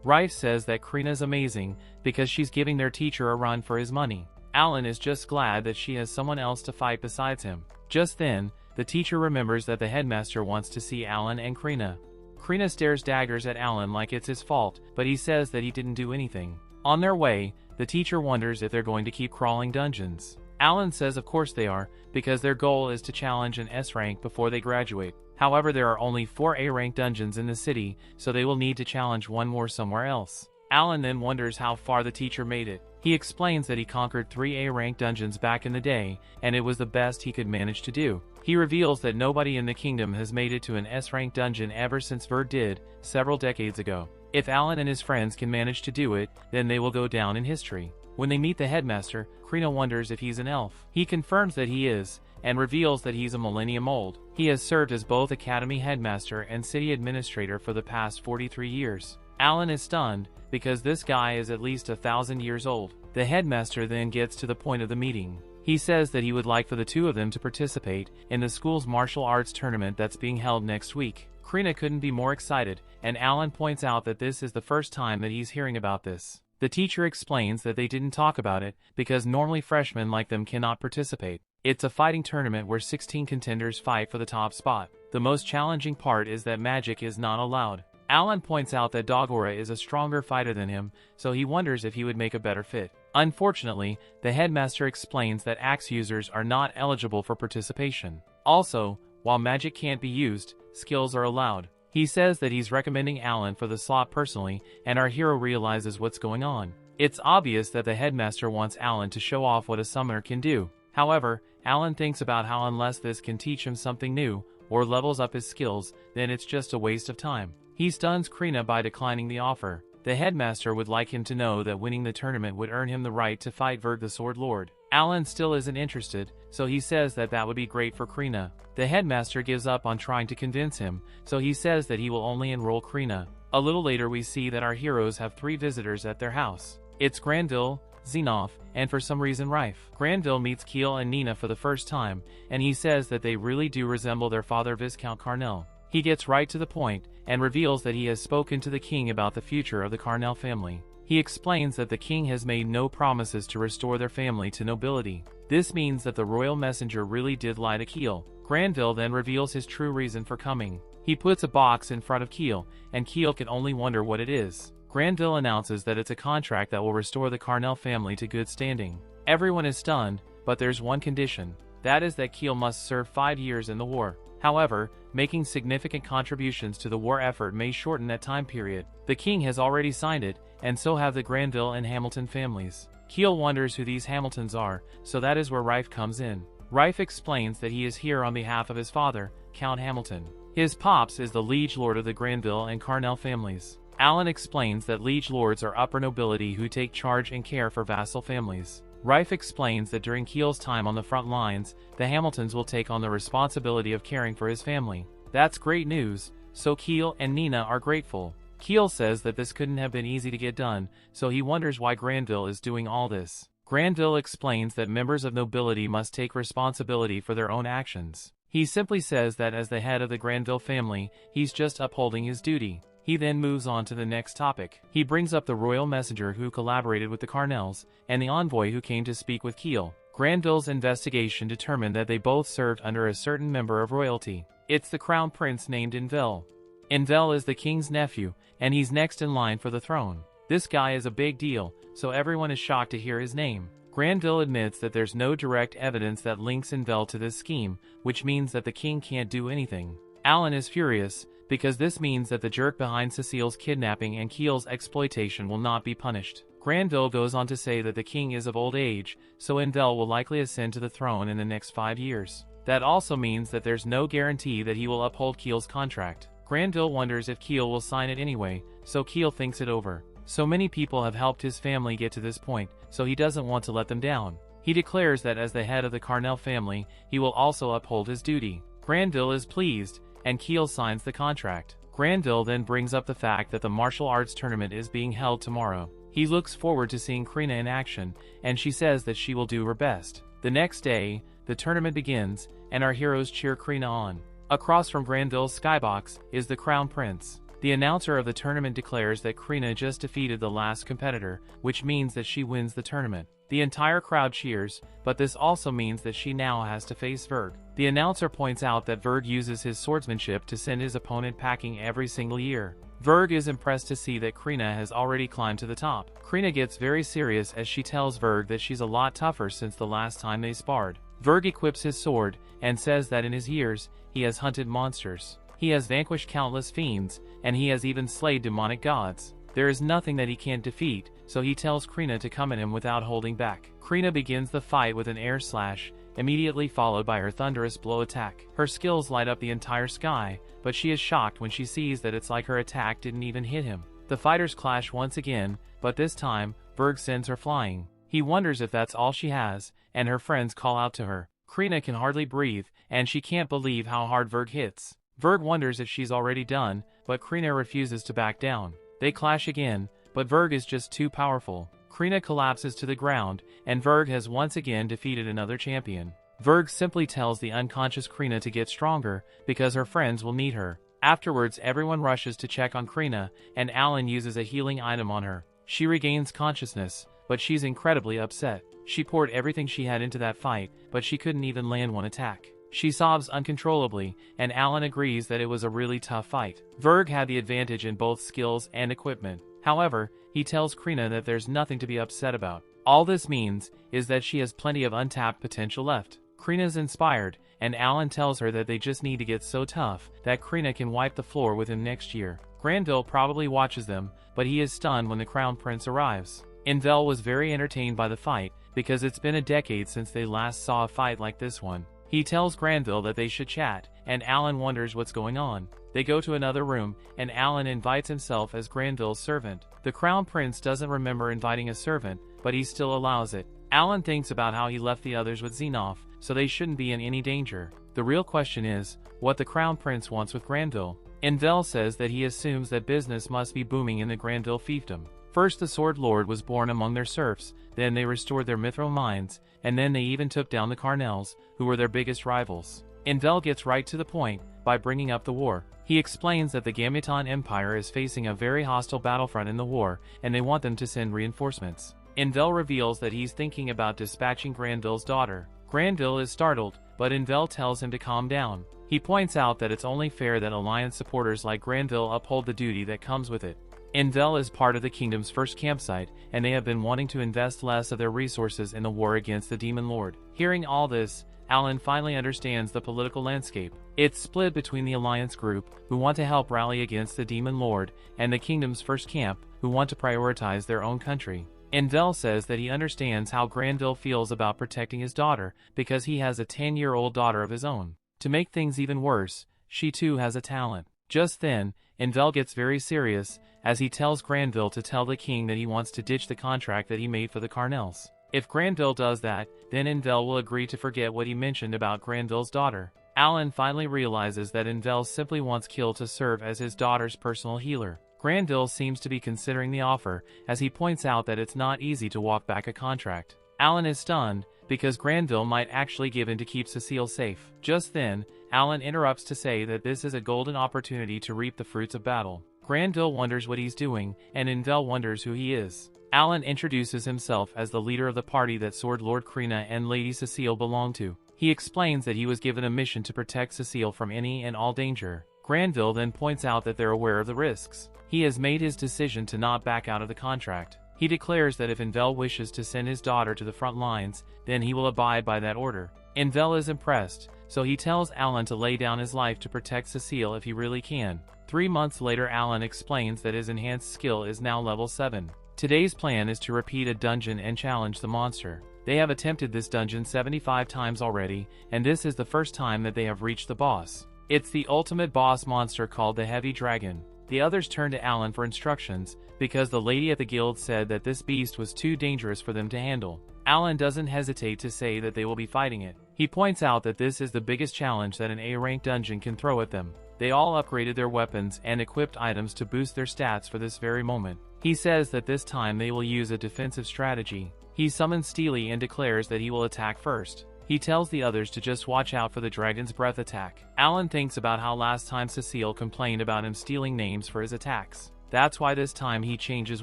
Rife says that Krina's amazing, because she's giving their teacher a run for his money. Alan is just glad that she has someone else to fight besides him. Just then, the teacher remembers that the headmaster wants to see Alan and Krina. Krina stares daggers at Alan like it's his fault, but he says that he didn't do anything. On their way, the teacher wonders if they're going to keep crawling dungeons. Alan says of course they are, because their goal is to challenge an S rank before they graduate. However, there are only 4 A rank dungeons in the city, so they will need to challenge one more somewhere else. Alan then wonders how far the teacher made it. He explains that he conquered 3 A rank dungeons back in the day, and it was the best he could manage to do. He reveals that nobody in the kingdom has made it to an S rank dungeon ever since Verd did, several decades ago. If Alan and his friends can manage to do it, then they will go down in history. When they meet the headmaster, Krina wonders if he's an elf. He confirms that he is, and reveals that he's a millennium old. He has served as both academy headmaster and city administrator for the past 43 years. Alan is stunned, because this guy is at least 1,000 years old. The headmaster then gets to the point of the meeting. He says that he would like for the 2 of them to participate in the school's martial arts tournament that's being held next week. Krina couldn't be more excited, and Alan points out that this is the first time that he's hearing about this. The teacher explains that they didn't talk about it, because normally freshmen like them cannot participate. It's a fighting tournament where 16 contenders fight for the top spot. The most challenging part is that magic is not allowed. Alan points out that Dogora is a stronger fighter than him, so he wonders if he would make a better fit. Unfortunately, the headmaster explains that axe users are not eligible for participation. Also, while magic can't be used, skills are allowed. He says that he's recommending Alan for the slot personally, and our hero realizes what's going on. It's obvious that the headmaster wants Alan to show off what a summoner can do. However, Alan thinks about how unless this can teach him something new, or levels up his skills, then it's just a waste of time. He stuns Krina by declining the offer. The headmaster would like him to know that winning the tournament would earn him the right to fight Verd the Sword Lord. Alan still isn't interested, so he says that that would be great for Krina. The headmaster gives up on trying to convince him, so he says that he will only enroll Krina. A little later we see that our heroes have 3 visitors at their house. It's Granville, Xenoph, and for some reason Rife. Granville meets Kiel and Nina for the first time, and he says that they really do resemble their father Viscount Carnell. He gets right to the point, and reveals that he has spoken to the king about the future of the Carnell family. He explains that the king has made no promises to restore their family to nobility. This means that the royal messenger really did lie to Kiel. Granville then reveals his true reason for coming. He puts a box in front of Kiel, and Kiel can only wonder what it is. Granville announces that it's a contract that will restore the Carnell family to good standing. Everyone is stunned, but there's one condition. That is that Kiel must serve 5 years in the war. However, making significant contributions to the war effort may shorten that time period. The king has already signed it, and so have the Granville and Hamilton families. Kiel wonders who these Hamiltons are, so that is where Rife comes in. Rife explains that he is here on behalf of his father, Count Hamilton. His pops is the liege lord of the Granville and Carnell families. Alan explains that liege lords are upper nobility who take charge and care for vassal families. Rife explains that during Kiel's time on the front lines, the Hamiltons will take on the responsibility of caring for his family. That's great news, so Kiel and Nina are grateful. Kiel says that this couldn't have been easy to get done, so he wonders why Granville is doing all this. Granville explains that members of nobility must take responsibility for their own actions. He simply says that as the head of the Granville family, he's just upholding his duty. He then moves on to the next topic. He brings up the royal messenger who collaborated with the Carnels, and the envoy who came to speak with Kiel. Granville's investigation determined that they both served under a certain member of royalty. It's the crown prince named Envel. Envel is the king's nephew, and he's next in line for the throne. This guy is a big deal, so everyone is shocked to hear his name. Granville admits that there's no direct evidence that links Envel to this scheme, which means that the king can't do anything. Alan is furious, because this means that the jerk behind Cecile's kidnapping and Kiel's exploitation will not be punished. Granville goes on to say that the king is of old age, so Envel will likely ascend to the throne in the next 5 years. That also means that there's no guarantee that he will uphold Kiel's contract. Granville wonders if Kiel will sign it anyway, so Kiel thinks it over. So many people have helped his family get to this point, so he doesn't want to let them down. He declares that as the head of the Carnell family, he will also uphold his duty. Granville is pleased, and Kiel signs the contract. Granville then brings up the fact that the martial arts tournament is being held tomorrow. He looks forward to seeing Krina in action, and she says that she will do her best. The next day, the tournament begins, and our heroes cheer Krina on. Across from Granville's skybox is the Crown Prince. The announcer of the tournament declares that Krina just defeated the last competitor, which means that she wins the tournament. The entire crowd cheers, but this also means that she now has to face Verg. The announcer points out that Verg uses his swordsmanship to send his opponent packing every single year. Verg is impressed to see that Krina has already climbed to the top. Krina gets very serious as she tells Verg that she's a lot tougher since the last time they sparred. Verg equips his sword, and says that in his years, he has hunted monsters. He has vanquished countless fiends, and he has even slayed demonic gods. There is nothing that he can't defeat, so he tells Krina to come at him without holding back. Krina begins the fight with an air slash, immediately followed by her thunderous blow attack. Her skills light up the entire sky, but she is shocked when she sees that it's like her attack didn't even hit him. The fighters clash once again, but this time, Verg sends her flying. He wonders if that's all she has, and her friends call out to her. Krina can hardly breathe, and she can't believe how hard Verg hits. Verg wonders if she's already done, but Krina refuses to back down. They clash again, but Verg is just too powerful. Krina collapses to the ground, and Verg has once again defeated another champion. Verg simply tells the unconscious Krina to get stronger, because her friends will need her. Afterwards, everyone rushes to check on Krina, and Alan uses a healing item on her. She regains consciousness, but she's incredibly upset. She poured everything she had into that fight, but she couldn't even land one attack. She sobs uncontrollably, and Alan agrees that it was a really tough fight. Verg had the advantage in both skills and equipment. However, he tells Krina that there's nothing to be upset about. All this means is that she has plenty of untapped potential left. Krina's inspired, and Alan tells her that they just need to get so tough that Krina can wipe the floor with him next year. Granville probably watches them, but he is stunned when the Crown Prince arrives. Envel was very entertained by the fight, because it's been a decade since they last saw a fight like this one. He tells Granville that they should chat, and Alan wonders what's going on. They go to another room, and Alan invites himself as Granville's servant. The Crown Prince doesn't remember inviting a servant, but he still allows it. Alan thinks about how he left the others with Xenoph, so they shouldn't be in any danger. The real question is, what the Crown Prince wants with Granville. Envel says that he assumes that business must be booming in the Granville fiefdom. First the Sword Lord was born among their serfs, then they restored their mithril mines, and then they even took down the Carnels, who were their biggest rivals. Envel gets right to the point, by bringing up the war. He explains that the Gameton Empire is facing a very hostile battlefront in the war, and they want them to send reinforcements. Envel reveals that he's thinking about dispatching Granville's daughter. Granville is startled, but Envel tells him to calm down. He points out that it's only fair that Alliance supporters like Granville uphold the duty that comes with it. Envel is part of the kingdom's first campsite, and they have been wanting to invest less of their resources in the war against the Demon Lord. Hearing all this, Alan finally understands the political landscape. It's split between the Alliance group, who want to help rally against the Demon Lord, and the kingdom's first camp, who want to prioritize their own country. Envel says that he understands how Granville feels about protecting his daughter, because he has a 10-year-old daughter of his own. To make things even worse, she too has a talent. Just then, Envel gets very serious, as he tells Granville to tell the king that he wants to ditch the contract that he made for the Carnels. If Granville does that, then Envel will agree to forget what he mentioned about Granville's daughter. Alan finally realizes that Envel simply wants Kiel to serve as his daughter's personal healer. Granville seems to be considering the offer, as he points out that it's not easy to walk back a contract. Alan is stunned, because Granville might actually give in to keep Cecile safe. Just then, Alan interrupts to say that this is a golden opportunity to reap the fruits of battle. Granville wonders what he's doing, and Envel wonders who he is. Alan introduces himself as the leader of the party that Sword Lord Krina and Lady Cecile belong to. He explains that he was given a mission to protect Cecile from any and all danger. Granville then points out that they're aware of the risks. He has made his decision to not back out of the contract. He declares that if Envel wishes to send his daughter to the front lines, then he will abide by that order. Envel is impressed, so he tells Alan to lay down his life to protect Cecile if he really can. 3 months later, Alan explains that his enhanced skill is now level 7. Today's plan is to repeat a dungeon and challenge the monster. They have attempted this dungeon 75 times already, and this is the first time that they have reached the boss. It's the ultimate boss monster called the Heavy Dragon. The others turn to Alan for instructions, because the lady at the guild said that this beast was too dangerous for them to handle. Alan doesn't hesitate to say that they will be fighting it. He points out that this is the biggest challenge that an A-rank dungeon can throw at them. They all upgraded their weapons and equipped items to boost their stats for this very moment. He says that this time they will use a defensive strategy. He summons Steely and declares that he will attack first. He tells the others to just watch out for the dragon's breath attack. Alan thinks about how last time Cecile complained about him stealing names for his attacks. That's why this time he changes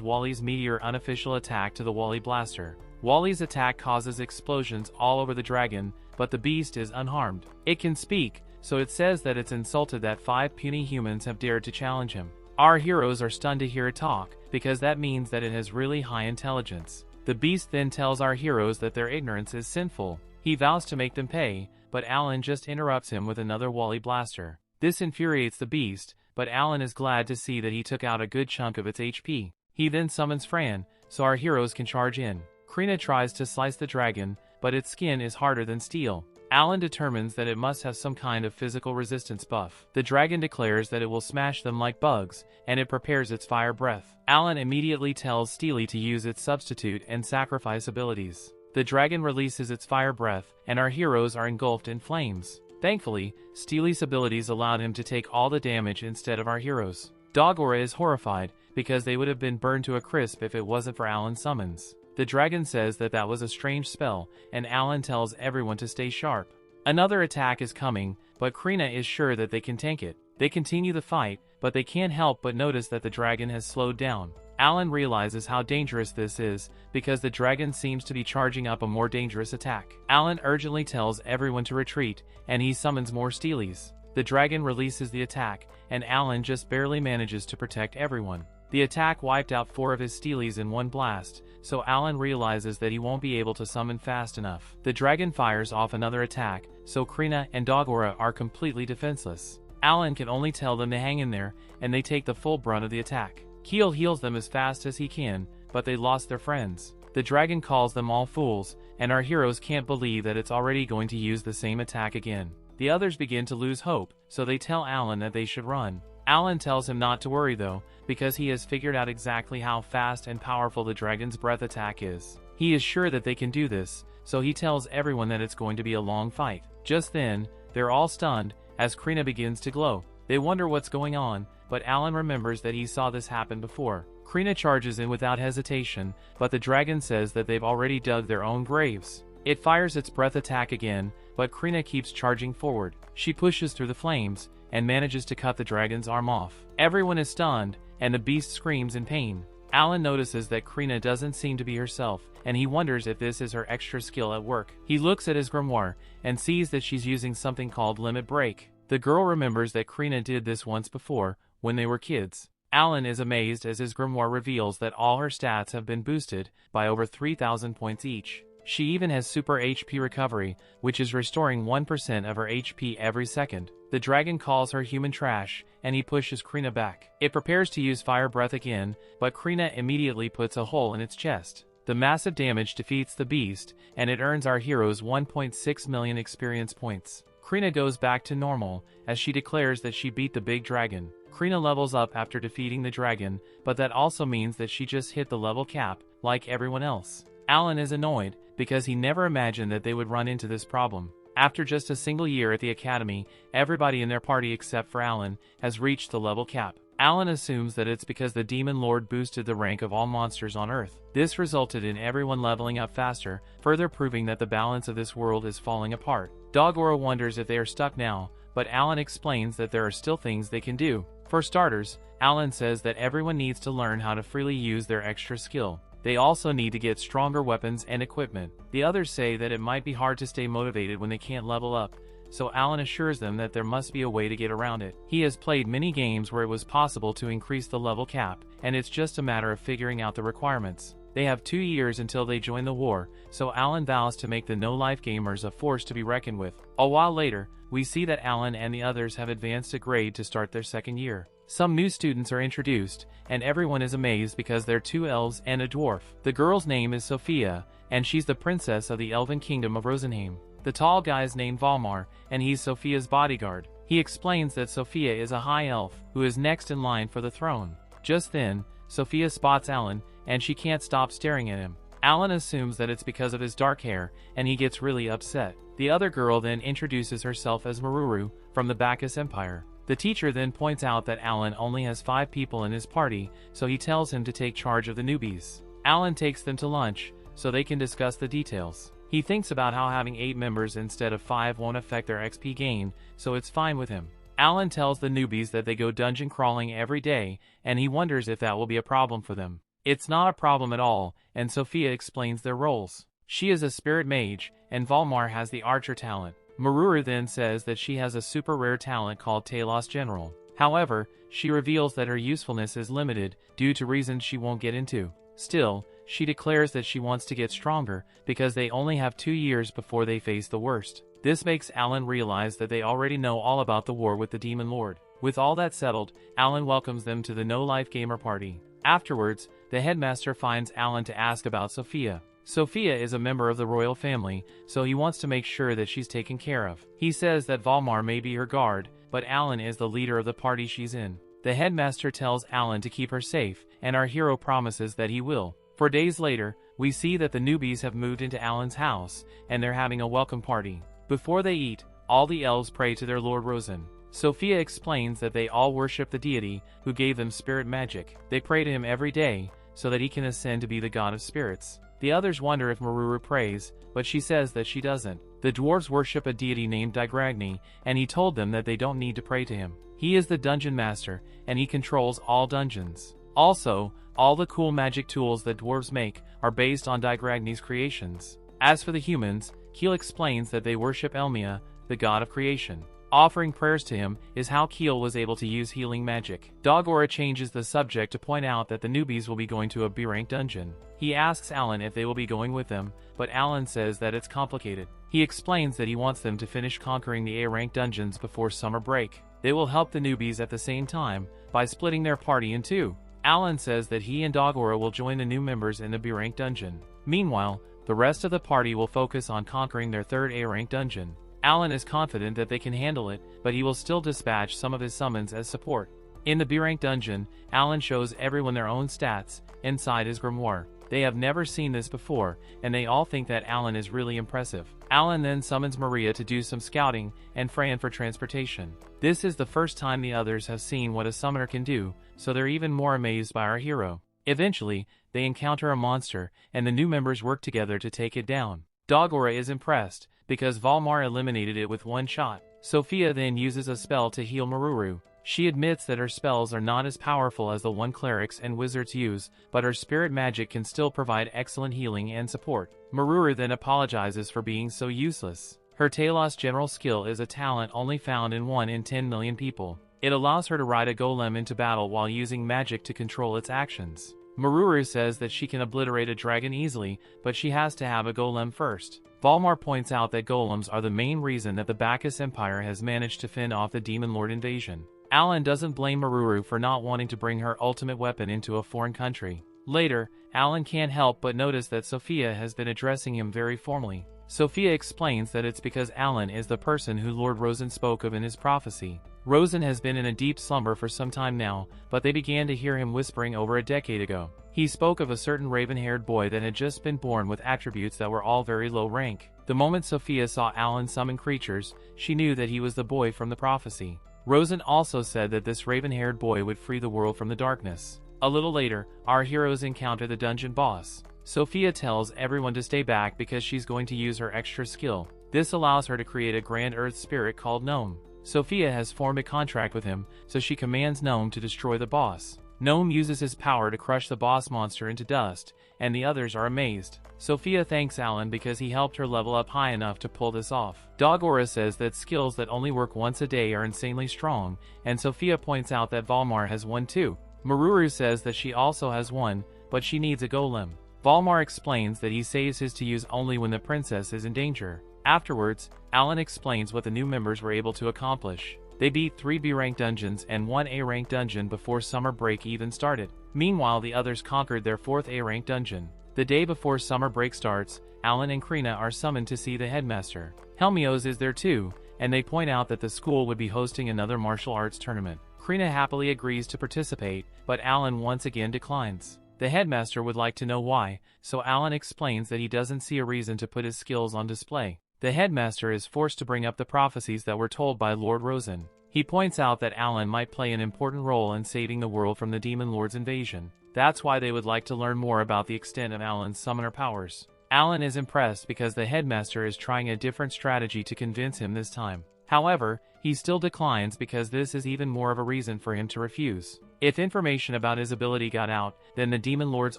Wally's meteor unofficial attack to the Wally Blaster. Wally's attack causes explosions all over the dragon, but the beast is unharmed. It can speak, so it says that it's insulted that 5 puny humans have dared to challenge him. Our heroes are stunned to hear it talk, because that means that it has really high intelligence. The beast then tells our heroes that their ignorance is sinful. He vows to make them pay, but Alan just interrupts him with another Wally Blaster. This infuriates the beast, but Alan is glad to see that he took out a good chunk of its HP. He then summons Fran, so our heroes can charge in. Krina tries to slice the dragon, but its skin is harder than steel. Alan determines that it must have some kind of physical resistance buff. The dragon declares that it will smash them like bugs, and it prepares its fire breath. Alan immediately tells Steely to use its substitute and sacrifice abilities. The dragon releases its fire breath, and our heroes are engulfed in flames. Thankfully, Steely's abilities allowed him to take all the damage instead of our heroes. Dogora is horrified, because they would have been burned to a crisp if it wasn't for Alan's summons. The dragon says that that was a strange spell, and Alan tells everyone to stay sharp. Another attack is coming, but Krina is sure that they can tank it. They continue the fight, but they can't help but notice that the dragon has slowed down. Alan realizes how dangerous this is, because the dragon seems to be charging up a more dangerous attack. Alan urgently tells everyone to retreat, and he summons more Steelies. The dragon releases the attack, and Alan just barely manages to protect everyone. The attack wiped out 4 of his Steelies in one blast, so Alan realizes that he won't be able to summon fast enough. The dragon fires off another attack, so Krina and Dogora are completely defenseless. Alan can only tell them to hang in there, and they take the full brunt of the attack. Keel heals them as fast as he can, but they lost their friends. The dragon calls them all fools, and our heroes can't believe that it's already going to use the same attack again. The others begin to lose hope, so they tell Alan that they should run. Alan tells him not to worry though, because he has figured out exactly how fast and powerful the dragon's breath attack is. He is sure that they can do this, so he tells everyone that it's going to be a long fight. Just then, they're all stunned, as Krina begins to glow. They wonder what's going on, but Alan remembers that he saw this happen before. Krina charges in without hesitation, but the dragon says that they've already dug their own graves. It fires its breath attack again, but Krina keeps charging forward. She pushes through the flames, and manages to cut the dragon's arm off. Everyone is stunned, and the beast screams in pain. Alan notices that Krina doesn't seem to be herself, and he wonders if this is her extra skill at work. He looks at his grimoire, and sees that she's using something called Limit Break. The girl remembers that Krina did this once before, when they were kids. Alan is amazed as his grimoire reveals that all her stats have been boosted by over 3,000 points each. She even has super HP recovery, which is restoring 1% of her HP every second. The dragon calls her human trash, and he pushes Krina back. It prepares to use fire breath again, but Krina immediately puts a hole in its chest. The massive damage defeats the beast, and it earns our heroes 1.6 million experience points. Krina goes back to normal, as she declares that she beat the big dragon. Krina levels up after defeating the dragon, but that also means that she just hit the level cap, like everyone else. Alan is annoyed, because he never imagined that they would run into this problem. After just a single year at the academy, everybody in their party except for Alan has reached the level cap. Alan assumes that it's because the Demon Lord boosted the rank of all monsters on Earth. This resulted in everyone leveling up faster, further proving that the balance of this world is falling apart. Dogora wonders if they are stuck now, but Alan explains that there are still things they can do. For starters, Alan says that everyone needs to learn how to freely use their extra skill. They also need to get stronger weapons and equipment. The others say that it might be hard to stay motivated when they can't level up, so Alan assures them that there must be a way to get around it. He has played many games where it was possible to increase the level cap, and it's just a matter of figuring out the requirements. They have 2 years until they join the war, so Alan vows to make the no-life gamers a force to be reckoned with. A while later, we see that Alan and the others have advanced a grade to start their second year. Some new students are introduced, and everyone is amazed because they're 2 elves and a dwarf. The girl's name is Sophia, and she's the princess of the Elven Kingdom of Rosenheim. The tall guy's named Valmar, and he's Sophia's bodyguard. He explains that Sophia is a high elf, who is next in line for the throne. Just then, Sophia spots Alan, and she can't stop staring at him. Alan assumes that it's because of his dark hair, and he gets really upset. The other girl then introduces herself as Maruru, from the Bacchus Empire. The teacher then points out that Alan only has 5 people in his party, so he tells him to take charge of the newbies. Alan takes them to lunch, so they can discuss the details. He thinks about how having 8 members instead of 5 won't affect their XP gain, so it's fine with him. Alan tells the newbies that they go dungeon crawling every day, and he wonders if that will be a problem for them. It's not a problem at all, and Sophia explains their roles. She is a spirit mage, and Valmar has the archer talent. Maruru then says that she has a super rare talent called Talos General. However, she reveals that her usefulness is limited, due to reasons she won't get into. Still, she declares that she wants to get stronger, because they only have 2 years before they face the worst. This makes Alan realize that they already know all about the war with the Demon Lord. With all that settled, Alan welcomes them to the no-life gamer party. Afterwards, the headmaster finds Alan to ask about Sophia. Sophia is a member of the royal family, so he wants to make sure that she's taken care of. He says that Valmar may be her guard, but Alan is the leader of the party she's in. The headmaster tells Alan to keep her safe, and our hero promises that he will. 4 days later, we see that the newbies have moved into Alan's house, and they're having a welcome party. Before they eat, all the elves pray to their Lord Rosen. Sophia explains that they all worship the deity, who gave them spirit magic. They pray to him every day, so that he can ascend to be the god of spirits. The others wonder if Maruru prays, but she says that she doesn't. The dwarves worship a deity named Digragni, and he told them that they don't need to pray to him. He is the dungeon master, and he controls all dungeons. Also, all the cool magic tools that dwarves make are based on Digragni's creations. As for the humans, Keel explains that they worship Elmia, the god of creation. Offering prayers to him is how Keel was able to use healing magic. Dogora changes the subject to point out that the newbies will be going to a B-rank dungeon. He asks Alan if they will be going with them, but Alan says that it's complicated. He explains that he wants them to finish conquering the A-rank dungeons before summer break. They will help the newbies at the same time, by splitting their party in 2. Alan says that he and Dogora will join the new members in the B-rank dungeon. Meanwhile, the rest of the party will focus on conquering their 3rd A-rank dungeon. Alan is confident that they can handle it, but he will still dispatch some of his summons as support. In the B-rank dungeon, Alan shows everyone their own stats, inside his grimoire. They have never seen this before, and they all think that Alan is really impressive. Alan then summons Maria to do some scouting, and Fran for transportation. This is the first time the others have seen what a summoner can do, so they're even more amazed by our hero. Eventually, they encounter a monster, and the new members work together to take it down. Dogora is impressed, because Valmar eliminated it with 1 shot. Sophia then uses a spell to heal Maruru. She admits that her spells are not as powerful as the one clerics and wizards use, but her spirit magic can still provide excellent healing and support. Maruru then apologizes for being so useless. Her Talos General skill is a talent only found in 1 in 10 million people. It allows her to ride a golem into battle while using magic to control its actions. Maruru says that she can obliterate a dragon easily, but she has to have a golem first. Valmar points out that golems are the main reason that the Bacchus Empire has managed to fend off the Demon Lord invasion. Alan doesn't blame Maruru for not wanting to bring her ultimate weapon into a foreign country. Later, Alan can't help but notice that Sophia has been addressing him very formally. Sophia explains that it's because Alan is the person who Lord Rosen spoke of in his prophecy. Rosen has been in a deep slumber for some time now, but they began to hear him whispering over a decade ago. He spoke of a certain raven-haired boy that had just been born with attributes that were all very low rank. The moment Sophia saw Alan summon creatures, she knew that he was the boy from the prophecy. Rosen also said that this raven-haired boy would free the world from the darkness. A little later, our heroes encounter the dungeon boss. Sophia tells everyone to stay back because she's going to use her extra skill. This allows her to create a grand earth spirit called Gnome. Sophia has formed a contract with him, so she commands Gnome to destroy the boss. Gnome uses his power to crush the boss monster into dust, and the others are amazed. Sophia thanks Alan because he helped her level up high enough to pull this off. Dogora says that skills that only work once a day are insanely strong, and Sophia points out that Valmar has one too. Maruru says that she also has one, but she needs a golem. Valmar explains that he saves his to use only when the princess is in danger. Afterwards, Alan explains what the new members were able to accomplish. They beat 3 B-rank dungeons and 1 A-rank dungeon before summer break even started. Meanwhile, the others conquered their 4th A-rank dungeon. The day before summer break starts, Alan and Krina are summoned to see the headmaster. Helmios is there too, and they point out that the school would be hosting another martial arts tournament. Krina happily agrees to participate, but Alan once again declines. The headmaster would like to know why, so Alan explains that he doesn't see a reason to put his skills on display. The headmaster is forced to bring up the prophecies that were told by Lord Rosen. He points out that Alan might play an important role in saving the world from the Demon Lord's invasion. That's why they would like to learn more about the extent of Alan's summoner powers. Alan is impressed because the headmaster is trying a different strategy to convince him this time. However, he still declines because this is even more of a reason for him to refuse. If information about his ability got out, then the Demon Lord's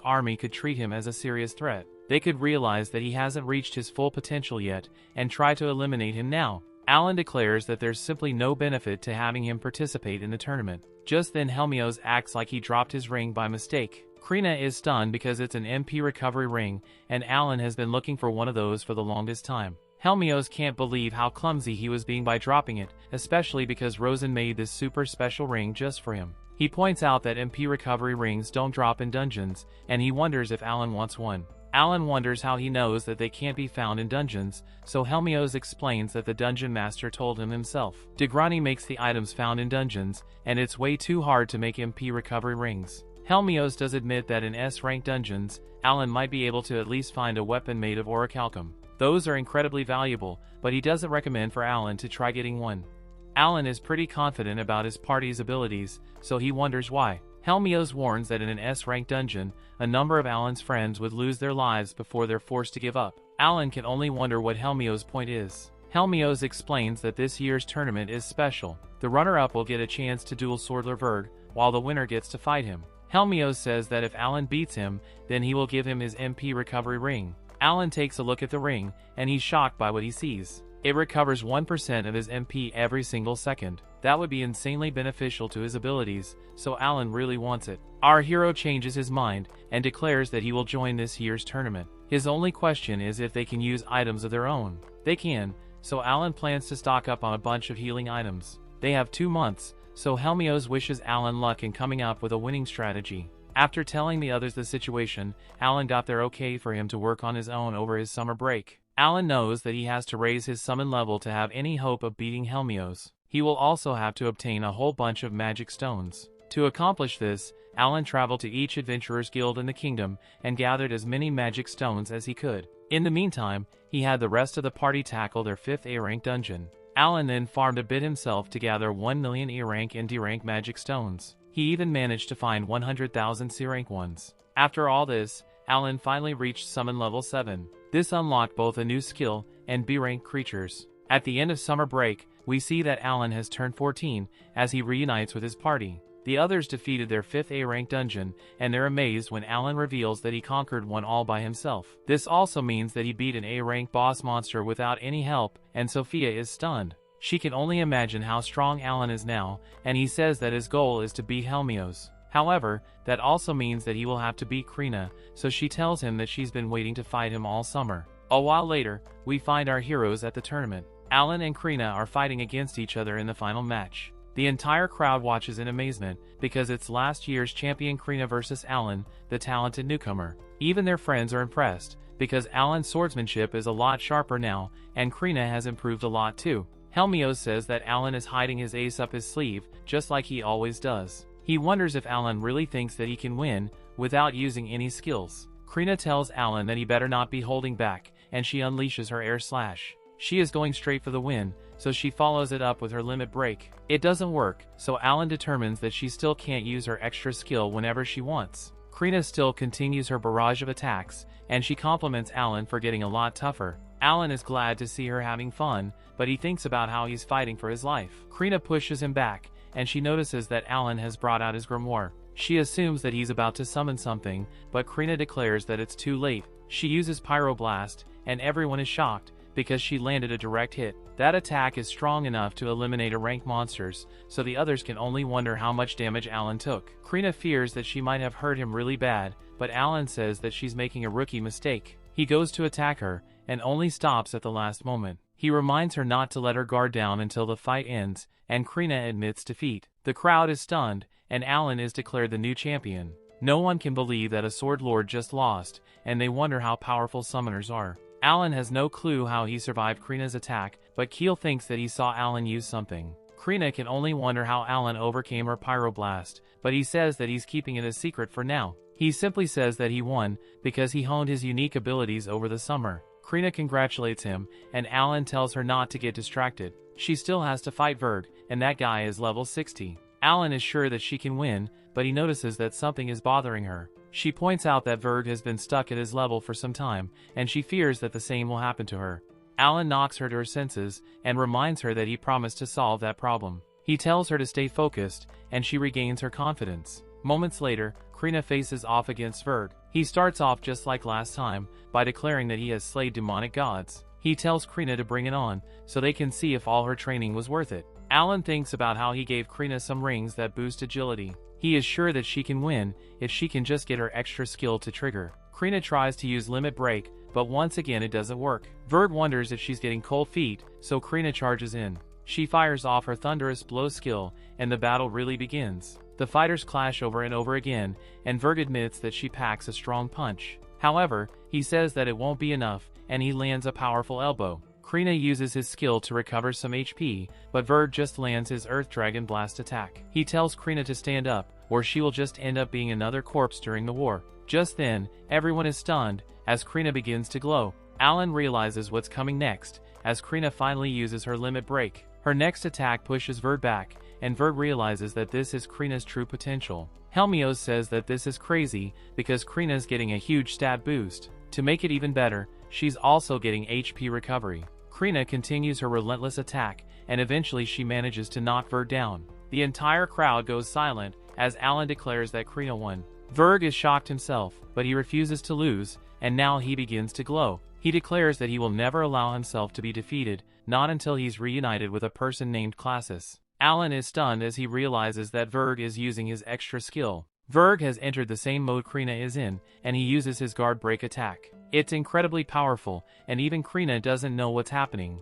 army could treat him as a serious threat. They could realize that he hasn't reached his full potential yet, and try to eliminate him now. Alan declares that there's simply no benefit to having him participate in the tournament. Just then Helmios acts like he dropped his ring by mistake. Krina is stunned because it's an MP recovery ring, and Alan has been looking for one of those for the longest time. Helmios can't believe how clumsy he was being by dropping it, especially because Rosen made this super special ring just for him. He points out that MP recovery rings don't drop in dungeons, and he wonders if Alan wants one. Alan wonders how he knows that they can't be found in dungeons, so Helmios explains that the dungeon master told him himself. Degrani makes the items found in dungeons, and it's way too hard to make MP recovery rings. Helmios does admit that in S-rank dungeons, Alan might be able to at least find a weapon made of orichalcum. Those are incredibly valuable, but he doesn't recommend for Alan to try getting one. Alan is pretty confident about his party's abilities, so he wonders why. Helmios warns that in an S-rank dungeon, a number of Alan's friends would lose their lives before they're forced to give up. Alan can only wonder what Helmios' point is. Helmios explains that this year's tournament is special. The runner-up will get a chance to duel Swordler Verg, while the winner gets to fight him. Helmios says that if Alan beats him, then he will give him his MP recovery ring. Alan takes a look at the ring, and he's shocked by what he sees. It recovers 1% of his MP every single second. That would be insanely beneficial to his abilities, so Alan really wants it. Our hero changes his mind, and declares that he will join this year's tournament. His only question is if they can use items of their own. They can, so Alan plans to stock up on a bunch of healing items. They have 2 months, so Helmios wishes Alan luck in coming up with a winning strategy. After telling the others the situation, Alan got their okay for him to work on his own over his summer break. Alan knows that he has to raise his summon level to have any hope of beating Helmios. He will also have to obtain a whole bunch of magic stones. To accomplish this, Alan traveled to each adventurer's guild in the kingdom and gathered as many magic stones as he could. In the meantime, he had the rest of the party tackle their 5th A-rank dungeon. Alan then farmed a bit himself to gather 1 million E-rank and D-rank magic stones. He even managed to find 100,000 C-rank ones. After all this, Alan finally reached summon level 7. This unlocked both a new skill and B-rank creatures. At the end of summer break, we see that Alan has turned 14 as he reunites with his party. The others defeated their 5th A-rank dungeon, and they're amazed when Alan reveals that he conquered one all by himself. This also means that he beat an A-rank boss monster without any help, and Sophia is stunned. She can only imagine how strong Alan is now, and he says that his goal is to beat Helmios. However, that also means that he will have to beat Krina, so she tells him that she's been waiting to fight him all summer. A while later, we find our heroes at the tournament. Alan and Krina are fighting against each other in the final match. The entire crowd watches in amazement, because it's last year's champion Krina versus Alan, the talented newcomer. Even their friends are impressed, because Alan's swordsmanship is a lot sharper now, and Krina has improved a lot too. Helmios says that Alan is hiding his ace up his sleeve, just like he always does. He wonders if Alan really thinks that he can win, without using any skills. Krina tells Alan that he better not be holding back, and she unleashes her air slash. She is going straight for the win, so she follows it up with her limit break. It doesn't work, so Alan determines that she still can't use her extra skill whenever she wants. Krina still continues her barrage of attacks, and she compliments Alan for getting a lot tougher. Alan is glad to see her having fun, but he thinks about how he's fighting for his life. Krina pushes him back, and she notices that Alan has brought out his grimoire. She assumes that he's about to summon something, but Krina declares that it's too late. She uses Pyroblast, and everyone is shocked, because she landed a direct hit. That attack is strong enough to eliminate a rank monsters, so the others can only wonder how much damage Alan took. Krina fears that she might have hurt him really bad, but Alan says that she's making a rookie mistake. He goes to attack her, and only stops at the last moment. He reminds her not to let her guard down until the fight ends, and Krina admits defeat. The crowd is stunned, and Alan is declared the new champion. No one can believe that a Sword Lord just lost, and they wonder how powerful summoners are. Alan has no clue how he survived Krina's attack, but Keel thinks that he saw Alan use something. Krina can only wonder how Alan overcame her Pyroblast, but he says that he's keeping it a secret for now. He simply says that he won, because he honed his unique abilities over the summer. Krina congratulates him, and Alan tells her not to get distracted. She still has to fight Verg, and that guy is level 60. Alan is sure that she can win, but he notices that something is bothering her. She points out that Verg has been stuck at his level for some time, and she fears that the same will happen to her. Alan knocks her to her senses, and reminds her that he promised to solve that problem. He tells her to stay focused, and she regains her confidence. Moments later, Krina faces off against Verg. He starts off just like last time, by declaring that he has slayed demonic gods. He tells Krina to bring it on, so they can see if all her training was worth it. Alan thinks about how he gave Krina some rings that boost agility. He is sure that she can win, if she can just get her extra skill to trigger. Krina tries to use Limit Break, but once again it doesn't work. Verg wonders if she's getting cold feet, so Krina charges in. She fires off her Thunderous Blow skill, and the battle really begins. The fighters clash over and over again, and Verg admits that she packs a strong punch. However, he says that it won't be enough, and he lands a powerful elbow. Krina uses his skill to recover some HP, but Verg just lands his Earth Dragon Blast attack. He tells Krina to stand up, or she will just end up being another corpse during the war. Just then, everyone is stunned, as Krina begins to glow. Alan realizes what's coming next, as Krina finally uses her Limit Break. Her next attack pushes Verg back, and Verg realizes that this is Krina's true potential. Helmios says that this is crazy, because Krina's getting a huge stat boost. To make it even better, she's also getting HP recovery. Krina continues her relentless attack, and eventually she manages to knock Verg down. The entire crowd goes silent, as Alan declares that Krina won. Verg is shocked himself, but he refuses to lose, and now he begins to glow. He declares that he will never allow himself to be defeated, not until he's reunited with a person named Classis. Alan is stunned as he realizes that Verg is using his extra skill. Verg has entered the same mode Krina is in, and he uses his Guard Break attack. It's incredibly powerful, and even Krina doesn't know what's happening.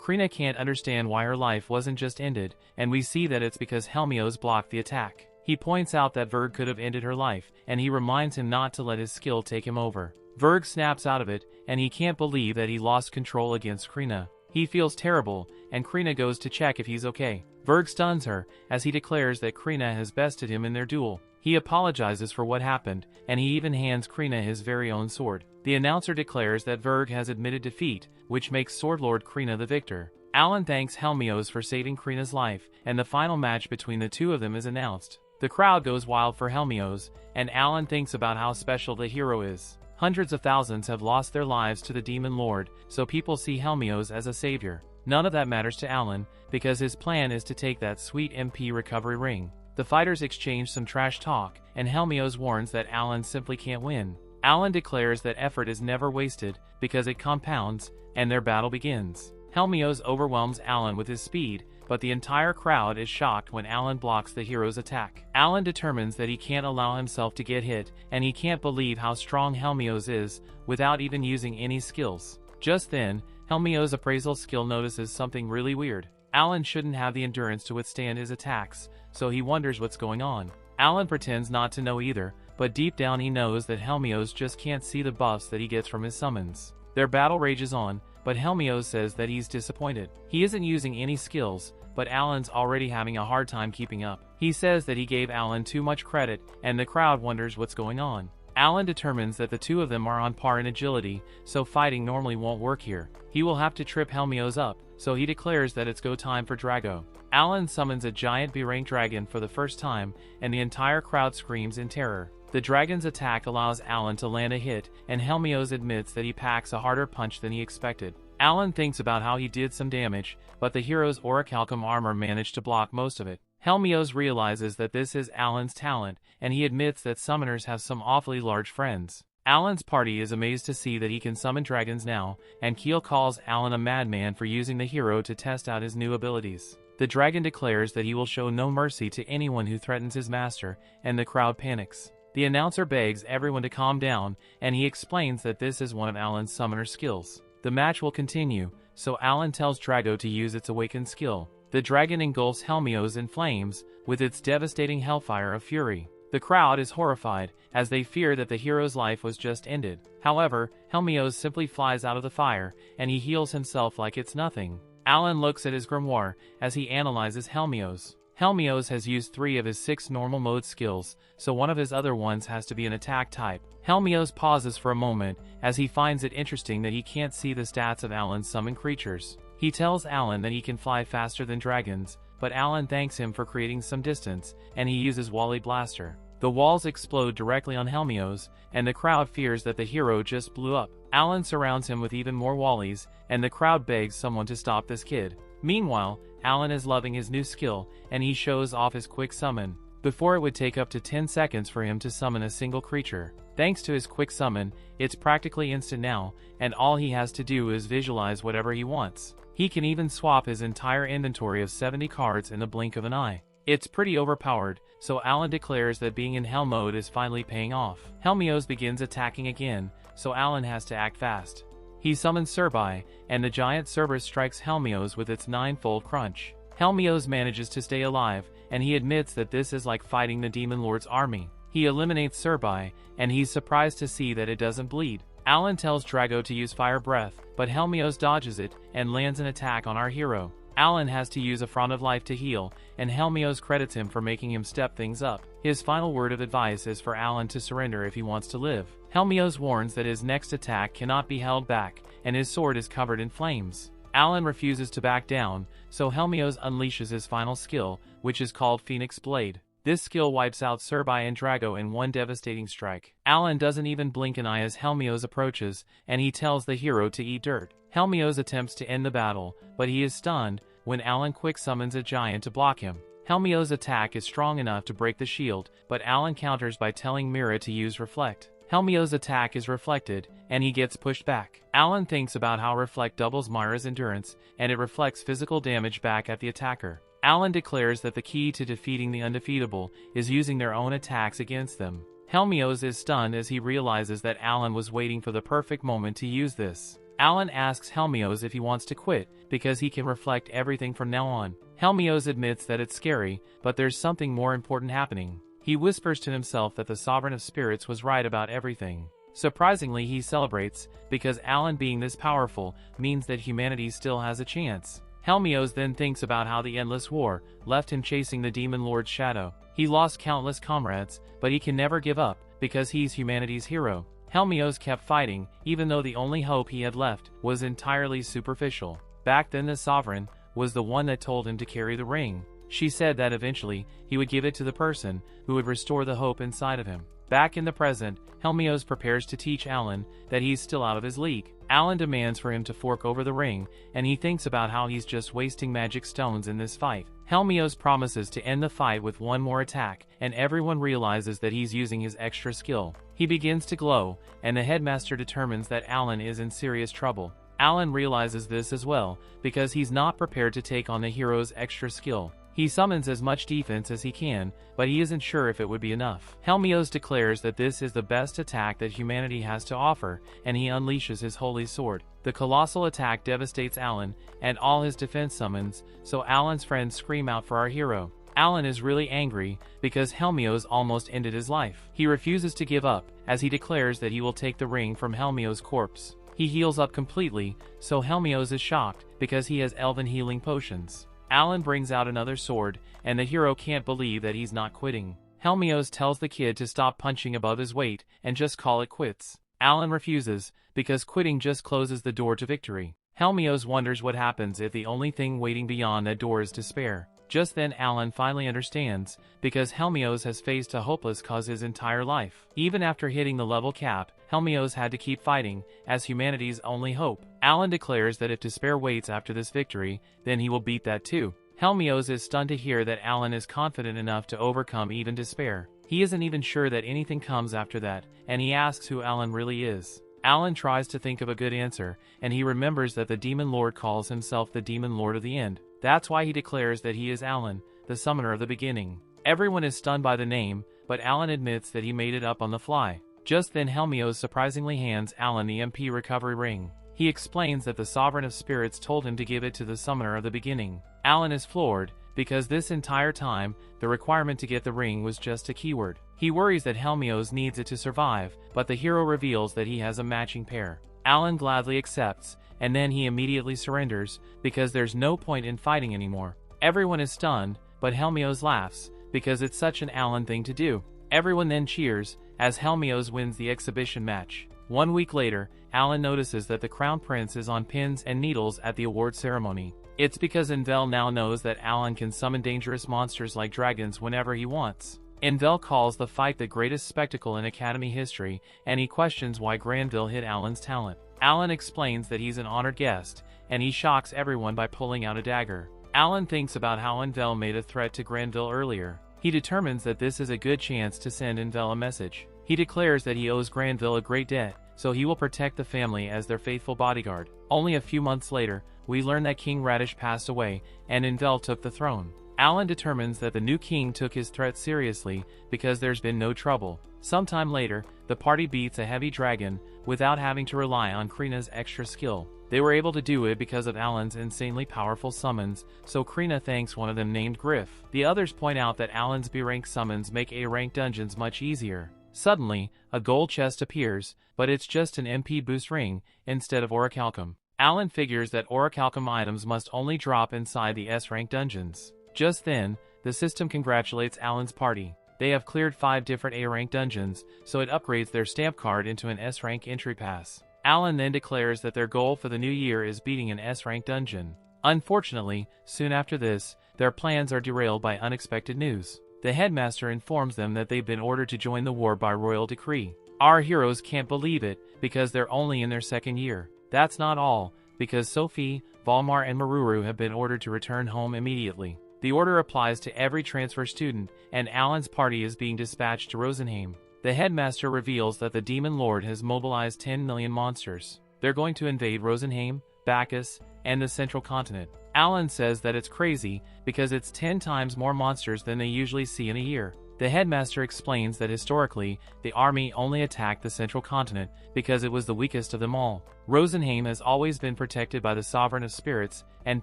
Krina can't understand why her life wasn't just ended, and we see that it's because Helmios blocked the attack. He points out that Verg could have ended her life, and he reminds him not to let his skill take him over. Verg snaps out of it, and he can't believe that he lost control against Krina. He feels terrible, and Krina goes to check if he's okay. Verg stuns her, as he declares that Krina has bested him in their duel. He apologizes for what happened, and he even hands Krina his very own sword. The announcer declares that Verg has admitted defeat, which makes Swordlord Krina the victor. Alan thanks Helmios for saving Krina's life, and the final match between the two of them is announced. The crowd goes wild for Helmios, and Alan thinks about how special the hero is. Hundreds of thousands have lost their lives to the Demon Lord, so people see Helmios as a savior. None of that matters to Alan, because his plan is to take that sweet MP recovery ring. The fighters exchange some trash talk, and Helmios warns that Alan simply can't win. Alan declares that effort is never wasted, because it compounds, and their battle begins. Helmios overwhelms Alan with his speed, but the entire crowd is shocked when Alan blocks the hero's attack. Alan determines that he can't allow himself to get hit, and he can't believe how strong Helmios is, without even using any skills. Just then, Helmios' appraisal skill notices something really weird. Alan shouldn't have the endurance to withstand his attacks, so he wonders what's going on. Alan pretends not to know either, but deep down he knows that Helmios just can't see the buffs that he gets from his summons. Their battle rages on, but Helmios says that he's disappointed. He isn't using any skills, but Alan's already having a hard time keeping up. He says that he gave Alan too much credit, and the crowd wonders what's going on. Alan determines that the two of them are on par in agility, so fighting normally won't work here. He will have to trip Helmios up, so he declares that it's go time for Drago. Alan summons a giant B-rank dragon for the first time, and the entire crowd screams in terror. The dragon's attack allows Alan to land a hit, and Helmios admits that he packs a harder punch than he expected. Alan thinks about how he did some damage, but the hero's orichalcum armor managed to block most of it. Helmios realizes that this is Alan's talent, and he admits that summoners have some awfully large friends. Alan's party is amazed to see that he can summon dragons now, and Keel calls Alan a madman for using the hero to test out his new abilities. The dragon declares that he will show no mercy to anyone who threatens his master, and the crowd panics. The announcer begs everyone to calm down, and he explains that this is one of Alan's summoner skills. The match will continue, so Alan tells Drago to use its awakened skill. The dragon engulfs Helmios in flames, with its devastating hellfire of fury. The crowd is horrified, as they fear that the hero's life was just ended. However, Helmios simply flies out of the fire, and he heals himself like it's nothing. Alan looks at his grimoire, as he analyzes Helmios. Helmios has used 3 of his 6 normal mode skills, so one of his other ones has to be an attack type. Helmios pauses for a moment, as he finds it interesting that he can't see the stats of Alan's summoned creatures. He tells Alan that he can fly faster than dragons, but Alan thanks him for creating some distance, and he uses Wally Blaster. The walls explode directly on Helmios, and the crowd fears that the hero just blew up. Alan surrounds him with even more Wallies, and the crowd begs someone to stop this kid. Meanwhile, Alan is loving his new skill, and he shows off his quick summon. Before it would take up to 10 seconds for him to summon a single creature. Thanks to his quick summon, it's practically instant now, and all he has to do is visualize whatever he wants. He can even swap his entire inventory of 70 cards in the blink of an eye. It's pretty overpowered, so Alan declares that being in Hell mode is finally paying off. Helmios begins attacking again, so Alan has to act fast. He summons Surbai, and the giant Cerberus strikes Helmios with its 9-fold crunch. Helmios manages to stay alive, and he admits that this is like fighting the Demon Lord's army. He eliminates Surbai, and he's surprised to see that it doesn't bleed. Alan tells Drago to use Fire Breath, but Helmios dodges it, and lands an attack on our hero. Alan has to use a Front of Life to heal, and Helmios credits him for making him step things up. His final word of advice is for Alan to surrender if he wants to live. Helmios warns that his next attack cannot be held back, and his sword is covered in flames. Alan refuses to back down, so Helmios unleashes his final skill, which is called Phoenix Blade. This skill wipes out Surbai and Drago in one devastating strike. Alan doesn't even blink an eye as Helmios approaches, and he tells the hero to eat dirt. Helmios attempts to end the battle, but he is stunned when Alan quick summons a giant to block him. Helmios' attack is strong enough to break the shield, but Alan counters by telling Mira to use Reflect. Helmios' attack is reflected, and he gets pushed back. Alan thinks about how Reflect doubles Myra's endurance, and it reflects physical damage back at the attacker. Alan declares that the key to defeating the undefeatable is using their own attacks against them. Helmios is stunned as he realizes that Alan was waiting for the perfect moment to use this. Alan asks Helmios if he wants to quit, because he can reflect everything from now on. Helmios admits that it's scary, but there's something more important happening. He whispers to himself that the Sovereign of Spirits was right about everything. Surprisingly, he celebrates, because Alan being this powerful means that humanity still has a chance. Helmios then thinks about how the endless war left him chasing the Demon Lord's shadow. He lost countless comrades, but he can never give up, because he's humanity's hero. Helmios kept fighting, even though the only hope he had left was entirely superficial. Back then the Sovereign was the one that told him to carry the ring. She said that eventually he would give it to the person who would restore the hope inside of him. Back in the present, Helmios prepares to teach Alan that he's still out of his league. Alan demands for him to fork over the ring, and he thinks about how he's just wasting magic stones in this fight. Helmios promises to end the fight with one more attack, and everyone realizes that he's using his extra skill. He begins to glow, and the headmaster determines that Alan is in serious trouble. Alan realizes this as well, because he's not prepared to take on the hero's extra skill. He summons as much defense as he can, but he isn't sure if it would be enough. Helmios declares that this is the best attack that humanity has to offer, and he unleashes his holy sword. The colossal attack devastates Alan and all his defense summons, so Alan's friends scream out for our hero. Alan is really angry because Helmios almost ended his life. He refuses to give up, as he declares that he will take the ring from Helmios' corpse. He heals up completely, so Helmios is shocked because he has elven healing potions. Alan brings out another sword, and the hero can't believe that he's not quitting. Helmios tells the kid to stop punching above his weight and just call it quits. Alan refuses, because quitting just closes the door to victory. Helmios wonders what happens if the only thing waiting beyond that door is despair. Just then Alan finally understands, because Helmios has faced a hopeless cause his entire life. Even after hitting the level cap, Helmios had to keep fighting, as humanity's only hope. Alan declares that if despair waits after this victory, then he will beat that too. Helmios is stunned to hear that Alan is confident enough to overcome even despair. He isn't even sure that anything comes after that, and he asks who Alan really is. Alan tries to think of a good answer, and he remembers that the Demon Lord calls himself the Demon Lord of the End. That's why he declares that he is Alan, the Summoner of the Beginning. Everyone is stunned by the name, but Alan admits that he made it up on the fly. Just then Helmios surprisingly hands Alan the MP recovery ring. He explains that the Sovereign of Spirits told him to give it to the Summoner of the Beginning. Alan is floored, because this entire time, the requirement to get the ring was just a keyword. He worries that Helmios needs it to survive, but the hero reveals that he has a matching pair. Alan gladly accepts, and then he immediately surrenders, because there's no point in fighting anymore. Everyone is stunned, but Helmios laughs, because it's such an Alan thing to do. Everyone then cheers, as Helmios wins the exhibition match. 1 week later, Alan notices that the Crown Prince is on pins and needles at the award ceremony. It's because Envel now knows that Alan can summon dangerous monsters like dragons whenever he wants. Envel calls the fight the greatest spectacle in Academy history, and he questions why Granville hid Alan's talent. Alan explains that he's an honored guest, and he shocks everyone by pulling out a dagger. Alan thinks about how Envel made a threat to Granville earlier. He determines that this is a good chance to send Envel a message. He declares that he owes Granville a great debt, so he will protect the family as their faithful bodyguard. Only a few months later, we learn that King Radish passed away, and Envel took the throne. Alan determines that the new king took his threat seriously, because there's been no trouble. Sometime later, the party beats a heavy dragon, without having to rely on Krina's extra skill. They were able to do it because of Alan's insanely powerful summons, so Krina thanks one of them named Griff. The others point out that Alan's B-rank summons make A-rank dungeons much easier. Suddenly, a gold chest appears, but it's just an MP boost ring, instead of orichalcum. Alan figures that orichalcum items must only drop inside the S-rank dungeons. Just then, the system congratulates Alan's party. They have cleared 5 different A-rank dungeons, so it upgrades their stamp card into an S-rank entry pass. Alan then declares that their goal for the new year is beating an S-rank dungeon. Unfortunately, soon after this, their plans are derailed by unexpected news. The headmaster informs them that they've been ordered to join the war by royal decree. Our heroes can't believe it, because they're only in their 2nd year. That's not all, because Sophie, Valmar and Maruru have been ordered to return home immediately. The order applies to every transfer student, and Alan's party is being dispatched to Rosenheim. The headmaster reveals that the Demon Lord has mobilized 10 million monsters. They're going to invade Rosenheim, Bacchus, and the Central Continent. Alan says that it's crazy, because it's 10 times more monsters than they usually see in a year. The headmaster explains that historically, the army only attacked the Central Continent because it was the weakest of them all. Rosenheim has always been protected by the Sovereign of Spirits, and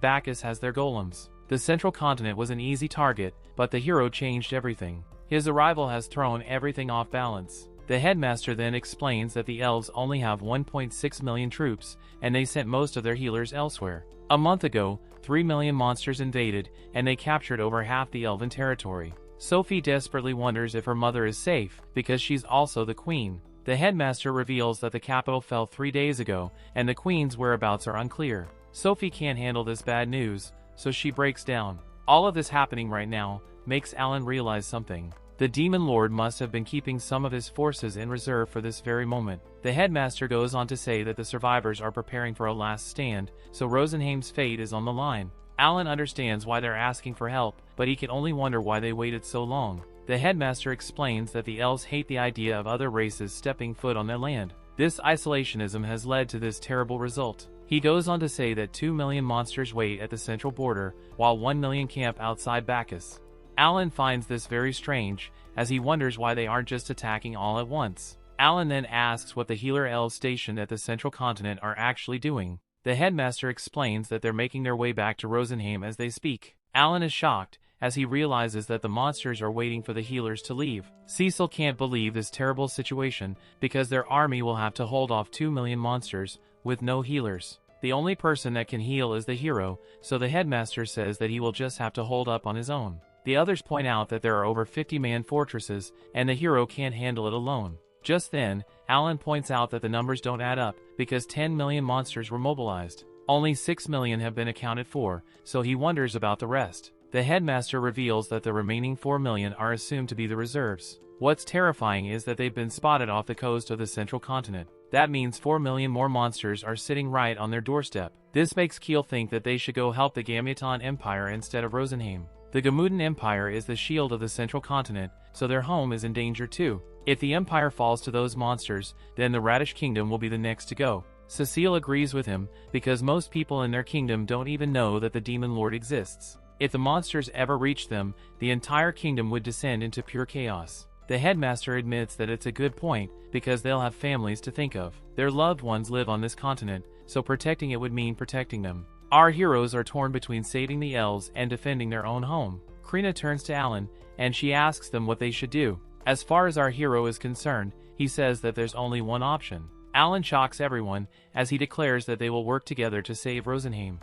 Bacchus has their golems. The Central Continent was an easy target, but the hero changed everything. His arrival has thrown everything off balance. The headmaster then explains that the elves only have 1.6 million troops, and they sent most of their healers elsewhere. A month ago, 3 million monsters invaded, and they captured over half the elven territory. Sophie desperately wonders if her mother is safe, because she's also the queen. The headmaster reveals that the capital fell 3 days ago, and the queen's whereabouts are unclear. Sophie can't handle this bad news, so she breaks down. All of this happening right now makes Alan realize something. The Demon Lord must have been keeping some of his forces in reserve for this very moment. The headmaster goes on to say that the survivors are preparing for a last stand, so Rosenheim's fate is on the line. Alan understands why they're asking for help, but he can only wonder why they waited so long. The headmaster explains that the elves hate the idea of other races stepping foot on their land. This isolationism has led to this terrible result. He goes on to say that 2 million monsters wait at the central border, while 1 million camp outside Bacchus. Alan finds this very strange, as he wonders why they aren't just attacking all at once. Alan then asks what the healer elves stationed at the Central Continent are actually doing. The headmaster explains that they're making their way back to Rosenheim as they speak. Alan is shocked, as he realizes that the monsters are waiting for the healers to leave. Cecil can't believe this terrible situation, because their army will have to hold off 2 million monsters, with no healers. The only person that can heal is the hero, so the headmaster says that he will just have to hold up on his own. The others point out that there are over 50-man fortresses, and the hero can't handle it alone. Just then, Alan points out that the numbers don't add up, because 10 million monsters were mobilized. Only 6 million have been accounted for, so he wonders about the rest. The headmaster reveals that the remaining 4 million are assumed to be the reserves. What's terrifying is that they've been spotted off the coast of the central continent. That means 4 million more monsters are sitting right on their doorstep. This makes Kiel think that they should go help the Gammuton Empire instead of Rosenheim. The Gammuton Empire is the shield of the central continent, so their home is in danger too. If the empire falls to those monsters, then the Radish Kingdom will be the next to go. Cecile agrees with him, because most people in their kingdom don't even know that the Demon Lord exists. If the monsters ever reach them, the entire kingdom would descend into pure chaos. The headmaster admits that it's a good point, because they'll have families to think of. Their loved ones live on this continent, so protecting it would mean protecting them. Our heroes are torn between saving the elves and defending their own home. Krina turns to Alan, and she asks them what they should do. As far as our hero is concerned, he says that there's only one option. Alan shocks everyone, as he declares that they will work together to save Rosenheim.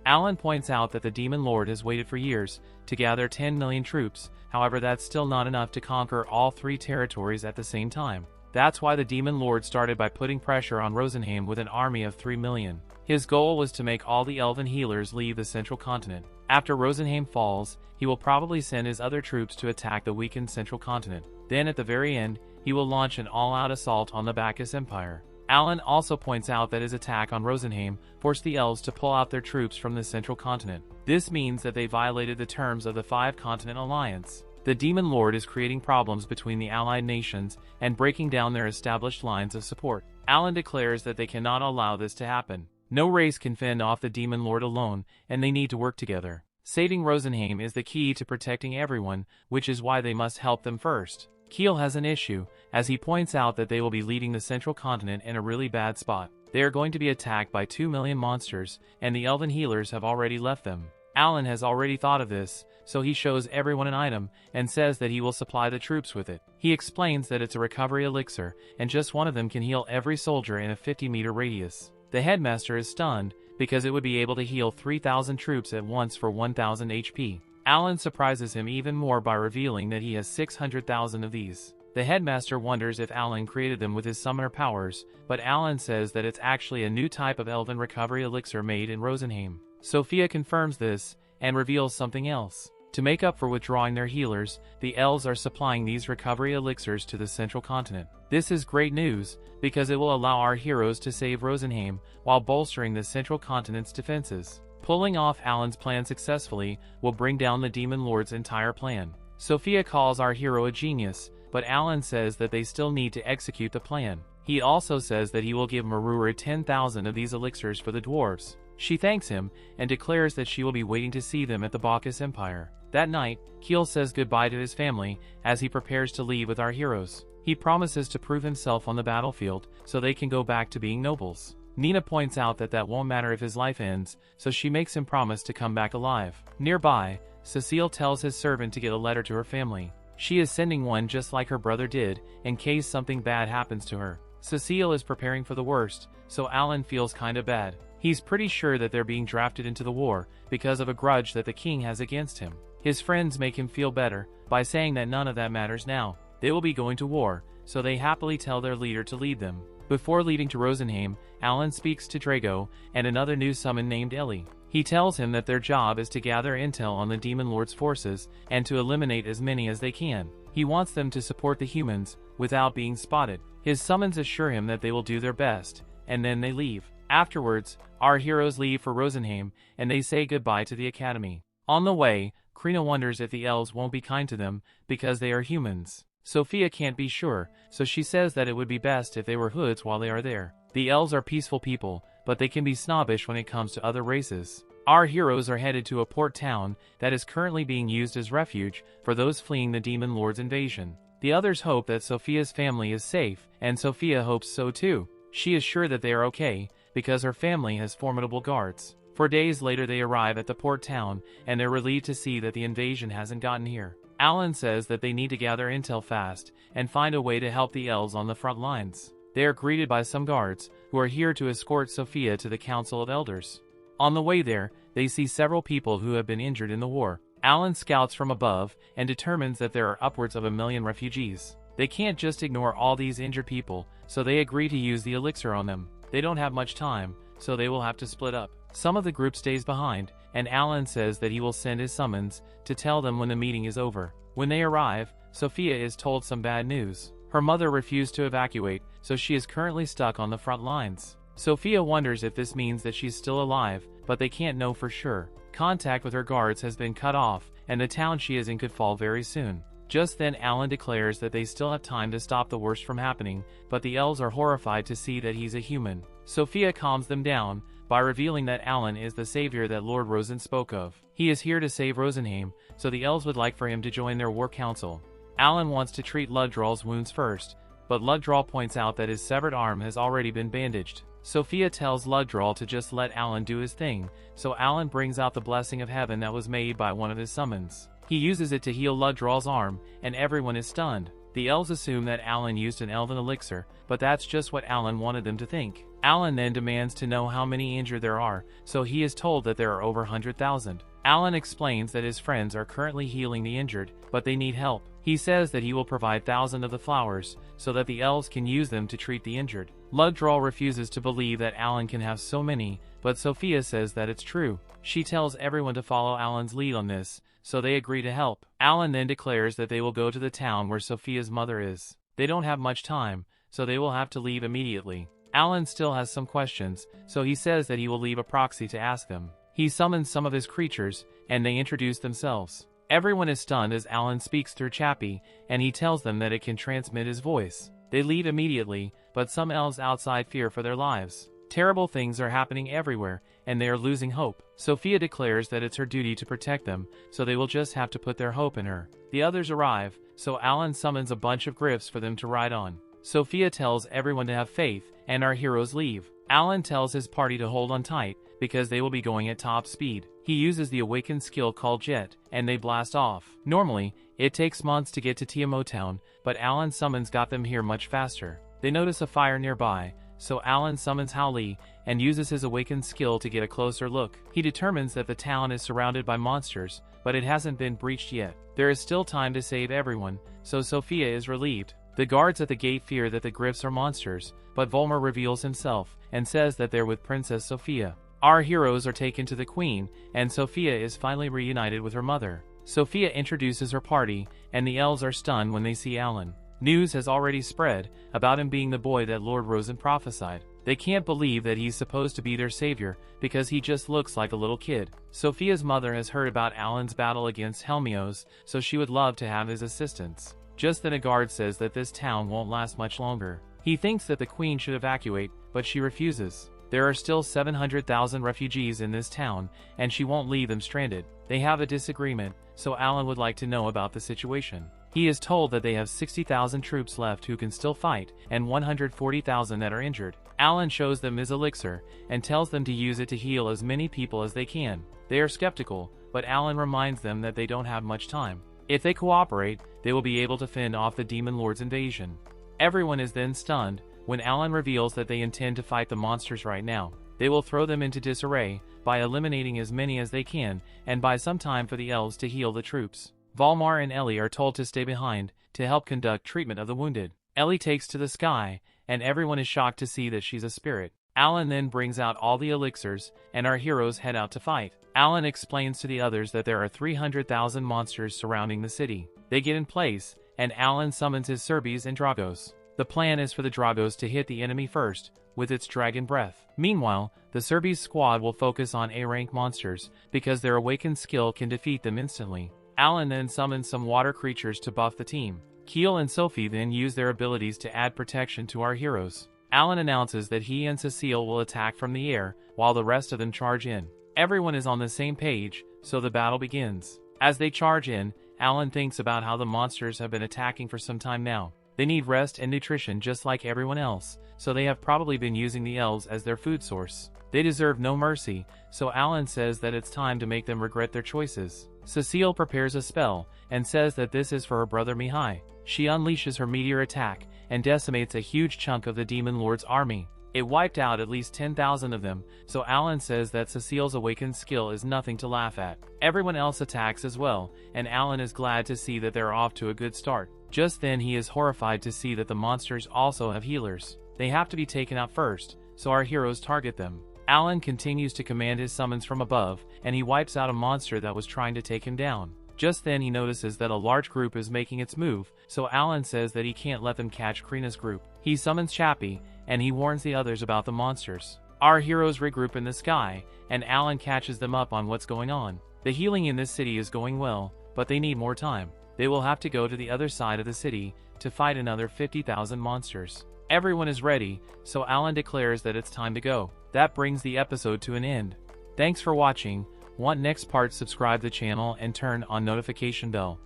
Alan points out that the Demon Lord has waited for years to gather 10 million troops, however that's still not enough to conquer all 3 territories at the same time. That's why the Demon Lord started by putting pressure on Rosenheim with an army of 3 million. His goal was to make all the elven healers leave the central continent. After Rosenheim falls, he will probably send his other troops to attack the weakened central continent. Then at the very end, he will launch an all-out assault on the Bacchus Empire. Alan also points out that his attack on Rosenheim forced the elves to pull out their troops from the central continent. This means that they violated the terms of the 5-continent alliance. The Demon Lord is creating problems between the allied nations and breaking down their established lines of support. Alan declares that they cannot allow this to happen. No race can fend off the Demon Lord alone, and they need to work together. Saving Rosenheim is the key to protecting everyone, which is why they must help them first. Kiel has an issue, as he points out that they will be leading the central continent in a really bad spot. They are going to be attacked by 2 million monsters, and the elven healers have already left them. Alan has already thought of this, so he shows everyone an item, and says that he will supply the troops with it. He explains that it's a recovery elixir, and just one of them can heal every soldier in a 50-meter radius. The headmaster is stunned, because it would be able to heal 3,000 troops at once for 1,000 HP. Alan surprises him even more by revealing that he has 600,000 of these. The headmaster wonders if Alan created them with his summoner powers, but Alan says that it's actually a new type of elven recovery elixir made in Rosenheim. Sophia confirms this, and reveals something else. To make up for withdrawing their healers, the elves are supplying these recovery elixirs to the central continent. This is great news, because it will allow our heroes to save Rosenheim, while bolstering the central continent's defenses. Pulling off Alan's plan successfully will bring down the Demon Lord's entire plan. Sophia calls our hero a genius, but Alan says that they still need to execute the plan. He also says that he will give Marura 10,000 of these elixirs for the dwarves. She thanks him, and declares that she will be waiting to see them at the Bacchus Empire. That night, Kiel says goodbye to his family, as he prepares to leave with our heroes. He promises to prove himself on the battlefield, so they can go back to being nobles. Nina points out that that won't matter if his life ends, so she makes him promise to come back alive. Nearby, Cecile tells his servant to get a letter to her family. She is sending one just like her brother did, in case something bad happens to her. Cecile is preparing for the worst, so Alan feels kinda bad. He's pretty sure that they're being drafted into the war, because of a grudge that the king has against him. His friends make him feel better, by saying that none of that matters now. They will be going to war, so they happily tell their leader to lead them. Before leaving to Rosenheim, Alan speaks to Drago, and another new summon named Ellie. He tells him that their job is to gather intel on the Demon Lord's forces, and to eliminate as many as they can. He wants them to support the humans, without being spotted. His summons assure him that they will do their best, and then they leave. Afterwards, our heroes leave for Rosenheim, and they say goodbye to the academy. On the way, Krina wonders if the elves won't be kind to them, because they are humans. Sophia can't be sure, so she says that it would be best if they were hoods while they are there. The elves are peaceful people, but they can be snobbish when it comes to other races. Our heroes are headed to a port town that is currently being used as refuge for those fleeing the Demon Lord's invasion. The others hope that Sophia's family is safe, and Sophia hopes so too. She is sure that they are okay, because her family has formidable guards. 4 days later they arrive at the port town, and they're relieved to see that the invasion hasn't gotten here. Alan says that they need to gather intel fast, and find a way to help the elves on the front lines. They are greeted by some guards, who are here to escort Sophia to the Council of Elders. On the way there, they see several people who have been injured in the war. Alan scouts from above and determines that there are upwards of 1 million refugees. They can't just ignore all these injured people, so they agree to use the elixir on them. They don't have much time, so they will have to split up. Some of the group stays behind, and Alan says that he will send his summons to tell them when the meeting is over. When they arrive, Sophia is told some bad news. Her mother refused to evacuate, so she is currently stuck on the front lines. Sophia wonders if this means that she's still alive, but they can't know for sure. Contact with her guards has been cut off, and the town she is in could fall very soon. Just then Alan declares that they still have time to stop the worst from happening, but the elves are horrified to see that he's a human. Sophia calms them down by revealing that Alan is the savior that Lord Rosen spoke of. He is here to save Rosenheim, so the elves would like for him to join their war council. Alan wants to treat Luddral's wounds first, but Luddral points out that his severed arm has already been bandaged. Sophia tells Luddral to just let Alan do his thing, so Alan brings out the blessing of heaven that was made by one of his summons. He uses it to heal Luddral's arm, and everyone is stunned. The elves assume that Alan used an elven elixir, but that's just what Alan wanted them to think. Alan then demands to know how many injured there are, so he is told that there are over 100,000. Alan explains that his friends are currently healing the injured, but they need help. He says that he will provide 1,000 of the flowers, so that the elves can use them to treat the injured. Luddral refuses to believe that Alan can have so many, but Sophia says that it's true. She tells everyone to follow Alan's lead on this, so they agree to help. Alan then declares that they will go to the town where Sophia's mother is. They don't have much time, so they will have to leave immediately. Alan still has some questions, so he says that he will leave a proxy to ask them. He summons some of his creatures, and they introduce themselves. Everyone is stunned as Alan speaks through Chappie, and he tells them that it can transmit his voice. They leave immediately, but some elves outside fear for their lives. Terrible things are happening everywhere, and they are losing hope. Sophia declares that it's her duty to protect them, so they will just have to put their hope in her. The others arrive, so Alan summons a bunch of griffs for them to ride on. Sophia tells everyone to have faith, and our heroes leave. Alan tells his party to hold on tight, because they will be going at top speed. He uses the awakened skill called Jet, and they blast off. Normally, it takes months to get to Tiamat Town, but Alan's summons got them here much faster. They notice a fire nearby, so Alan summons Howlee, and uses his awakened skill to get a closer look. He determines that the town is surrounded by monsters, but it hasn't been breached yet. There is still time to save everyone, so Sophia is relieved. The guards at the gate fear that the griffs are monsters, but Volmar reveals himself, and says that they're with Princess Sophia. Our heroes are taken to the Queen, and Sophia is finally reunited with her mother. Sophia introduces her party, and the elves are stunned when they see Alan. News has already spread about him being the boy that Lord Rosen prophesied. They can't believe that he's supposed to be their savior, because he just looks like a little kid. Sophia's mother has heard about Alan's battle against Helmios, so she would love to have his assistance. Just then a guard says that this town won't last much longer. He thinks that the Queen should evacuate, but she refuses. There are still 700,000 refugees in this town, and she won't leave them stranded. They have a disagreement, so Alan would like to know about the situation. He is told that they have 60,000 troops left who can still fight, and 140,000 that are injured. Alan shows them his elixir, and tells them to use it to heal as many people as they can. They are skeptical, but Alan reminds them that they don't have much time. If they cooperate, they will be able to fend off the Demon Lord's invasion. Everyone is then stunned when Alan reveals that they intend to fight the monsters right now. They will throw them into disarray by eliminating as many as they can, and buy some time for the elves to heal the troops. Volmar and Ellie are told to stay behind to help conduct treatment of the wounded. Ellie takes to the sky, and everyone is shocked to see that she's a spirit. Alan then brings out all the elixirs, and our heroes head out to fight. Alan explains to the others that there are 300,000 monsters surrounding the city. They get in place, and Alan summons his Cerbis and Dragos. The plan is for the Dragos to hit the enemy first, with its dragon breath. Meanwhile, the Cerbis squad will focus on A-rank monsters, because their awakened skill can defeat them instantly. Alan then summons some water creatures to buff the team. Keel and Sophie then use their abilities to add protection to our heroes. Alan announces that he and Cecile will attack from the air, while the rest of them charge in. Everyone is on the same page, so the battle begins. As they charge in, Alan thinks about how the monsters have been attacking for some time now. They need rest and nutrition just like everyone else, so they have probably been using the elves as their food source. They deserve no mercy, so Alan says that it's time to make them regret their choices. Cecile prepares a spell, and says that this is for her brother Mihai. She unleashes her meteor attack, and decimates a huge chunk of the Demon Lord's army. It wiped out at least 10,000 of them, so Alan says that Cecile's awakened skill is nothing to laugh at. Everyone else attacks as well, and Alan is glad to see that they're off to a good start. Just then he is horrified to see that the monsters also have healers. They have to be taken out first, so our heroes target them. Alan continues to command his summons from above, and he wipes out a monster that was trying to take him down. Just then he notices that a large group is making its move, so Alan says that he can't let them catch Krina's group. He summons Chappie, and he warns the others about the monsters. Our heroes regroup in the sky, and Alan catches them up on what's going on. The healing in this city is going well, but they need more time. They will have to go to the other side of the city to fight another 50,000 monsters. Everyone is ready, so Alan declares that it's time to go. That brings the episode to an end. Thanks for watching. Want next part? Subscribe the channel and turn on notification bell.